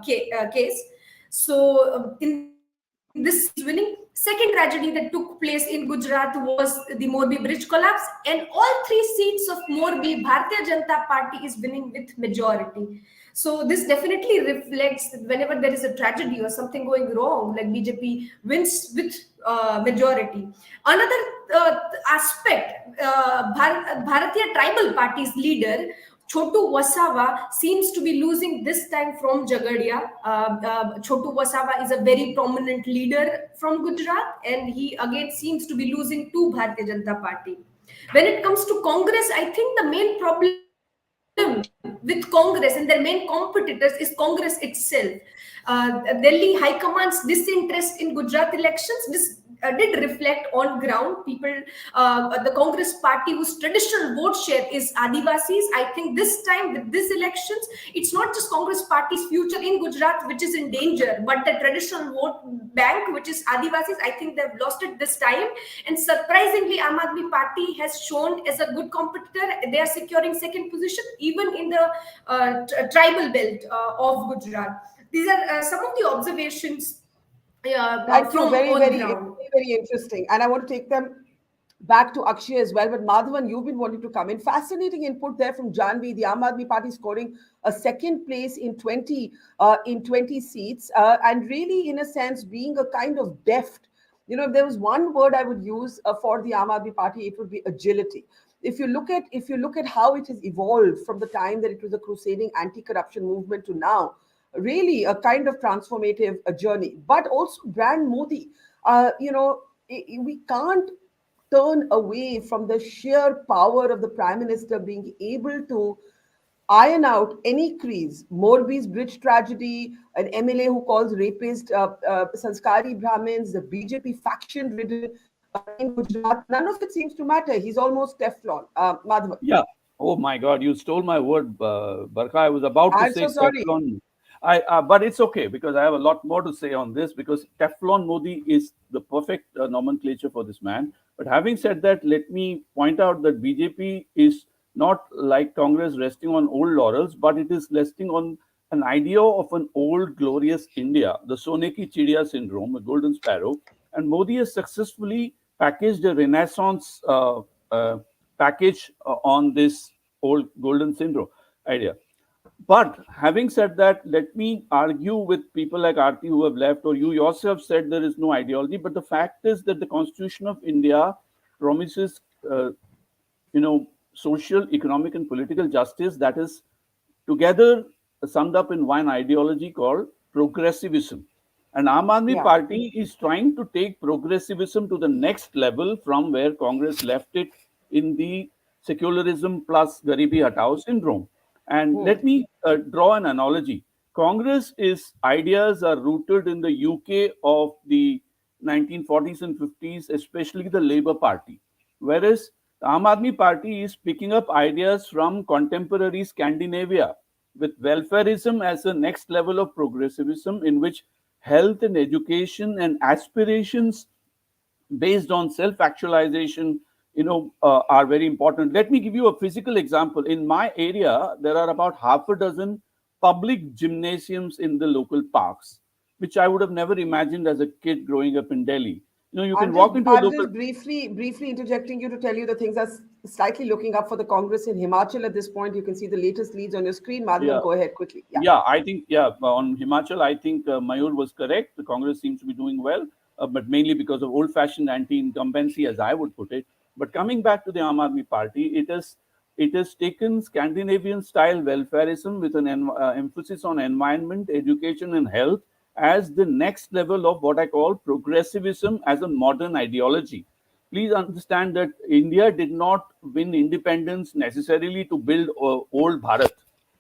case. So in this he's winning. Second tragedy that took place in Gujarat was the Morbi bridge collapse, and all three seats of Morbi, Bharatiya Janata Party is winning with majority. So this definitely reflects that whenever there is a tragedy or something going wrong, like BJP wins with majority. Another aspect, Bharatiya Tribal Party's leader Chotu Wasawa seems to be losing this time from Jagadia. Chotu Wasawa is a very prominent leader from Gujarat, and he again seems to be losing to Bharatiya Janata Party. When it comes to Congress, I think the main problem with Congress and their main competitors is Congress itself. Delhi High Command's disinterest in Gujarat elections did reflect on ground. People, the Congress party whose traditional vote share is Adivasis. I think this time with these elections, it's not just Congress party's future in Gujarat which is in danger, but the traditional vote bank, which is Adivasis. I think they've lost it this time. And surprisingly, Aam Aadmi Party has shown as a good competitor. They are securing second position even in the tribal belt of Gujarat. These are some of the observations Thank you. Very interesting. And I want to take them back to Akshay as well. But Madhavan, you've been wanting to come in. Fascinating input there from Janvi. The Aam Aadmi Party scoring a second place in 20 seats, and really, in a sense, being a kind of deft. You know, if there was one word I would use for the Aam Aadmi Party, it would be agility. If you look at how it has evolved from the time that it was a crusading anti-corruption movement to now, really a kind of transformative journey. But also brand Modi. We can't turn away from the sheer power of the Prime Minister being able to iron out any crease. Morbi's bridge tragedy, an MLA who calls rapist Sanskari Brahmins, the BJP faction ridden in Gujarat, none of it seems to matter. He's almost Teflon. Madhavan. Yeah. Oh my God, you stole my word, Barkha. I was about to I'm say so sorry. Teflon. But it's okay because I have a lot more to say on this because Teflon Modi is the perfect nomenclature for this man. But having said that, let me point out that BJP is not like Congress resting on old laurels, but it is resting on an idea of an old glorious India, the Soneki Chidiya syndrome, a golden sparrow. And Modi has successfully packaged a renaissance package on this old golden syndrome idea. But having said that, let me argue with people like Aarti who have left, or you yourself said there is no ideology. But the fact is that the Constitution of India promises, social, economic, and political justice that is together summed up in one ideology called progressivism. And Aam Aadmi Party is trying to take progressivism to the next level from where Congress left it in the secularism plus Garibi Hatao syndrome. And let me draw an analogy. Congress ideas are rooted in the UK of the 1940s and 50s, especially the Labour Party. Whereas the Aam Aadmi Party is picking up ideas from contemporary Scandinavia with welfareism as the next level of progressivism in which health and education and aspirations based on self-actualization are very important. Let me give you a physical example. In my area, there are about half a dozen public gymnasiums in the local parks, which I would have never imagined as a kid growing up in Delhi. You can walk into a local... I'm just briefly interjecting you to tell you the things are slightly looking up for the Congress in Himachal at this point. You can see the latest leads on your screen. Madhavan, go ahead quickly. I think, on Himachal, I think Mayur was correct. The Congress seems to be doing well, but mainly because of old-fashioned anti-incumbency, as I would put it. But coming back to the Aam Aadmi Party, it has taken Scandinavian-style welfareism with an emphasis on environment, education, and health as the next level of what I call progressivism as a modern ideology. Please understand that India did not win independence necessarily to build old Bharat.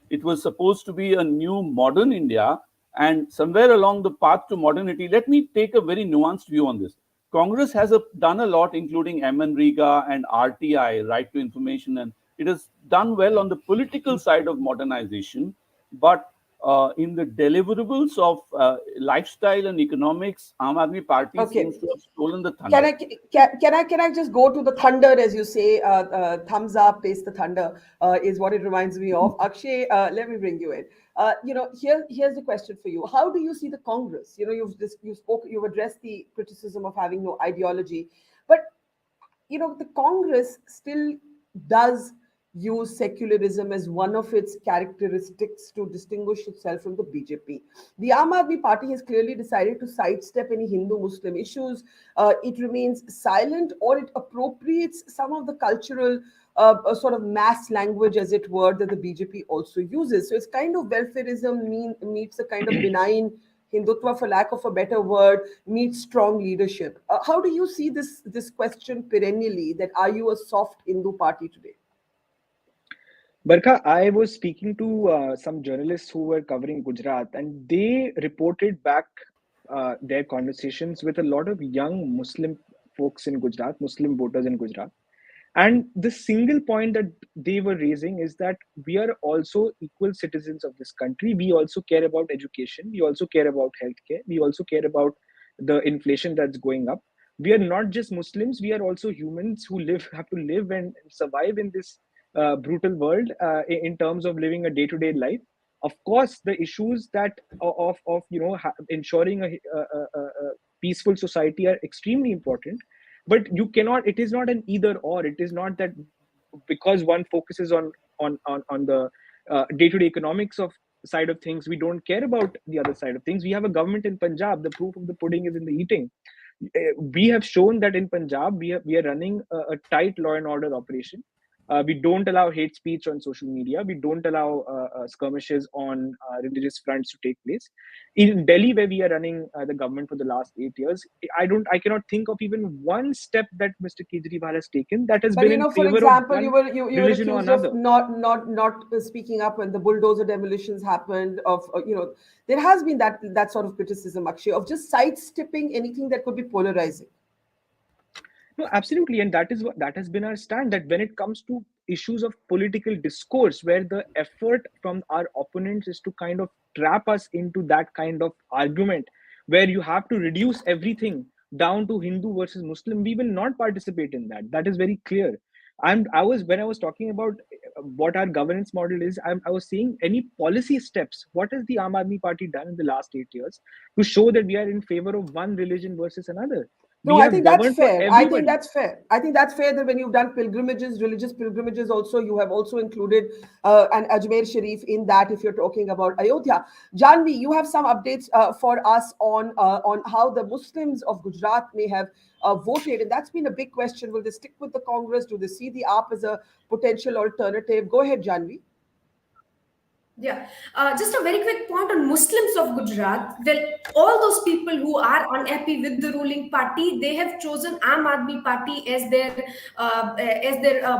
It was supposed to be a new modern India, and somewhere along the path to modernity, let me take a very nuanced view on this. Congress has done a lot, including MNREGA and RTI, Right to Information, and it has done well on the political side of modernization. But in the deliverables of lifestyle and economics, Aam Aadmi Party seems to have stolen the thunder. Can I just go to the thunder, as you say? Thumbs up, taste the thunder is what it reminds me of. Akshay, let me bring you in. Here's the question for you. How do you see the Congress? You've addressed the criticism of having no ideology, but the Congress still does use secularism as one of its characteristics to distinguish itself from the BJP. The Aam Aadmi Party has clearly decided to sidestep any Hindu-Muslim issues. It remains silent, or it appropriates some of the cultural sort of mass language, as it were, that the BJP also uses. So it's kind of welfareism meets a kind of benign Hindutva, for lack of a better word, meets strong leadership. How do you see this question perennially, that are you a soft Hindu party today? Barkha, I was speaking to some journalists who were covering Gujarat, and they reported back their conversations with a lot of young Muslim folks in Gujarat, Muslim voters in Gujarat. And the single point that they were raising is that we are also equal citizens of this country. We also care about education. We also care about healthcare. We also care about the inflation that's going up. We are not just Muslims. We are also humans who have to live and survive in this brutal world in terms of living a day-to-day life. Of course, the issues that of ensuring a peaceful society are extremely important. But you cannot, it is not an either or. It is not that because one focuses on the day-to-day economics of side of things, we don't care about the other side of things. We have a government in Punjab. The proof of the pudding is in the eating. We have shown that in Punjab, we are running a tight law and order operation. We don't allow hate speech on social media. We don't allow skirmishes on religious fronts to take place. In Delhi, where we are running the government for the last 8 years, I cannot think of even one step that Mr. Kejriwal has taken that has been in favor for example, of you one were religion or accused another. of not speaking up when the bulldozer demolitions happened. There has been that sort of criticism, Akshay, of just sidestepping anything that could be polarizing. No, absolutely, and that has been our stand. That when it comes to issues of political discourse, where the effort from our opponents is to kind of trap us into that kind of argument, where you have to reduce everything down to Hindu versus Muslim, we will not participate in that. That is very clear. When I was talking about what our governance model is, I was saying any policy steps. What has the Aam Aadmi Party done in the last 8 years to show that we are in favor of one religion versus another? No, I think that's fair. I think that's fair that when you've done pilgrimages, religious pilgrimages also, you have also included an Ajmer Sharif in that, if you're talking about Ayodhya. Janvi, you have some updates for us on how the Muslims of Gujarat may have voted. And that's been a big question. Will they stick with the Congress? Do they see the AAP as a potential alternative? Go ahead, Janvi. Yeah, just a very quick point on Muslims of Gujarat. Well, all those people who are unhappy with the ruling party, they have chosen Aam Aadmi Party as their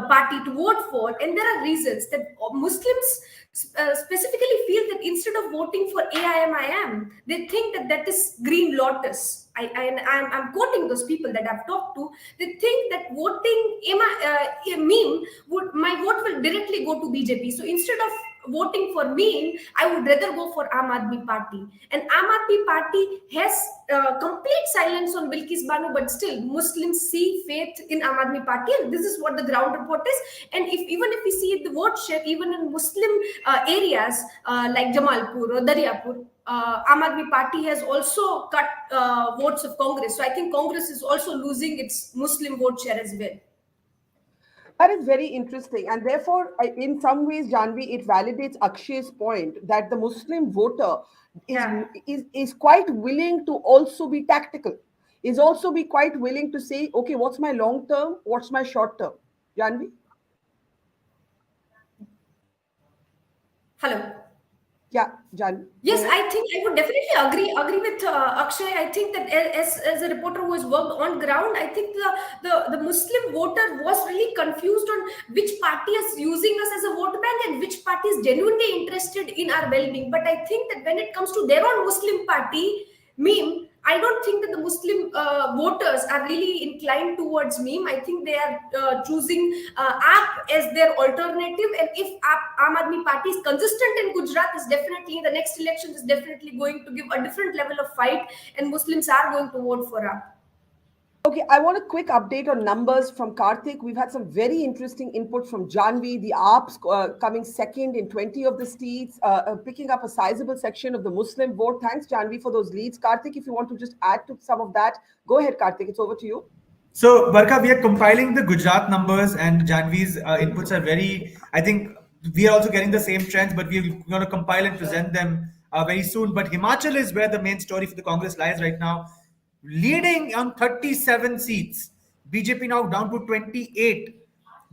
party to vote for, and there are reasons that Muslims specifically feel that instead of voting for AIMIM, they think that is Green Lotus. I'm quoting those people that I've talked to. They think that voting meme my vote will directly go to BJP. So instead of voting for me, I would rather go for Aam Aadmi Party. And Aam Aadmi Party has complete silence on Bilkis Banu, but still Muslims see faith in Aam Aadmi Party, and this is what the ground report is. And even if we see the vote share, even in Muslim areas like Jamalpur or Daryapur, Aam Aadmi Party has also cut votes of Congress. So I think Congress is also losing its Muslim vote share as well. That is very interesting. And therefore, in some ways, Janvi, it validates Akshay's point that the Muslim voter is quite willing to also be tactical, is also be quite willing to say, okay, what's my long term? What's my short term? Janvi? Hello. Yeah, Jan. Yes, I think I would definitely agree with Akshay. I think that as a reporter who has worked on ground, I think the Muslim voter was really confused on which party is using us as a vote bank and which party is genuinely interested in our well-being. But I think that when it comes to their own Muslim party meme, I don't think that the Muslim voters are really inclined towards meme. I think they are choosing AAP as their alternative. And if Aam Aadmi Party is consistent in Gujarat, is definitely the next election is definitely going to give a different level of fight, and Muslims are going to vote for AAP. Okay, I want a quick update on numbers from Karthik. We've had some very interesting input from Janvi, the AAPs coming second in 20 of the seats, picking up a sizable section of the Muslim vote. Thanks, Janvi, for those leads. Karthik, if you want to just add to some of that, go ahead, Karthik. It's over to you. So, Barkha, we are compiling the Gujarat numbers, and Janvi's inputs are very, I think we are also getting the same trends, but we're going to compile and present them very soon. But Himachal is where the main story for the Congress lies right now, leading on 37 seats. BJP now down to 28.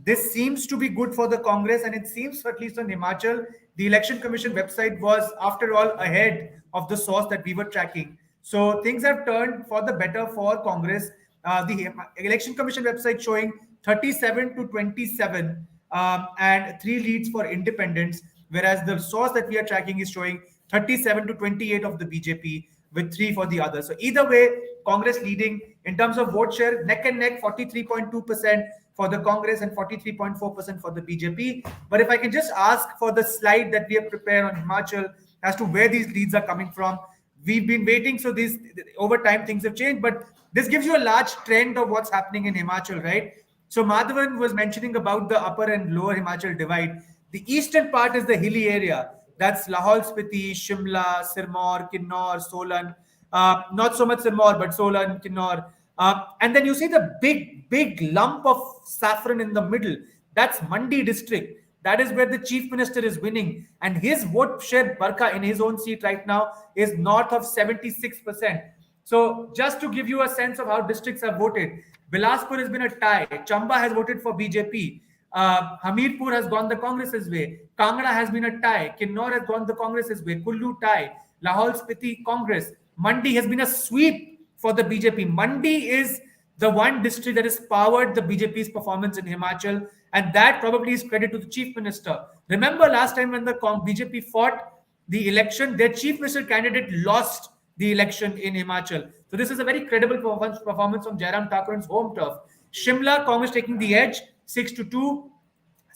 This seems to be good for the Congress, and it seems, at least on Himachal, the Election Commission website was, after all, ahead of the source that we were tracking. So things have turned for the better for Congress. The Election Commission website showing 37 to 27 and 3 leads for independents, whereas the source that we are tracking is showing 37 to 28 of the BJP with 3 for the others. So either way, Congress leading in terms of vote share, neck and neck, 43.2% for the Congress and 43.4% for the BJP. But if I can just ask for the slide that we have prepared on Himachal as to where these leads are coming from. We've been waiting, so these over time things have changed, but this gives you a large trend of what's happening in Himachal, right? So Madhavan was mentioning about the upper and lower Himachal divide. The eastern part is the hilly area. That's Lahaul Spiti, Shimla, Sirmaur, Kinnaur, Solan. Not so much Sirmaur, but Solan, Kinnaur. And then you see the big lump of saffron in the middle. That's Mandi district. That is where the chief minister is winning. And his vote share, Barkha, in his own seat right now is north of 76%. So just to give you a sense of how districts have voted, Bilaspur has been a tie. Chamba has voted for BJP. Hamirpur has gone the Congress's way. Kangra has been a tie. Kinnaur has gone the Congress's way. Kullu tie. Lahaul Spiti Congress. Mandi has been a sweep for the BJP. Mandi is the one district that has powered the BJP's performance in Himachal, and that probably is credit to the chief minister. Remember last time when the BJP fought the election, their chief minister candidate lost the election in Himachal. So this is a very credible performance from Jairam Thakur's home turf. Shimla, Congress taking the edge, 6-2.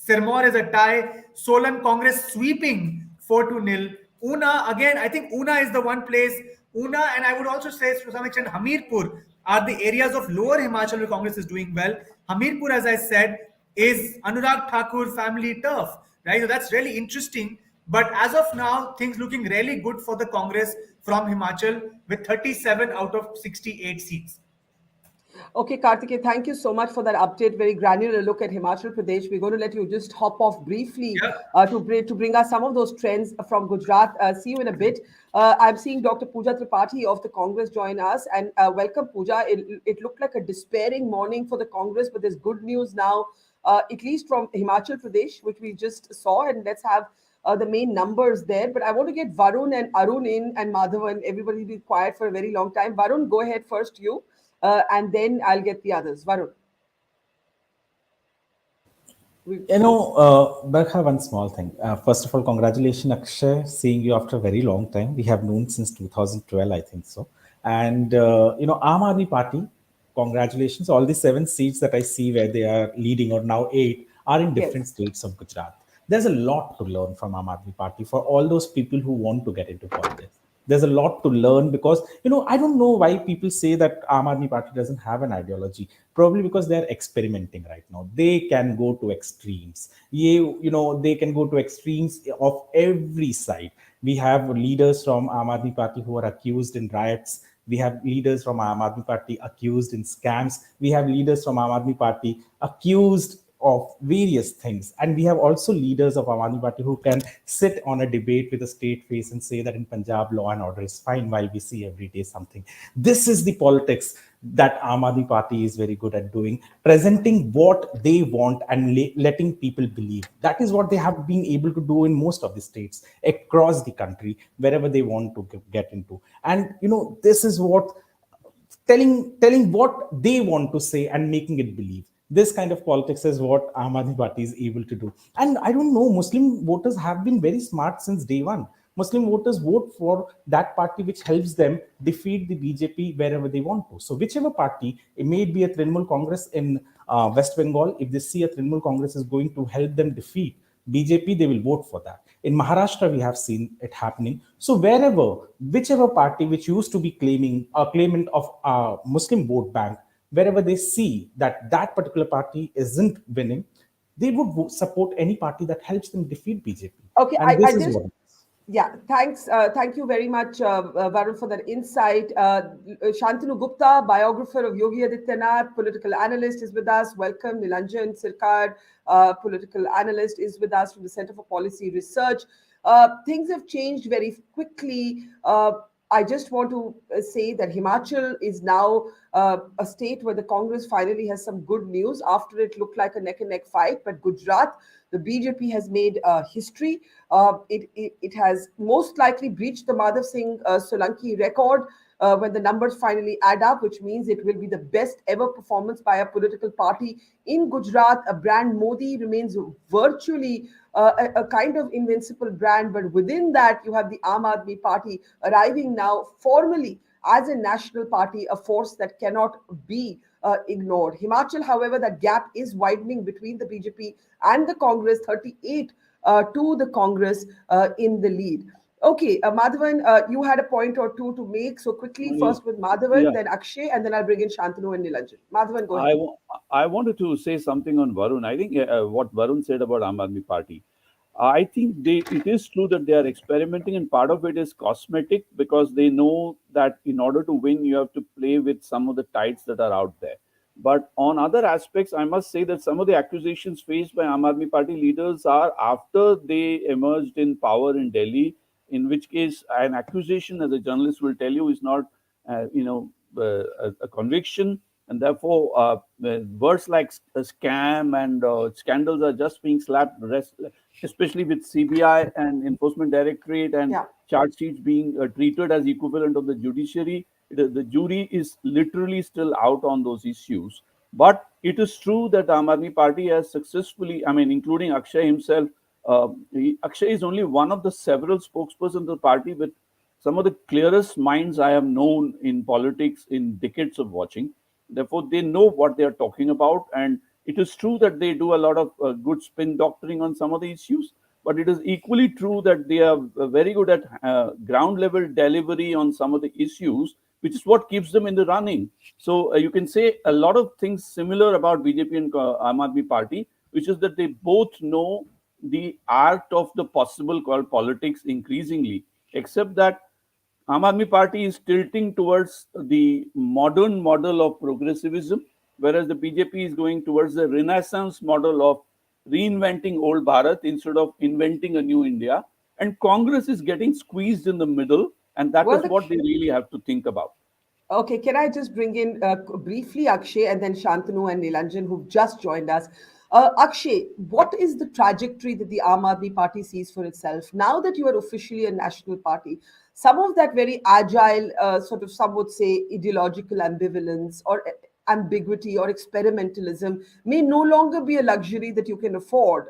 Sirmaur is a tie. Solan, Congress sweeping 4-0. Una, again, I think Una is the one place. Una, and I would also say to some extent Hamirpur, are the areas of lower Himachal where Congress is doing well. Hamirpur, as I said, is Anurag Thakur family turf, right? So that's really interesting. But as of now, things looking really good for the Congress from Himachal with 37 out of 68 seats. Okay, Karthikeya, thank you so much for that update. Very granular look at Himachal Pradesh. We're going to let you just hop off briefly to bring us some of those trends from Gujarat. See you in a bit. I'm seeing Dr. Pooja Tripathi of the Congress join us. And welcome, Pooja. It looked like a despairing morning for the Congress, but there's good news now, at least from Himachal Pradesh, which we just saw. And let's have the main numbers there. But I want to get Varun and Arun in, and Madhavan. Everybody be quiet for a very long time. Varun, go ahead first, you. And then I'll get the others. Varun. Barkha, one small thing. First of all, congratulations, Akshay. Seeing you after a very long time. We have known since 2012, I think so. And, Aam Aadmi Party, congratulations. All the 7 seats that I see where they are leading, or now 8, are in different states of Gujarat. There's a lot to learn from Aam Aadmi Party for all those people who want to get into politics. There's a lot to learn because, I don't know why people say that Aam Aadmi Party doesn't have an ideology. Probably because they're experimenting right now. They can go to extremes. They can go to extremes of every side. We have leaders from Aam Aadmi Party who are accused in riots. We have leaders from Aam Aadmi Party accused in scams. We have leaders from Aam Aadmi Party accused of various things. And we have also leaders of Aam Aadmi Party who can sit on a debate with a straight face and say that in Punjab, law and order is fine, while we see every day something. This is the politics that Aam Aadmi Party is very good at doing, presenting what they want and letting people believe. That is what they have been able to do in most of the states across the country, wherever they want to get into. And, this is what telling what they want to say and making it believe. This kind of politics is what Aam Aadmi Party is able to do. And I don't know, Muslim voters have been very smart since day one. Muslim voters vote for that party which helps them defeat the BJP wherever they want to. So whichever party, it may be a Trinamool Congress in West Bengal, if they see a Trinamool Congress is going to help them defeat BJP, they will vote for that. In Maharashtra, we have seen it happening. So wherever, whichever party which used to be claiming a claimant of a Muslim vote bank, wherever they see that that particular party isn't winning, they would support any party that helps them defeat BJP. Okay, And this I is just, what. yeah, thanks. Thank you very much, Varun, for that insight. Shantanu Gupta, biographer of Yogi Adityanath, political analyst, is with us. Welcome. Nilanjan Sirkar, political analyst, is with us from the Center for Policy Research. Things have changed very quickly. I just want to say that Himachal is now a state where the Congress finally has some good news after it looked like a neck and neck fight. But Gujarat, the BJP has made history. It has most likely breached the Madhav Singh Solanki record when the numbers finally add up, which means it will be the best ever performance by a political party in Gujarat. A brand Modi remains virtually a kind of invincible brand, but within that you have the Aam Aadmi Party arriving now formally as a national party, a force that cannot be ignored. Himachal, however, that gap is widening between the BJP and the Congress, 38 to the Congress in the lead. Okay, Madhavan, you had a point or two to make. So quickly, first with Madhavan, then Akshay, and then I'll bring in Shantanu and Nilanjan. Madhavan, go ahead. I wanted to say something on Varun. I think what Varun said about Aam Aadmi Party. I think it is true that they are experimenting, and part of it is cosmetic because they know that in order to win, you have to play with some of the tides that are out there. But on other aspects, I must say that some of the accusations faced by Aam Aadmi Party leaders are after they emerged in power in Delhi, in which case an accusation, as a journalist will tell you, is not, a conviction, and therefore words like a scam and scandals are just being slapped, especially with CBI and Enforcement Directorate and charge sheets being treated as equivalent of the judiciary. The jury is literally still out on those issues. But it is true that Aam Aadmi Party has successfully, I mean, including Akshay himself, Akshay is only one of the several spokespersons of the party with some of the clearest minds I have known in politics in decades of watching. Therefore, they know what they are talking about. And it is true that they do a lot of good spin doctoring on some of the issues. But it is equally true that they are very good at ground level delivery on some of the issues, which is what keeps them in the running. So you can say a lot of things similar about BJP and Aam Aadmi Party, which is that they both know the art of the possible called politics increasingly, except that Aam Aadmi Party is tilting towards the modern model of progressivism, whereas the BJP is going towards the Renaissance model of reinventing old Bharat instead of inventing a new India. And Congress is getting squeezed in the middle, and that is what they really have to think about. Okay, can I just bring in briefly Akshay and then Shantanu and Nilanjan who've just joined us. Akshay, what is the trajectory that the Aam Aadmi Party sees for itself now that you are officially a national party? Some of that very agile, sort of some would say ideological ambivalence or ambiguity or experimentalism may no longer be a luxury that you can afford.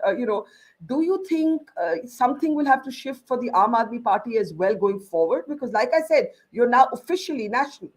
Do you think something will have to shift for the Aam Aadmi Party as well going forward? Because like I said, you're now officially national.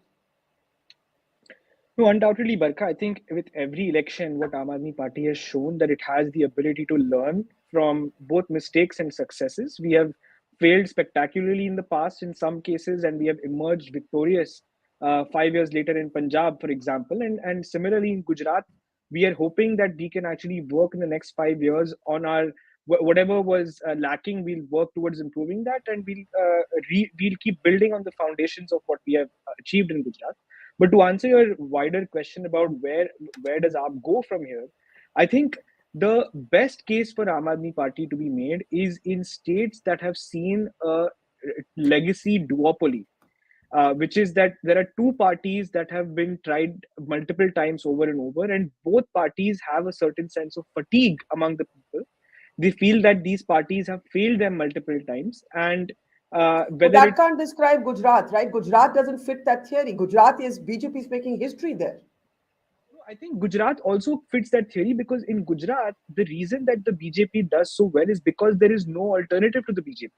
No, undoubtedly, Barkha. I think with every election, what Aam Aadmi Party has shown that it has the ability to learn from both mistakes and successes. We have failed spectacularly in the past in some cases, and we have emerged victorious 5 years later in Punjab, for example. And similarly in Gujarat, we are hoping that we can actually work in the next 5 years on our whatever was lacking. We'll work towards improving that, and we'll keep building on the foundations of what we have achieved in Gujarat. But to answer your wider question about where does AAP go from here, I think the best case for Aam Aadmi Party to be made is in states that have seen a legacy duopoly, which is that there are two parties that have been tried multiple times over and over, and both parties have a certain sense of fatigue among the people. They feel that these parties have failed them multiple times, and that can't describe Gujarat, right? Gujarat doesn't fit that theory. Gujarat is BJP is making history there. I think Gujarat also fits that theory because in Gujarat, the reason that the BJP does so well is because there is no alternative to the BJP.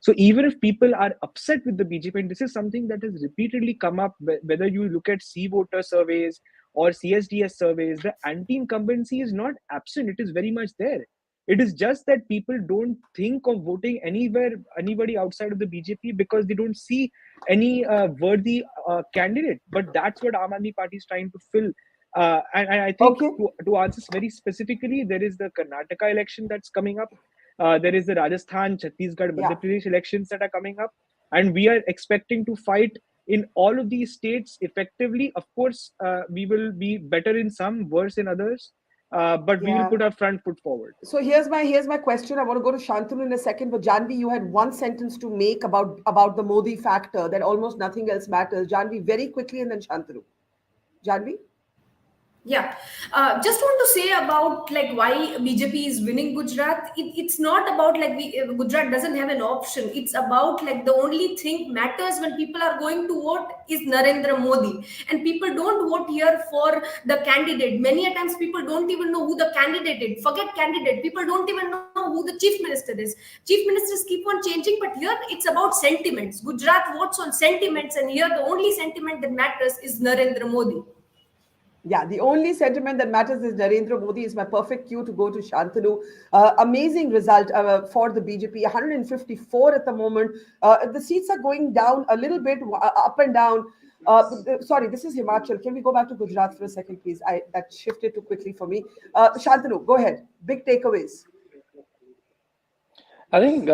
So even if people are upset with the BJP, and this is something that has repeatedly come up, whether you look at C-voter surveys or CSDS surveys, the anti-incumbency is not absent. It is very much there. It is just that people don't think of voting anybody outside of the BJP because they don't see any worthy candidate. But that's what Aam Aadmi Party is trying to fill. And I think to answer very specifically, there is the Karnataka election that's coming up. There is the Rajasthan, Chhattisgarh, Madhya Pradesh elections that are coming up. And we are expecting to fight in all of these states effectively. Of course, we will be better in some, worse in others. But we will put our front foot forward. So here's my question. I want to go to Shantanu in a second, but Janvi, you had one sentence to make about the Modi factor, that almost nothing else matters. Janvi, very quickly, and then Shantanu. Janvi? Yeah, just want to say about like why BJP is winning Gujarat. It's not about like Gujarat doesn't have an option. It's about like the only thing matters when people are going to vote is Narendra Modi, and people don't vote here for the candidate. Many a times people don't even know who the candidate is. Forget candidate. People don't even know who the chief minister is. Chief ministers keep on changing, but here it's about sentiments. Gujarat votes on sentiments, and here the only sentiment that matters is Narendra Modi. Yeah, the only sentiment that matters is Narendra Modi. Is my perfect cue to go to Shantanu. Amazing result for the BJP, 154 at the moment. The seats are going down a little bit, up and down. Sorry, this is Himachal. Can we go back to Gujarat for a second, please? That shifted too quickly for me. Shantanu, go ahead. Big takeaways. I think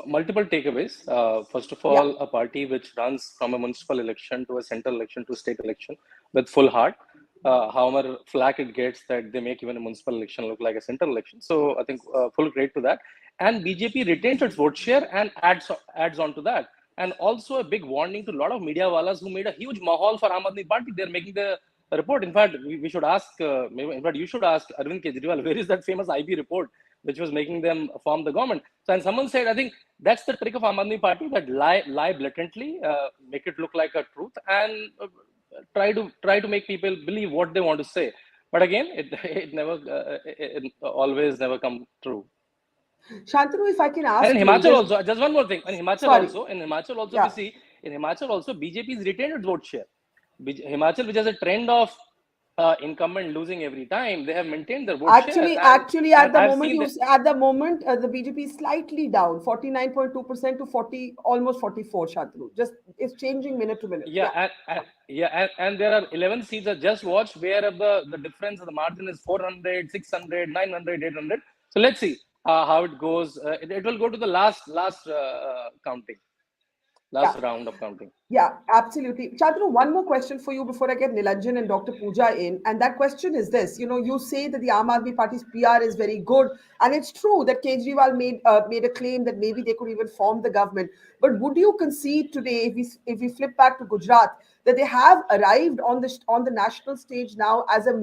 multiple takeaways. First of all, a party which runs from a municipal election to a central election to a state election with full heart. However flack it gets that they make even a municipal election look like a central election. So I think full credit to that. And BJP retains its vote share and adds on to that. And also a big warning to a lot of media wallas who made a huge mahal for Aam Aadmi Party. They're making the report. In fact, we should ask, in fact, you should ask Arvind Kejriwal, where is that famous IB report which was making them form the government? So, and someone said, I think that's the trick of Aam Aadmi Party, that lie blatantly, make it look like a truth, and try to make people believe what they want to say. But again, it never, it always never come true. Shantanu, if I can ask and in Himachal also, just one more thing. In Himachal also, we see in Himachal also BJP has retained its vote share. Himachal, which has a trend of incumbent losing every time, they have maintained their vote share. Actually, at the moment, the BJP is slightly down, 49.2% to 40, almost 44. Shantanu, just it's changing minute to minute. And there are 11 seats I just watched where the difference of the margin is 400, 600, 900, 800. So let's see how it goes. It will go to the last counting. Round of counting. Yeah, absolutely. Chandru, one more question for you before I get Nilanjan and Dr. Pooja in. And that question is this. You say that the Aam Aadmi Party's PR is very good. And it's true that Kejriwal made a claim that maybe they could even form the government. But would you concede today, if we flip back to Gujarat, that they have arrived on the national stage now as a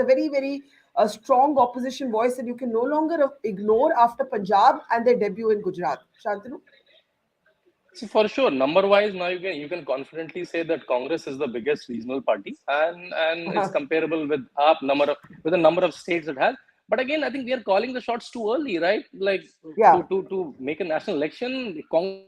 very, very strong opposition voice that you can no longer ignore after Punjab and their debut in Gujarat? Shantanu? See, for sure, number-wise, now you can confidently say that Congress is the biggest regional party, and it's comparable with the number of states it has. But again, I think we are calling the shots too early, right? Like to make a national election, Congress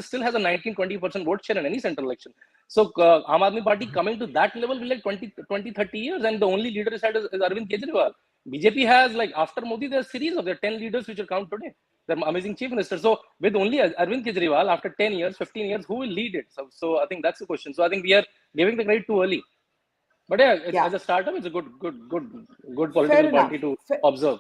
still has a 19-20% vote share in any central election. So Aam Aadmi Party coming to that level will like 20-30 years, and the only leader is Arvind Kejriwal. BJP has, like, after Modi, there are series of their 10 leaders which will count today. They're amazing chief ministers. So with only Arvind Kejriwal, after 10 years, 15 years, who will lead it? So I think that's the question. So I think we are giving the credit too early. But as a startup, it's a good political party to observe.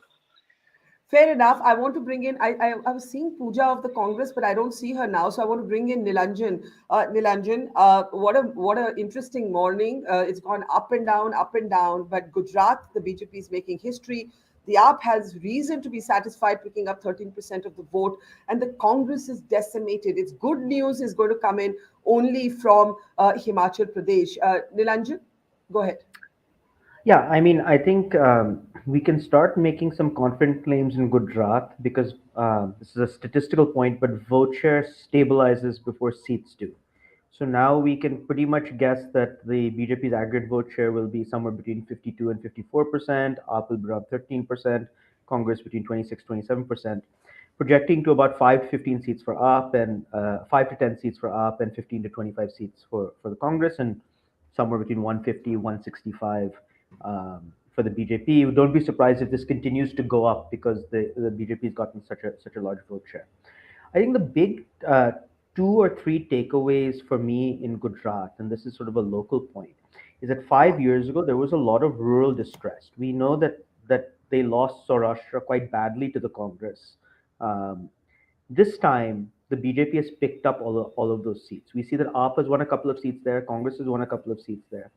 Fair enough. I want to bring in, I was seeing Pooja of the Congress, but I don't see her now. So I want to bring in Nilanjan. Nilanjan, what a interesting morning. It's gone up and down. But Gujarat, the BJP is making history. The AAP has reason to be satisfied, picking up 13% of the vote. And the Congress is decimated. Its good news is going to come in only from Himachal Pradesh. Nilanjan, go ahead. Yeah, I mean, I think we can start making some confident claims in Gujarat because this is a statistical point, but vote share stabilizes before seats do. So now we can pretty much guess that the BJP's aggregate vote share will be somewhere between 52 and 54%, AAP will be around 13%, Congress between 26, 27%. projecting to about 5 to 15 seats for AAP and 5 to 10 seats for AAP and 15 to 25 seats for the Congress, and somewhere between 150, 165 for the BJP. Don't be surprised if this continues to go up because the BJP has gotten such a large vote share. I think the big 2 or 3 takeaways for me in Gujarat, and this is sort of a local point, is that 5 years ago there was a lot of rural distress. We know that they lost Saurashtra quite badly to the Congress. This time, the BJP has picked up all of those seats. We see that AAP has won a couple of seats there, Congress has won a couple of seats there.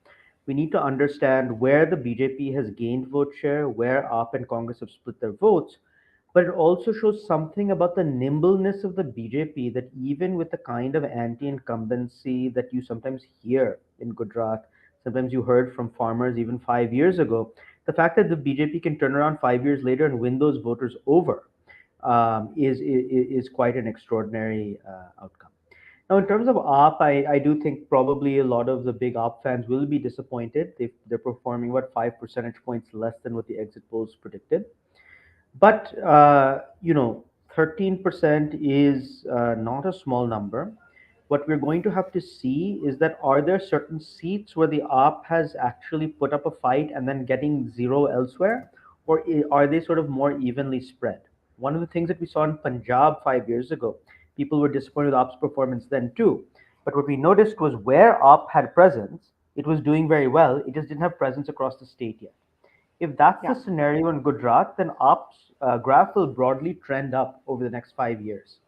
We need to understand where the BJP has gained vote share, where AAP and Congress have split their votes, but it also shows something about the nimbleness of the BJP, that even with the kind of anti-incumbency that you sometimes hear in Gujarat, sometimes you heard from farmers even 5 years ago, the fact that the BJP can turn around 5 years later and win those voters over is quite an extraordinary outcome. Now, in terms of AAP, I do think probably a lot of the big AAP fans will be disappointed. They're performing about 5 percentage points less than what the exit polls predicted. But 13% is not a small number. What we're going to have to see is that are there certain seats where the AAP has actually put up a fight and then getting zero elsewhere, or are they sort of more evenly spread? One of the things that we saw in Punjab 5 years ago, people were disappointed with AAP's performance then too. But what we noticed was where AAP had presence, it was doing very well. It just didn't have presence across the state yet. If that's the scenario in Gujarat, then AAP's graph will broadly trend up over the next 5 years.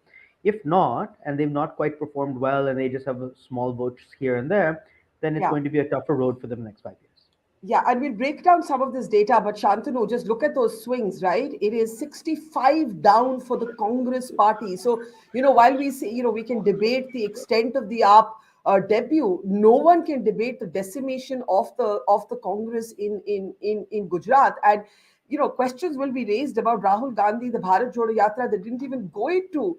If not, and they've not quite performed well and they just have small votes here and there, then it's going to be a tougher road for them the next 5 years. Yeah, and we'll break down some of this data, but Shantanu, just look at those swings, right? It is 65 down for the Congress party. So, while we say, we can debate the extent of the AAP debut, no one can debate the decimation of the Congress in Gujarat. And, questions will be raised about Rahul Gandhi, the Bharat Jodo Yatra that didn't even go into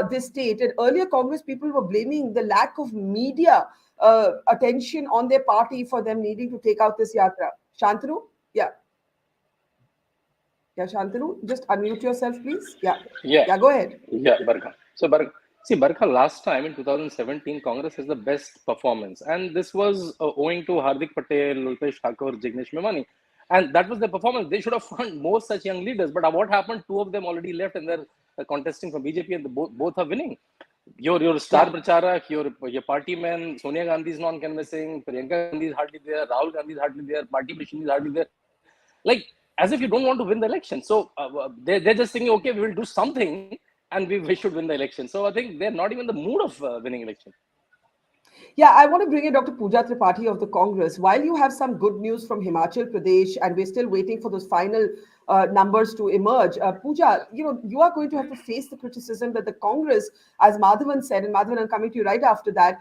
this state. And earlier Congress people were blaming the lack of media attention on their party for them needing to take out this yatra. Shantanu? Yeah. Yeah, Shantanu, just unmute yourself, please. Yeah, go ahead. Yeah, Barkha. So, Barkha, last time in 2017, Congress has the best performance. And this was owing to Hardik Patel, Lulpesh Thakur, Jignesh Mevani. And that was the performance. They should have found more such young leaders. But what happened? 2 of them already left and they're contesting for BJP and both are winning. Your star pracharak, your party man, Sonia Gandhi is non-canvassing, Priyanka Gandhi is hardly there, Rahul Gandhi is hardly there, party machine is hardly there. Like, as if you don't want to win the election. So they're just thinking, okay, we will do something and we should win the election. So I think they're not even in the mood of winning election. Yeah, I want to bring in Dr. Pooja Tripathi of the Congress. While you have some good news from Himachal Pradesh, and we're still waiting for those final numbers to emerge, Pooja, you are going to have to face the criticism that the Congress, as Madhavan said, and Madhavan, I'm coming to you right after that,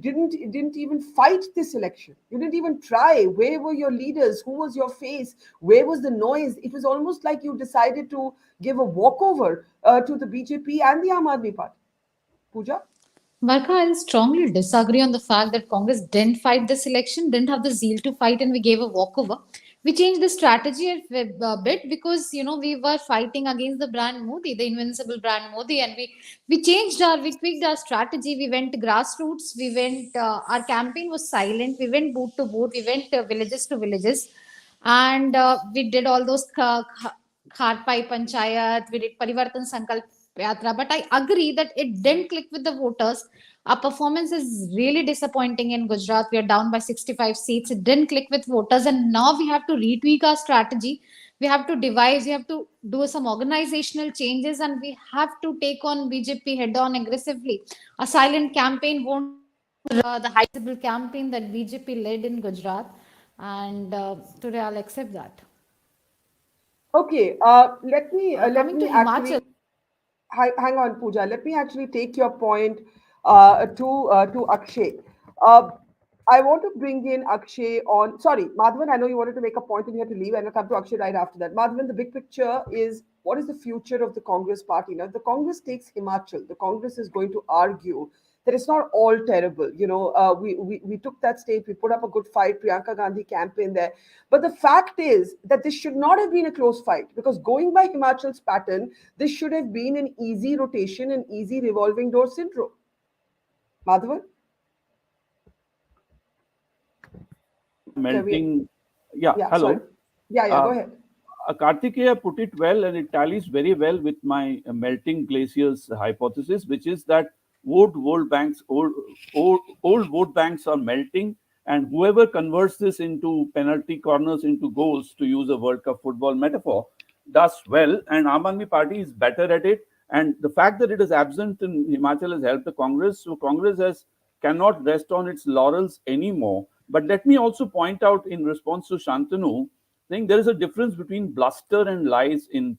didn't even fight this election. You didn't even try. Where were your leaders? Who was your face? Where was the noise? It was almost like you decided to give a walkover to the BJP and the Aam Aadmi Party. Pooja? Barkha, I'll strongly disagree on the fact that Congress didn't fight this election, didn't have the zeal to fight, and we gave a walkover. We changed the strategy a bit because we were fighting against the brand Modi, the invincible brand Modi, and we tweaked our strategy. We went grassroots. We went. Our campaign was silent. We went boot to boot. We went villages to villages, and we did all those Khat Pai Panchayat. We did Parivartan Sankalp Yatra, but I agree that it didn't click with the voters. Our performance is really disappointing in Gujarat. We are down by 65 seats. It didn't click with voters, and now we have to retweak our strategy. We have to devise, we have to do some organizational changes, and we have to take on BJP head on aggressively. A silent campaign won't the high visible campaign that BJP led in Gujarat, and today I'll accept that. Okay, let me actually hang on, Pooja. Let me actually take your point to Akshay. I want to bring in Akshay on. Sorry, Madhavan, I know you wanted to make a point and you had to leave, and I'll come to Akshay right after that. Madhavan, the big picture is what is the future of the Congress party? Now, if the Congress takes Himachal, the Congress is going to argue that it's not all terrible. We took that state, we put up a good fight, Priyanka Gandhi campaign there. But the fact is that this should not have been a close fight, because going by Himachal's pattern, this should have been an easy rotation and easy revolving door syndrome. Madhavan? Melting. Yeah, hello. Sorry. Yeah, go ahead. Kartikeya put it well, and it tallies very well with my melting glaciers hypothesis, which is that old vote banks are melting, and whoever converts this into penalty corners into goals, to use a World Cup football metaphor, does well. And Aam Aadmi Party is better at it. And the fact that it is absent in Himachal has helped the Congress. So Congress cannot rest on its laurels anymore. But let me also point out, in response to Shantanu, saying there is a difference between bluster and lies in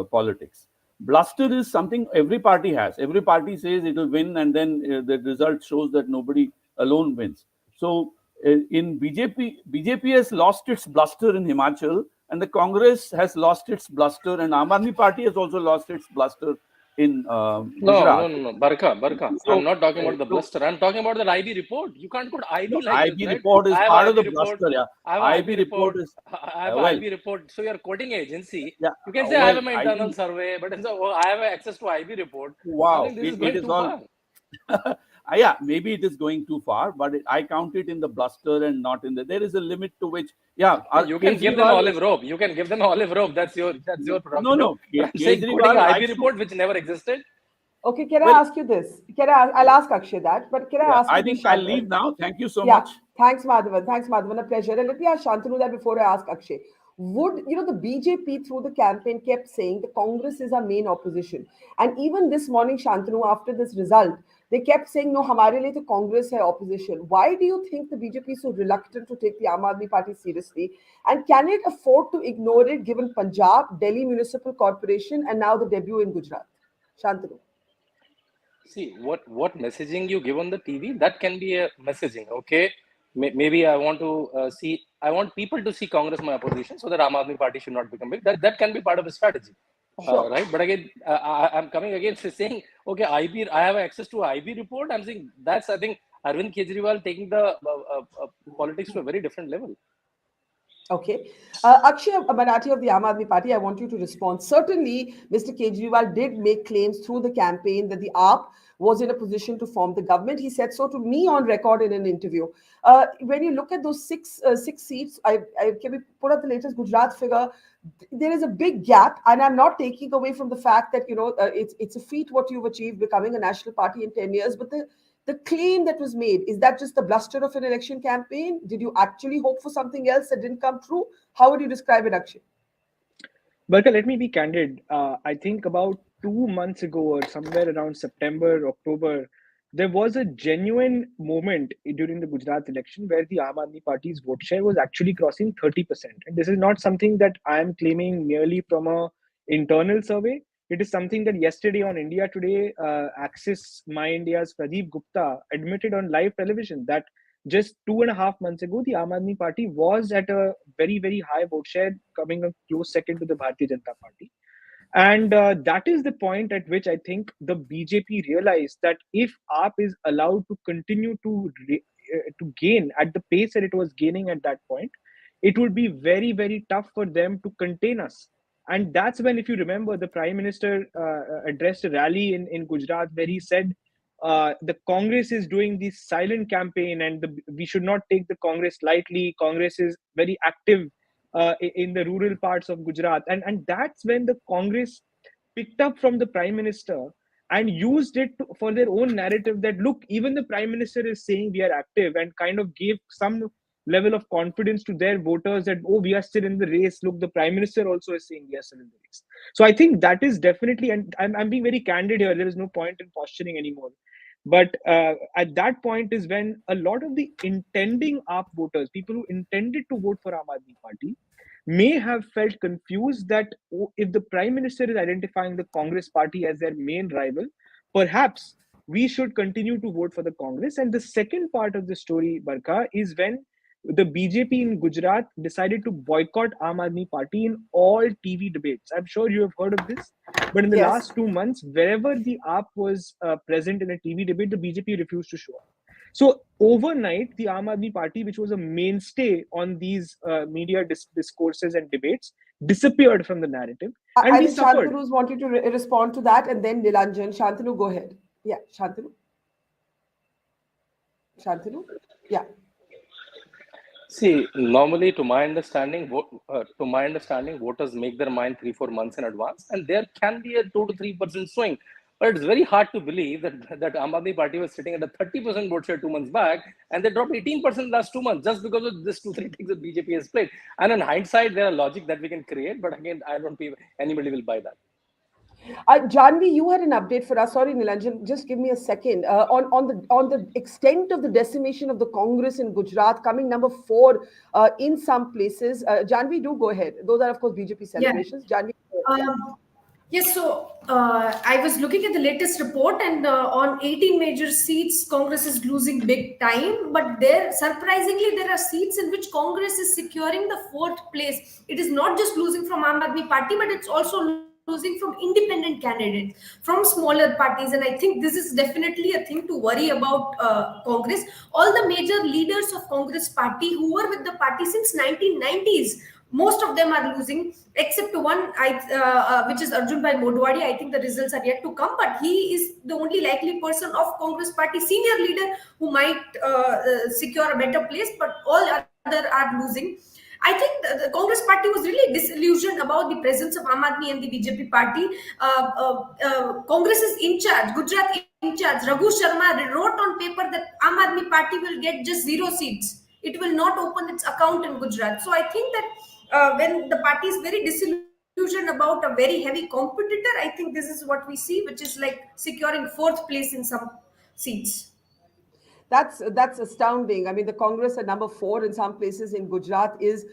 politics. Bluster is something every party has. Every party says it will win, and then the result shows that nobody alone wins. So in BJP has lost its bluster in Himachal, and the Congress has lost its bluster, and Aam Aadmi Party has also lost its bluster in Gujarat. No. Barkha. So, I'm not talking about the bluster. I'm talking about the IB report. You can't put IB like IB this, report right? is part of the bluster. Yeah, I have IB report is. I have an IB report. So you're quoting agency. Yeah, you can say I have my internal survey, but I have access to IB report. Wow, I think this is going too far. Yeah, maybe it is going too far, but I count it in the bluster and not in the. There is a limit to which, yeah. You can give them olive rope. You can give them olive rope. That's your prerogative. No. I'm saying quoting IB report which never existed. Okay, can I ask you this? I'll ask Akshay that, but can I ask you I think I'll leave now. Thank you so Yeah, much. thanks, Madhavan. A pleasure. And let me ask Shantanu that before I ask Akshay. The BJP through the campaign kept saying the Congress is our main opposition. And even this morning, Shantanu, after this result, they kept saying, no, hamare liye to Congress hai opposition. Why do you think the BJP is so reluctant to take the Aam Aadmi Party seriously? And can it afford to ignore it given Punjab, Delhi Municipal Corporation, and now the debut in Gujarat? Shantanu. See, what messaging you give on the TV, that can be a messaging, okay? Maybe I want to I want people to see Congress my opposition so that Aam Aadmi Party should not become big. That can be part of a strategy, sure. Right? But again, I'm coming against saying, okay, I have access to IB report. I'm saying that's, I think, Arvind Kejriwal taking the politics to a very different level. Okay. Akshay Marathi of the Aam Aadmi Party, I want you to respond. Certainly, Mr. Kejriwal did make claims through the campaign that the AAP was in a position to form the government. He said so to me on record in an interview. When you look at those six seats, can we put up the latest Gujarat figure? There is a big gap, and I'm not taking away from the fact that, it's a feat what you've achieved becoming a national party in 10 years, but the claim that was made, is that just the bluster of an election campaign? Did you actually hope for something else that didn't come true? How would you describe it, Akshay? Barkha, let me be candid. I think about 2 months ago or somewhere around September, October, there was a genuine moment during the Gujarat election where the Aam Aadmi Party's vote share was actually crossing 30%. And this is not something that I am claiming merely from an internal survey. It is something that yesterday on India Today, Axis My India's Pradeep Gupta admitted on live television that just 2.5 months ago, the Aam Aadmi Party was at a very, very high vote share, coming a close second to the Bharatiya Janata Party. And that is the point at which I think the BJP realized that if AAP is allowed to continue to gain at the pace that it was gaining at that point, it would be very, very tough for them to contain us. And that's when, if you remember, the Prime Minister addressed a rally in Gujarat where he said, the Congress is doing this silent campaign and we should not take the Congress lightly. Congress is very active in the rural parts of Gujarat. And that's when the Congress picked up from the Prime Minister and used it for their own narrative that, look, even the Prime Minister is saying we are active, and kind of gave some level of confidence to their voters that, oh, we are still in the race. Look, the Prime Minister also is saying we are still in the race. So I think that is definitely, and I'm being very candid here, there is no point in posturing anymore. But at that point is when a lot of the intending AAP voters, people who intended to vote for Aam Aadmi Party, may have felt confused that if the Prime Minister is identifying the Congress Party as their main rival, perhaps we should continue to vote for the Congress. And the second part of the story, Barkha, is when the BJP in Gujarat decided to boycott Aam Aadmi Party in all TV debates. I'm sure you have heard of this. But in the last 2 months, wherever the AAP was present in a TV debate, the BJP refused to show up. So overnight, the Aam Aadmi Party, which was a mainstay on these media discourses and debates, disappeared from the narrative. And I we think suffered. Shantanu wanted to respond to that, and then Nilanjan. Shantanu, go ahead. Yeah, Shantanu. Shantanu? Yeah. See, normally, to my understanding, voters make their mind 3-4 months in advance, and there can be a 2 to 3% swing. But it's very hard to believe that Aam Aadmi Party was sitting at a 30% vote share 2 months back, and they dropped 18% last 2 months just because of this 2-3 things that BJP has played. And in hindsight, there are logic that we can create, but again, I don't think anybody will buy that. Janvi, you had an update for us. Sorry, Nilanjan, just give me a second. On the extent of the decimation of the Congress in Gujarat, coming number 4 in some places. Janvi, do go ahead. Those are, of course, BJP celebrations. Yeah. Janvi. Yes, so I was looking at the latest report, and on 18 major seats, Congress is losing big time. But surprisingly, there are seats in which Congress is securing the 4th place. It is not just losing from Aam Aadmi Party, but it's also losing from independent candidates, from smaller parties. And I think this is definitely a thing to worry about Congress. All the major leaders of Congress party who were with the party since 1990s, most of them are losing, except one, which is Arjun Bhai Modwadi. I think the results are yet to come, but he is the only likely person of Congress party senior leader who might secure a better place, but all other are losing. I think the Congress party was really disillusioned about the presence of Aam Aadmi and the BJP party. Congress is in charge, Gujarat in charge. Raghu Sharma wrote on paper that Aam Aadmi party will get just 0 seats. It will not open its account in Gujarat. So I think that when the party is very disillusioned about a very heavy competitor, I think this is what we see, which is like securing 4th place in some seats. That's astounding. I mean, the Congress at number 4 in some places in Gujarat is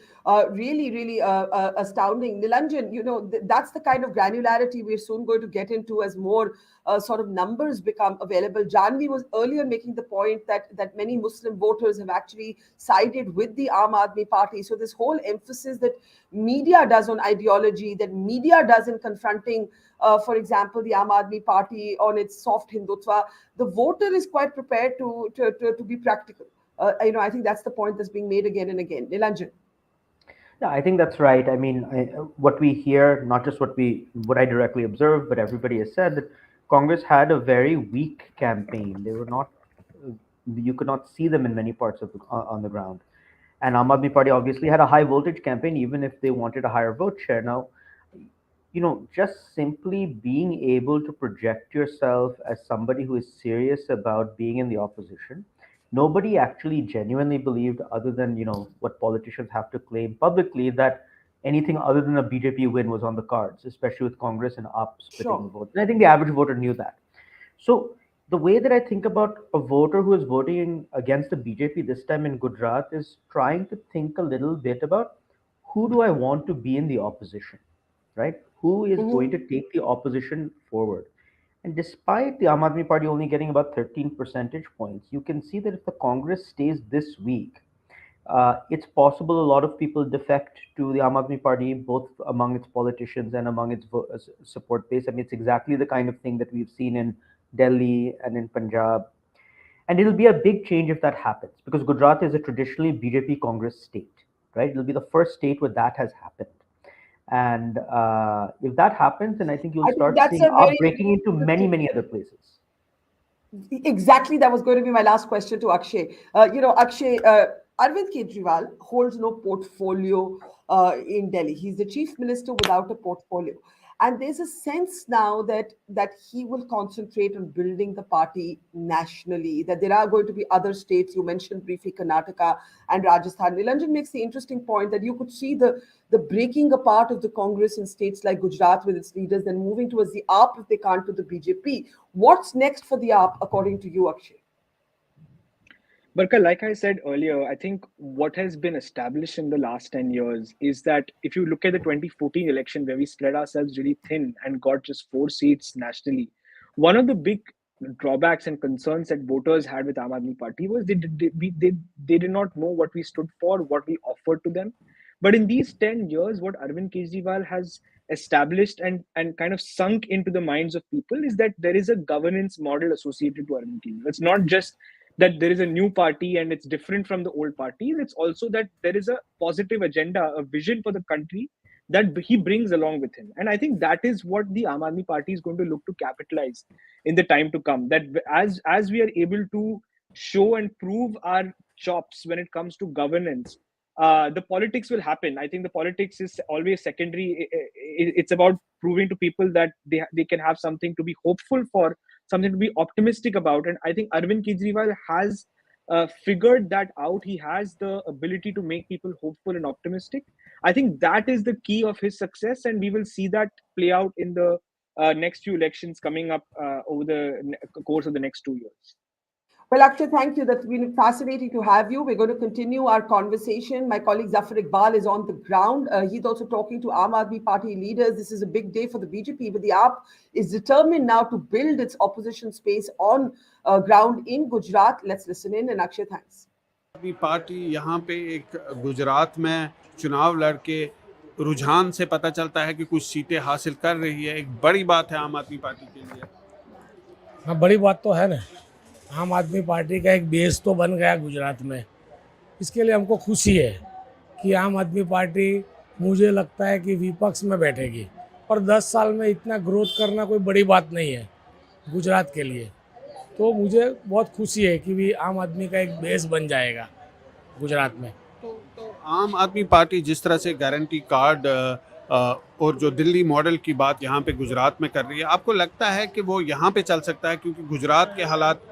really astounding. Nilanjan, that's the kind of granularity we're soon going to get into as more sort of numbers become available. Janvi was earlier making the point that many Muslim voters have actually sided with the Aam Aadmi Party. So this whole emphasis that media does on ideology, that media does in confronting, for example, the Aam Aadmi Party on its soft Hindutva, the voter is quite prepared to be practical. I think that's the point that's being made again and again. Nilanjan. Yeah, I think that's right. I mean, what we hear, not just what I directly observed, but everybody has said that Congress had a very weak campaign. They were not, you could not see them in many parts of on the ground. And Aam Aadmi Party obviously had a high voltage campaign, even if they wanted a higher vote share. Now, just simply being able to project yourself as somebody who is serious about being in the opposition, nobody actually genuinely believed, other than, what politicians have to claim publicly, that anything other than a BJP win was on the cards, especially with Congress and AAP splitting the vote. And I think the average voter knew that. So the way that I think about a voter who is voting against the BJP this time in Gujarat is trying to think a little bit about, who do I want to be in the opposition, right? Who is going to take the opposition forward? And despite the Aam Aadmi Party only getting about 13 percentage points, you can see that if the Congress stays this weak, it's possible a lot of people defect to the Aam Aadmi Party, both among its politicians and among its support base. I mean, it's exactly the kind of thing that we've seen in Delhi and in Punjab. And it'll be a big change if that happens, because Gujarat is a traditionally BJP Congress state, right? It'll be the first state where that has happened. And if that happens, then I think you'll start seeing AAP breaking into many other places. Exactly, that was going to be my last question to Akshay. Akshay, Arvind Kejriwal holds no portfolio in Delhi. He's the chief minister without a portfolio. And there's a sense now that he will concentrate on building the party nationally, that there are going to be other states. You mentioned briefly Karnataka and Rajasthan. Nilanjan makes the interesting point that you could see the breaking apart of the Congress in states like Gujarat with its leaders, then moving towards the AAP if they can't to the BJP. What's next for the AAP, according to you, Akshay? Barkha, like I said earlier, I think what has been established in the last 10 years is that if you look at the 2014 election, where we spread ourselves really thin and got just 4 seats nationally, one of the big drawbacks and concerns that voters had with Aam Aadmi Party was they did not know what we stood for, what we offered to them. But in these 10 years, what Arvind Kejriwal has established and kind of sunk into the minds of people is that there is a governance model associated to Arvind Kejriwal. It's not just that there is a new party and it's different from the old parties. It's also that there is a positive agenda, a vision for the country that he brings along with him. And I think that is what the Aam Aadmi Party is going to look to capitalize in the time to come. That as we are able to show and prove our chops when it comes to governance, the politics will happen. I think the politics is always secondary. It's about proving to people that they can have something to be hopeful for, something to be optimistic about. And I think Arvind Kejriwal has figured that out. He has the ability to make people hopeful and optimistic. I think that is the key of his success, and we will see that play out in the next few elections coming up over the course of the next 2 years. Well, Akshay, thank you. That's been fascinating to have you. We're going to continue our conversation. My colleague Zafar Iqbal is on the ground. He's also talking to Aam Aadmi Party leaders. This is a big day for the BJP, but the AAP is determined now to build its opposition space on ground in Gujarat. Let's listen in. And Akshay, thanks. आदमी party यहाँ पे एक गुजरात में चुनाव लड़के रुझान से पता चलता है कि कुछ सीटें हासिल कर रही है। एक बड़ी बात है आम आदमी पार्टी के लिए। हाँ, बड़ी बात तो है ना। आम आदमी पार्टी का एक बेस तो बन गया गुजरात में। इसके लिए हमको खुशी है कि आम आदमी पार्टी मुझे लगता है कि विपक्ष में बैठेगी और 10 साल में इतना ग्रोथ करना कोई बड़ी बात नहीं है गुजरात के लिए। तो मुझे बहुत खुशी है कि भी आम आदमी का एक बेस बन जाएगा गुजरात में। तो आम आदमी पार्टी जिस तरह से गारंटी कार्ड और जो दिल्ली मॉडल की बात यहाँ पे गुजरात में कर रही है, आपको लगता है कि वो यहाँ पे चल सकता है? क्योंकि गुजरात के हालात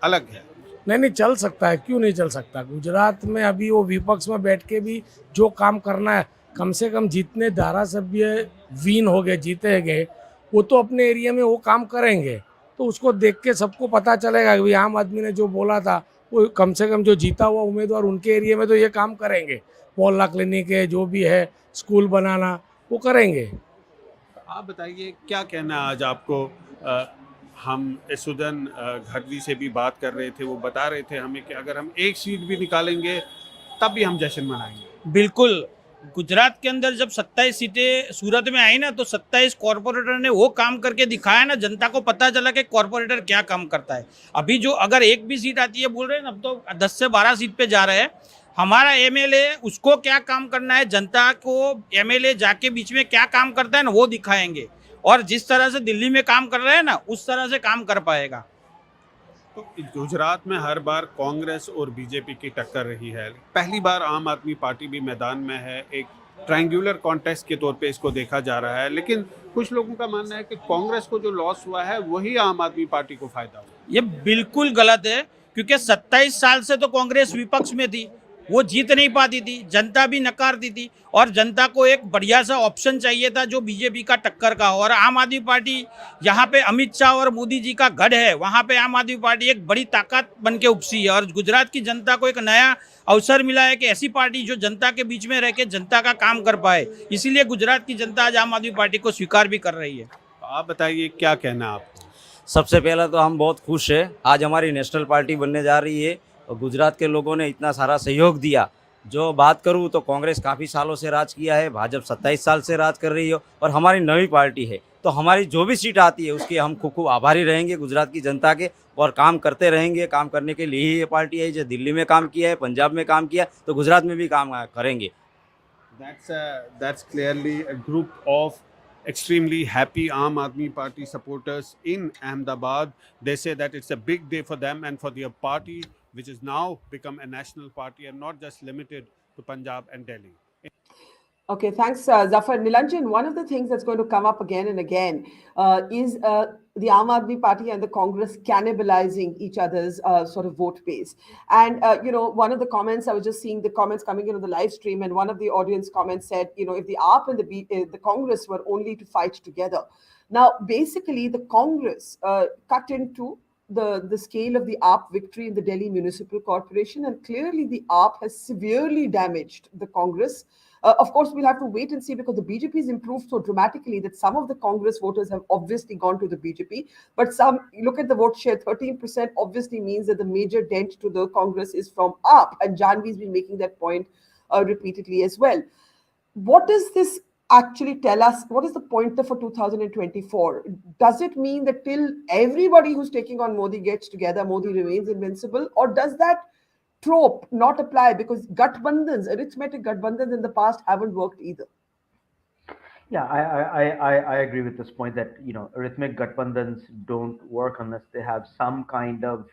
अलग है। नहीं, चल सकता है, क्यों नहीं चल सकता। गुजरात में अभी वो विपक्ष में बैठ के भी जो काम करना है, कम से कम जितने धारासभ्य विन हो गए, जीते गए, वो तो अपने एरिया में वो काम करेंगे। तो उसको देख के सबको पता चलेगा कि आम आदमी ने जो बोला था वो कम से कम जो जीता हुआ उम्मीदवार उनके एरिया में तो ये काम करेंगे। मोहल्ला क्लिनिक है, जो भी है, स्कूल बनाना, वो करेंगे। आप बताइए क्या कहना है आज आपको? हम इसुदन घरवी से भी बात कर रहे थे, वो बता रहे थे हमें कि अगर हम एक सीट भी निकालेंगे तब भी हम जश्न मनाएंगे। बिल्कुल, गुजरात के अंदर जब 27 सीटें सूरत में आई ना, तो 27 कॉर्पोरेटर ने वो काम करके दिखाया ना, जनता को पता चला कि कॉर्पोरेटर क्या काम करता है। अभी जो अगर एक भी सीट आती है बोल रहे हैं, अब तो 10 से 12 सीट पे जा रहे हैं। हमारा एमएलए, उसको क्या काम करना है, जनता को एमएलए जाके बीच में क्या काम करता है ना, वो दिखाएंगे। और जिस तरह से दिल्ली में काम कर रहे हैं ना, उस तरह से काम कर पाएगा। तो गुजरात में हर बार कांग्रेस और बीजेपी की टक्कर रही है। पहली बार आम आदमी पार्टी भी मैदान में है। एक ट्रायंगुलर कॉन्टेस्ट के तौर पे इसको देखा जा रहा है, लेकिन कुछ लोगों का मानना है कि कांग्रेस को जो लॉस हुआ है वही आम आदमी पार्टी को फायदा हुआ। ये बिल्कुल गलत है, क्योंकि 27 साल से तो कांग्रेस विपक्ष में थी, वो जीत नहीं पाती थी, जनता भी नकारती थी, और जनता को एक बढ़िया सा ऑप्शन चाहिए था जो बीजेपी का टक्कर का हो। और आम आदमी पार्टी यहाँ पे अमित शाह और मोदी जी का गढ़ है, वहाँ पे आम आदमी पार्टी एक बड़ी ताकत बन के उपसी है। और गुजरात की जनता को एक नया अवसर मिला है कि ऐसी पार्टी जो जनता के बीच में रह के जनता का काम कर पाए, इसीलिए गुजरात की जनता आज आम आदमी पार्टी को स्वीकार भी कर रही है। तो आप बताइए क्या कहना है आपको? सबसे पहले तो हम बहुत खुश है, आज हमारी नेशनल पार्टी बनने जा रही है और गुजरात के लोगों ने इतना सारा सहयोग दिया। जो बात करूं तो कांग्रेस काफ़ी सालों से राज किया है, भाजपा 27 साल से राज कर रही है, और हमारी नई पार्टी है। तो हमारी जो भी सीट आती है उसके हम खूब आभारी रहेंगे गुजरात की जनता के, और काम करते रहेंगे। काम करने के लिए ही ये पार्टी है। जो दिल्ली में काम किया है, पंजाब में काम किया, तो गुजरात में भी काम करेंगे। That's clearly a group of extremely happy Aam Aadmi Party supporters in Ahmedabad. They say that it's a big day for them and for their party, which has now become a national party and not just limited to Punjab and Delhi. Okay, thanks, Zafar. Nilanjan, one of the things that's going to come up again and again is the Aam Aadmi Party and the Congress cannibalizing each other's sort of vote base. And, one of the comments, I was just seeing the comments coming in on the live stream, and one of the audience comments said, if the AAP and the Congress were only to fight together. Now, basically, the Congress cut into the scale of the AAP victory in the Delhi Municipal Corporation, and clearly the AAP has severely damaged the Congress Of course, we'll have to wait and see because the BJP has improved so dramatically that some of the Congress voters have obviously gone to the BJP. But some, look at the vote share, 13% obviously means that the major dent to the Congress is from AAP. And Janvi's been making that point repeatedly as well. What does this actually tell us? What is the pointer for 2024? Does it mean that till everybody who's taking on Modi gets together, Modi remains invincible? Or does that trope not apply because arithmetic Gatbandhans in the past haven't worked either? Yeah, I agree with this point that, arithmetic Gatbandhans don't work unless they have some kind of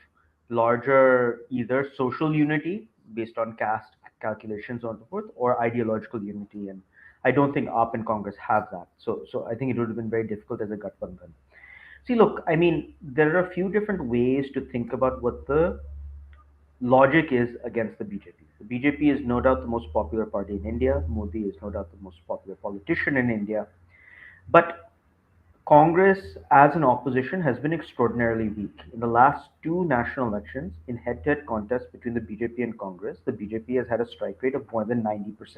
larger either social unity based on caste calculations and so forth, or ideological unity. And I don't think AAP and Congress have that. So I think it would have been very difficult as a Gatbandhan. See, look, I mean, there are a few different ways to think about what the logic is against the BJP. The BJP is no doubt the most popular party in India. Modi is no doubt the most popular politician in India. But Congress as an opposition has been extraordinarily weak. In the last two national elections, in head-to-head contests between the BJP and Congress, the BJP has had a strike rate of more than 90%.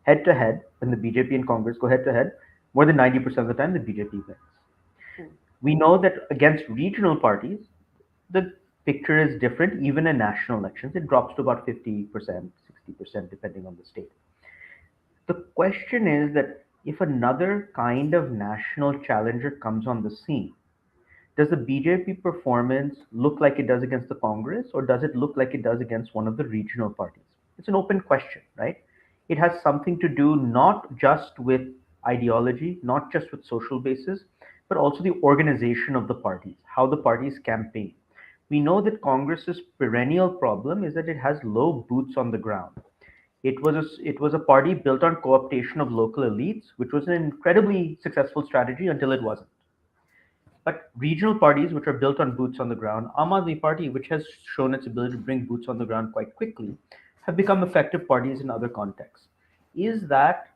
Head-to-head, when the BJP and Congress go head-to-head, more than 90% of the time the BJP wins. We know that against regional parties, the picture is different. Even in national elections, it drops to about 50%, 60%, depending on the state. The question is that if another kind of national challenger comes on the scene, does the BJP performance look like it does against the Congress, or does it look like it does against one of the regional parties? It's an open question, right? It has something to do not just with ideology, not just with social basis, but also the organization of the parties, how the parties campaign. We know that Congress's perennial problem is that it has low boots on the ground. It was a party built on co-optation of local elites, which was an incredibly successful strategy until it wasn't. But regional parties, which are built on boots on the ground, Aam Aadmi Party, which has shown its ability to bring boots on the ground quite quickly, have become effective parties in other contexts. Is that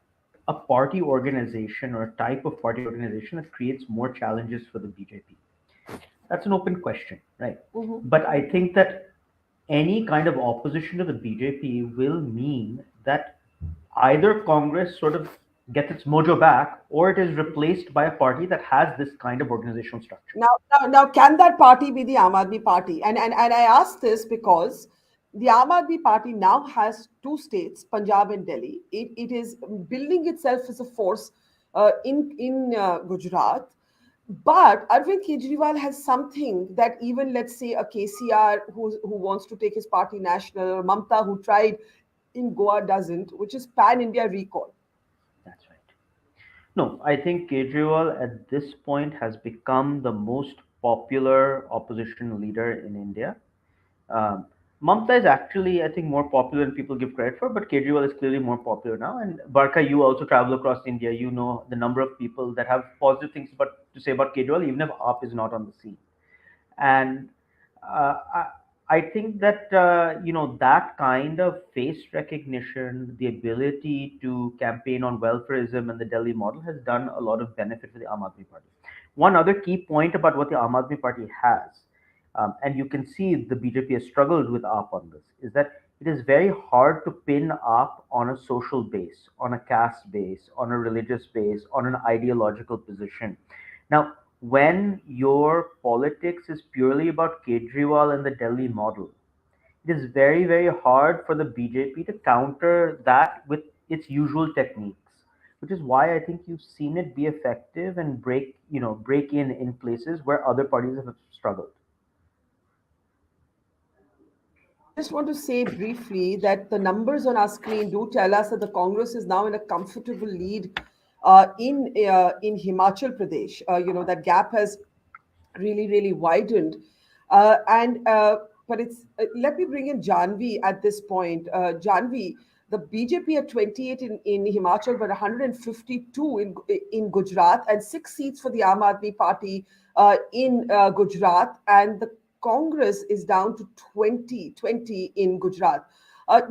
a party organization or a type of party organization that creates more challenges for the BJP? That's an open question, right? But I think that any kind of opposition to the BJP will mean that either Congress sort of gets its mojo back, or it is replaced by a party that has this kind of organizational structure. Now, can that party be the Aam Aadmi Party? And I ask this because the Aam Aadmi Party now has two states, Punjab and Delhi. It is building itself as a force in Gujarat. But Arvind Kejriwal has something that even, let's say, a KCR who wants to take his party national, or Mamta who tried in Goa doesn't, which is pan-India recall. That's right. No, I think Kejriwal at this point has become the most popular opposition leader in India. Mamta is actually, I think, more popular than people give credit for, but Kejriwal is clearly more popular now. And Barkha, you also travel across India. You know the number of people that have positive things to say about Kejriwal, even if AAP is not on the scene. And I think that, that kind of face recognition, the ability to campaign on welfareism and the Delhi model has done a lot of benefit for the Aam Aadmi Party. One other key point about what the Aam Aadmi Party has, and you can see the BJP has struggled with AAP on this, is that it is very hard to pin AAP on a social base, on a caste base, on a religious base, on an ideological position. Now, when your politics is purely about Kejriwal and the Delhi model, it is very, very hard for the BJP to counter that with its usual techniques, which is why I think you've seen it be effective and break in places where other parties have struggled. I just want to say briefly that the numbers on our screen do tell us that the Congress is now in a comfortable lead in Himachal Pradesh. That gap has really widened. But it's let me bring in Janvi at this point. Janvi, the BJP at 28 in Himachal, but 152 in Gujarat, and 6 seats for the Aam Aadmi Party in Gujarat, and the Congress is down to 20 in Gujarat.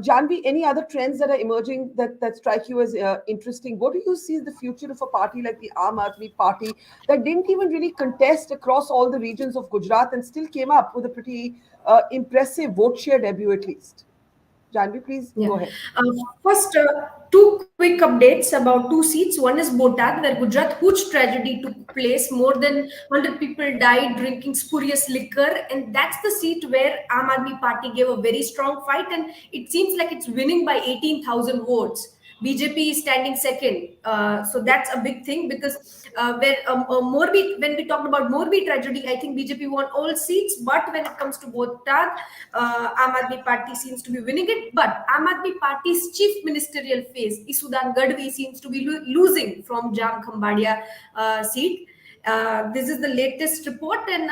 Janvi, any other trends that are emerging that strike you as interesting? What do you see as the future of a party like the Aam Aadmi Party that didn't even really contest across all the regions of Gujarat and still came up with a pretty impressive vote share debut at least? Janvi, please Yeah. go ahead. First, two quick updates about two seats. One is Botad, where Gujarat huge tragedy took place. More than 100 people died drinking spurious liquor, and that's the seat where Aam Aadmi Party gave a very strong fight, and it seems like it's winning by 18,000 votes. BJP is standing second, so that's a big thing because where Morbi, when we talked about Morbi tragedy, I think BJP won all seats. But when it comes to Botad, Aam Aadmi Party seems to be winning it. But Aam Aadmi Party's chief ministerial face, Isudan Gadvi, seems to be losing from Jam Khambadia seat. This is the latest report, and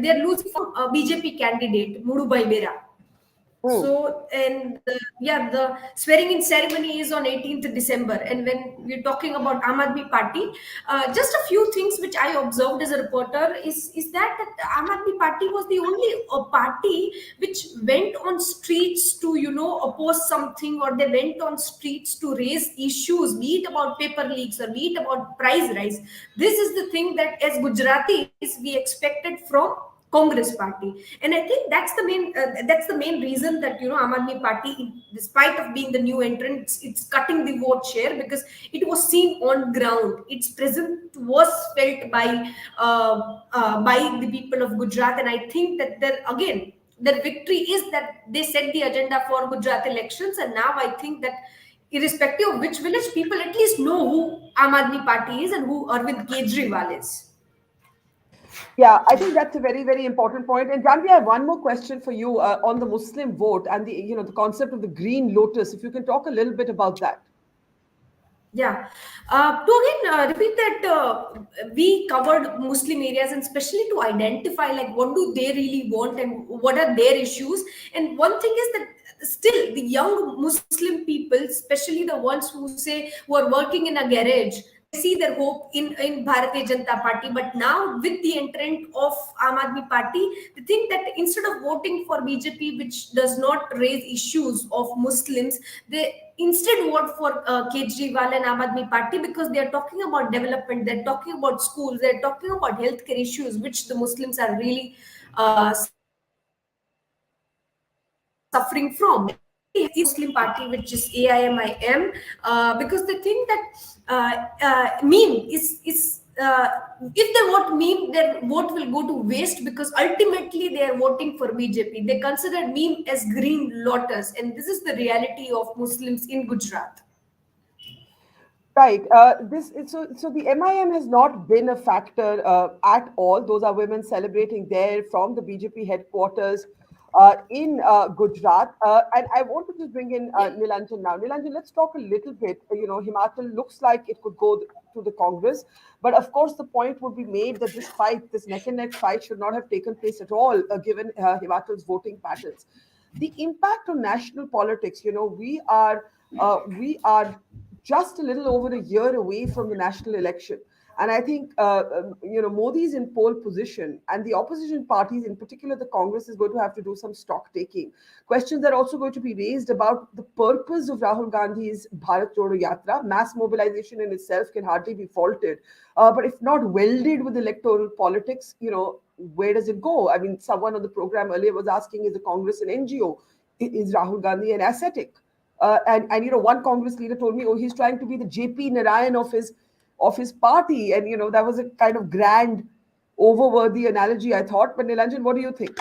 they are losing from BJP candidate Mudubai Bera. So, and yeah, the swearing in ceremony is on 18th December. And when we're talking about Aam Aadmi Party, just a few things which I observed as a reporter is that Aam Aadmi Party was the only party which went on streets to, oppose something, or they went on streets to raise issues, be it about paper leaks or be it about price rise. This is the thing that as Gujaratis we expected from Congress party, and I think that's the main reason that Aam Aadmi Party, despite of being the new entrant, it's cutting the vote share because it was seen on ground. Its presence was felt by the people of Gujarat, and I think that their victory is that they set the agenda for Gujarat elections, and now I think that irrespective of which village, people at least know who Aam Aadmi Party is and who Arvind Kejriwal is. Yeah, I think that's a very, very important point. And Janvi, I have one more question for you on the Muslim vote and the concept of the green lotus. If you can talk a little bit about that. Yeah. To again repeat that we covered Muslim areas, and especially to identify like what do they really want and what are their issues. And one thing is that still the young Muslim people, especially the ones who are working in a garage, they see their hope in Bharatiya Janata Party. But now with the entrant of Aam Aadmi Party, they think that instead of voting for BJP, which does not raise issues of Muslims, they instead vote for Kejriwal and Aam Aadmi Party because they are talking about development, they're talking about schools, they're talking about healthcare issues, which the Muslims are really suffering from. Muslim party, which is AIMIM, because they think that meme if they vote meme, their vote will go to waste because ultimately they are voting for BJP. They consider meme as green lotus, and this is the reality of Muslims in Gujarat. Right. So the MIM has not been a factor at all. Those are women celebrating there from the BJP headquarters in Gujarat. And I want to just bring in Nilanjan now. Nilanjan, let's talk a little bit. Himachal looks like it could go to the Congress. But of course, the point would be made that this neck and neck fight should not have taken place at all, given Himachal's voting patterns. The impact on national politics, we are just a little over a year away from the national election. And I think, Modi is in pole position, and the opposition parties, in particular the Congress, is going to have to do some stock taking. Questions are also going to be raised about the purpose of Rahul Gandhi's Bharat Jodo Yatra. Mass mobilization in itself can hardly be faulted. But if not welded with electoral politics, where does it go? I mean, someone on the program earlier was asking, is the Congress an NGO? Is Rahul Gandhi an ascetic? And one Congress leader told me, oh, he's trying to be the JP Narayan of his party. And that was a kind of grand, overworthy analogy, I thought. But Nilanjan, what do you think?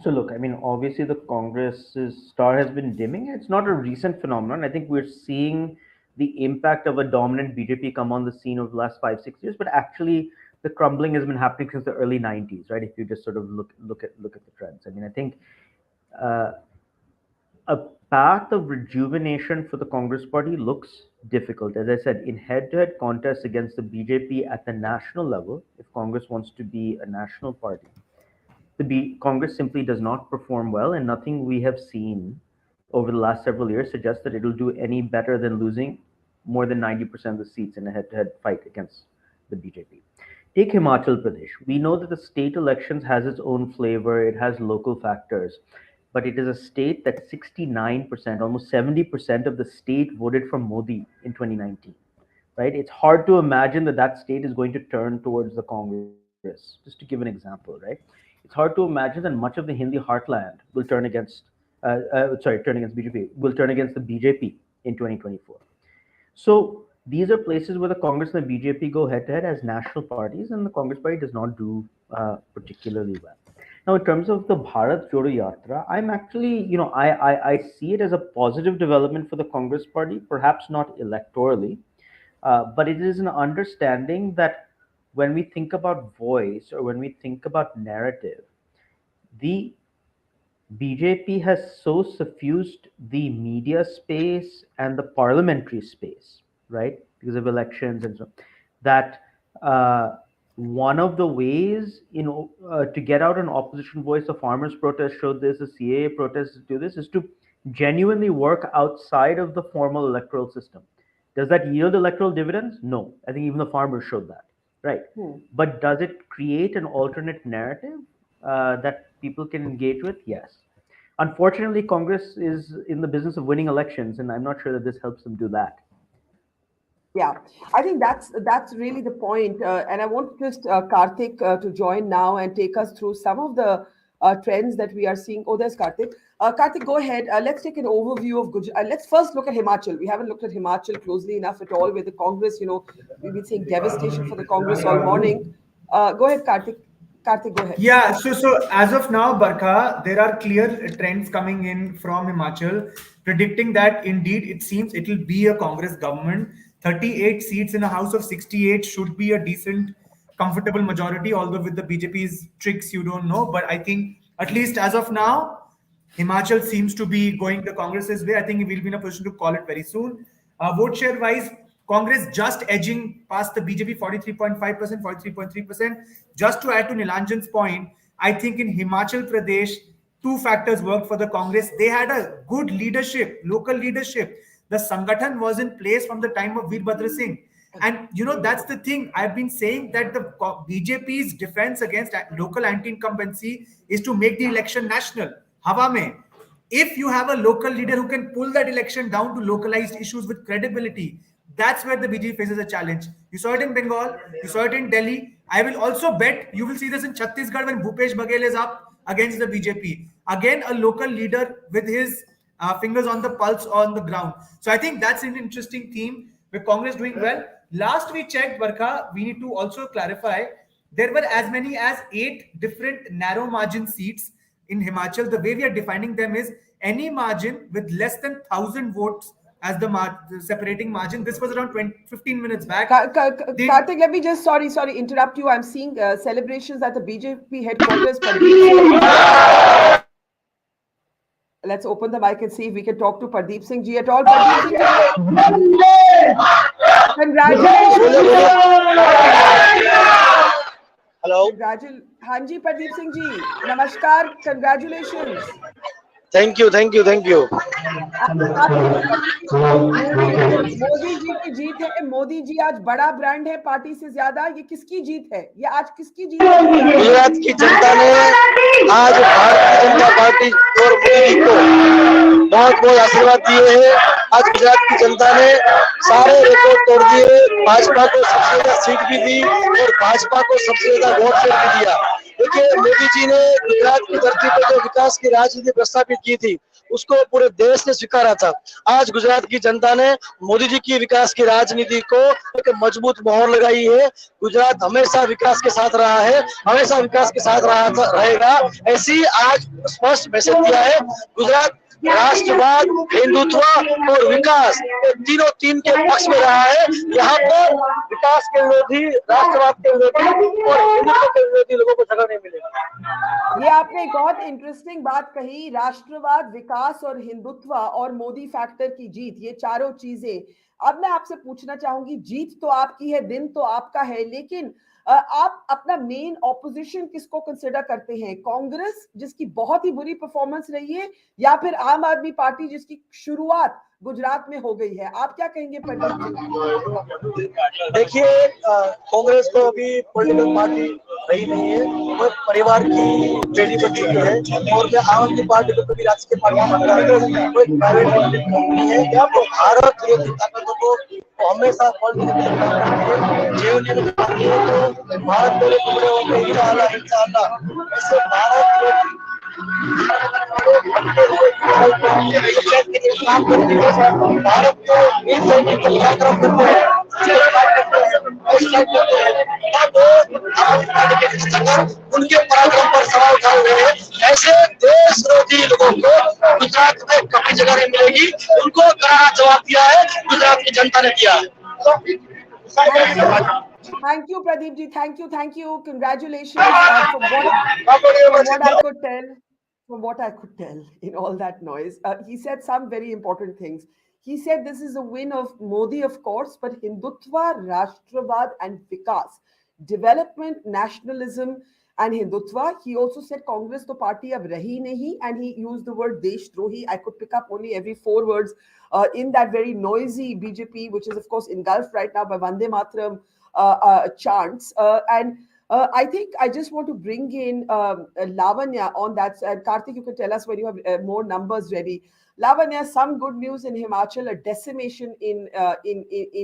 So look, I mean, obviously the Congress's star has been dimming. It's not a recent phenomenon. I think we're seeing the impact of a dominant BJP come on the scene over the last 5-6 years, but actually the crumbling has been happening since the early 90s, right? If you just sort of look at the trends. I mean, I think a path of rejuvenation for the Congress party looks difficult. As I said, in head-to-head contests against the BJP at the national level, if Congress wants to be a national party, Congress simply does not perform well, and nothing we have seen over the last several years suggests that it'll do any better than losing more than 90% of the seats in a head-to-head fight against the BJP. Take Himachal Pradesh. We know that the state elections has its own flavor, it has local factors, but it is a state that 69%, almost 70% of the state voted for Modi in 2019, right? It's hard to imagine that state is going to turn towards the Congress, just to give an example, right? It's hard to imagine that much of the Hindi heartland will turn against turn against BJP, will turn against the BJP in 2024. So these are places where the Congress and the BJP go head-to-head as national parties, and the Congress party does not do particularly well. Now, in terms of the Bharat Jodo Yatra, I'm actually, I see it as a positive development for the Congress party, perhaps not electorally, but it is an understanding that when we think about voice or when we think about narrative, the BJP has so suffused the media space and the parliamentary space, right, because of elections and so, that one of the ways, to get out an opposition voice, the farmers' protest showed this, the CAA protests do this, is to genuinely work outside of the formal electoral system. Does that yield electoral dividends? No. I think even the farmers showed that, right? But does it create an alternate narrative that people can engage with? Yes. Unfortunately, Congress is in the business of winning elections, and I'm not sure that this helps them do that. Yeah, I think that's really the point. And I want just Karthik to join now and take us through some of the trends that we are seeing. Oh, there's Karthik. Karthik, go ahead. Let's take an overview of Gujarat. Let's first look at Himachal. We haven't looked at Himachal closely enough at all with the Congress. We've been seeing devastation for the Congress all morning. Go ahead, Karthik. Karthik, go ahead. Yeah, so as of now, Barkha, there are clear trends coming in from Himachal predicting that indeed it seems it will be a Congress government. 38 seats in a house of 68 should be a decent, comfortable majority, although with the BJP's tricks, you don't know. But I think at least as of now, Himachal seems to be going the Congress's way. I think we'll be in a position to call it very soon. Vote share wise, Congress just edging past the BJP 43.5%, 43.3%. Just to add to Nilanjan's point, I think in Himachal Pradesh, two factors worked for the Congress. They had a good leadership, local leadership. The Sangathan was in place from the time of Veerbhadra Singh. And that's the thing. I've been saying that the BJP's defense against local anti-incumbency is to make the election national. Hawa mein. If you have a local leader who can pull that election down to localized issues with credibility, that's where the BJP faces a challenge. You saw it in Bengal, you saw it in Delhi. I will also bet you will see this in Chhattisgarh when Bhupesh Baghel is up against the BJP. Again, a local leader with his fingers on the pulse on the ground. So I think that's an interesting theme with Congress doing well. Last we checked, Barkha, we need to also clarify, there were as many as 8 different narrow margin seats in Himachal. The way we are defining them is any margin with less than 1,000 votes as the separating margin. This was around 15 minutes back. Karthik, let me just, sorry, interrupt you. I'm seeing celebrations at the BJP headquarters. Let's open the mic and see if we can talk to Pardeep Singh ji at all. Pardeep Singh ji, congratulations. Hello. Hanji Pardeep Singh ji, namaskar, congratulations. Thank you. Modi ji की जीत है. मोदी जी आज बड़ा brand है party से ज्यादा. ये किसकी जीत है? ये आज किसकी जीत है? गुजरात की जनता ने आज भारतीय जनता पार्टी और मोदी को बहुत बहुत आशीर्वाद दिए हैं. आज गुजरात की जनता ने सारे रिकॉर्ड तोड़ दिए. भाजपा को सबसे ज्यादा सीट भी दी और भाजपा को सबसे ज्यादा वोट शेयर भी दिया. देखिए, मोदी जी ने गुजरात की धरती पर जो विकास की राजनीति प्रस्तावित की थी उसको पूरे देश ने स्वीकारा था. आज गुजरात की जनता ने मोदी जी की विकास की राजनीति को एक मजबूत मोहर लगाई है. गुजरात हमेशा विकास के साथ रहा है, हमेशा विकास के साथ रहेगा. ऐसी आज स्पष्ट मैसेज दिया है. गुजरात राष्ट्रवाद, हिंदुत्व और विकास तीन के पक्ष में रहा है. यहाँ पर विकास के विरोधी, राष्ट्रवाद के विरोधी और हिंदुत्व के विरोधी लोगों को जगह नहीं मिलेगी. ये आपने एक बहुत इंटरेस्टिंग बात कही. राष्ट्रवाद, विकास और हिंदुत्व और मोदी फैक्टर की जीत, ये चारों चीजें. अब मैं आपसे पूछना चाहूंगी, जीत तो आपकी है, दिन तो आपका है, लेकिन आप अपना मेन ऑपोजिशन किसको कंसिडर करते हैं? कांग्रेस जिसकी बहुत ही बुरी परफॉर्मेंस रही है, या फिर आम आदमी पार्टी जिसकी शुरुआत गुजरात में हो गई है? आप क्या कहेंगे पंडित जी? देखिए, कांग्रेस तो अभी पॉलिटिकल पार्टी रही नहीं है, वो परिवार की बेटी बन चुकी है. और मैं आम आदमी पार्टी को कभी राजकीय पार्टी मान रहा हूँ. वो एक प्राइवेट लिमिटेड कंपनी है. जब भारत विरोधी ताकतों को हमेशा भारत में उनके पराक्रम पर सवाल उठाए हुए हैं। ऐसे देशविरोधी लोगों को गुजरात में कभी जगह नहीं मिलेगी, उनको करारा जवाब दिया है, गुजरात की जनता ने दिया है। Thank you, Pradeep ji. Thank you, thank you. Congratulations. From what I could tell in all that noise, he said some very important things. He said this is a win of Modi, of course, but Hindutva, Rashtravad, and Vikas, development, nationalism, and Hindutva. He also said Congress to party ab rahi nahi, and he used the word Deshdrohi. I could pick up only every four words in that very noisy BJP, which is of course engulfed right now by Vande Mataram chants. And I think I just want to bring in Lavanya on that. And Karthik, you can tell us when you have more numbers ready. Lavanya, some good news in Himachal, a decimation in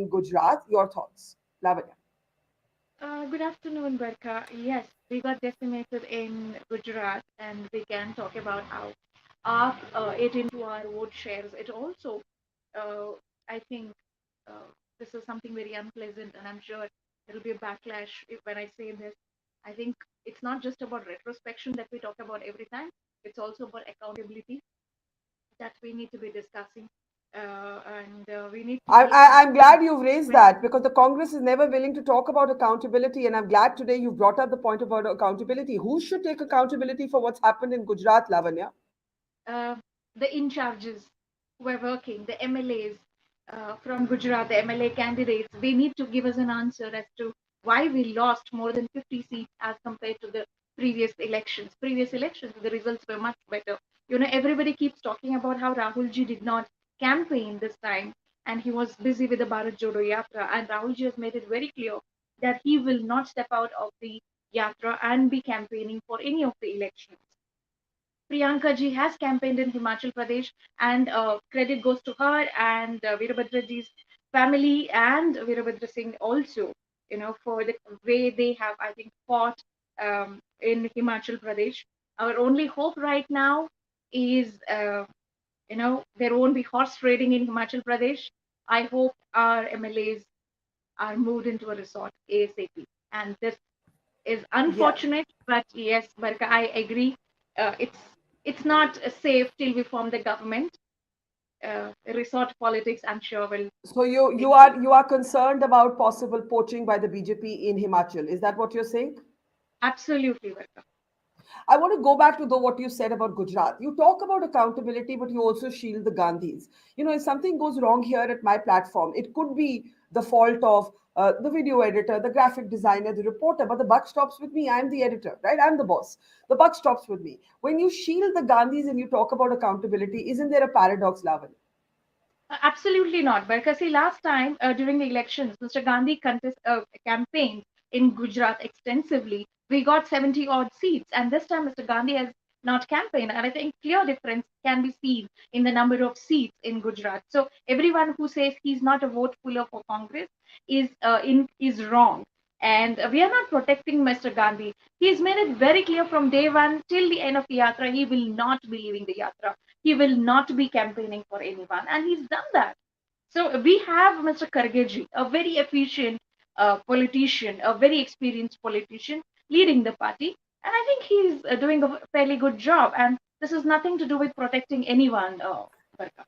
Gujarat. Your thoughts, Lavanya? Good afternoon, Barkha. Yes, we got decimated in Gujarat, and we can talk about how it into our vote shares. It also, I think, this is something very unpleasant, and I'm sure there will be a backlash when I say this. I think it's not just about retrospection that we talk about every time. It's also about accountability that we need to be discussing. We need to I'm glad you've raised that, because the Congress is never willing to talk about accountability, and I'm glad today you brought up the point about accountability. Who should take accountability for what's happened in Gujarat, Lavanya? The in charges who are working, the MLAs from Gujarat, the MLA candidates, they need to give us an answer as to why we lost more than 50 seats as compared to the previous elections. Previous elections, the results were much better. You know, everybody keeps talking about how Rahul ji did not campaign this time, and he was busy with the Bharat Jodo Yatra, and Rahul ji has made it very clear that he will not step out of the Yatra and be campaigning for any of the elections. Priyanka ji has campaigned in Himachal Pradesh, and credit goes to her and Veerabhadra ji's family and Veerabhadra Singh also, you know, for the way they have, I think, fought in Himachal Pradesh. Our only hope right now is, you know, there won't be horse trading in Himachal Pradesh. I hope our MLAs are moved into a resort ASAP. And this is unfortunate, but yes, Barkha, I agree. It's not safe till we form the government. Resort politics, I'm sure, will. So you are concerned about possible poaching by the BJP in Himachal. Is that what you're saying? Absolutely, Barkha. I want to go back to what you said about Gujarat. You talk about accountability, but you also shield the Gandhis. You know, if something goes wrong here at my platform, it could be the fault of the video editor, the graphic designer, the reporter, but the buck stops with me. I'm the editor, right? I'm the boss. The buck stops with me. When you shield the Gandhis and you talk about accountability, isn't there a paradox, Lavan? Absolutely not. Because see, last time during the elections, Mr. Gandhi campaigned in Gujarat extensively. We got 70 odd seats, and this time Mr. Gandhi has not campaigned, and I think clear difference can be seen in the number of seats in Gujarat. So everyone who says he's not a vote puller for Congress is wrong. And we are not protecting Mr. Gandhi. He's made it very clear from day one till the end of the Yatra, he will not be leaving the Yatra. He will not be campaigning for anyone, and he's done that. So we have Mr. Kargeji, a very efficient politician, a very experienced politician leading the party, and I think he's doing a fairly good job. And this has nothing to do with protecting anyone, Barkha.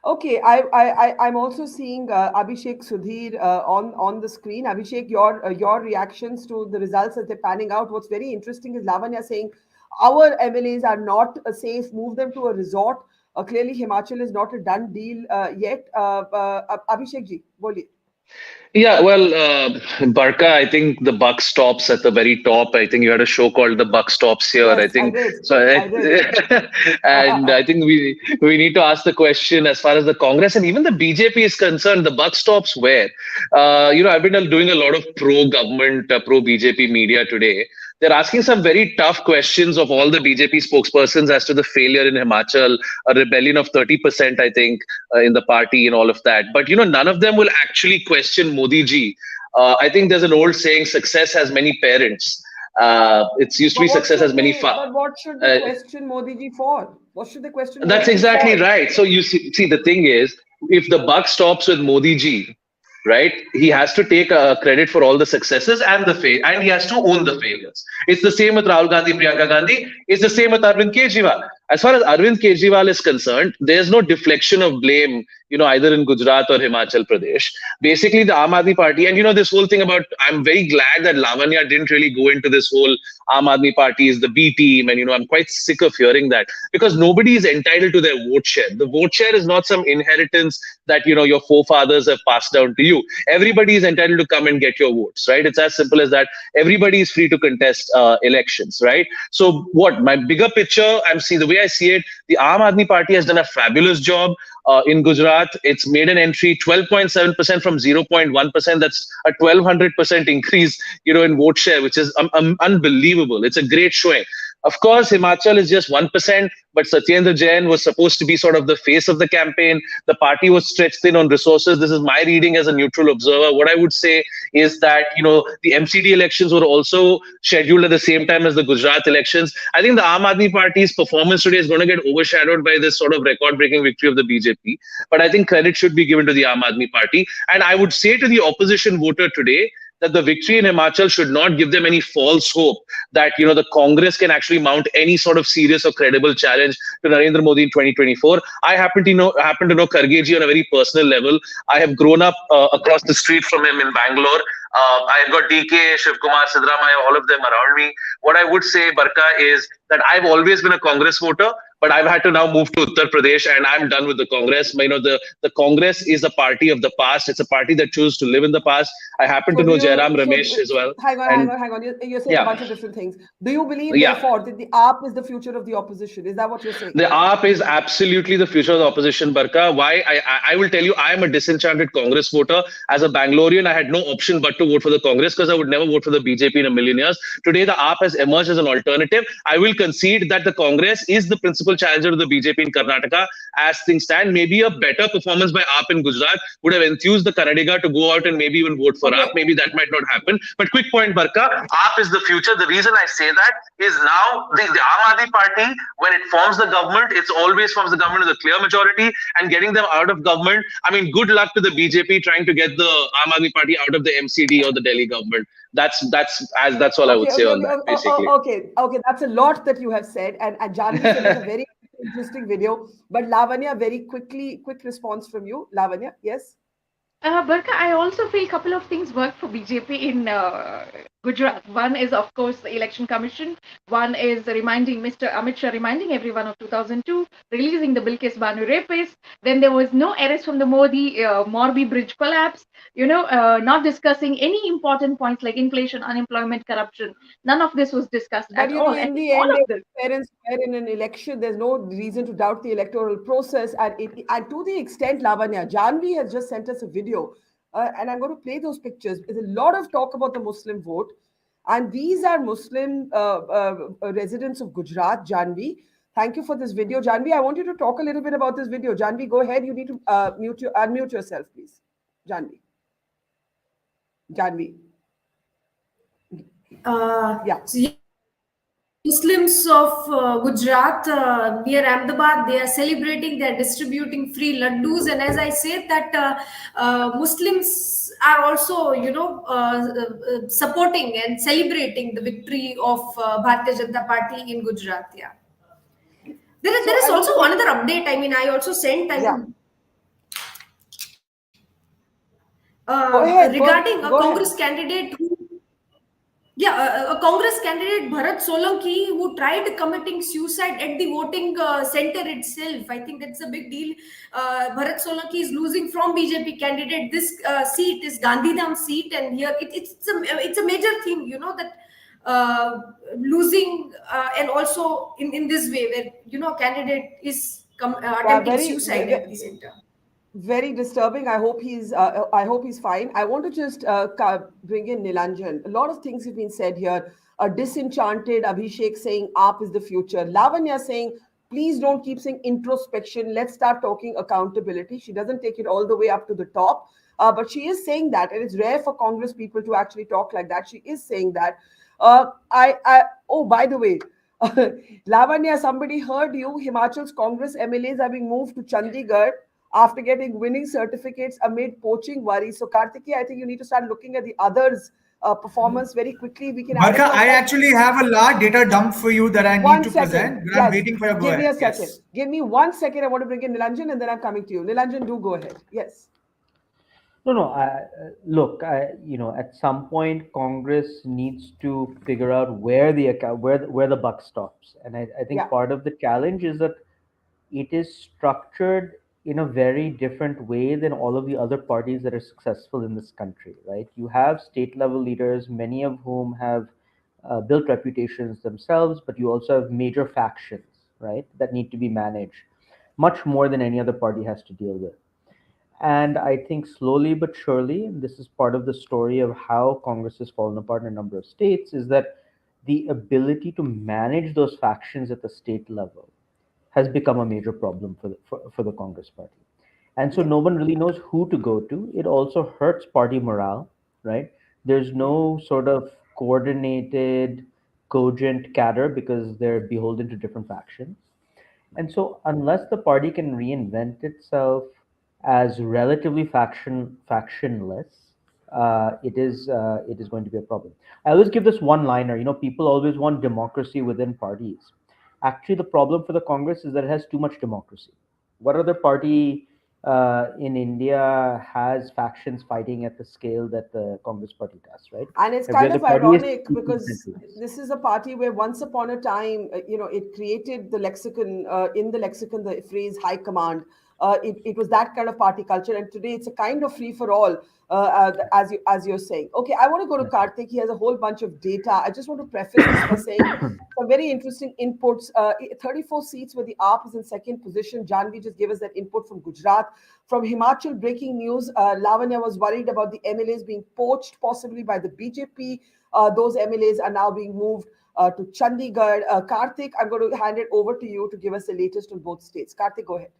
Okay, I'm also seeing Abhishek Sudhir on the screen. Abhishek, your reactions to the results as they're panning out. What's very interesting is Lavanya saying our MLAs are not safe. Move them to a resort. Clearly, Himachal is not a done deal yet. Abhishek ji, boliye. Yeah, well, Barkha, I think the buck stops at the very top. I think you had a show called The Buck Stops Here. Yes, I think I did. so. I did. And I think we need to ask the question as far as the Congress and even the BJP is concerned. The buck stops where? I've been doing a lot of pro-government, pro-BJP media today. They're asking some very tough questions of all the BJP spokespersons as to the failure in Himachal, a rebellion of 30%, I think, in the party and all of that. But, none of them will actually question Modi ji. I think there's an old saying, success has many parents. It's used to be success has many. But what should they question Modi ji for? What should they question? That's exactly right. So you see, the thing is, if the buck stops with Modi ji, right, he has to take credit for all the successes and and he has to own the failures. It's the same with Rahul Gandhi, Priyanka Gandhi. It's the same with Arvind Kejriwal. As far as Arvind Kejriwal is concerned, there's no deflection of blame, either in Gujarat or Himachal Pradesh. Basically, the Aam Aadmi Party, and this whole thing about, I'm very glad that Lavanya didn't really go into this whole Aam Aadmi Party is the B team, and I'm quite sick of hearing that, because nobody is entitled to their vote share. The vote share is not some inheritance that your forefathers have passed down to you. Everybody is entitled to come and get your votes, right? It's as simple as that. Everybody is free to contest elections, right? So what my bigger picture, the way I see it, the Aam Aadmi Party has done a fabulous job in Gujarat. It's made an entry 12.7% from 0.1%. That's a 1200% increase, in vote share, which is unbelievable. It's a great showing. Of course, Himachal is just 1%, but Satyendra Jain was supposed to be sort of the face of the campaign. The party was stretched thin on resources. This is my reading as a neutral observer. What I would say is that, the MCD elections were also scheduled at the same time as the Gujarat elections. I think the Aam Aadmi Party's performance today is going to get overshadowed by this sort of record-breaking victory of the BJP. But I think credit should be given to the Aam Aadmi Party. And I would say to the opposition voter today, that the victory in Himachal should not give them any false hope that the Congress can actually mount any sort of serious or credible challenge to Narendra Modi in 2024. I happen to know Kharge ji on a very personal level. I have grown up across the street from him in Bangalore. I've got DK, Shiv Kumar, Siddaramaiah, all of them around me. What I would say, Barkha, is that I've always been a Congress voter, but I've had to now move to Uttar Pradesh, and I'm done with the Congress. The Congress is a party of the past. It's a party that chose to live in the past. I happen to know Jairam Ramesh as well. Hang on. You're saying a bunch of different things. Do you believe, therefore, that the AAP is the future of the opposition? Is that what you're saying? The AAP is absolutely the future of the opposition, Barkha. Why? I will tell you, I am a disenchanted Congress voter. As a Bangalorean, I had no option but to vote for the Congress, because I would never vote for the BJP in a million years. Today, the AAP has emerged as an alternative. I will concede that the Congress is the principal challenger to the BJP in Karnataka. As things stand, maybe a better performance by AAP in Gujarat would have enthused the Kannadiga to go out and maybe even vote for AAP. Maybe that might not happen. But quick point, Barkha, AAP is the future. The reason I say that is now the Aam Aadmi Party, when it forms the government, it always forms the government with a clear majority, and getting them out of government, good luck to the BJP trying to get the Aam Aadmi Party out of the MCD or the Delhi government. That's all I would say on that, basically. Okay. That's a lot that you have said, and Janvi said a very interesting video. But Lavanya, very quick response from you. Lavanya, yes? Barkha, I also feel a couple of things work for BJP in Gujarat. One is, of course, the Election Commission. One is Mr. Amit Shah reminding everyone of 2002, releasing the Bilkis Banu rapist. Then there was no arrest from the Morbi bridge collapse. Not discussing any important points like inflation, unemployment, corruption. None of this was discussed at all. In the end, if parents were in an election, there's no reason to doubt the electoral process. And to the extent, Lavanya, Janvi has just sent us a video. And I'm going to play those pictures. There's a lot of talk about the Muslim vote. And these are Muslim residents of Gujarat, Janvi. Thank you for this video. Janvi, I want you to talk a little bit about this video. Janvi, go ahead. You need to unmute yourself, please. Janvi. So Muslims of Gujarat near Ahmedabad, they are celebrating, they are distributing free laddus, and as I said that Muslims are also supporting and celebrating the victory of Bharatiya Janata Party in Gujarat. There is also another update. I also sent regarding a Congress candidate a Congress candidate, Bharat Solanki, who tried committing suicide at the voting center itself. I think that's a big deal. Bharat Solanki is losing from BJP candidate. This seat is Gandhidham seat, and here it's a major thing, that losing and also in this way where candidate is attempting suicide at the center. Very disturbing. I hope he's fine. I want to just bring in Nilanjan. A lot of things have been said here. A disenchanted Abhishek saying AAP is the future. Lavanya saying Please don't keep saying introspection. Let's start talking accountability. She doesn't take it all the way up to the top, but she is saying that, and it's rare for Congress people to actually talk like that. She is saying that. Oh, by the way, Lavanya, somebody heard you. Himachal's Congress MLAs are being moved to Chandigarh after getting winning certificates amid poaching worries. So, Kartiki, I think you need to start looking at the others' performance very quickly. We can add Barkha, it I actually have a large data dump for you that I need to present, but I'm waiting for your go Give me a ahead. second. Yes. Give me 1 second. I want to bring in Nilanjan and then I'm coming to you. Nilanjan, do go ahead. Yes. No. Look, at some point, Congress needs to figure out where the buck stops, and I think Yeah. part of the challenge is that it is structured in a very different way than all of the other parties that are successful in this country, right? You have state level leaders, many of whom have built reputations themselves, but you also have major factions, right, that need to be managed much more than any other party has to deal with. And I think slowly but surely, and this is part of the story of how Congress has fallen apart in a number of states, is that the ability to manage those factions at the state level has become a major problem for the Congress party. And so no one really knows who to go to. It also hurts party morale, right? There's no sort of coordinated, cogent cadre because they're beholden to different factions. And so unless the party can reinvent itself as relatively factionless, it is going to be a problem. I always give this one liner. People always want democracy within parties. Actually, the problem for the Congress is that it has too much democracy. What other party in India has factions fighting at the scale that the Congress party does, right? And it's Every kind other of party is ironic because this is a party where once upon a time, it created the lexicon, in the lexicon, the phrase high command. It was that kind of party culture. And today it's a kind of free for all, as you're saying. Okay, I want to go to Karthik. He has a whole bunch of data. I just want to preface this by saying some very interesting inputs. 34 seats where the AAP is in second position. Janvi just gave us that input from Gujarat. From Himachal, breaking news, Lavanya was worried about the MLAs being poached possibly by the BJP. Those MLAs are now being moved to Chandigarh. Karthik, I'm going to hand it over to you to give us the latest on both states. Karthik, go ahead.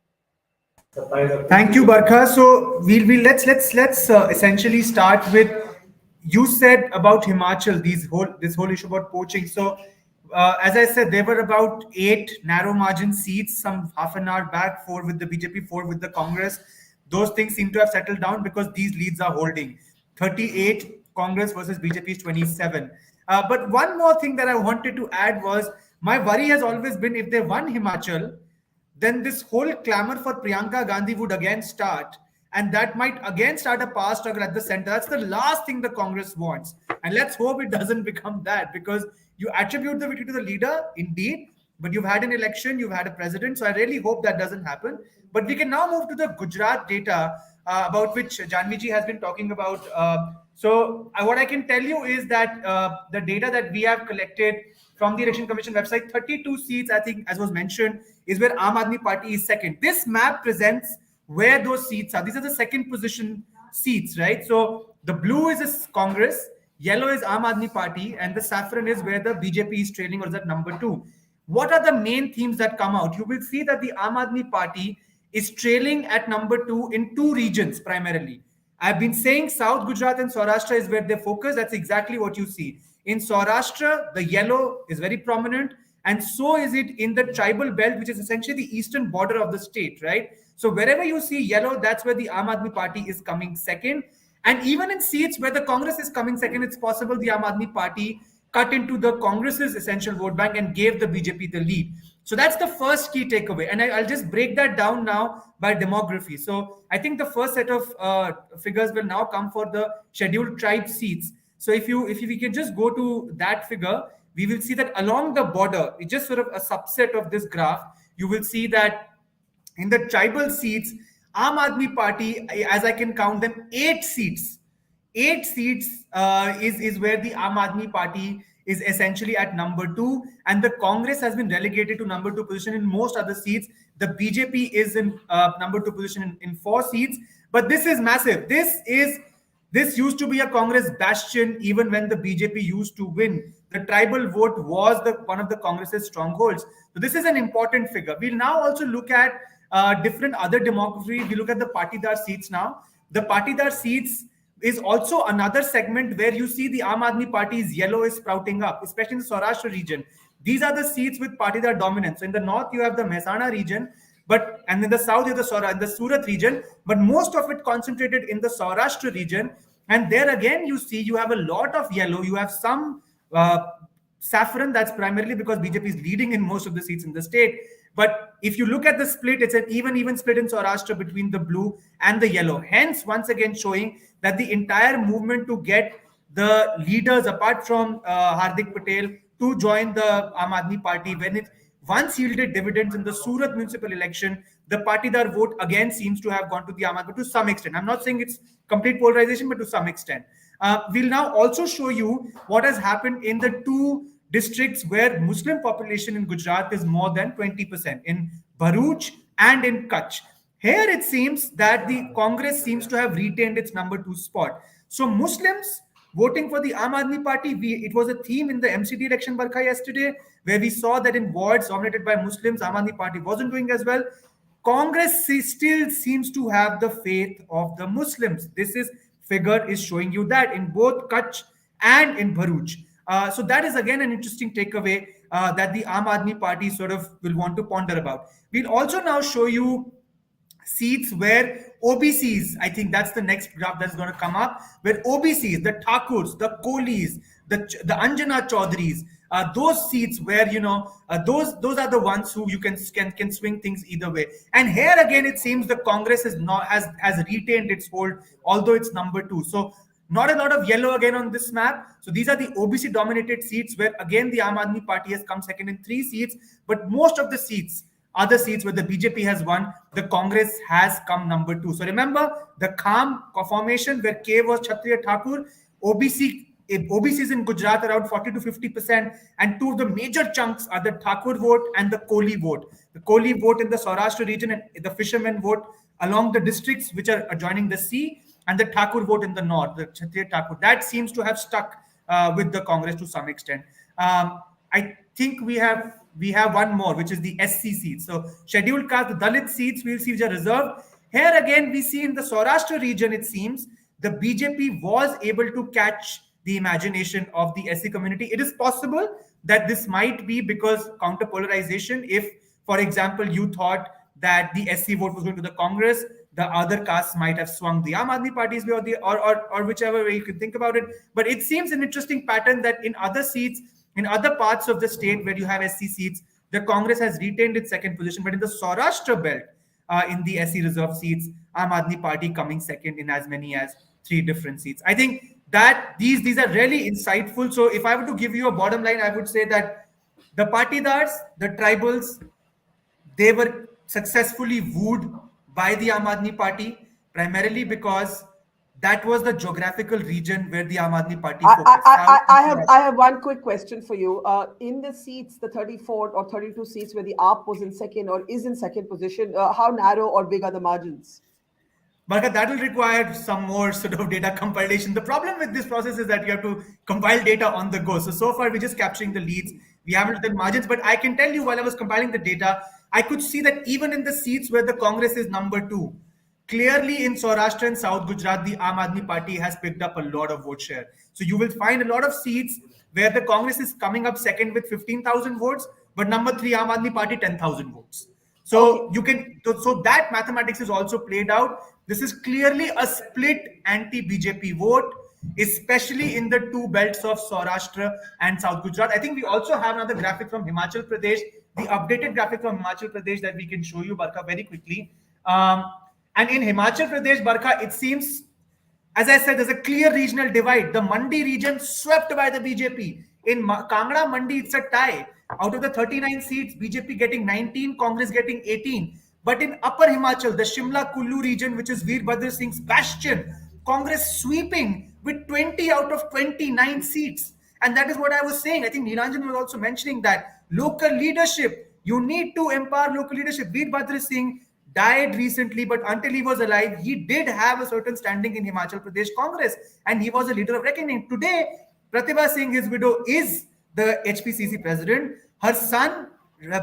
Thank you, Barkha. So let's essentially start with, you said about Himachal, this whole issue about poaching. So as I said, there were about 8 narrow margin seats some half an hour back, 4 with the BJP, 4 with the Congress. Those things seem to have settled down because these leads are holding. 38 Congress versus BJP's 27. But one more thing that I wanted to add was, my worry has always been, if they won Himachal, then this whole clamor for Priyanka Gandhi would again start. And that might again start a power struggle at the center. That's the last thing the Congress wants. And let's hope it doesn't become that, because you attribute the victory to the leader, indeed, but you've had an election, you've had a president. So I really hope that doesn't happen. But we can now move to the Gujarat data, about which Janviji has been talking about. What I can tell you is that the data that we have collected from the Election Commission website, 32 seats, I think, as was mentioned, is where Aam Aadmi Party is second. This map presents where those seats are. These are the second position seats, right? So the blue is Congress, yellow is Aam Aadmi Party, and the saffron is where the BJP is trailing, or is at number 2. What are the main themes that come out? You will see that the Aam Aadmi Party is trailing at number 2 in 2 regions primarily. I've been saying South Gujarat and Saurashtra is where they focus. That's exactly what you see. In Saurashtra, the yellow is very prominent, and so is it in the tribal belt, which is essentially the eastern border of the state, right? So wherever you see yellow, that's where the Aam Aadmi Party is coming second. And even in seats where the Congress is coming second, it's possible the Aam Aadmi Party cut into the Congress's essential vote bank and gave the BJP the lead. So that's the first key takeaway. And I'll just break that down now by demography. So I think the first set of figures will now come for the scheduled tribe seats. So if we can just go to that figure, we will see that along the border, it's just sort of a subset of this graph. You will see that in the tribal seats, Aam Aadmi Party, as I can count them, 8 seats. 8 seats is where the Aam Aadmi Party is essentially at number 2, and the Congress has been relegated to number 2 position in most other seats. The BJP is in number 2 position in 4 seats, but this is massive. This used to be a Congress bastion even when the BJP used to win the tribal vote was one of the Congress's strongholds. So this is an important figure. We'll now also look at different other demography. We look at the Patidar seats now. The Patidar seats is also another segment where you see the Aam Aadmi Party's yellow is sprouting up, especially in the Saurashtra region. These are the seats with Patidar dominance. So in the north, you have the Mehsana region, and in the south, you have the Surat region, but most of it concentrated in the Saurashtra region. And there again, you have a lot of yellow. You have some saffron. That's primarily because BJP is leading in most of the seats in the state. But if you look at the split, it's an even split in Saurashtra between the blue and the yellow. Hence, once again, showing that the entire movement to get the leaders, apart from Hardik Patel, to join the Aam Aadmi Party, when it once yielded dividends in the Surat municipal election, the Patidar vote again seems to have gone to the Aam Aadmi to some extent. I'm not saying it's complete polarization, but to some extent. We'll now also show you what has happened in the two districts where Muslim population in Gujarat is more than 20%, in Bharuch and in Kutch. Here it seems that the Congress seems to have retained its number 2 spot. So Muslims voting for the Aam Aadmi Party, it was a theme in the MCD election, Barkha, yesterday, where we saw that in wards dominated by Muslims, Aam Aadmi Party wasn't doing as well. Congress still seems to have the faith of the Muslims. This figure is showing you that in both Kutch and in Bharuch. So that is again an interesting takeaway that the Aam Aadmi Party sort of will want to ponder about. We'll also now show you seats where OBCs, I think that's the next graph that's going to come up, where OBCs, the Thakurs, the Kohlis, the Anjana Chaudharys, those seats where, those are the ones who you can swing things either way. And here again, it seems the Congress has retained its hold, although it's number 2. So not a lot of yellow again on this map. So these are the OBC dominated seats where again the Aam Aadmi Party has come second in 3 seats, but most of the seats, other seats where the BJP has won, the Congress has come number 2. So remember the Kham formation where K was Kshatriya Thakur, OBCs in Gujarat around 40 to 50%, and 2 of the major chunks are the Thakur vote and the Kohli vote. The Kohli vote in the Saurashtra region and the fishermen vote along the districts which are adjoining the sea, and the Thakur vote in the north, the Kshatriya Thakur. That seems to have stuck with the Congress to some extent. I think we have one more, which is the SC seats. So scheduled caste, the Dalit seats, we'll see which are reserved. Here again, we see in the Saurashtra region, it seems, the BJP was able to catch the imagination of the SC community. It is possible that this might be because counter-polarization. If, for example, you thought that the SC vote was going to the Congress, the other castes might have swung the Aam Aadmi Party's way or whichever way you can think about it. But it seems an interesting pattern that in other seats, in other parts of the state where you have SC seats, the Congress has retained its second position. But in the Saurashtra belt, in the SC reserve seats, Aam Aadmi Party coming second in as many as 3 different seats. I think that these are really insightful. So if I were to give you a bottom line, I would say that the Patidars, the tribals, they were successfully wooed by the Aam Aadmi Party, primarily because that was the geographical region where the Aam Aadmi Party focused. I have one quick question for you. In the seats, the 34 or 32 seats where the AAP was in second or is in second position, how narrow or big are the margins? Barkha, that will require some more sort of data compilation. The problem with this process is that you have to compile data on the go. So far, we're just capturing the leads. We haven't done margins, but I can tell you while I was compiling the data, I could see that even in the seats where the Congress is number 2, clearly in Saurashtra and South Gujarat, the Aam Aadmi Party has picked up a lot of vote share. So you will find a lot of seats where the Congress is coming up second with 15,000 votes, but number 3, Aam Aadmi Party, 10,000 votes. So so that mathematics is also played out. This is clearly a split anti-BJP vote, especially in the 2 belts of Saurashtra and South Gujarat. I think we also have another graphic from Himachal Pradesh, the updated graphic from Himachal Pradesh that we can show you, Barkha, very quickly. And in Himachal Pradesh, Barkha, it seems, as I said, there's a clear regional divide. The Mandi region swept by the BJP. In Kangra Mandi, it's a tie. Out of the 39 seats, BJP getting 19, Congress getting 18. But in Upper Himachal, the Shimla Kullu region, which is Veerbhadra Singh's bastion, Congress sweeping with 20 out of 29 seats. And that is what I was saying. I think Niranjan was also mentioning that local leadership, you need to empower local leadership. Veerbhadra Singh died recently, but until he was alive, he did have a certain standing in Himachal Pradesh Congress, and he was a leader of reckoning. Today, Pratibha Singh, his widow, is the HPCC president. Her son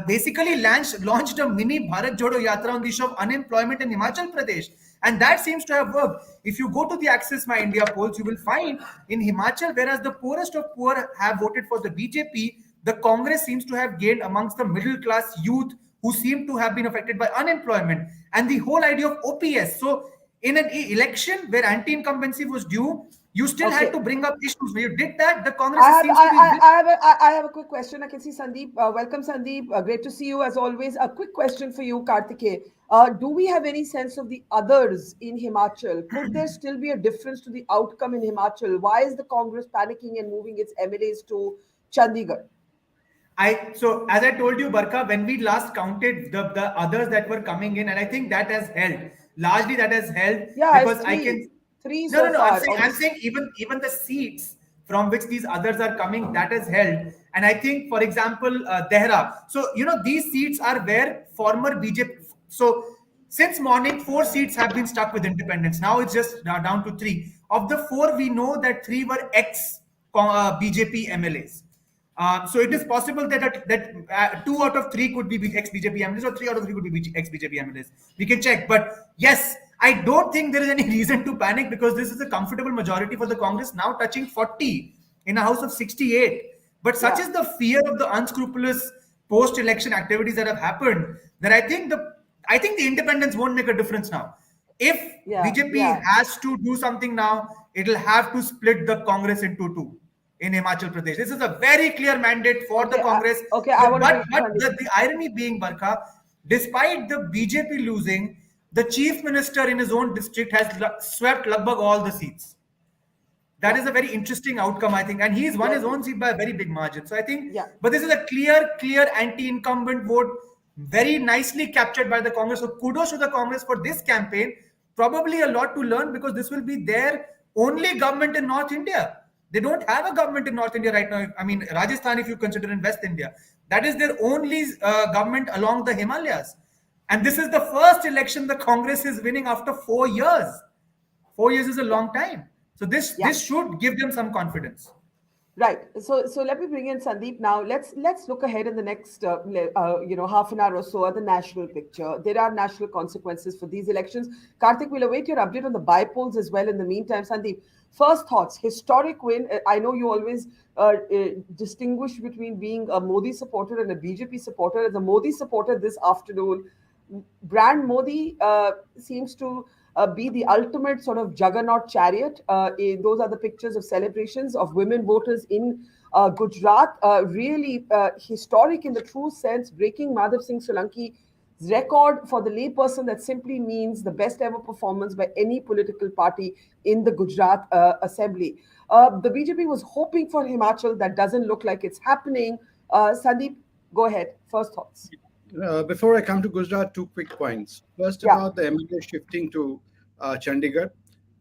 basically launched a mini Bharat Jodo Yatra on the issue of unemployment in Himachal Pradesh. And that seems to have worked. If you go to the Access My India polls, you will find in Himachal, whereas the poorest of poor have voted for the BJP, the Congress seems to have gained amongst the middle class youth who seem to have been affected by unemployment. And the whole idea of OPS. So in an election where anti-incumbency was due, you still had to bring up issues. When you did that, the Congress seems to be... I have a quick question. I can see Sandeep. Welcome, Sandeep. Great to see you as always. A quick question for you, Kartike. Do we have any sense of the others in Himachal? Could there still be a difference to the outcome in Himachal? Why is the Congress panicking and moving its MLAs to Chandigarh? So as I told you, Barkha, when we last counted the others that were coming in, and I think that has held. Largely that has held because I can... Three no, so far. I'm saying even the seats from which these others are coming, that has held. And I think, for example, Dehra. So, these seats are where former BJP... So, since morning, 4 seats have been stuck with independents. Now it's just down to 3. Of the 4, we know that 3 were ex-BJP MLAs. So it is possible that 2 out of 3 could be ex-BJP MLAs or 3 out of 3 could be ex-BJP MLAs. We can check. But yes, I don't think there is any reason to panic because this is a comfortable majority for the Congress, now touching 40 in a house of 68. But such is the fear of the unscrupulous post-election activities that have happened that I think the independents won't make a difference now. If BJP has to do something now, it'll have to split the Congress into 2. In Himachal Pradesh. This is a very clear mandate for the Congress. But the irony being, Barkha, despite the BJP losing, the chief minister in his own district has swept lagbhag all the seats. That is a very interesting outcome, I think. And he's won his own seat by a very big margin. So I think, but this is a clear anti-incumbent vote, very nicely captured by the Congress. So kudos to the Congress for this campaign. Probably a lot to learn because this will be their only government in North India. They don't have a government in North India right now. I mean, Rajasthan, if you consider in West India, that is their only government along the Himalayas. And this is the first election the Congress is winning after 4 years. 4 years is a long time. So this should give them some confidence. Right. So let me bring in Sandeep now. Let's look ahead in the next half an hour or so at the national picture. There are national consequences for these elections. Karthik, we'll await your update on the by-polls as well in the meantime. Sandeep, first thoughts, historic win. I know you always distinguish between being a Modi supporter and a BJP supporter. As a Modi supporter this afternoon, brand Modi seems to be the ultimate sort of juggernaut chariot. Those are the pictures of celebrations of women voters in Gujarat. Really historic in the true sense, breaking Madhav Singh Solanki's record for the layperson. That simply means the best ever performance by any political party in the Gujarat Assembly. The BJP was hoping for Himachal. That doesn't look like it's happening. Sandeep, go ahead. First thoughts. Before I come to Gujarat, 2 quick points. First, about the MLA shifting to Chandigarh.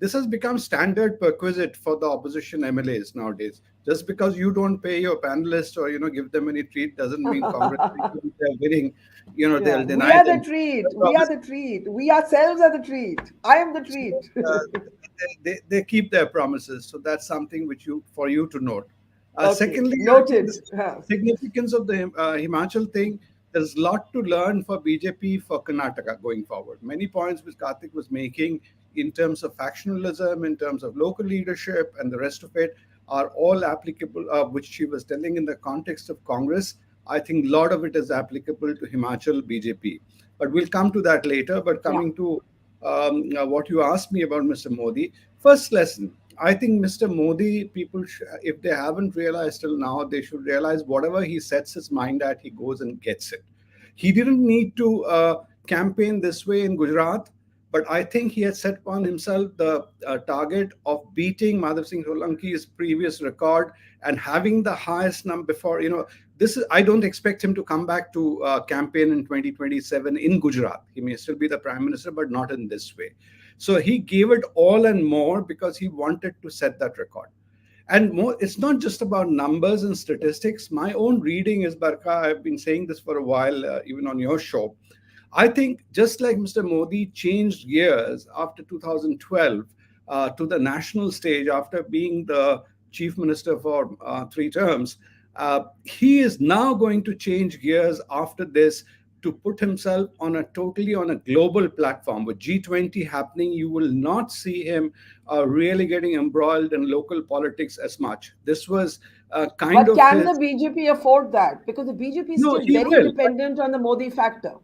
This has become standard perquisite for the opposition MLAs nowadays. Just because you don't pay your panelists or give them any treat doesn't mean Congress they're winning. They'll deny. We are the treat. We are the treat. We ourselves are the treat. I am the treat. They keep their promises, so that's something for you to note. Secondly, noted. Significance of the Himachal thing. There's a lot to learn for BJP for Karnataka going forward. Many points which Karthik was making in terms of factionalism, in terms of local leadership and the rest of it are all applicable, which she was telling in the context of Congress. I think a lot of it is applicable to Himachal BJP. But we'll come to that later. But coming to what you asked me about Mr. Modi, first lesson, I think Mr. Modi, people, if they haven't realized till now, they should realize whatever he sets his mind at, he goes and gets it. He didn't need to campaign this way in Gujarat, but I think he had set upon himself the target of beating Madhav Singh Solanki's previous record and having the highest number before, I don't expect him to come back to campaign in 2027 in Gujarat. He may still be the prime minister, but not in this way. So he gave it all and more because he wanted to set that record. And more, it's not just about numbers and statistics. My own reading is, Barkha, I've been saying this for a while, even on your show. I think just like Mr. Modi changed gears after 2012 to the national stage after being the chief minister for 3 terms, He is now going to change gears after this to put himself on a global platform. With G20 happening, you will not see him really getting embroiled in local politics as much. This was kind But of can the his. BJP afford that? Because the BJP is No, still he very will. dependent on the Modi factor.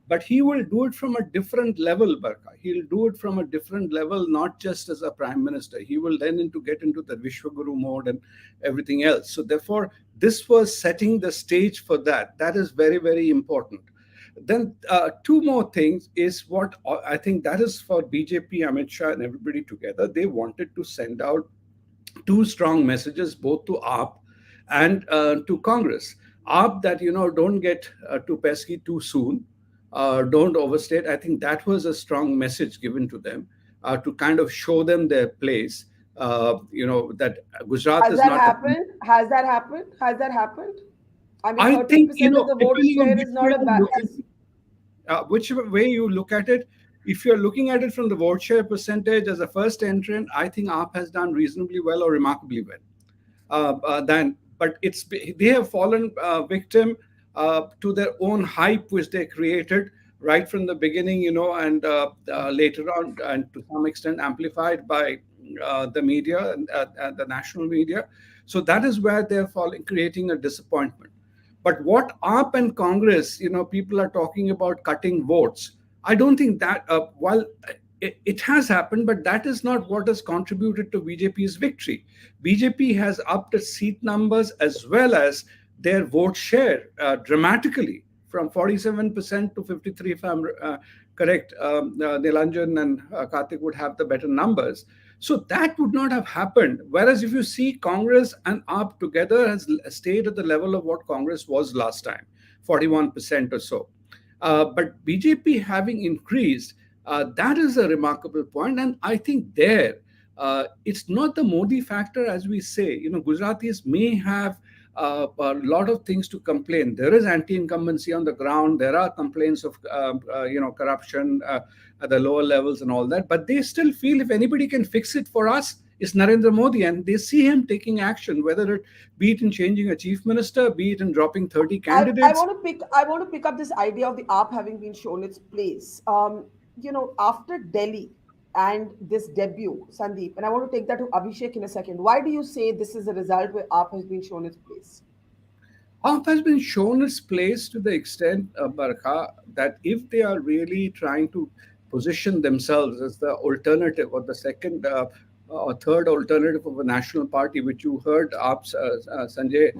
But he will do it from a different level, Barkha. He'll do it from a different level, not just as a prime minister. He will then get into the Vishwaguru mode and everything else. So therefore, this was setting the stage for that. That is very, very important. Then two more things is what I think that is for BJP, Amit Shah, and everybody together. They wanted to send out two strong messages, both to AAP and to Congress. AAP that, don't get too pesky too soon, don't overstate. I think that was a strong message given to them to kind of show them their place. That Gujarat Has is that not the. happened? Has that happened? Has that happened? I mean, I think, 13% of the vote depending on share is not a bad. whichever way you look at it, if you're looking at it from the vote share percentage as a first entrant, I think AAP has done reasonably well or remarkably well. But they have fallen victim to their own hype, which they created right from the beginning, and later on, and to some extent amplified by the media and the national media. So that is where they're falling, creating a disappointment. But what AAP and Congress, people are talking about cutting votes. I don't think that, while it has happened, but that is not what has contributed to BJP's victory. BJP has upped its seat numbers as well as their vote share dramatically from 47% to 53%, if I'm correct. Nilanjan and Karthik would have the better numbers. So that would not have happened. Whereas if you see Congress and AAP together has stayed at the level of what Congress was last time, 41% or so. But BJP having increased, that is a remarkable point. And I think it's not the Modi factor, as we say. Gujaratis may have a lot of things to complain. There is anti-incumbency on the ground. There are complaints of corruption at the lower levels and all that. But they still feel if anybody can fix it for us, it's Narendra Modi, and they see him taking action, whether it be it in changing a chief minister, be it in dropping 30 candidates. I want to pick up this idea of the AAP having been shown its place. After Delhi and this debut, Sandeep, and I want to take that to Abhishek in a second. Why do you say this is a result where AAP has been shown its place? AAP has been shown its place to the extent, Barkha, that if they are really trying to position themselves as the alternative or the second or third alternative of a national party, which you heard Sanjay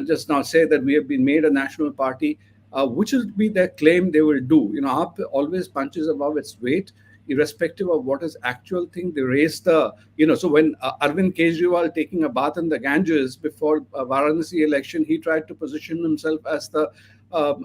just now say that we have been made a national party, which will be their claim they will do. AAP always punches above its weight, irrespective of what is actual thing. They raise the, so when Arvind Kejriwal taking a bath in the Ganges before Varanasi election, he tried to position himself as the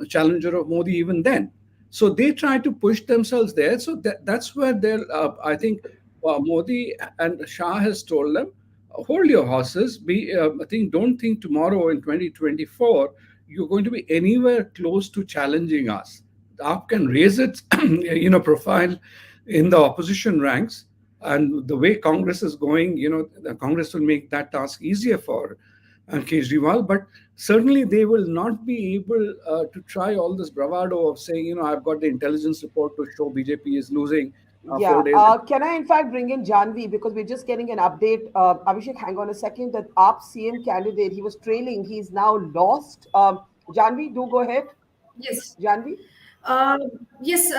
challenger of Modi even then. So they try to push themselves there. So that's where they're, I think, Modi and Shah has told them, hold your horses. Don't think tomorrow in 2024 you're going to be anywhere close to challenging us. AAP can raise its, profile in the opposition ranks, and the way Congress is going, the Congress will make that task easier for Kejriwal. But certainly they will not be able to try all this bravado of saying, I've got the intelligence report to show BJP is losing. 4 days. Can I in fact bring in Janvi, because we're just getting an update. Abhishek, hang on a second. That AAP CM candidate, he was trailing. He's now lost. Janvi, do go ahead. Yes. Janvi? Yes.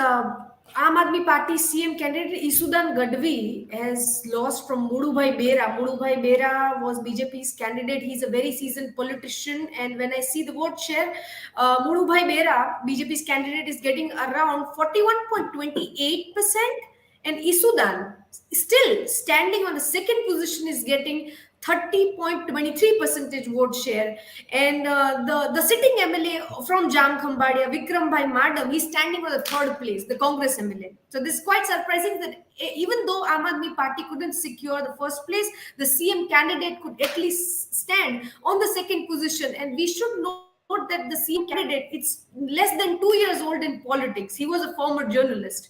Aam Aadmi Party CM candidate Isudan Gadvi has lost from Mudubhai Bera. Mudubhai Bera was BJP's candidate. He's a very seasoned politician. And when I see the vote share, Mudubhai Bera, BJP's candidate, is getting around 41.28%. And Isudan, still standing on the second position, is getting 30.23% vote share. And the sitting MLA from Jam Khambadia, Vikram Bhai Madam, he's standing on the third place, the Congress MLA. So this is quite surprising that even though Aam Aadmi Party couldn't secure the first place, the CM candidate could at least stand on the second position. And we should note that the CM candidate, it's less than 2 years old in politics. He was a former journalist.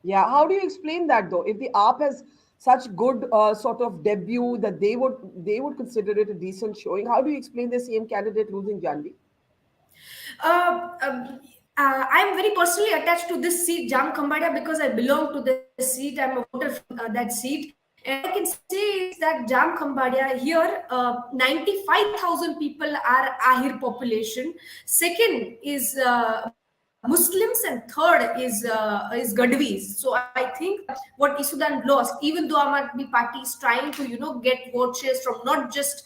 Yeah, how do you explain that though? If the AAP has such good sort of debut that they would consider it a decent showing. How do you explain the CM candidate losing, Janvi? Uh, um, I'm very personally attached to this seat, Jam Khambadia, because I belong to this seat. I'm a voter from that seat. And what I can say is that Jam Khambadia here, 95,000 people are Ahir population. Second is Muslims, and third is Gadwis. So I think what Isudan lost, even though Aam Aadmi Party is trying to get vote shares from not just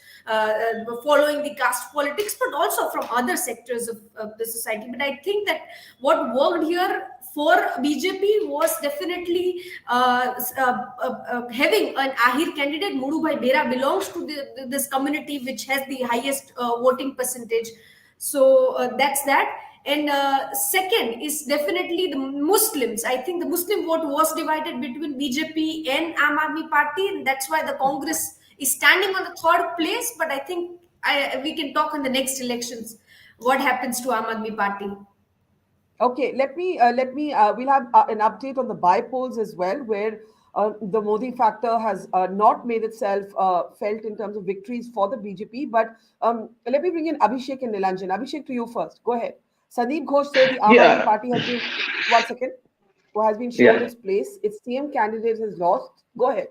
following the caste politics, but also from other sectors of the society. But I think that what worked here for BJP was definitely having an Ahir candidate. Modu Bhai Bera belongs to this community which has the highest voting percentage. So that's that. And second is definitely the Muslims. I think the Muslim vote was divided between BJP and Aam Aadmi Party, and that's why the Congress is standing on the third place. But I think we can talk in the next elections what happens to Aam Aadmi Party. Okay, we'll have an update on the by polls as well, where the Modi factor has not made itself felt in terms of victories for the BJP. But let me bring in Abhishek and Nilanjan. Abhishek, to you first. Go ahead. Sandeep Ghosh said the Aam Aadmi Party has been, one second, has been shown its place. Its CM candidate has lost. Go ahead.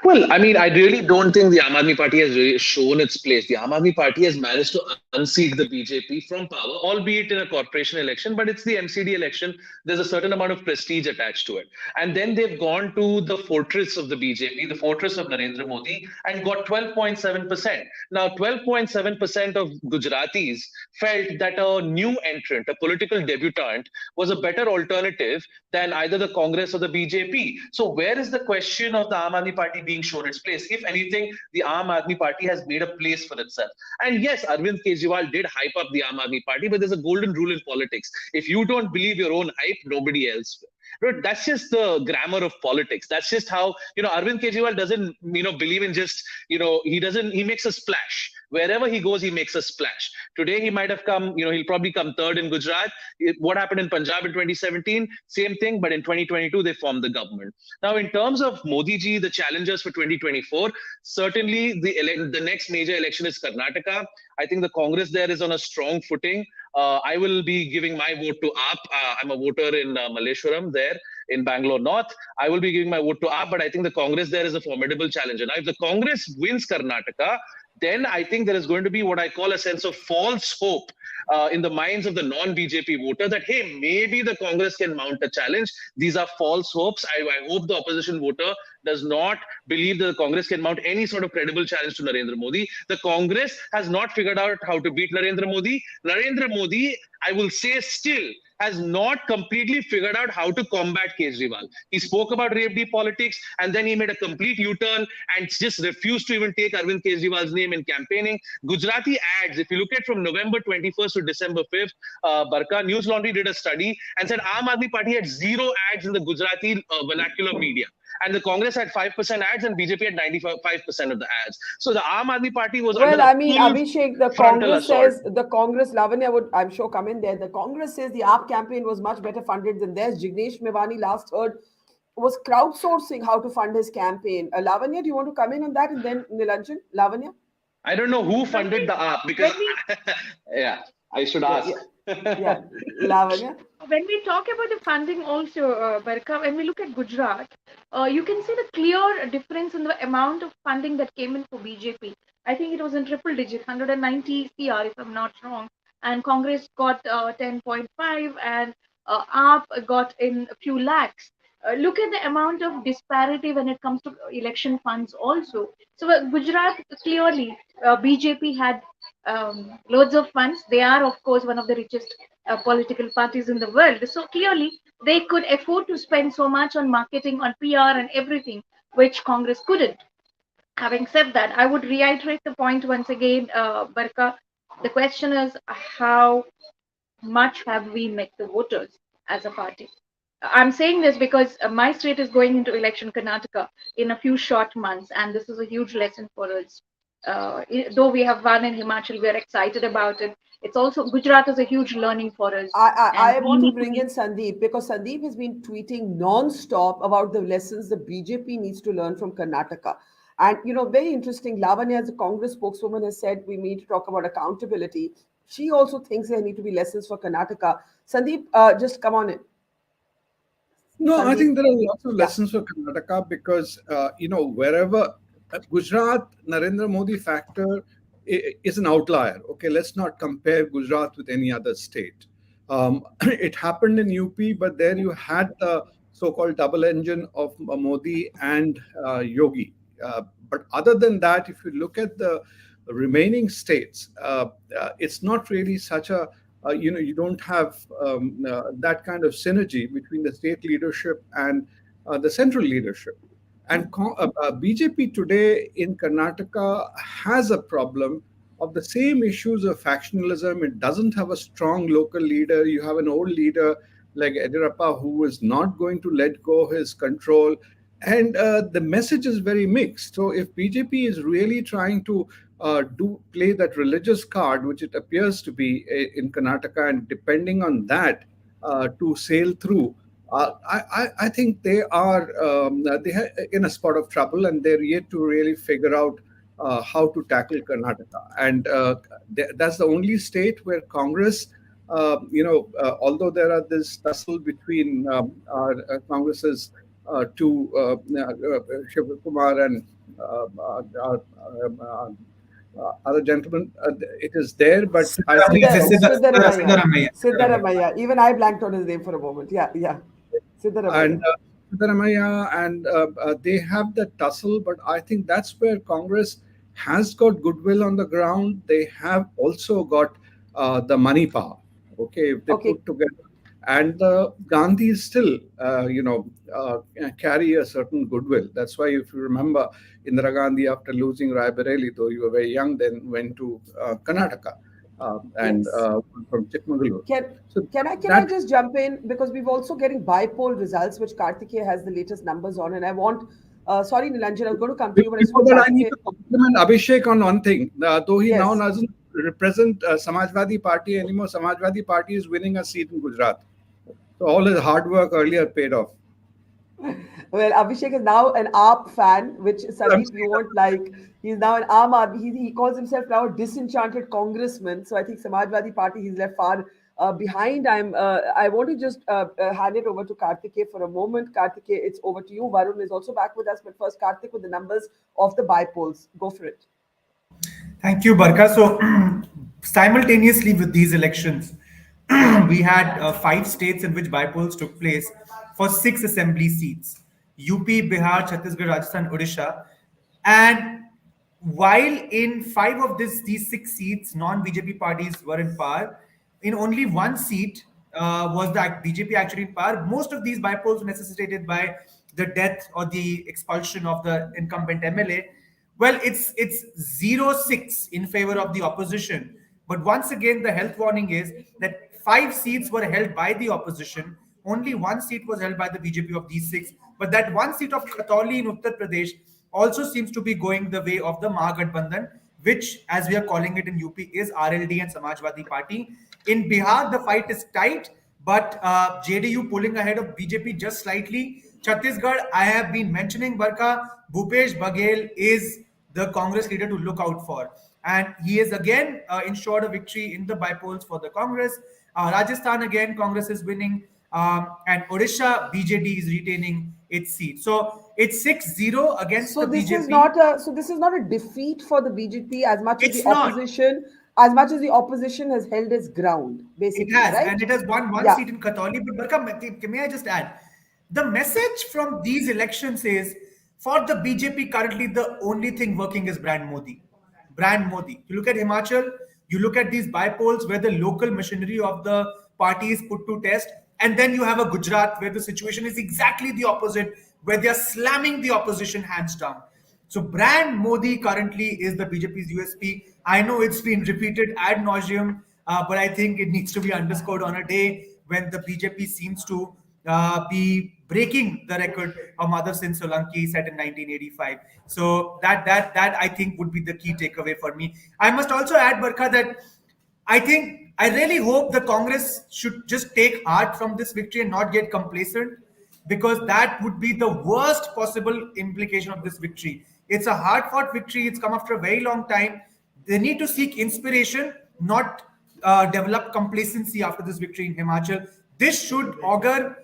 Well, I mean, I really don't think the Aam Aadmi Party has really shown its place. The Aam Aadmi Party has managed to unseat the BJP from power, albeit in a corporation election, but it's the MCD election. There's a certain amount of prestige attached to it. And then they've gone to the fortress of the BJP, the fortress of Narendra Modi, and got 12.7%. Now, 12.7% of Gujaratis felt that a new entrant, a political debutant, was a better alternative than either the Congress or the BJP. So where is the question of the Aam Aadmi Party being shown its place? If anything, the Aam Aadmi Party has made a place for itself. And yes, Arvind Kejriwal did hype up the Aam Aadmi Party, but there's a golden rule in politics. If you don't believe your own hype, nobody else will. But that's just the grammar of politics. That's just how, Arvind Kejriwal doesn't, believe in just, he makes a splash. Wherever he goes, he makes a splash. Today, he might have come, he'll probably come third in Gujarat. What happened in Punjab in 2017? Same thing, but in 2022, they formed the government. Now, in terms of Modi ji, the challengers for 2024, certainly the next major election is Karnataka. I think the Congress there is on a strong footing. I will be giving my vote to AAP. I'm a voter in Malleshwaram there in Bangalore North. I will be giving my vote to AAP, but I think the Congress there is a formidable challenger. Now, if the Congress wins Karnataka, then I think there is going to be what I call a sense of false hope in the minds of the non-BJP voter that, hey, maybe the Congress can mount a challenge. These are false hopes. I hope the opposition voter does not believe that the Congress can mount any sort of credible challenge to Narendra Modi. The Congress has not figured out how to beat Narendra Modi. Narendra Modi, I will say still, has not completely figured out how to combat Kejriwal. He spoke about RAFD politics and then he made a complete U-turn and just refused to even take Arvind Kejriwal's name in campaigning. Gujarati ads, if you look at from November 21st to December 5th, Barkha News Laundry did a study and said Aam Aadmi Party had 0 ads in the Gujarati vernacular media. And the Congress had 5% ads and BJP had 95% of the ads. So the Aam Aadmi Party was under Abhishek, the Congress assault. says, Lavanya would, I'm sure, come in there. The Congress says the AAP campaign was much better funded than theirs. Jignesh Mevani last heard was crowdsourcing how to fund his campaign. Lavanya, do you want to come in on that? And then Nilanjan, Lavanya? I don't know who funded the AAP because, yeah, I should ask. Yeah. Lavanya? When we talk about the funding also, Barkha, when we look at Gujarat, you can see the clear difference in the amount of funding that came in for BJP. I think it was in triple digit, 190 CR if I'm not wrong. And Congress got 10.5 and AAP got in a few lakhs. Look at the amount of disparity when it comes to election funds also. So Gujarat, clearly, BJP had loads of funds. They are, of course, one of the richest political parties in the world. So clearly, they could afford to spend so much on marketing, on PR and everything, which Congress couldn't. Having said that, I would reiterate the point once again, Barkha. The question is, how much have we met the voters as a party? I'm saying this because my state is going into election, Karnataka, in a few short months, and this is a huge lesson for us. though we have won in Himachal, we are excited about it. It's also Gujarat is a huge learning for us. I We want to need bring in Sandeep because Sandeep has been tweeting non-stop about the lessons the BJP needs to learn from Karnataka. And, very interesting. Lavanya, as a Congress spokeswoman, has said we need to talk about accountability. She also thinks there need to be lessons for Karnataka. Sandeep, just come on in. No, I Sandeep? think there are lots of lessons for Karnataka because, wherever Gujarat, Narendra Modi factor is an outlier. Okay, let's not compare Gujarat with any other state. It happened in UP, but there you had the so-called double engine of Modi and Yogi. But other than that, if you look at the remaining states, it's not really such a you don't have that kind of synergy between the state leadership and the central leadership. And BJP today in Karnataka has a problem of the same issues of factionalism. It doesn't have a strong local leader. You have an old leader like Yediyurappa who is not going to let go his control. And the message is very mixed. So if BJP is really trying to play that religious card, which it appears to be in Karnataka, and depending on that to sail through, I think they are in a spot of trouble, and they're yet to really figure out how to tackle Karnataka. And that's the only state where Congress, although there are this tussle between our Congress's two Shiv Kumar and other gentlemen, it is there, but I think Siddaramaiah. Even I blanked on his name for a moment. Yeah. Siddaramaiah. And Siddaramaiah, and they have the tussle, but I think that's where Congress has got goodwill on the ground. They have also got the money power. Okay, if they put together. And the Gandhis still, carry a certain goodwill. That's why, if you remember, Indira Gandhi, after losing Raebareli, though you were very young, then went to Karnataka and from Chikmagalur. Can I just jump in, because we've also getting bi-poll results, which Kartikeya has the latest numbers on, and I want. Sorry, Nilanjan, I was going to come to you, but I need to compliment Abhishek on one thing. Though he now doesn't represent Samajwadi Party anymore, Samajwadi Party is winning a seat in Gujarat. So all his hard work earlier paid off. Well, Abhishek is now an AAP fan, which Sandeep you won't like. He's now an Aam Aadmi. He calls himself now a disenchanted congressman. So I think Samajwadi Party he's left far behind. I want to just hand it over to Kartikeya for a moment. Kartikeya, it's over to you. Varun is also back with us, but first Kartik with the numbers of the bi-polls. Go for it. Thank you, Barkha. So simultaneously with these elections, we had 5 states in which bi-polls took place for 6 assembly seats: UP, Bihar, Chhattisgarh, Rajasthan, Odisha. And while in 5 of these 6 seats, non-BJP parties were in power, in only 1 seat was the BJP actually in power. Most of these bi-polls were necessitated by the death or the expulsion of the incumbent MLA. Well, it's 0-6 in favor of the opposition. But once again, the health warning is that 5 seats were held by the opposition. Only 1 seat was held by the BJP of these 6. But that 1 seat of Katauli in Uttar Pradesh also seems to be going the way of the Mahagathbandhan, which, as we are calling it in UP, is RLD and Samajwadi Party. In Bihar, the fight is tight, but JDU pulling ahead of BJP just slightly. Chhattisgarh, I have been mentioning, Barkha, Bhupesh Baghel is the Congress leader to look out for. And he is again ensured a victory in the bi-polls for the Congress. Rajasthan, again, Congress is winning. And Odisha, BJD is retaining its seat. So it's 6-0 against the BJP. This is not a defeat for the BJP as much as the opposition. As much as the opposition has held its ground, basically. It has, right? And it has won one seat in Katauli. But Barkha, may I just add? The message from these elections is, for the BJP currently, the only thing working is brand Modi. Brand Modi. You look at Himachal, you look at these bi-polls where the local machinery of the party is put to test. And then you have a Gujarat where the situation is exactly the opposite, where they are slamming the opposition hands down. So brand Modi currently is the BJP's USP. I know it's been repeated ad nauseum, but I think it needs to be underscored on a day when the BJP seems to be breaking the record of Madhav Singh Solanki set in 1985. So that I think would be the key takeaway for me. I must also add, Barkha, that I really hope the Congress should just take heart from this victory and not get complacent, because that would be the worst possible implication of this victory. It's a hard fought victory. It's come after a very long time. They need to seek inspiration, not develop complacency after this victory in Himachal. This should augur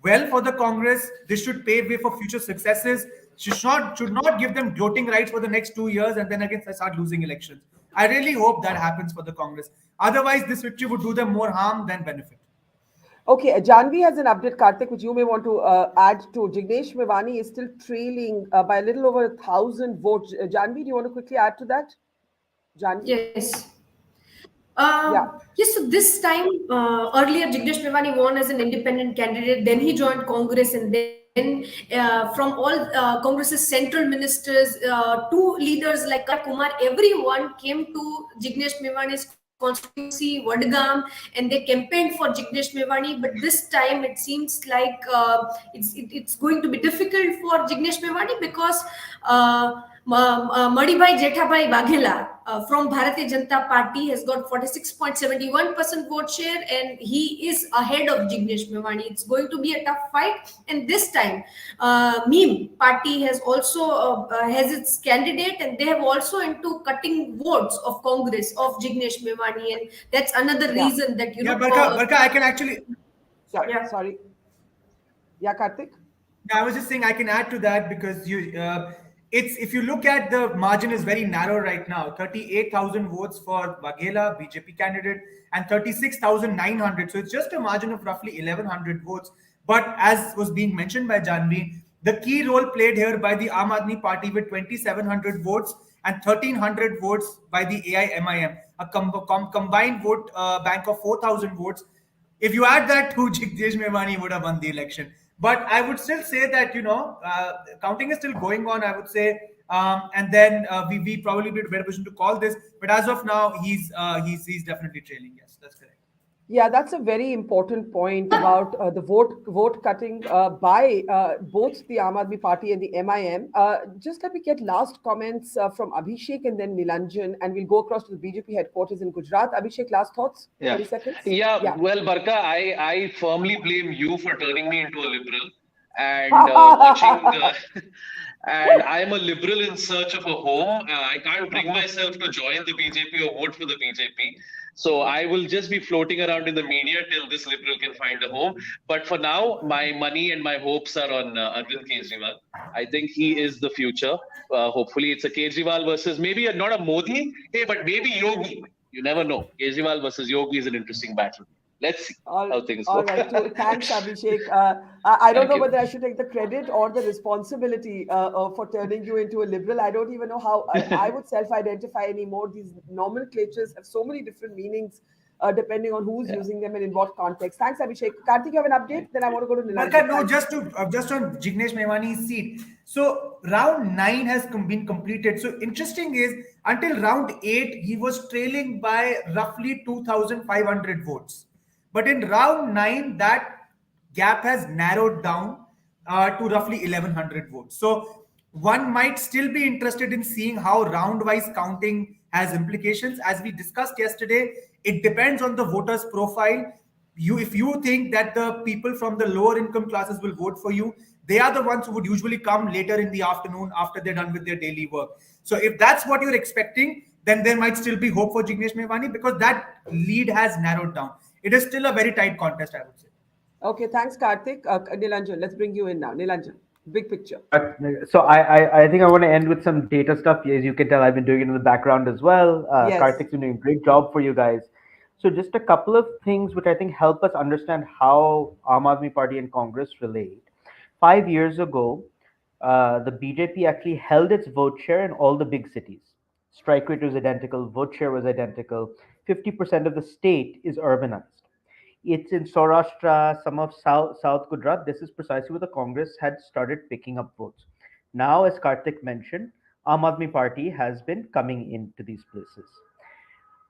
well for the Congress. This should pave way for future successes. Should not give them gloating rights for the next 2 years and then again start losing elections. I really hope that happens for the Congress. Otherwise, this victory would do them more harm than benefit. Okay, Janvi has an update, Karthik, which you may want to add to. Jignesh Mevani is still trailing by a little over 1,000 votes. Janvi, do you want to quickly add to that? Janvi? Yes. Yes, so this time, earlier Jignesh Mevani won as an independent candidate, then he joined Congress, and then from all Congress's central ministers, two leaders like Kumar, everyone came to Jignesh Mevani's constituency, Vadgam, and they campaigned for Jignesh Mevani. But this time it seems like it's going to be difficult for Jignesh Mevani because Madibhai Jethabhai Waghela from Bharatiya Janata Party has got 46.71% vote share, and he is ahead of Jignesh Mevani. It's going to be a tough fight. And this time, Meme Party has also has its candidate, and they have also into cutting votes of Congress of Jignesh Mevani, and that's another reason that Barkha, I can actually. Sorry. Yeah, Karthik. I was just saying I can add to that because if you look at the margin is very narrow right now. 38,000 votes for Waghela, BJP candidate, and 36,900. So it's just a margin of roughly 1,100 votes. But as was being mentioned by Janvi, the key role played here by the Aam Aadmi Party with 2,700 votes and 1,300 votes by the AIMIM, a combined vote bank of 4,000 votes. If you add that to Jignesh Mevani would have won the election. But I would still say that, counting is still going on, I would say. And then we probably be in a better position to call this. But as of now, he's definitely trailing. Yes, that's correct. Yeah, that's a very important point about the vote cutting by both the Aam Aadmi Party and the MIM. Just let me get last comments from Abhishek and then Nilanjan, and we'll go across to the BJP headquarters in Gujarat. Abhishek, last thoughts? Yeah. 30 seconds? Yeah. Well, Barkha, I firmly blame you for turning me into a liberal and watching. And I'm a liberal in search of a home. I can't bring myself to join the BJP or vote for the BJP. So I will just be floating around in the media till this liberal can find a home. But for now, my money and my hopes are on Arvind Kejriwal. I think he is the future. Hopefully, it's a Kejriwal versus maybe not a Modi, but maybe Yogi. You never know. Kejriwal versus Yogi is an interesting battle. Let's see how things go. All right. So, thanks, Abhishek. I don't know whether I should take the credit or the responsibility for turning you into a liberal. I don't even know how I would self-identify anymore. These nomenclatures have so many different meanings depending on who's using them and in what context. Thanks, Abhishek. Karthik, you have an update? Then I want to go to Nilanjan. No, just on Jignesh Mevani's seat. So round 9 has been completed. So interesting is until round 8, he was trailing by roughly 2,500 votes. But in round 9, that gap has narrowed down to roughly 1,100 votes. So one might still be interested in seeing how round-wise counting has implications. As we discussed yesterday, it depends on the voter's profile. If you think that the people from the lower income classes will vote for you, they are the ones who would usually come later in the afternoon after they're done with their daily work. So if that's what you're expecting, then there might still be hope for Jignesh Mevani because that lead has narrowed down. It is still a very tight contest, I would say. Okay, thanks, Karthik. Nilanjan, let's bring you in now. Nilanjan, big picture. So I think I want to end with some data stuff. As you can tell, I've been doing it in the background as well. Yes. Karthik's been doing a great job for you guys. So just a couple of things which I think help us understand how Aam Aadmi Party and Congress relate. 5 years ago, the BJP actually held its vote share in all the big cities. Strike rate was identical, vote share was identical. 50% of the state is urbanized. It's in Saurashtra, some of South Gujarat. This is precisely where the Congress had started picking up votes. Now, as Karthik mentioned, Aam Aadmi Party has been coming into these places.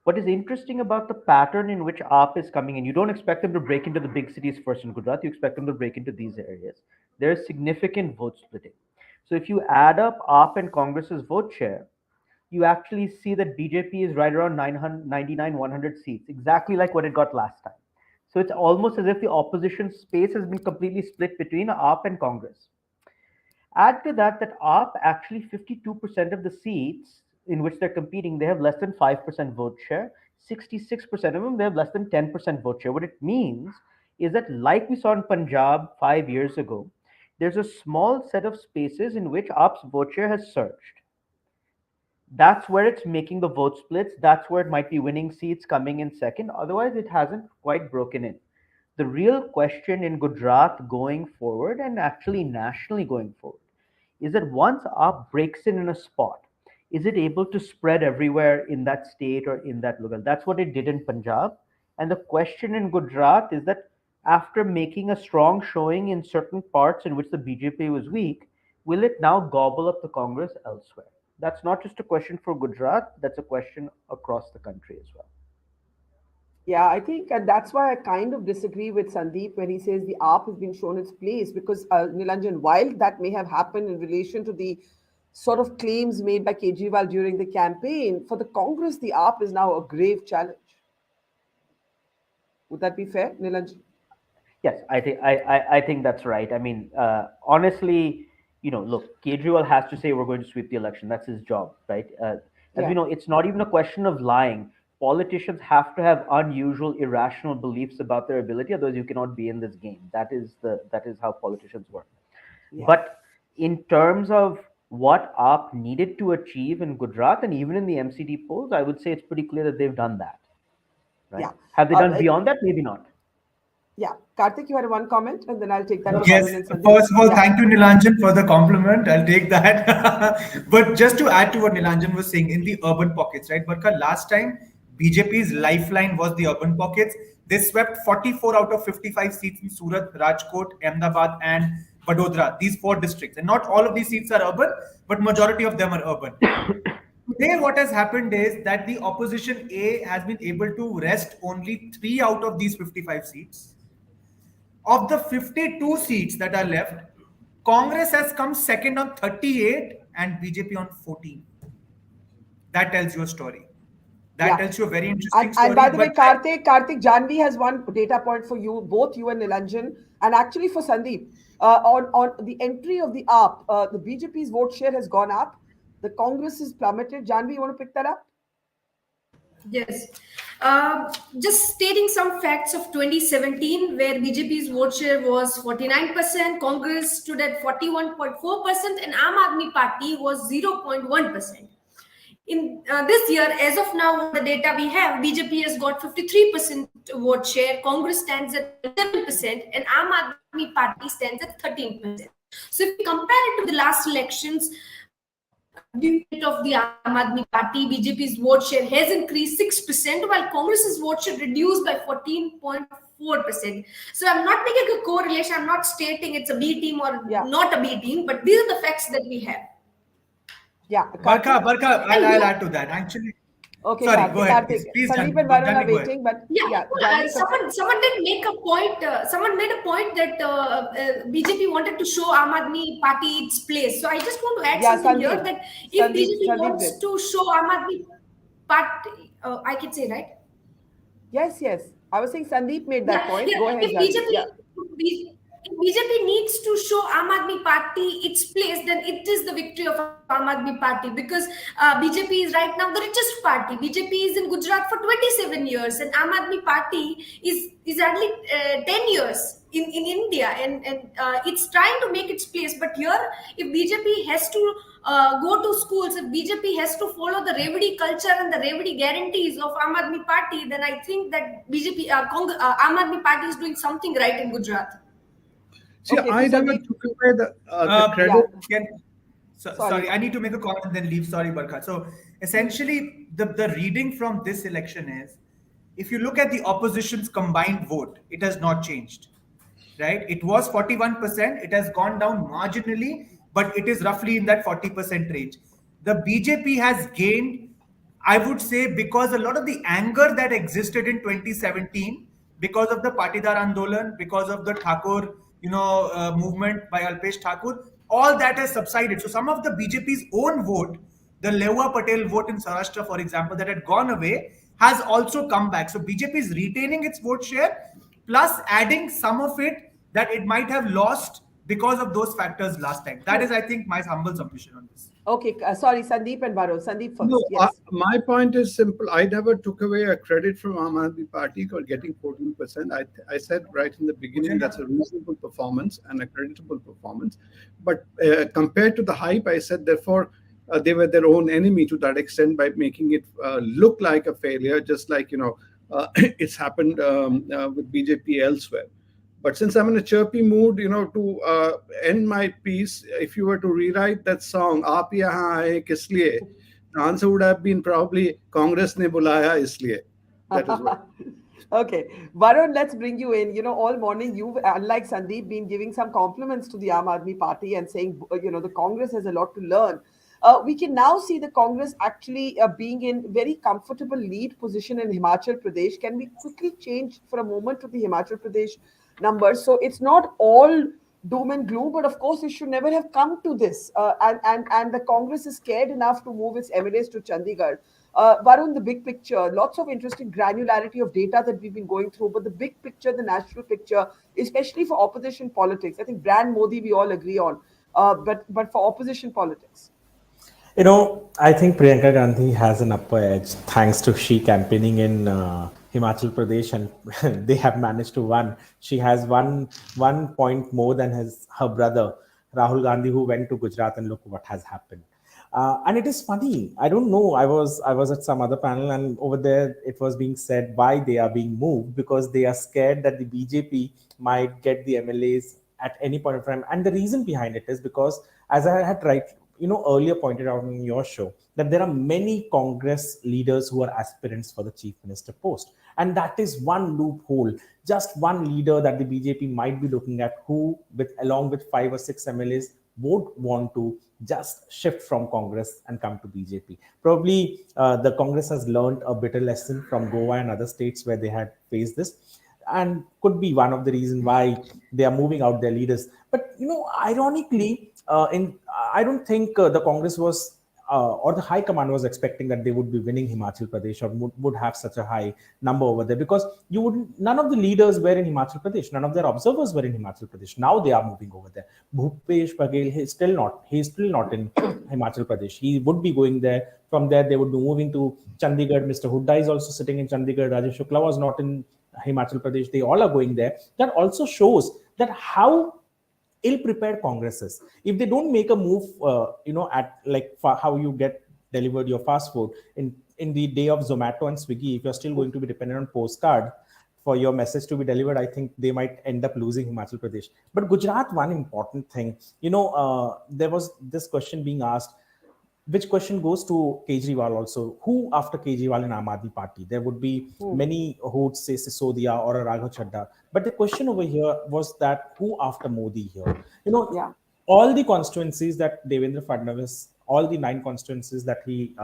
What is interesting about the pattern in which AAP is coming in, you don't expect them to break into the big cities first in Gujarat, you expect them to break into these areas. There is significant vote splitting. So if you add up AAP and Congress's vote share, you actually see that BJP is right around 99, 100 seats, exactly like what it got last time. So it's almost as if the opposition space has been completely split between AAP and Congress. Add to that AAP actually 52% of the seats in which they're competing, they have less than 5% vote share. 66% of them, they have less than 10% vote share. What it means is that, like we saw in Punjab 5 years ago, there's a small set of spaces in which AAP's vote share has surged. That's where it's making the vote splits. That's where it might be winning seats, coming in second. Otherwise, it hasn't quite broken in. The real question in Gujarat going forward, and actually nationally going forward, is that once AAP breaks in a spot, is it able to spread everywhere in that state or in that local? That's what it did in Punjab. And the question in Gujarat is that after making a strong showing in certain parts in which the BJP was weak, will it now gobble up the Congress elsewhere? That's not just a question for Gujarat, that's a question across the country as well. Yeah, I think, and that's why I kind of disagree with Sandeep when he says the AAP has been shown its place, because Nilanjan, while that may have happened in relation to the sort of claims made by Kejriwal during the campaign, for the Congress, the AAP is now a grave challenge. Would that be fair, Nilanjan? Yes, I think that's right. I mean, honestly, look, Kejriwal has to say we're going to sweep the election. That's his job, right? As we know, it's not even a question of lying. Politicians have to have unusual, irrational beliefs about their ability, otherwise you cannot be in this game. That is how politicians work. Yeah. But in terms of what AAP needed to achieve in Gujarat and even in the MCD polls, I would say it's pretty clear that they've done that. Right? Yeah. Have they done beyond that? Maybe not. Yeah, Karthik, you had one comment, and then I'll take that. Yes, first of all, thank you, Nilanjan, for the compliment. I'll take that. But just to add to what Nilanjan was saying, in the urban pockets, right, Barkha, last time BJP's lifeline was the urban pockets. They swept 44 out of 55 seats in Surat, Rajkot, Ahmedabad, and Vadodara, these 4 districts. And not all of these seats are urban, but majority of them are urban. Today, what has happened is that the opposition A has been able to wrest only 3 out of these 55 seats. Of the 52 seats that are left, Congress has come second on 38 and BJP on 14. That tells you a story. That tells you a very interesting story. And by the way, Karthik, Janvi has one data point for you, both you and Nilanjan, and actually for Sandeep. On the entry of the AAP, the BJP's vote share has gone up. The Congress is plummeted. Janvi, you want to pick that up? Yes. Just stating some facts of 2017, where BJP's vote share was 49%, Congress stood at 41.4%, and Aam Aadmi Party was 0.1%. In this year, as of now, the data we have, BJP has got 53% vote share, Congress stands at 11%, and Aam Aadmi Party stands at 13%. So if we compare it to the last elections, of the Aam Aadmi Party, BJP's vote share has increased 6%, while Congress's vote share reduced by 14.4%. So I'm not making a correlation. I'm not stating it's a B team or not a B team, but these are the facts that we have. Yeah, Barkha, I'll add to that. Actually, okay, sorry, go ahead. Please, Sandeep and Varun are waiting, but someone did make a point. Someone made a point that BJP wanted to show Aam Aadmi Party its place. So I just want to add something here, that if BJP wants to show Aam Aadmi Party, I can say, right? Yes. I was saying Sandeep made that point. Go ahead, If BJP needs to show Aam Aadmi Party its place, then it is the victory of Aam Aadmi Party, because BJP is right now the richest party. BJP is in Gujarat for 27 years, and Aam Aadmi Party is only 10 years in India, and it's trying to make its place. But here, if BJP has to go to schools, if BJP has to follow the Revdi culture and the Revdi guarantees of Aam Aadmi Party, then I think that Aam Aadmi Party is doing something right in Gujarat. See, okay, I never took away the credit. Yeah. Sorry, I need to make a comment and then leave. Sorry, Barkha. So essentially, the reading from this election is, if you look at the opposition's combined vote, it has not changed, right? It was 41%. It has gone down marginally, but it is roughly in that 40% range. The BJP has gained, I would say because a lot of the anger that existed in 2017, because of the Patidar Andolan, because of the Thakur, movement by Alpesh Thakur, all that has subsided. So some of the BJP's own vote, the Lewa Patel vote in Saurashtra, for example, that had gone away, has also come back. So BJP is retaining its vote share, plus adding some of it that it might have lost because of those factors last time. That is, I think, my humble submission on this. Okay, sorry, Sandeep and Varun. Sandeep first. No, Yes. my point is simple. I never took away a credit from Aam Aadmi Party for getting 14%. I said right in the beginning that's a reasonable performance and a creditable performance. But compared to the hype, I said, therefore, they were their own enemy to that extent by making it look like a failure, just like, it's happened with BJP elsewhere. But since I'm in a chirpy mood, to end my piece, if you were to rewrite that song, "Aap yahan aaye kis liye," the answer would have been probably "Congress ne bulaya isliye." That is what. Okay, Varun, let's bring you in. All morning you've, unlike Sandeep, been giving some compliments to the Aam Aadmi Party and saying, the Congress has a lot to learn. We can now see the Congress actually being in very comfortable lead position in Himachal Pradesh. Can we quickly change for a moment to the Himachal Pradesh numbers? So it's not all doom and gloom, but of course it should never have come to this. And the Congress is scared enough to move its MLAs to Chandigarh. Varun, the big picture, lots of interesting granularity of data that we've been going through, but the big picture, the national picture, especially for opposition politics, I think brand Modi we all agree on, but for opposition politics. I think Priyanka Gandhi has an upper edge thanks to she campaigning in Himachal Pradesh, and they have managed to win. She has 1 point more than her brother Rahul Gandhi, who went to Gujarat, and look what has happened. And it is funny. I don't know. I was at some other panel, and over there it was being said why they are being moved, because they are scared that the BJP might get the MLAs at any point of time. And the reason behind it is because, as I had earlier pointed out in your show, that there are many Congress leaders who are aspirants for the chief minister post. And that is one loophole, just one leader that the BJP might be looking at, who, along with 5 or 6 MLAs, would want to just shift from Congress and come to BJP. Probably the Congress has learned a bitter lesson from Goa and other states where they had faced this, and could be one of the reasons why they are moving out their leaders. But ironically, I don't think the Congress was or the High Command was expecting that they would be winning Himachal Pradesh or would have such a high number over there, because none of the leaders were in Himachal Pradesh, none of their observers were in Himachal Pradesh. Now they are moving over there. Bhupesh Baghel, he's still not in Himachal Pradesh. He would be going there. From there, they would be moving to Chandigarh. Mr. Hooda is also sitting in Chandigarh. Rajesh Shukla was not in Himachal Pradesh. They all are going there. That also shows that how ill-prepared Congress is. If they don't make a move, at how you get delivered your fast food in the day of Zomato and Swiggy, if you're still going to be dependent on postcard for your message to be delivered, I think they might end up losing Himachal Pradesh. But Gujarat, one important thing, there was this question being asked, which question goes to Kejriwal also. Who after Kejriwal in Aam Aadmi Party? There would be many who would say Sisodia or a Raghav Chadda. But the question over here was that who after Modi here? All the constituencies that Devendra Fadnavis, all the 9 constituencies that he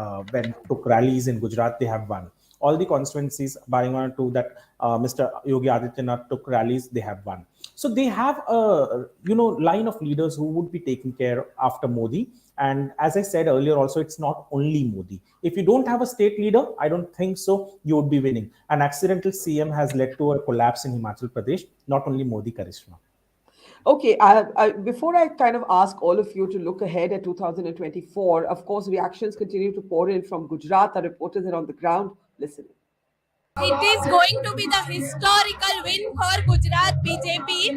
took rallies in Gujarat, they have won. All the constituencies, barring 1 or 2 that Mr. Yogi Adityanath took rallies, they have won. So they have a line of leaders who would be taking care after Modi. And as I said earlier, also, it's not only Modi. If you don't have a state leader, I don't think so you would be winning. An accidental CM has led to a collapse in Himachal Pradesh, not only Modi Karishma. Okay, before I kind of ask all of you to look ahead at 2024, of course, reactions continue to pour in from Gujarat. Our reporters are on the ground listening. It is going to be the historical win for Gujarat BJP,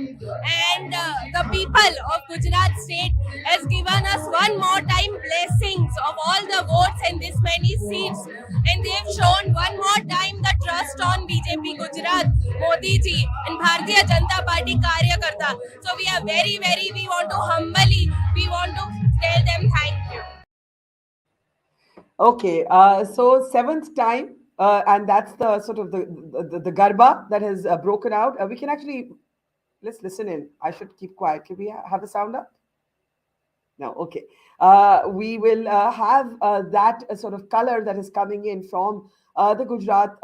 and the people of Gujarat state has given us one more time blessings of all the votes and this many seats, and they have shown one more time the trust on BJP Gujarat, Modi ji and Bharatiya Janata Party Karyakarta. So we are we want to tell them thank you. Okay, so 7th time. And that's the sort of the garba that has broken out. We can actually, let's listen in. I should keep quiet. Can we have the sound up? No, okay. We will have that sort of color that is coming in from the Gujarat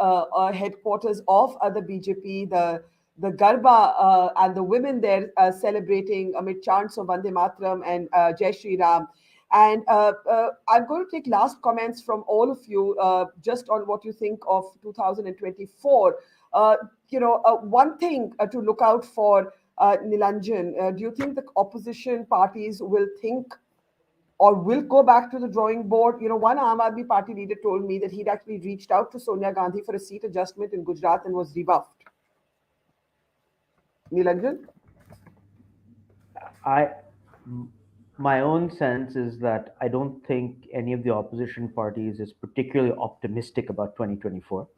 headquarters of the BJP, the Garba and the women there celebrating amid chants of Vande Mataram and Jai Shri Ram. And I'm going to take last comments from all of you just on what you think of 2024. One thing to look out for, Nilanjan, do you think the opposition parties will think or will go back to the drawing board? One Aam Aadmi Party leader told me that he'd actually reached out to Sonia Gandhi for a seat adjustment in Gujarat and was rebuffed. Nilanjan? My own sense is that I don't think any of the opposition parties is particularly optimistic about 2024.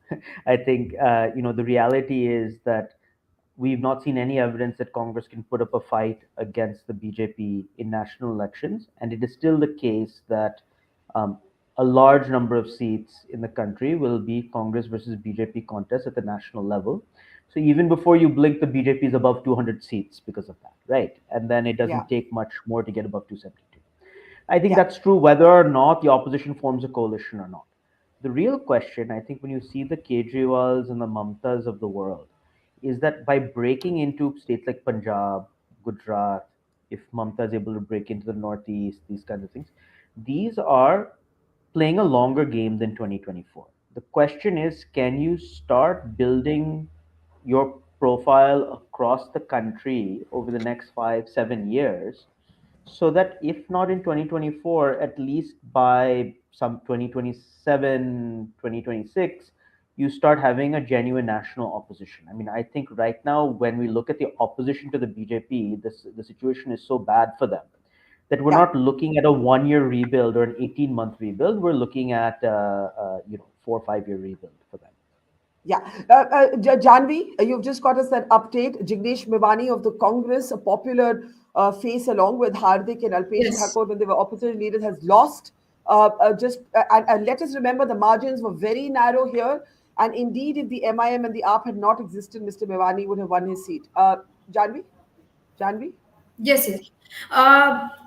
I think the reality is that we've not seen any evidence that Congress can put up a fight against the BJP in national elections, and it is still the case that um, a large number of seats in the country will be Congress versus BJP contest at the national level. So even before you blink, the BJP is above 200 seats because of that, right? And then it Yeah. doesn't take much more to get above 272. I think Yeah. that's true whether or not the opposition forms a coalition or not. The real question, I think, when you see the Kejriwals and the Mamtas of the world, is that by breaking into states like Punjab, Gujarat, if Mamta is able to break into the Northeast, these kinds of things, these are playing a longer game than 2024. The question is, can you start building your profile across the country over the next 5, 7 years, so that if not in 2024, at least by some 2027, 2026, you start having a genuine national opposition. I mean, I think right now, when we look at the opposition to the BJP, the situation is so bad for them that we're Yeah. not looking at a 1 year rebuild or an 18-month rebuild. We're looking at 4 or 5 year rebuild for them. Yeah. Janvi, you've just got us that update. Jignesh Mevani of the Congress, a popular face along with Hardik and Alpesh Yes. Thakur when they were opposition leaders, has lost. And let us remember the margins were very narrow here. And indeed, if the MIM and the AAP had not existed, Mr. Mevani would have won his seat. Janvi? Janvi? Yes, yes.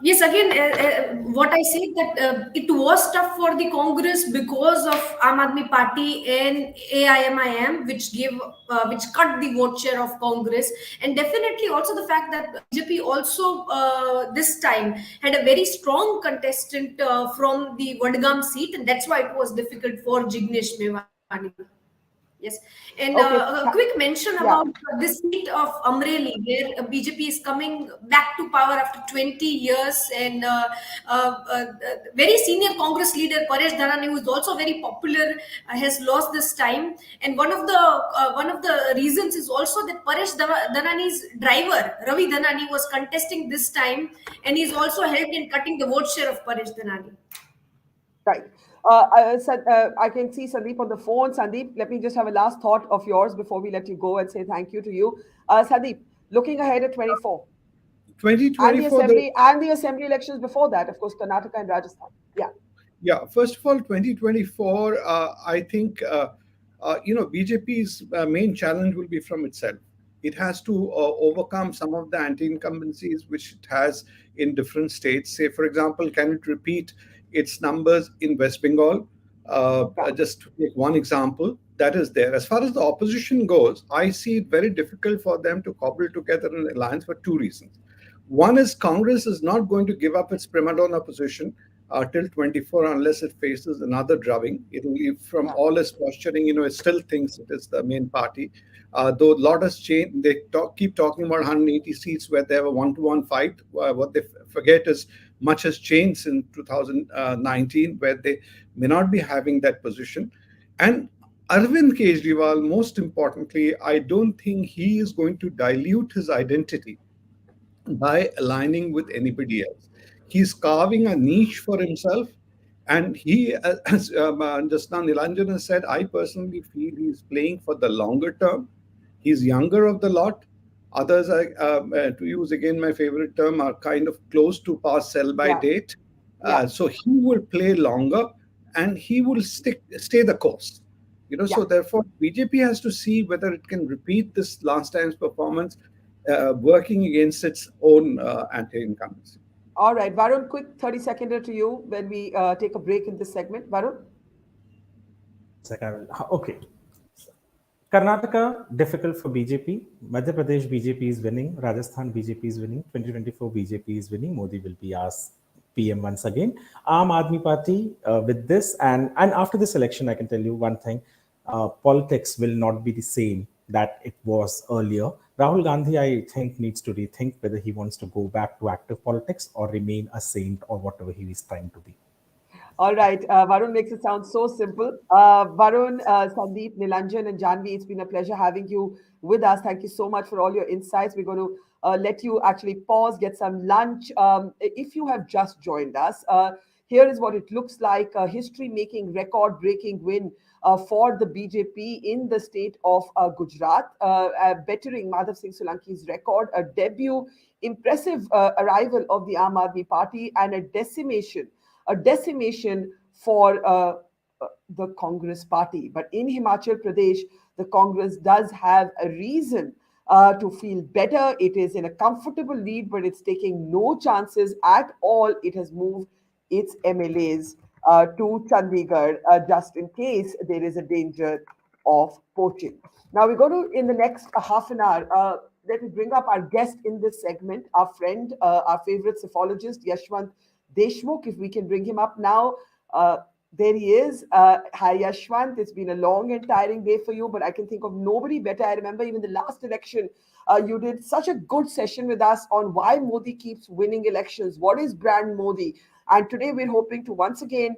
Yes, again, what I said that it was tough for the Congress because of Aam Aadmi Party and AIMIM, which cut the vote share of Congress, and definitely also the fact that BJP also this time had a very strong contestant from the Vadgam seat, and that's why it was difficult for Jignesh Mevani. Yes, and Okay. a quick mention about Yeah. this seat of Amreli, where BJP is coming back to power after 20 years, and very senior Congress leader Paresh Dhanani, who is also very popular, has lost this time. And one of the reasons is also that Paresh Dhanani's driver Ravi Dhanani was contesting this time, and he's also helped in cutting the vote share of Paresh Dhanani. Right. I can see Sandeep on the phone. Sandeep, let me just have a last thought of yours before we let you go and say thank you to you. Sandeep, looking ahead at 24 2024, and the assembly elections before that, of course, Karnataka and Rajasthan. Yeah. yeah, first of all, 2024, I think, BJP's main challenge will be from itself. It has to overcome some of the anti-incumbencies which it has in different states. Say, for example, can it repeat its numbers in West Bengal? Just to take one example, that is there. As far as the opposition goes, I see it very difficult for them to cobble together an alliance for two reasons. One is Congress is not going to give up its prima donna position till 24 unless it faces another drubbing. It will, from all its posturing, it still thinks it is the main party. Though a lot has changed, they keep talking about 180 seats where they have a one-to-one fight. What they forget is much has changed in 2019, where they may not be having that position. And Arvind Kejriwal, most importantly, I don't think he is going to dilute his identity by aligning with anybody else. He's carving a niche for himself. And he, as just now Nilanjan has said, I personally feel he's playing for the longer term. He's younger of the lot. Others, to use again my favorite term, are kind of close to past sell by date. So he will play longer and he will stay the course. So therefore, BJP has to see whether it can repeat this last time's performance, working against its own anti-incumbency. All right, Varun, quick 30-seconder to you when we take a break in this segment. Varun? Okay. Karnataka, difficult for BJP. Madhya Pradesh, BJP is winning. Rajasthan, BJP is winning. 2024, BJP is winning. Modi will be asked PM once again. Aam Aadmi Party, with this, and after this election, I can tell you one thing, politics will not be the same that it was earlier. Rahul Gandhi, I think, needs to rethink whether he wants to go back to active politics or remain a saint or whatever he is trying to be. All right. Varun makes it sound so simple. Varun, Sandeep, Nilanjan, and Janvi, it's been a pleasure having you with us. Thank you so much for all your insights. We're going to let you actually pause, get some lunch. If you have just joined us, here is what it looks like, a history-making, record-breaking win for the BJP in the state of Gujarat, bettering Madhav Singh Solanki's record, a debut, impressive arrival of the Aam Aadmi Party, and a decimation for the Congress party. But in Himachal Pradesh, the Congress does have a reason to feel better. It is in a comfortable lead, but it's taking no chances at all. It has moved its MLAs to Chandigarh just in case there is a danger of poaching. Now we're going to, in the next half an hour, let me bring up our guest in this segment, our friend, our favorite psephologist, Yashwant Deshmukh, if we can bring him up now. There he is. Hi, Yashwant. It's been a long and tiring day for you, but I can think of nobody better. I remember even the last election, you did such a good session with us on why Modi keeps winning elections. What is brand Modi? And today we're hoping to once again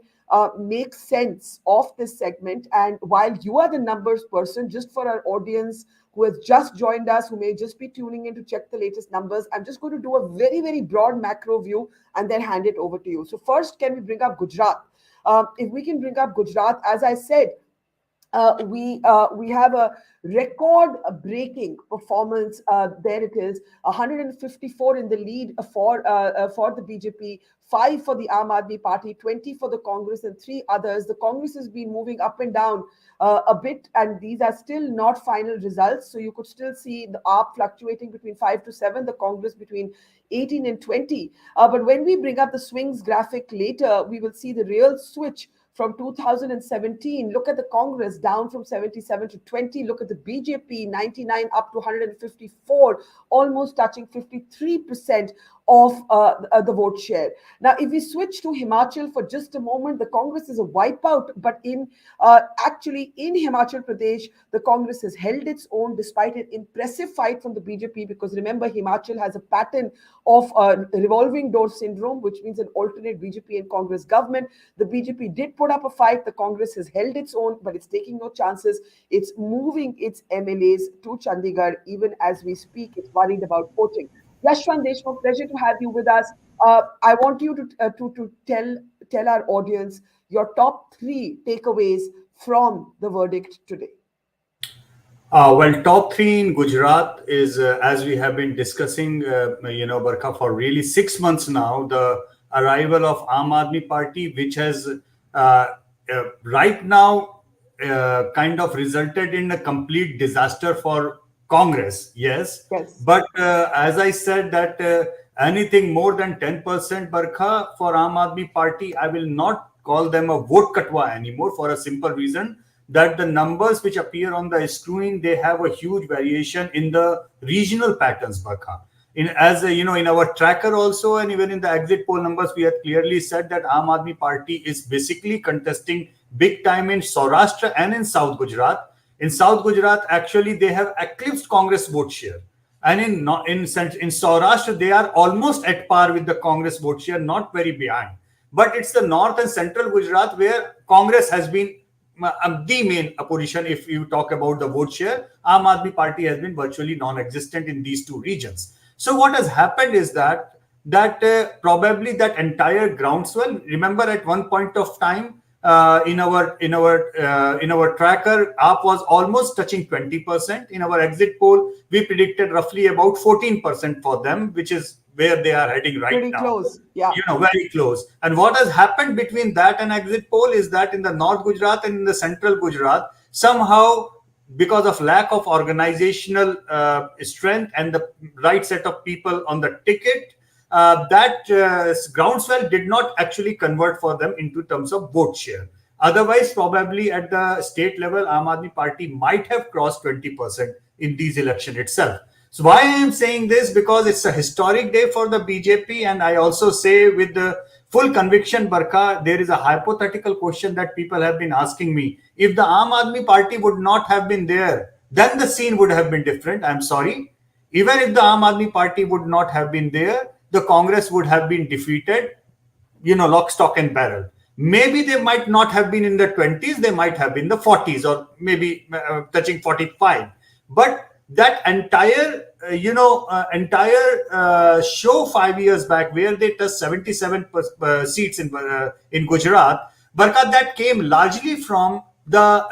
make sense of this segment. And while you are the numbers person, just for our audience who has just joined us, who may just be tuning in to check the latest numbers, I'm just going to do a very, very broad macro view and then hand it over to you. So first, can we bring up Gujarat? If we can bring up Gujarat, as I said, we have a record-breaking performance. There it is, 154 in the lead for the BJP, 5 for the Aam Aadmi Party, 20 for the Congress, and 3 others. The Congress has been moving up and down a bit, and these are still not final results. So you could still see the AAP fluctuating between 5 to 7, the Congress between 18 and 20. But when we bring up the swings graphic later, we will see the real switch from 2017. Look at the Congress down from 77 to 20. Look at the BJP, 99 up to 154, almost touching 53% of the vote share. Now, if we switch to Himachal for just a moment, the Congress is a wipeout, but actually in Himachal Pradesh, the Congress has held its own despite an impressive fight from the BJP, because remember, Himachal has a pattern of revolving door syndrome, which means an alternate BJP and Congress government. The BJP did put up a fight. The Congress has held its own, but it's taking no chances. It's moving its MLAs to Chandigarh. Even as we speak, it's worried about poaching. Yashwant Deshmukh, pleasure to have you with us. I want you to tell our audience your top 3 takeaways from the verdict today. Well, top 3 in Gujarat is, as we have been discussing, Barkha, for really 6 months now, the arrival of Aam Aadmi Party, which has right now kind of resulted in a complete disaster for Congress. Yes. But as I said, that anything more than 10%, Barkha, for Aam Aadmi Party, I will not call them a vote katwa anymore, for a simple reason that the numbers which appear on the screen, they have a huge variation in the regional patterns, Barkha. In our tracker also, and even in the exit poll numbers, we have clearly said that Aam Aadmi Party is basically contesting big time in Saurashtra and in South Gujarat. In South Gujarat, actually, they have eclipsed Congress vote share. And in Saurashtra, they are almost at par with the Congress vote share, not very behind. But it's the North and Central Gujarat where Congress has been the main opposition. If you talk about the vote share, Aam Aadmi Party has been virtually non-existent in these 2 regions. So what has happened is that probably that entire groundswell. Remember, at one point of time, in our tracker, AAP was almost touching 20%. In our exit poll, we predicted roughly about 14% for them, which is where they are heading right Pretty now. Close, yeah. Very close. And what has happened between that and exit poll is that in the North Gujarat and in the Central Gujarat, somehow, because of lack of organizational strength and the right set of people on the ticket, that groundswell did not actually convert for them into terms of vote share. Otherwise, probably at the state level, Aam Aadmi Party might have crossed 20% in these elections itself. So why I am saying this? Because it's a historic day for the BJP, and I also say with the full conviction, Barkha, there is a hypothetical question that people have been asking me. If the Aam Aadmi Party would not have been there, then the scene would have been different. I'm sorry. Even if the Aam Aadmi Party would not have been there, the Congress would have been defeated, lock, stock and barrel. Maybe they might not have been in the 20s, they might have been in the 40s or maybe touching 45. But that entire, show 5 years back where they touched 77 seats in Gujarat, Barkha, that came largely from the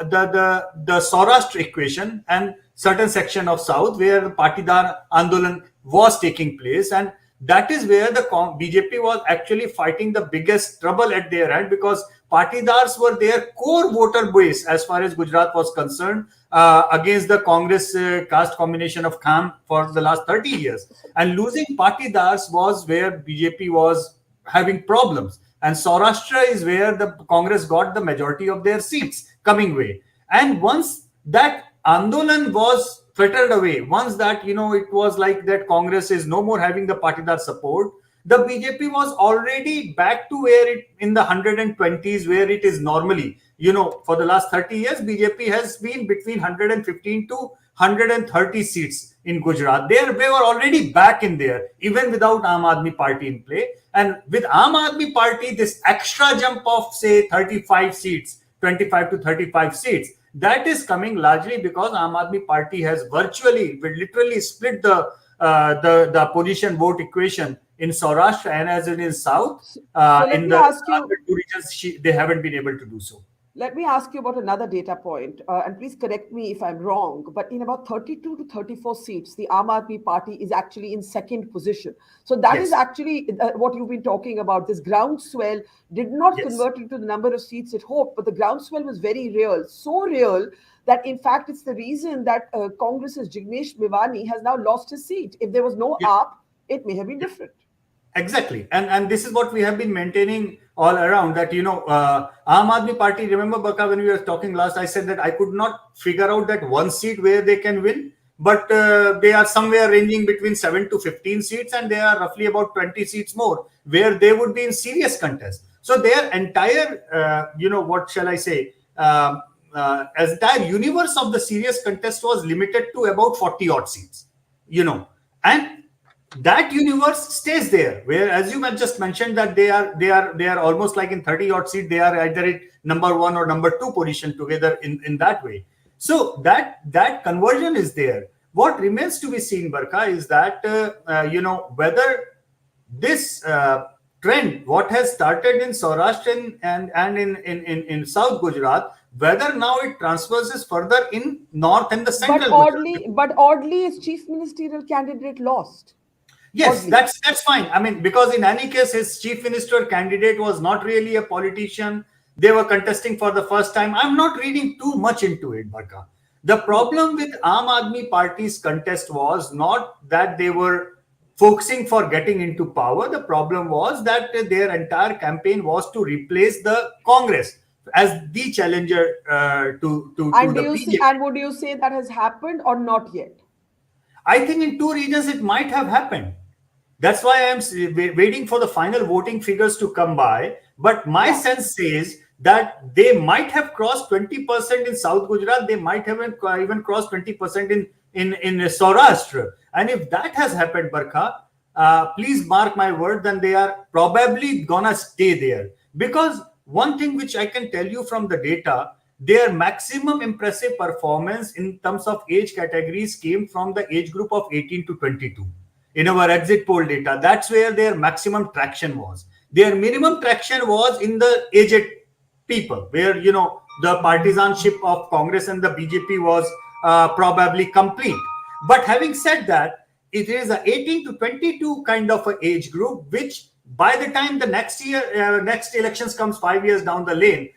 Saurashtra equation and certain section of South where the Patidar Andolan was taking place, and that is where the BJP was actually fighting the biggest trouble at their hand, because Patidars were their core voter base as far as Gujarat was concerned, against the Congress caste combination of Kham for the last 30 years. And losing Patidars was where BJP was having problems. And Saurashtra is where the Congress got the majority of their seats coming way. And once that Andolan was fettered away, once that, it was like that Congress is no more having the Patidar support, the BJP was already back to where it in the 120s, where it is normally. For the last 30 years, BJP has been between 115 to 130 seats in Gujarat. They were already back in there, even without Aam Aadmi Party in play. And with Aam Aadmi Party, this extra jump of, say, 35 seats, 25 to 35 seats, that is coming largely because Aam Aadmi Party has literally split the opposition vote equation in Saurashtra and as in South. In the other two regions, they haven't been able to do so. Let me ask you about another data point, and please correct me if I'm wrong, but in about 32 to 34 seats, the Aam Aadmi Party is actually in second position. So that is actually what you've been talking about. This groundswell did not convert into the number of seats it hoped, but the groundswell was very real, so real that in fact it's the reason that Congress's Jignesh Mevani has now lost his seat. If there was no AAP, it may have been different. Exactly. And this is what we have been maintaining all around, that, Aam Aadmi Party, remember, Barkha, when we were talking last, I said that I could not figure out that one seat where they can win, but they are somewhere ranging between 7 to 15 seats, and they are roughly about 20 seats more where they would be in serious contest. So their entire, what shall I say, entire universe of the serious contest was limited to about 40 odd seats, and that universe stays there, where, as you just mentioned, that they are almost like in 30 odd seat, they are either at number 1 or number 2 position together in that way. So that conversion is there. What remains to be seen, Barkha, is that whether this trend, what has started in Saurashtra and in South Gujarat, whether now it transfers further in North and the Central. But oddly, its chief ministerial candidate lost. Yes, that's fine. I mean, because in any case, his chief minister candidate was not really a politician. They were contesting for the first time. I'm not reading too much into it, Barkha. The problem with Aam Aadmi Party's contest was not that they were focusing for getting into power. The problem was that their entire campaign was to replace the Congress as the challenger to the BJP. And would you say that has happened or not yet? I think in 2 regions it might have happened. That's why I am waiting for the final voting figures to come by. But my sense says that they might have crossed 20% in South Gujarat. They might have even crossed 20% in Saurashtra. And if that has happened, Barkha, please mark my word, then they are probably gonna stay there. Because one thing which I can tell you from the data, their maximum impressive performance in terms of age categories came from the age group of 18 to 22. In our exit poll data, that's where their maximum traction was. Their minimum traction was in the aged people, where, the partisanship of Congress and the BJP was probably complete. But having said that, it is a 18 to 22 kind of an age group, which by the time the next elections comes 5 years down the lane,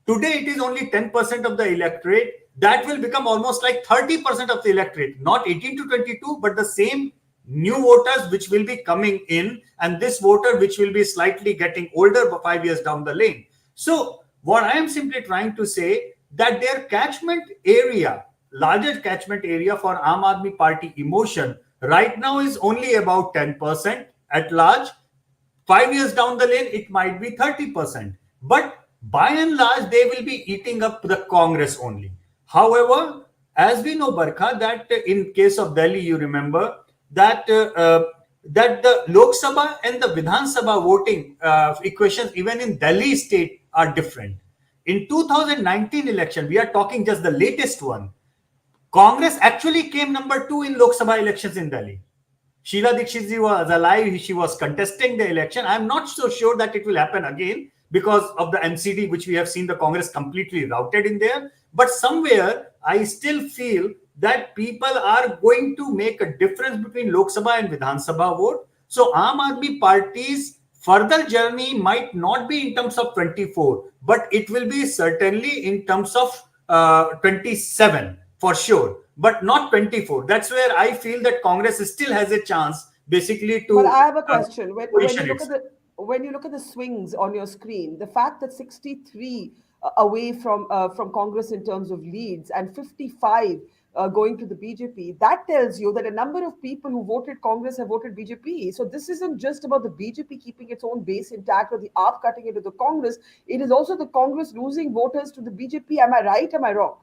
today it is only 10% of the electorate. That will become almost like 30% of the electorate, not 18 to 22, but the same new voters which will be coming in, and this voter which will be slightly getting older 5 years down the lane. So what I am simply trying to say, that their catchment area, larger catchment area for Aam Aadmi Party emotion right now is only about 10% at large. 5 years down the lane, it might be 30%. But by and large, they will be eating up the Congress only. However, as we know, Barkha, that in case of Delhi, you remember that that the Lok Sabha and the Vidhan Sabha voting equations, even in Delhi state, are different. In 2019 election, we are talking just the latest one. Congress actually came number 2 in Lok Sabha elections in Delhi. Sheila Dikshit ji was alive. She was contesting the election. I'm not so sure that it will happen again because of the NCD, which we have seen the Congress completely routed in there. But somewhere, I still feel that people are going to make a difference between Lok Sabha and Vidhan Sabha vote. So Aam Aadmi Party's further journey might not be in terms of 24, but it will be certainly in terms of 27 for sure, but not 24. That's where I feel that Congress still has a chance, basically, to. But I have a question. When you position look at itself. the swings on your screen, the fact that 63 away from Congress in terms of leads and 55 going to the BJP, that tells you that a number of people who voted Congress have voted BJP. So this isn't just about the BJP keeping its own base intact or the AAP cutting into the Congress. It is also the Congress losing voters to the BJP. Am I right? Am I wrong?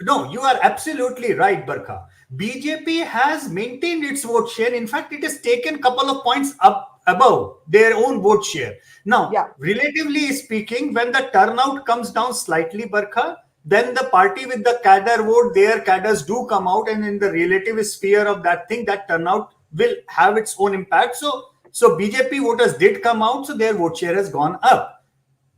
No, you are absolutely right, Barkha. BJP has maintained its vote share. In fact, it has taken a couple of points up above their own vote share. Now, relatively speaking, when the turnout comes down slightly, Barkha, then the party with the cadre vote, their cadres do come out, and in the relative sphere of that thing, that turnout will have its own impact. So BJP voters did come out, so their vote share has gone up.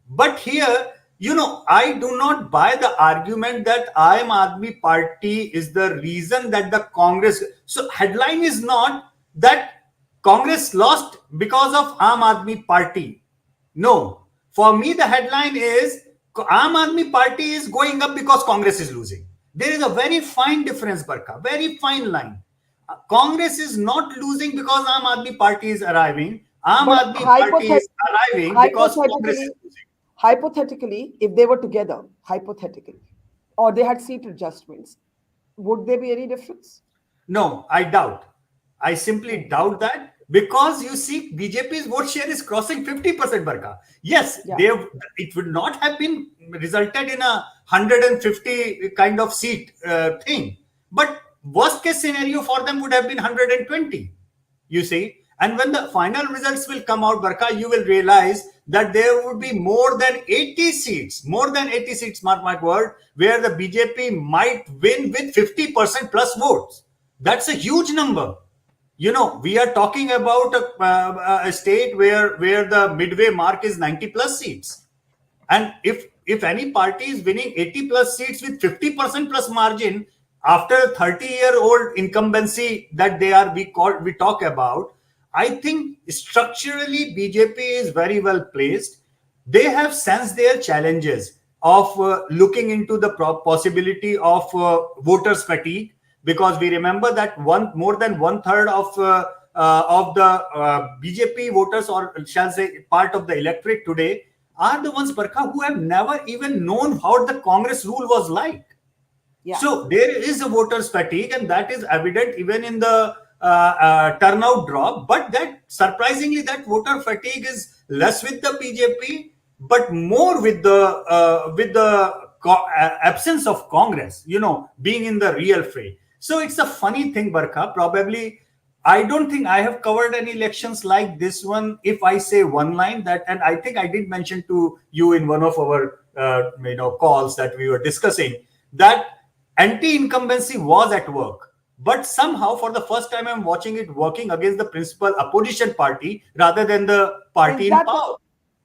But here, I do not buy the argument that Aam Aadmi Party is the reason that the Congress. So headline is not that Congress lost because of Aam Aadmi Party. No. For me, the headline is Aam Aadmi Party is going up because Congress is losing. There is a very fine difference, Barkha, very fine line. Congress is not losing because Aam Aadmi Party is arriving. Aam But Aadmi Party is arriving because Congress is losing. hypothetically, if they were together, hypothetically, or they had seat adjustments, would there be any difference? No, I doubt. I simply doubt that because you see, BJP's vote share is crossing 50%, Barkha. Yes, it would not have been resulted in a 150 kind of seat thing, but worst case scenario for them would have been 120. You see, and when the final results will come out, Barkha, you will realize that there would be more than 80 seats, mark my word, where the BJP might win with 50% plus votes. That's a huge number. We are talking about a state where the midway mark is 90 plus seats. And if any party is winning 80 plus seats with 50% plus margin after a 30-year-old incumbency that we talk about, I think structurally BJP is very well placed. They have sensed their challenges of looking into the possibility of voters fatigue, because we remember that more than one third of the BJP voters, or shall say part of the electorate today, are the ones, Barkha, who have never even known how the Congress rule was like. So there is a voters fatigue, and that is evident even in the turnout drop. But that surprisingly, that voter fatigue is less with the BJP, but more with the absence of Congress, being in the real fray. So it's a funny thing, Barkha. Probably, I don't think I have covered any elections like this one. If I say one line that, and I think I did mention to you in one of our calls that we were discussing, that anti-incumbency was at work. But somehow, for the first time, I'm watching it working against the principal opposition party rather than the party in power.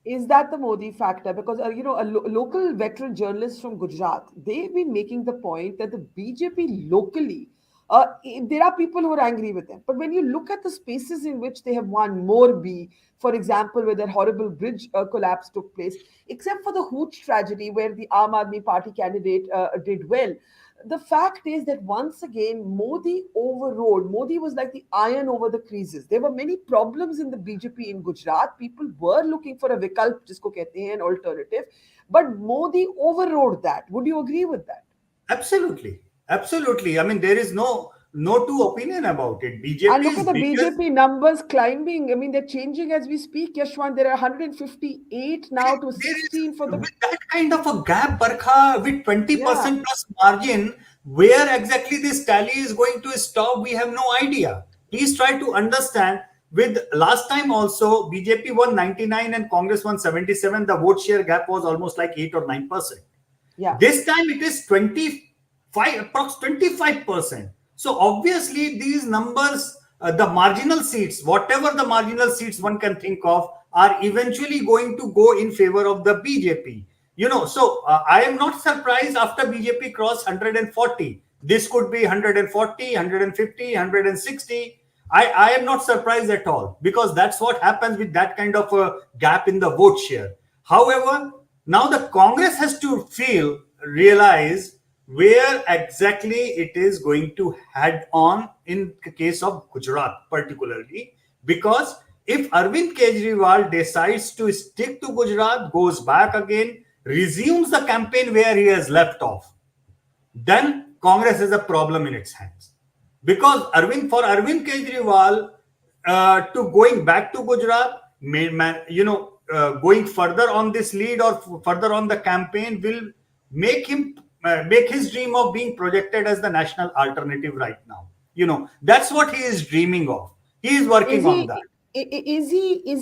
Is that the Modi factor? Because, local veteran journalists from Gujarat, they've been making the point that the BJP locally, there are people who are angry with them. But when you look at the spaces in which they have won, Morbi, for example, where that horrible bridge collapse took place, except for the Hooch tragedy where the Aam Aadmi Party candidate did well, the fact is that once again, Modi overrode. Modi was like the iron over the creases. There were many problems in the BJP in Gujarat. People were looking for a vikalp, jisko kehte hain, an alternative. But Modi overrode that. Would you agree with that? Absolutely. Absolutely. I mean, there is no two opinion about it. And look at BJP's the biggest BJP numbers climbing. I mean, they're changing as we speak, Yashwant. There are 158 now to there is 16 for the. with that kind of a gap, Barkha, with Yeah. 20% plus margin, where exactly this tally is going to stop, we have no idea. Please try to understand. With last time also, BJP won 99 and Congress won 77. The vote share gap was almost like 8 or 9%. Yeah. This time it is 25, approx 25%. So obviously these numbers, the marginal seats, whatever the marginal seats one can think of, are eventually going to go in favor of the BJP. So I am not surprised after BJP crossed 140. This could be 140, 150, 160. I am not surprised at all, because that's what happens with that kind of a gap in the vote share. However, now the Congress has to realize where exactly it is going to head on in the case of Gujarat, particularly, because if Arvind Kejriwal decides to stick to Gujarat, goes back again, resumes the campaign where he has left off, then Congress has a problem in its hands. Because Arvind Kejriwal to going back to Gujarat, going further on this lead or further on the campaign will make him make his dream of being projected as the national alternative right now. That's what he is dreaming of. He is working Is on he that. is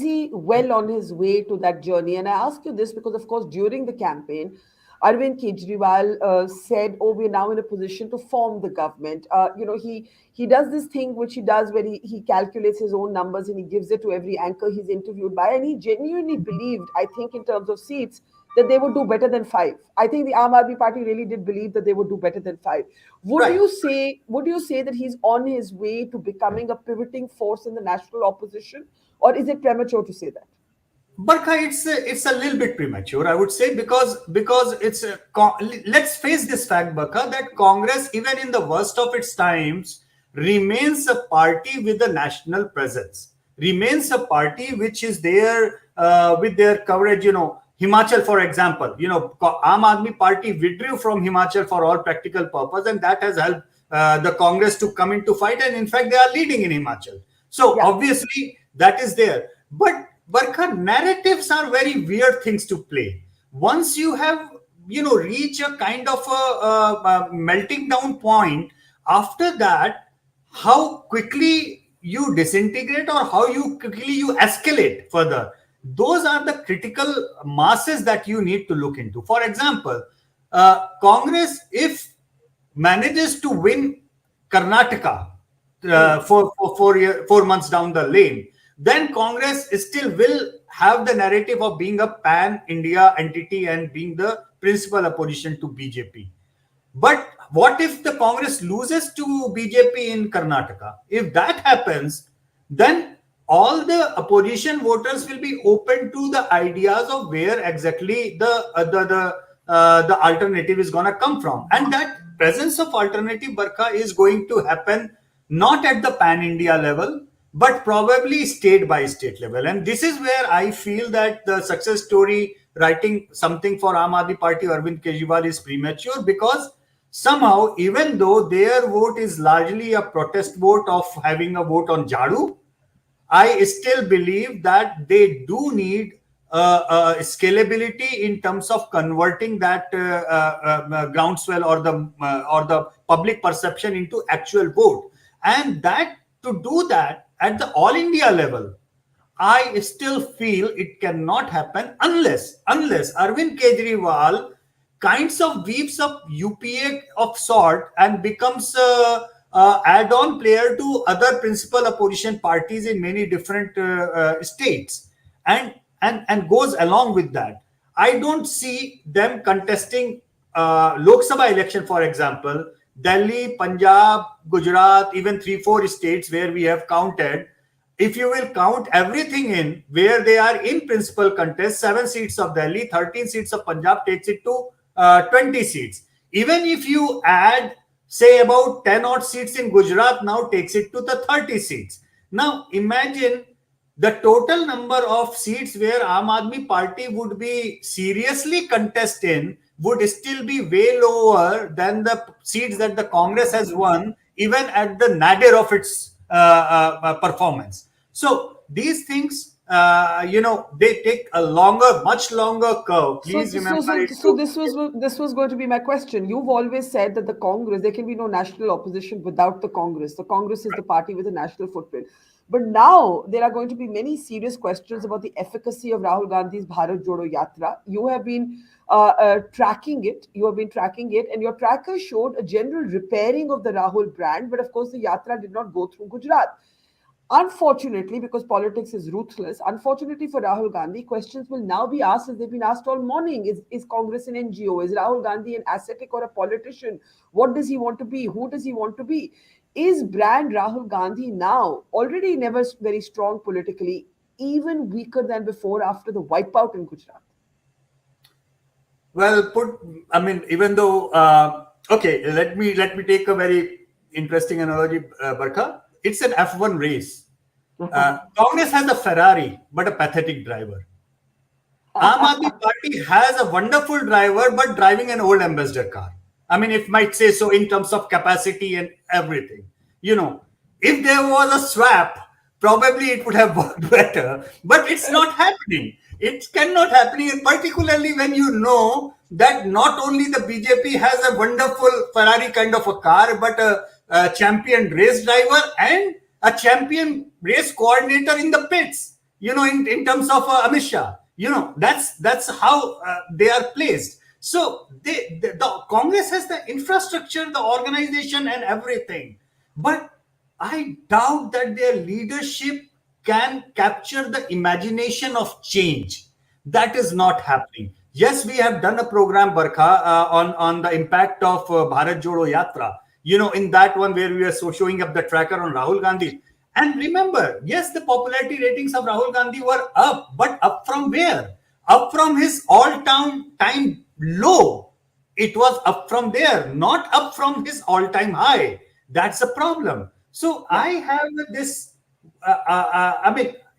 he well on his way to that journey? And I ask you this because, of course, during the campaign, Arvind Kejriwal said, "Oh, we're now in a position to form the government." He does this thing which he does where he calculates his own numbers and he gives it to every anchor he's interviewed by, and he genuinely believed, I think, in terms of seats, that they would do better than five. I think the Aam Aadmi Party really did believe that they would do better than five. Would Right. you say that he's on his way to becoming a pivoting force in the national opposition, or is it premature to say that? Barkha, it's a little bit premature, I would say, because let's face this fact, Barkha, that Congress, even in the worst of its times, remains a party with a national presence, remains a party which is there with their coverage. Himachal, for example, Aam Aadmi Party withdrew from Himachal for all practical purpose, and that has helped the Congress to come into fight, and in fact, they are leading in Himachal. So obviously, that is there, but Barkha, narratives are very weird things to play. Once you have, reach a kind of a melting down point, after that, how quickly you disintegrate or how quickly you escalate further, those are the critical masses that you need to look into. For example, Congress, if manages to win Karnataka for 4 months down the lane, then Congress still will have the narrative of being a pan-India entity and being the principal opposition to BJP. But what if the Congress loses to BJP in Karnataka? If that happens, then all the opposition voters will be open to the ideas of where exactly the alternative is going to come from, and that presence of alternative, Barkha, is going to happen not at the pan India level, but probably state by state level. And this is where I feel that the success story writing something for Aam Aadmi Party, Arvind Kejriwal, is premature, because somehow, even though their vote is largely a protest vote of having a vote on Jadu, I still believe that they do need scalability in terms of converting that groundswell or the public perception into actual vote, and that to do that at the all India level, I still feel it cannot happen unless Arvind Kejriwal kinds of weaves up UPA of sort and becomes a add-on player to other principal opposition parties in many different states, and goes along with that. I don't see them contesting Lok Sabha election, for example, Delhi, Punjab, Gujarat, even 3-4 states where we have counted. If you will count everything in where they are in principal contest, 7 seats of Delhi, 13 seats of Punjab takes it to 20 seats. Even if you add, say, about 10 odd seats in Gujarat, now takes it to the 30 seats. Now, imagine the total number of seats where Aam Aadmi Party would be seriously contest in would still be way lower than the seats that the Congress has won, even at the nadir of its performance. So these things, they take a much longer curve. Please remember it. This was going to be my question. You've always said that the Congress, there can be no national opposition without the Congress. The Congress is the party with a national footprint. But now there are going to be many serious questions about the efficacy of Rahul Gandhi's Bharat Jodo Yatra. You have been tracking it. You have been tracking it, and your tracker showed a general repairing of the Rahul brand. But of course, the Yatra did not go through Gujarat. Unfortunately, because politics is ruthless, unfortunately for Rahul Gandhi, questions will now be asked as they've been asked all morning. Is Congress an NGO? Is Rahul Gandhi an ascetic or a politician? What does he want to be? Who does he want to be? Is brand Rahul Gandhi now, already never very strong politically, even weaker than before after the wipeout in Gujarat? Well, even though, okay, let me take a very interesting analogy, Barkha. It's an F1 race. Congress has a Ferrari, but a pathetic driver. Aam Aadmi Party has a wonderful driver, but driving an old ambassador car. I mean, if might say so in terms of capacity and everything. If there was a swap, probably it would have worked better, but it's not happening. It cannot happen, particularly when you know that not only the BJP has a wonderful Ferrari kind of a car, but a champion race driver and a champion race coordinator in the pits, in terms of Amit Shah. That's how they are placed. So the Congress has the infrastructure, the organization and everything. But I doubt that their leadership can capture the imagination of change. That is not happening. Yes, we have done a program, Barkha, on the impact of Bharat Jodo Yatra. In that one where we are showing up the tracker on Rahul Gandhi. And remember, yes, the popularity ratings of Rahul Gandhi were up, but up from where? Up from his all-time low. It was up from there, not up from his all-time high. That's the problem. So I have this,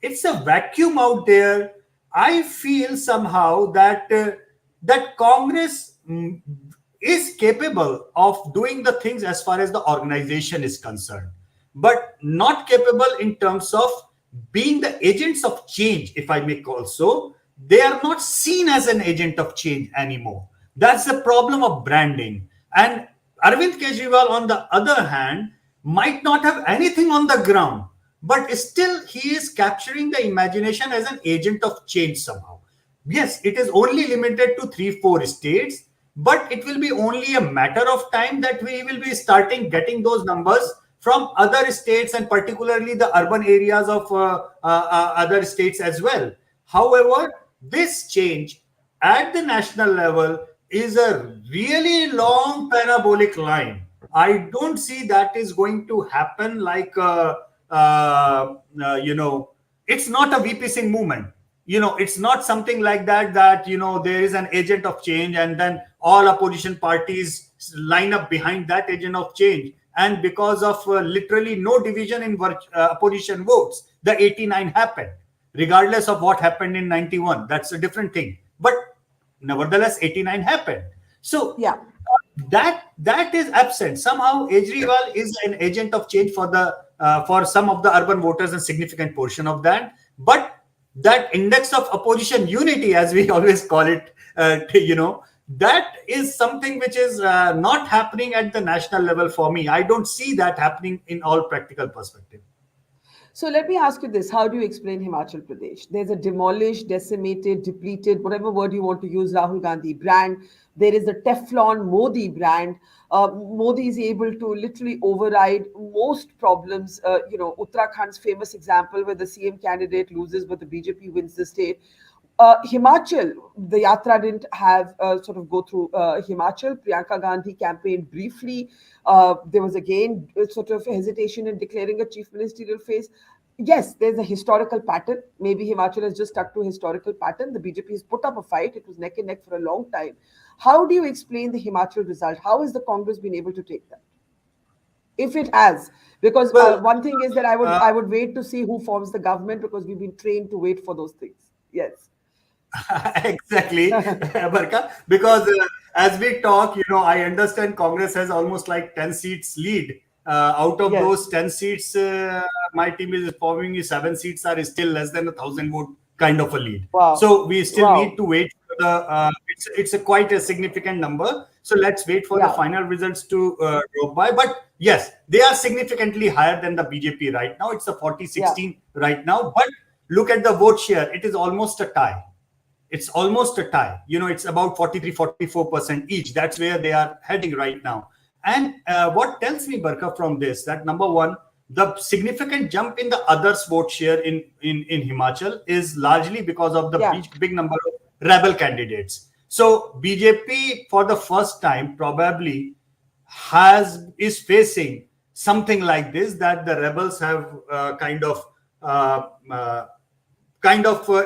it's a vacuum out there. I feel somehow that that Congress is capable of doing the things as far as the organization is concerned, but not capable in terms of being the agents of change, if I may call so. They are not seen as an agent of change anymore. That's the problem of branding. And Arvind Kejriwal, on the other hand, might not have anything on the ground, but still he is capturing the imagination as an agent of change somehow. Yes, it is only limited to 3-4 states, but it will be only a matter of time that we will be starting getting those numbers from other states, and particularly the urban areas of other states as well. However, this change at the national level is a really long parabolic line. I don't see that is going to happen like, it's not a VP Singh movement. It's not something like that, there is an agent of change and then all opposition parties line up behind that agent of change. And because of literally no division in opposition votes, the 89 happened, regardless of what happened in 91. That's a different thing. But nevertheless, 89 happened. So yeah, that is absent. Somehow, Kejriwal is an agent of change for some of the urban voters and significant portion of that. But that index of opposition unity, as we always call it, that is something which is not happening at the national level for me. I don't see that happening in all practical perspective. So let me ask you this. How do you explain Himachal Pradesh? There's a demolished, decimated, depleted, whatever word you want to use, Rahul Gandhi brand. There is a Teflon Modi brand. Modi is able to literally override most problems. Uttarakhand's famous example where the CM candidate loses, but the BJP wins the state. Himachal, the Yatra didn't have sort of go through Himachal. Priyanka Gandhi campaigned briefly. There was again sort of hesitation in declaring a chief ministerial phase. Yes, there's a historical pattern. Maybe Himachal has just stuck to a historical pattern. The BJP has put up a fight. It was neck and neck for a long time. How do you explain the Himachal result? How has the Congress been able to take that? If it has, because one thing is that I would wait to see who forms the government, because we've been trained to wait for those things. Yes. Exactly, Barkha, because as we talk, I understand Congress has almost like 10 seats lead. Out of those 10 seats, my team is informing me 7 seats are still less than 1,000 vote kind of a lead. Wow. So we still need to wait for the, it's a quite a significant number. So let's wait for the final results to drop by. But yes, they are significantly higher than the BJP right now. It's a 40-16 right now. But look at the vote share. It is almost a tie. It's almost a tie. It's about 43-44% each. That's where they are heading right now. And what tells me, Barkha, from this, that number one, the significant jump in the others vote share in Himachal is largely because of the big number of rebel candidates. So BJP, for the first time, probably is facing something like this, that the rebels have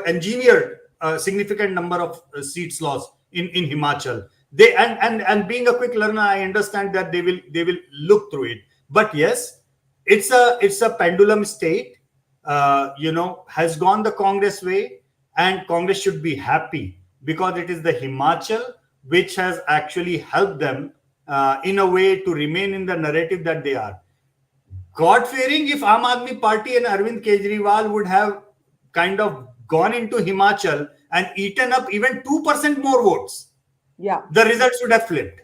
engineered a significant number of seats lost in Himachal. They and being a quick learner, I understand that they will look through it. But yes, it's a pendulum state. Has gone the Congress way, and Congress should be happy, because it is the Himachal which has actually helped them in a way to remain in the narrative that they are. God fearing, if Aam Aadmi Party and Arvind Kejriwal would have kind of gone into Himachal and eaten up even 2% more votes, the results would have flipped.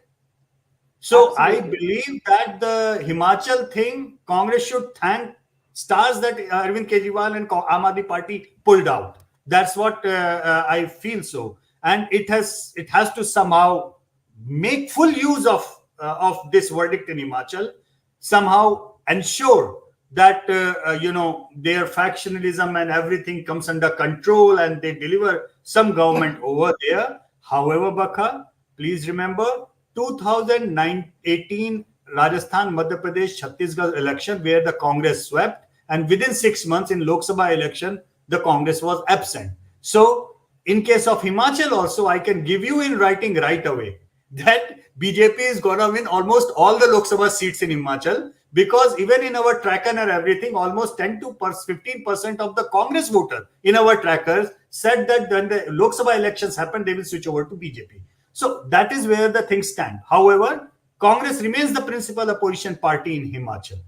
So I believe that the Himachal thing, Congress should thank stars that Arvind Kejriwal and Aam Aadmi Party pulled out. That's what I feel so. And it has to somehow make full use of this verdict in Himachal, somehow ensure that their factionalism and everything comes under control, and they deliver some government over there. However, Barkha, please remember 2018 Rajasthan, Madhya Pradesh, Chhattisgarh election, where the Congress swept, and within 6 months in Lok Sabha election, the Congress was absent. So in case of Himachal also, I can give you in writing right away that BJP is going to win almost all the Lok Sabha seats in Himachal, because even in our tracker and everything, almost 10 to 15% of the Congress voter in our trackers said that when the Lok Sabha elections happen, they will switch over to BJP. So that is where the things stand. However, Congress remains the principal opposition party in Himachal.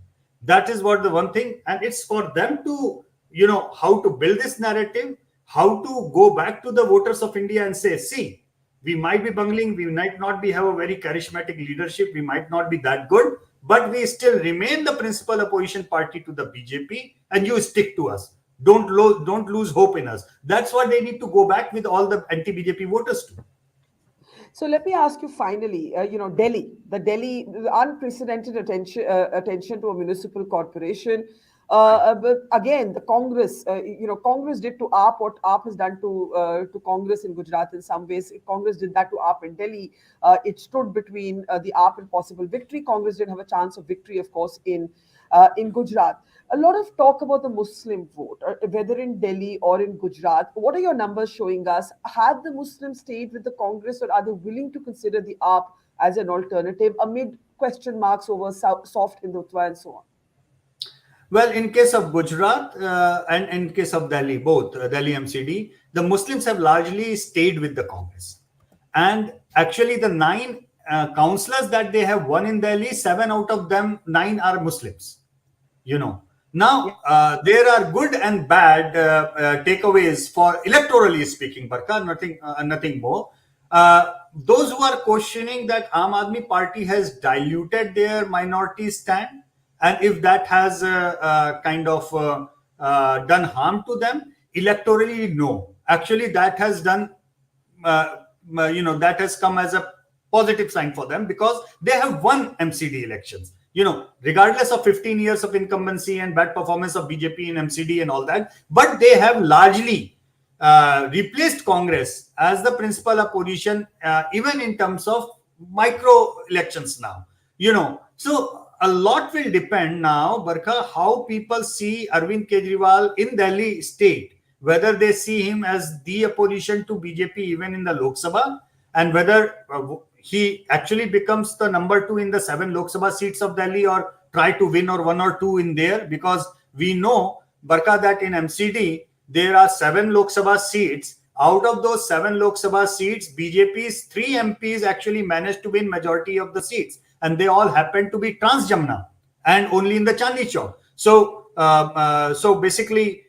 That is what the one thing, and it's for them to, how to build this narrative, how to go back to the voters of India and say, see, we might be bungling, we might not have a very charismatic leadership, we might not be that good, but we still remain the principal opposition party to the BJP, and you stick to us. Don't lose hope in us. That's what they need to go back with all the anti-BJP voters to. So let me ask you finally, Delhi, the unprecedented attention to a municipal corporation. But again, the Congress, Congress did to AAP what AAP has done to Congress in Gujarat in some ways. Congress did that to AAP in Delhi. It stood between the AAP and possible victory. Congress didn't have a chance of victory, of course, in Gujarat. A lot of talk about the Muslim vote, whether in Delhi or in Gujarat. What are your numbers showing us? Have the Muslims stayed with the Congress, or are they willing to consider the AAP as an alternative amid question marks over soft Hindutva and so on? Well, in case of Gujarat and in case of Delhi, both Delhi MCD, the Muslims have largely stayed with the Congress. And actually, the 9 councillors that they have won in Delhi, 7 out of them, 9 are Muslims. Now, there are good and bad takeaways for electorally speaking, Barkha, nothing more. Those who are questioning that Aam Aadmi Party has diluted their minority stand, and if that has kind of done harm to them, electorally, no. Actually, that has done, that has come as a positive sign for them, because they have won MCD elections. Regardless of 15 years of incumbency and bad performance of BJP in MCD and all that, but they have largely replaced Congress as the principal opposition, even in terms of micro elections now. So a lot will depend now, Barkha, how people see Arvind Kejriwal in Delhi state, whether they see him as the opposition to BJP even in the Lok Sabha, and whether he actually becomes the number 2 in the 7 Lok Sabha seats of Delhi, or try to win or 1 or 2 in there, because we know, Barkha, that in MCD there are 7 Lok Sabha seats. Out of those 7 Lok Sabha seats, BJP's 3 MPs actually managed to win majority of the seats, and they all happen to be Trans Jamna and only in the Chandni Chowk. So basically,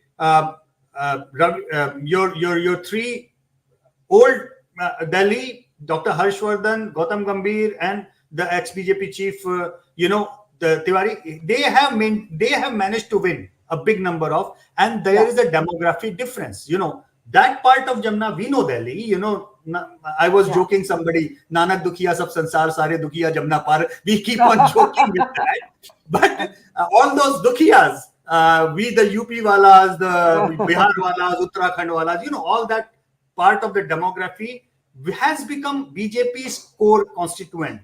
your 3 old Delhi, Dr. Harshvardhan, Gautam Gambhir, and the ex-BJP chief, the Tiwari, they have managed to win a big number of, and there is a demographic difference. That part of Jamna, we know Delhi. I was joking somebody, Nanak Dukhiya Sab Sansar Sare Dukhiya Jamna Par. We keep on joking with that. But all those Dukhiyas, we the UP walas, the Bihar walas, Uttarakhand walas, all that part of the demography has become BJP's core constituent,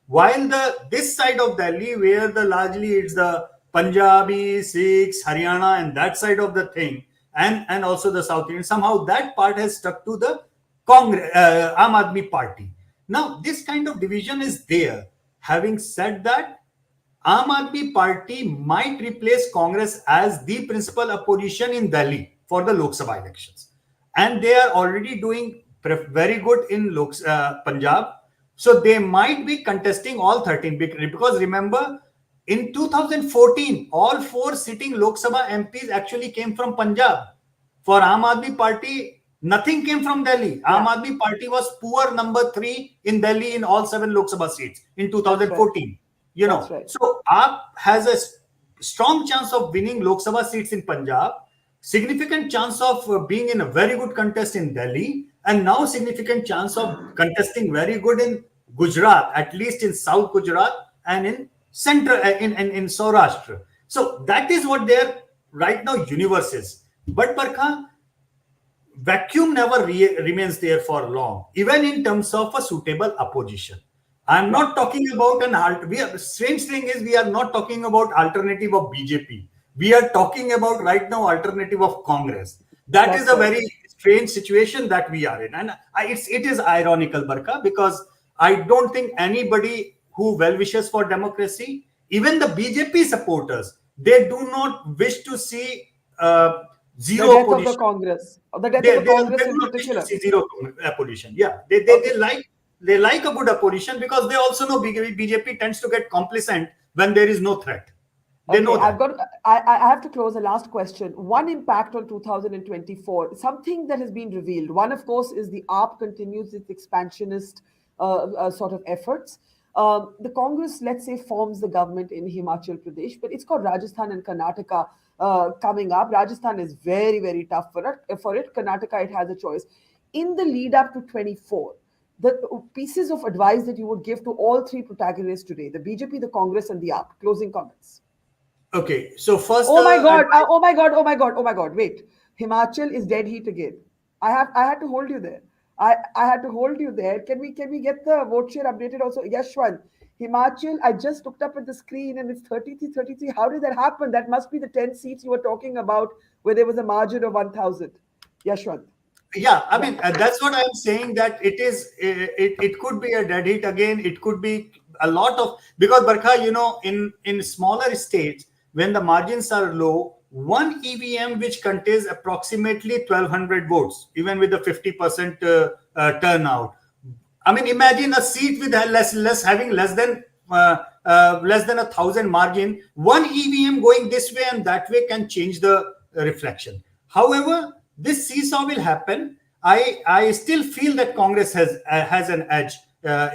While this side of Delhi, where largely it's the Punjabi, Sikhs, Haryana, and that side of the thing, and also the South Indian, somehow that part has stuck to the Congress, Aam Aadmi Party. Now, this kind of division is there. Having said that, Aam Aadmi Party might replace Congress as the principal opposition in Delhi for the Lok Sabha elections. And they are already doing very good in Punjab. So they might be contesting all 13, because remember, in 2014, all 4 sitting Lok Sabha MPs actually came from Punjab. For Aam Aadmi Party, nothing came from Delhi. Aam Aadmi Party was poor number 3 in Delhi in all 7 Lok Sabha seats in 2014. So AAP has a strong chance of winning Lok Sabha seats in Punjab, significant chance of being in a very good contest in Delhi, and now significant chance of contesting very good in Gujarat, at least in South Gujarat and in Central, in Saurashtra. So that is what their right now universe is. But Barkha, vacuum never remains there for long, even in terms of a suitable opposition. I'm not talking about strange thing is, we are not talking about alternative of BJP. We are talking about right now alternative of Congress. That is a very strange situation that we are in. And it is ironical, Barkha, because I don't think anybody who well wishes for democracy, even the BJP supporters, they do not wish to see zero the death opposition. Of the Congress. The death of the Congress in particular. See zero opposition. Yeah, they like a good opposition, because they also know BJP tends to get complacent when there is no threat. They know that. I have to close. A last question. One impact on 2024, something that has been revealed. One, of course, is the AAP continues its expansionist sort of efforts. The Congress, let's say, forms the government in Himachal Pradesh, but it's got Rajasthan and Karnataka coming up. Rajasthan is very, very tough for it. Karnataka, it has a choice. In the lead up to 24, the pieces of advice that you would give to all 3 protagonists today, the BJP, the Congress, and the AAP. Closing comments. Okay, so first. Oh my God! Wait, Himachal is dead heat again. I had to hold you there. I had to hold you there. Can we get the vote share updated also? Yashwant, Himachal, I just looked up at the screen and it's 33. How did that happen? That must be the 10 seats you were talking about where there was a margin of 1,000. Yashwant. Yeah, I mean, that's what I'm saying, that it could be a dead heat again. It could be a lot of, because Barkha, in smaller states, when the margins are low, one EVM which contains approximately 1,200 votes, even with the 50% turnout. I mean, imagine a seat with having less than 1,000 margin. One EVM going this way and that way can change the reflection. However, this seesaw will happen. I still feel that Congress has an edge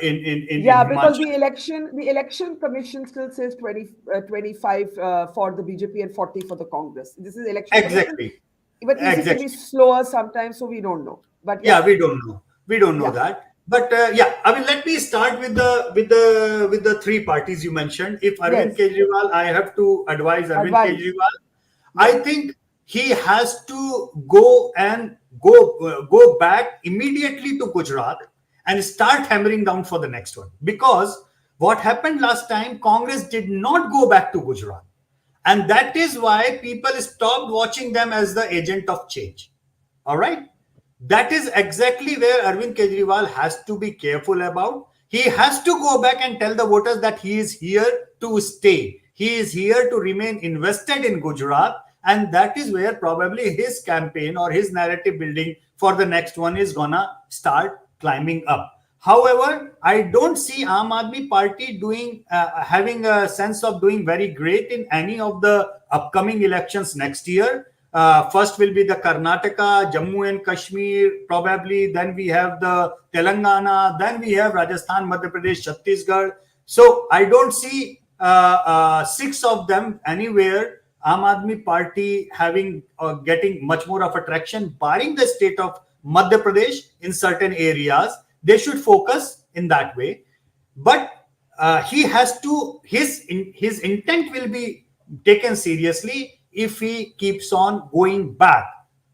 in because the election commission still says 25 for the BJP and 40 for the Congress. This is election exactly commission, but it can be slower sometimes, so we don't know. But we don't know that. But I mean, let me start with the 3 parties you mentioned. If Arvind Kejriwal, I have to advise Arvind Kejriwal. I think he has to go back immediately to Gujarat and start hammering down for the next one. Because what happened last time, Congress did not go back to Gujarat. And that is why people stopped watching them as the agent of change. All right. That is exactly where Arvind Kejriwal has to be careful about. He has to go back and tell the voters that he is here to stay. He is here to remain invested in Gujarat. And that is where probably his campaign or his narrative building for the next one is gonna start climbing up. However, I don't see Aam Aadmi Party having a sense of doing very great in any of the upcoming elections next year. First will be the Karnataka, Jammu and Kashmir, probably. Then we have the Telangana. Then we have Rajasthan, Madhya Pradesh, Chhattisgarh. So I don't see 6 of them anywhere. Aam Aadmi Party having getting much more of a traction, barring the state of Madhya Pradesh in certain areas. They should focus in that way. But he has to, his intent will be taken seriously if he keeps on going back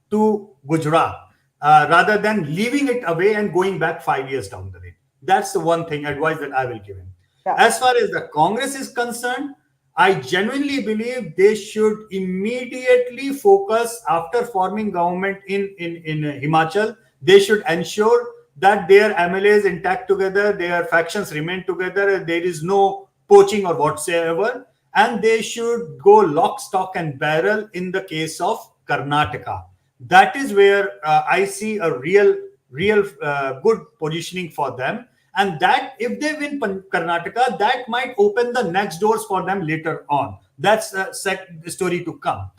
to Gujarat rather than leaving it away and going back 5 years down the lane. That's the one thing advice that I will give him. Yeah. As far as the Congress is concerned, I genuinely believe they should immediately focus after forming government in Himachal. They should ensure that their MLAs intact together, their factions remain together, there is no poaching or whatsoever. And they should go lock, stock and barrel in the case of Karnataka. That is where I see a real good positioning for them. And that if they win Karnataka, that might open the next doors for them later on. That's a story to come.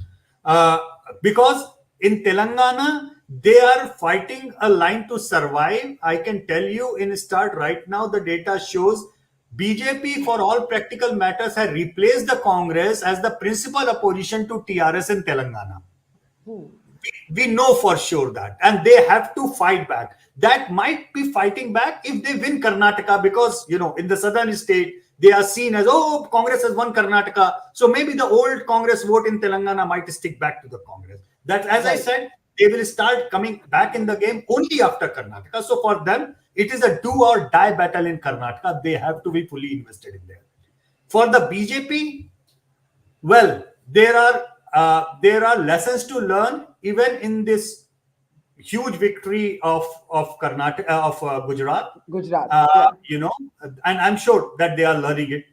Because in Telangana, they are fighting a line to survive. I can tell you in start right now, the data shows BJP for all practical matters has replaced the Congress as the principal opposition to TRS in Telangana. We know for sure that, and they have to fight back. That might be fighting back if they win Karnataka, because in the southern state they are seen as, oh, Congress has won Karnataka, so maybe the old Congress vote in Telangana might stick back to the Congress. That, as I said, they will start coming back in the game only after Karnataka. So for them, it is a do or die battle in Karnataka. They have to be fully invested in there. For the BJP, well, there are lessons to learn even in this huge victory of Karnataka, of Gujarat. And I'm sure that they are learning it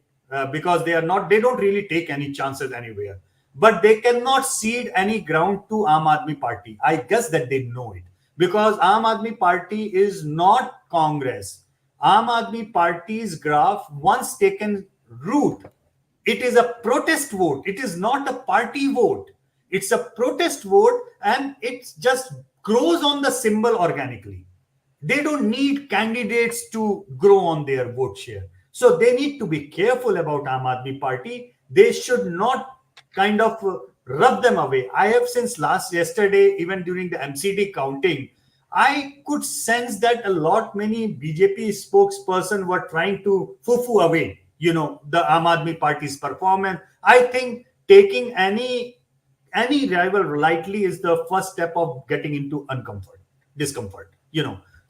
because they don't really take any chances anywhere. But they cannot cede any ground to Aam Aadmi Party. I guess that they know it, because Aam Aadmi Party is not Congress. Aam Aadmi Party's graph, once taken root, it is a protest vote. It is not a party vote. It's a protest vote, and it just grows on the symbol organically. They don't need candidates to grow on their vote share. So they need to be careful about Aam Aadmi Party. They should not kind of rub them away. I have since yesterday, even during the MCD counting, I could sense that many BJP spokesperson were trying to foo away, the Aam Aadmi Party's performance. I think taking any rival lightly is the first step of getting into discomfort,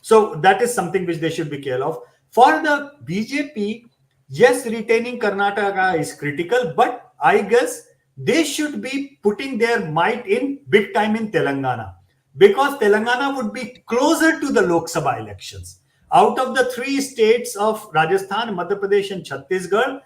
So that is something which they should be careful of. For the BJP, yes, retaining Karnataka is critical, but I guess they should be putting their might in big time in Telangana, because Telangana would be closer to the Lok Sabha elections. Out of the 3 states of Rajasthan, Madhya Pradesh and Chhattisgarh,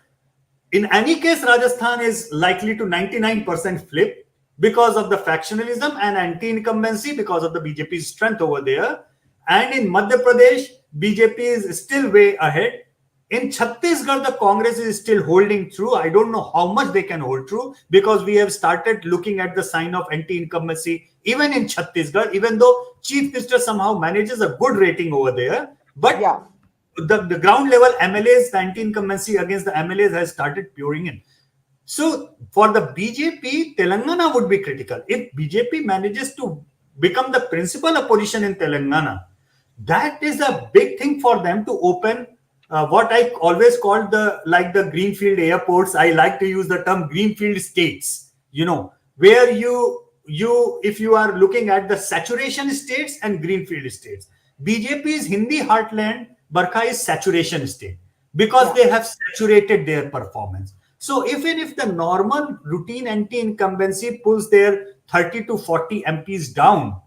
in any case, Rajasthan is likely to 99% flip because of the factionalism and anti-incumbency, because of the BJP's strength over there. And in Madhya Pradesh, BJP is still way ahead. In Chhattisgarh, the Congress is still holding through. I don't know how much they can hold through, because we have started looking at the sign of anti-incumbency even in Chhattisgarh, even though Chief Minister somehow manages a good rating over there. But the ground level MLAs, the anti-incumbency against the MLAs has started pouring in. So for the BJP, Telangana would be critical. If BJP manages to become the principal opposition in Telangana, that is a big thing for them to open what I always called the greenfield airports. I like to use the term greenfield states, where you if you are looking at the saturation states and greenfield states, BJP's Hindi heartland, Barkha, is saturation state because they have saturated their performance. So even if the normal routine anti-incumbency pulls their 30 to 40 MPs down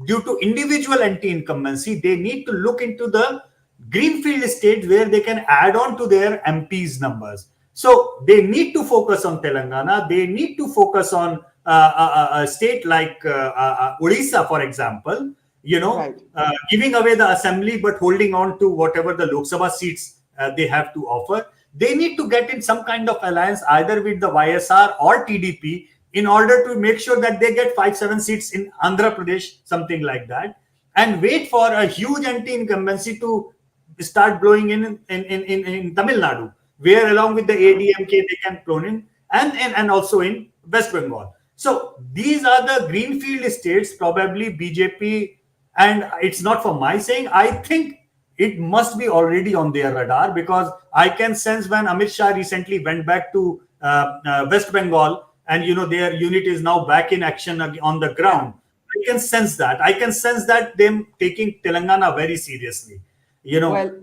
due to individual anti-incumbency, they need to look into the greenfield state where they can add on to their MPs numbers. So they need to focus on Telangana. They need to focus on a state like Odisha, for example, giving away the assembly but holding on to whatever the Lok Sabha seats they have to offer. They need to get in some kind of alliance either with the YSR or TDP in order to make sure that they get 5-7 seats in Andhra Pradesh, something like that, and wait for a huge anti-incumbency to start blowing in Tamil Nadu, where along with the ADMK they can clone in, and also in West Bengal. So these are the greenfield states, probably BJP, and it's not for my saying, I think it must be already on their radar, because I can sense when Amit Shah recently went back to West Bengal and their unit is now back in action on the ground. I can sense that. I can sense that them taking Telangana very seriously.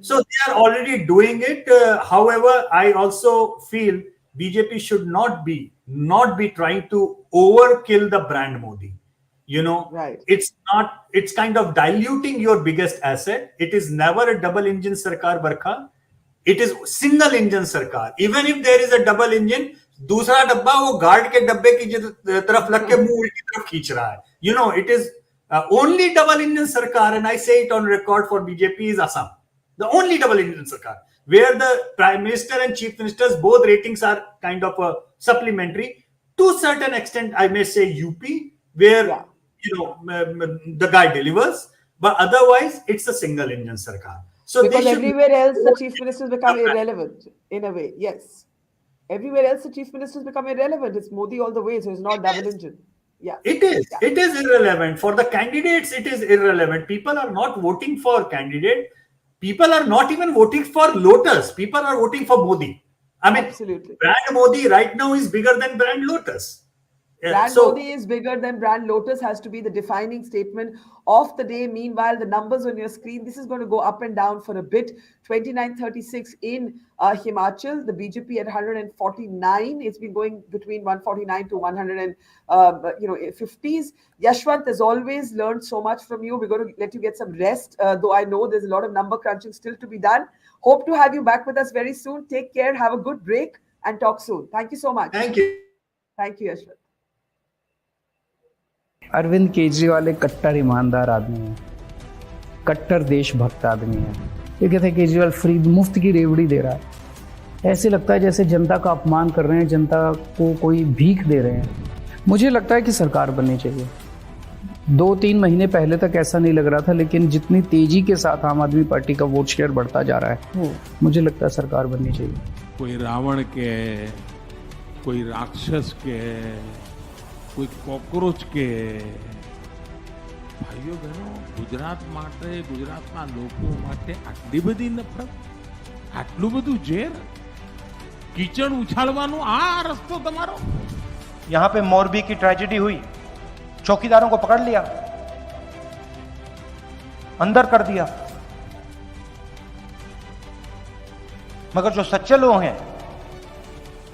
So they are already doing it. However, I also feel BJP should not be trying to overkill the brand Modi. It's kind of diluting your biggest asset. It is never a double engine sarkar, Barkha. It is single engine sarkar. Even if there is a double engine, दूसरा डब्बा वो guard के डब्बे की तरफ लग के मुंह उल्टी तरफ खींच रहा है. It is only double engine sarkar, and I say it on record for BJP, is Assam. The only double engine sarkar, where the Prime Minister and Chief Minister's both ratings are kind of supplementary. To a certain extent, I may say UP, where the guy delivers, but otherwise it's a single engine sarkar. So because everywhere else the chief ministers become irrelevant in a way. Yes, everywhere else the chief ministers become irrelevant. It's Modi all the way, so it's not double engine. Yeah, it is. Yeah. It is irrelevant for the candidates. It is irrelevant. People are not voting for candidate. People are not even voting for Lotus. People are voting for Modi. I mean, absolutely. Brand Modi right now is bigger than brand Lotus. Brand Modi is bigger than brand Lotus has to be the defining statement of the day. Meanwhile, the numbers on your screen, this is going to go up and down for a bit. 2936 in Himachal, the BJP at 149. It's been going between 149 to 150s. Yashwant, as always, learned so much from you. We're going to let you get some rest, though I know there's a lot of number crunching still to be done. Hope to have you back with us very soon. Take care, have a good break, and talk soon. Thank you so much. Thank you. Thank you, Yashwant. Arvind Kejriwal एक कट्टर ईमानदार आदमी है, कट्टर देशभक्त आदमी है। ये कहते हैं केजरीवाल फ्री मुफ्त की रेवड़ी दे रहा है, ऐसे लगता है जैसे जनता का अपमान कर रहे हैं, जनता को कोई भीख दे रहे हैं। मुझे लगता है कि सरकार बननी चाहिए। 2-3 महीने पहले तक ऐसा नहीं लग रहा था, लेकिन जितनी तेजी के साथ आम आदमी पार्टी का वोट शेयर बढ़ता जा रहा है, मुझे लगता है सरकार बननी चाहिए। कोई रावण के, कोई राक्षस के, કોઈ કોકરોચ કે ભાઈઓ બહેનો ગુજરાત માટે, ગુજરાતના લોકો માટે આટલી બધી નફરત, આટલું બધું ઝેર, કીચડ ઉછાળવાનો આ રસ્તો તમારો? यहाँ पे मोरबी की ट्रेजेडी हुई, चौकीदारों को पकड़ लिया, अंदर कर दिया, मगर जो सच्चे लोग हैं,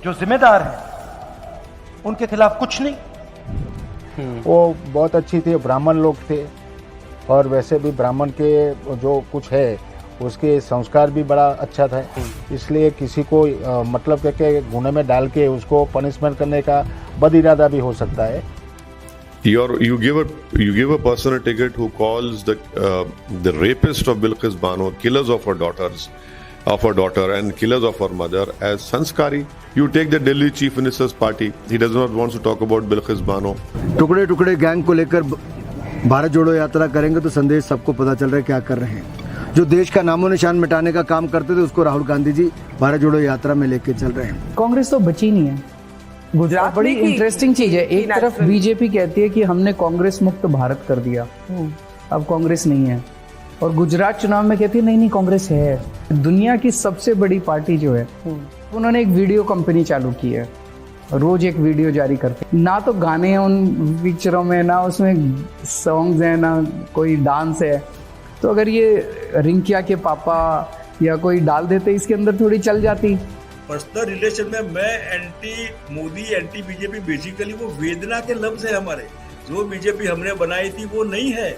जो जिम्मेदार हैं, उनके खिलाफ कुछ नहीं। वो बहुत अच्छी थी, ब्राह्मण लोग थे, और वैसे भी ब्राह्मण के जो कुछ है उसके संस्कार भी बड़ा अच्छा था, इसलिए किसी को मतलब के गुने में डाल के उसको पनिशमेंट करने का बद इरादा भी हो सकता है। You give a person a ticket who calls the rapist of Bilqis Bano, killers of her daughter and killers of her mother as sanskari. You take the Delhi Chief Minister's party. He does not want to talk about Bilqis Bano. टुकड़े टुकड़े gang को लेकर भारत जोड़ो यात्रा करेंगे तो संदेश सबको पता चल रहा है क्या कर रहे हैं। जो देश का नामो निशान मिटाने का काम करते थे उसको राहुल गांधी जी भारत जोड़ो यात्रा में लेके चल रहे हैं। कांग्रेस तो बची नहीं है। गुजरात बड़ी इंटरेस्टिंग चीज है, एक तरफ बीजेपी कहती है कि हमने कांग्रेस मुक्त भारत कर दिया, अब कांग्रेस नहीं है, और गुजरात चुनाव में कहती है नहीं कांग्रेस है। दुनिया की सबसे बड़ी पार्टी जो है, उन्होंने एक वीडियो कंपनी चालू की है, रोज एक वीडियो जारी करते हैं। ना तो गाने हैं उन पिक्चरों में, ना उसमें सॉन्ग्स हैं, ना कोई डांस है। तो अगर ये रिंकिया के पापा या कोई डाल देते इसके अंदर थोड़ी चल जाती। पर्सनल रिलेशन में मैं anti Modi anti BJP, basically वो वेदना के लफ्ज है हमारे। जो बीजेपी हमने बनाई थी वो नहीं है।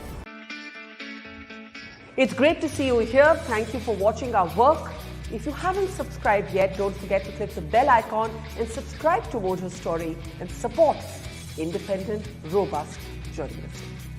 It's great to see you here. Thank you for watching our work. If you haven't subscribed yet, don't forget to click the bell icon and subscribe to Vote Her Story and support independent, robust journalism.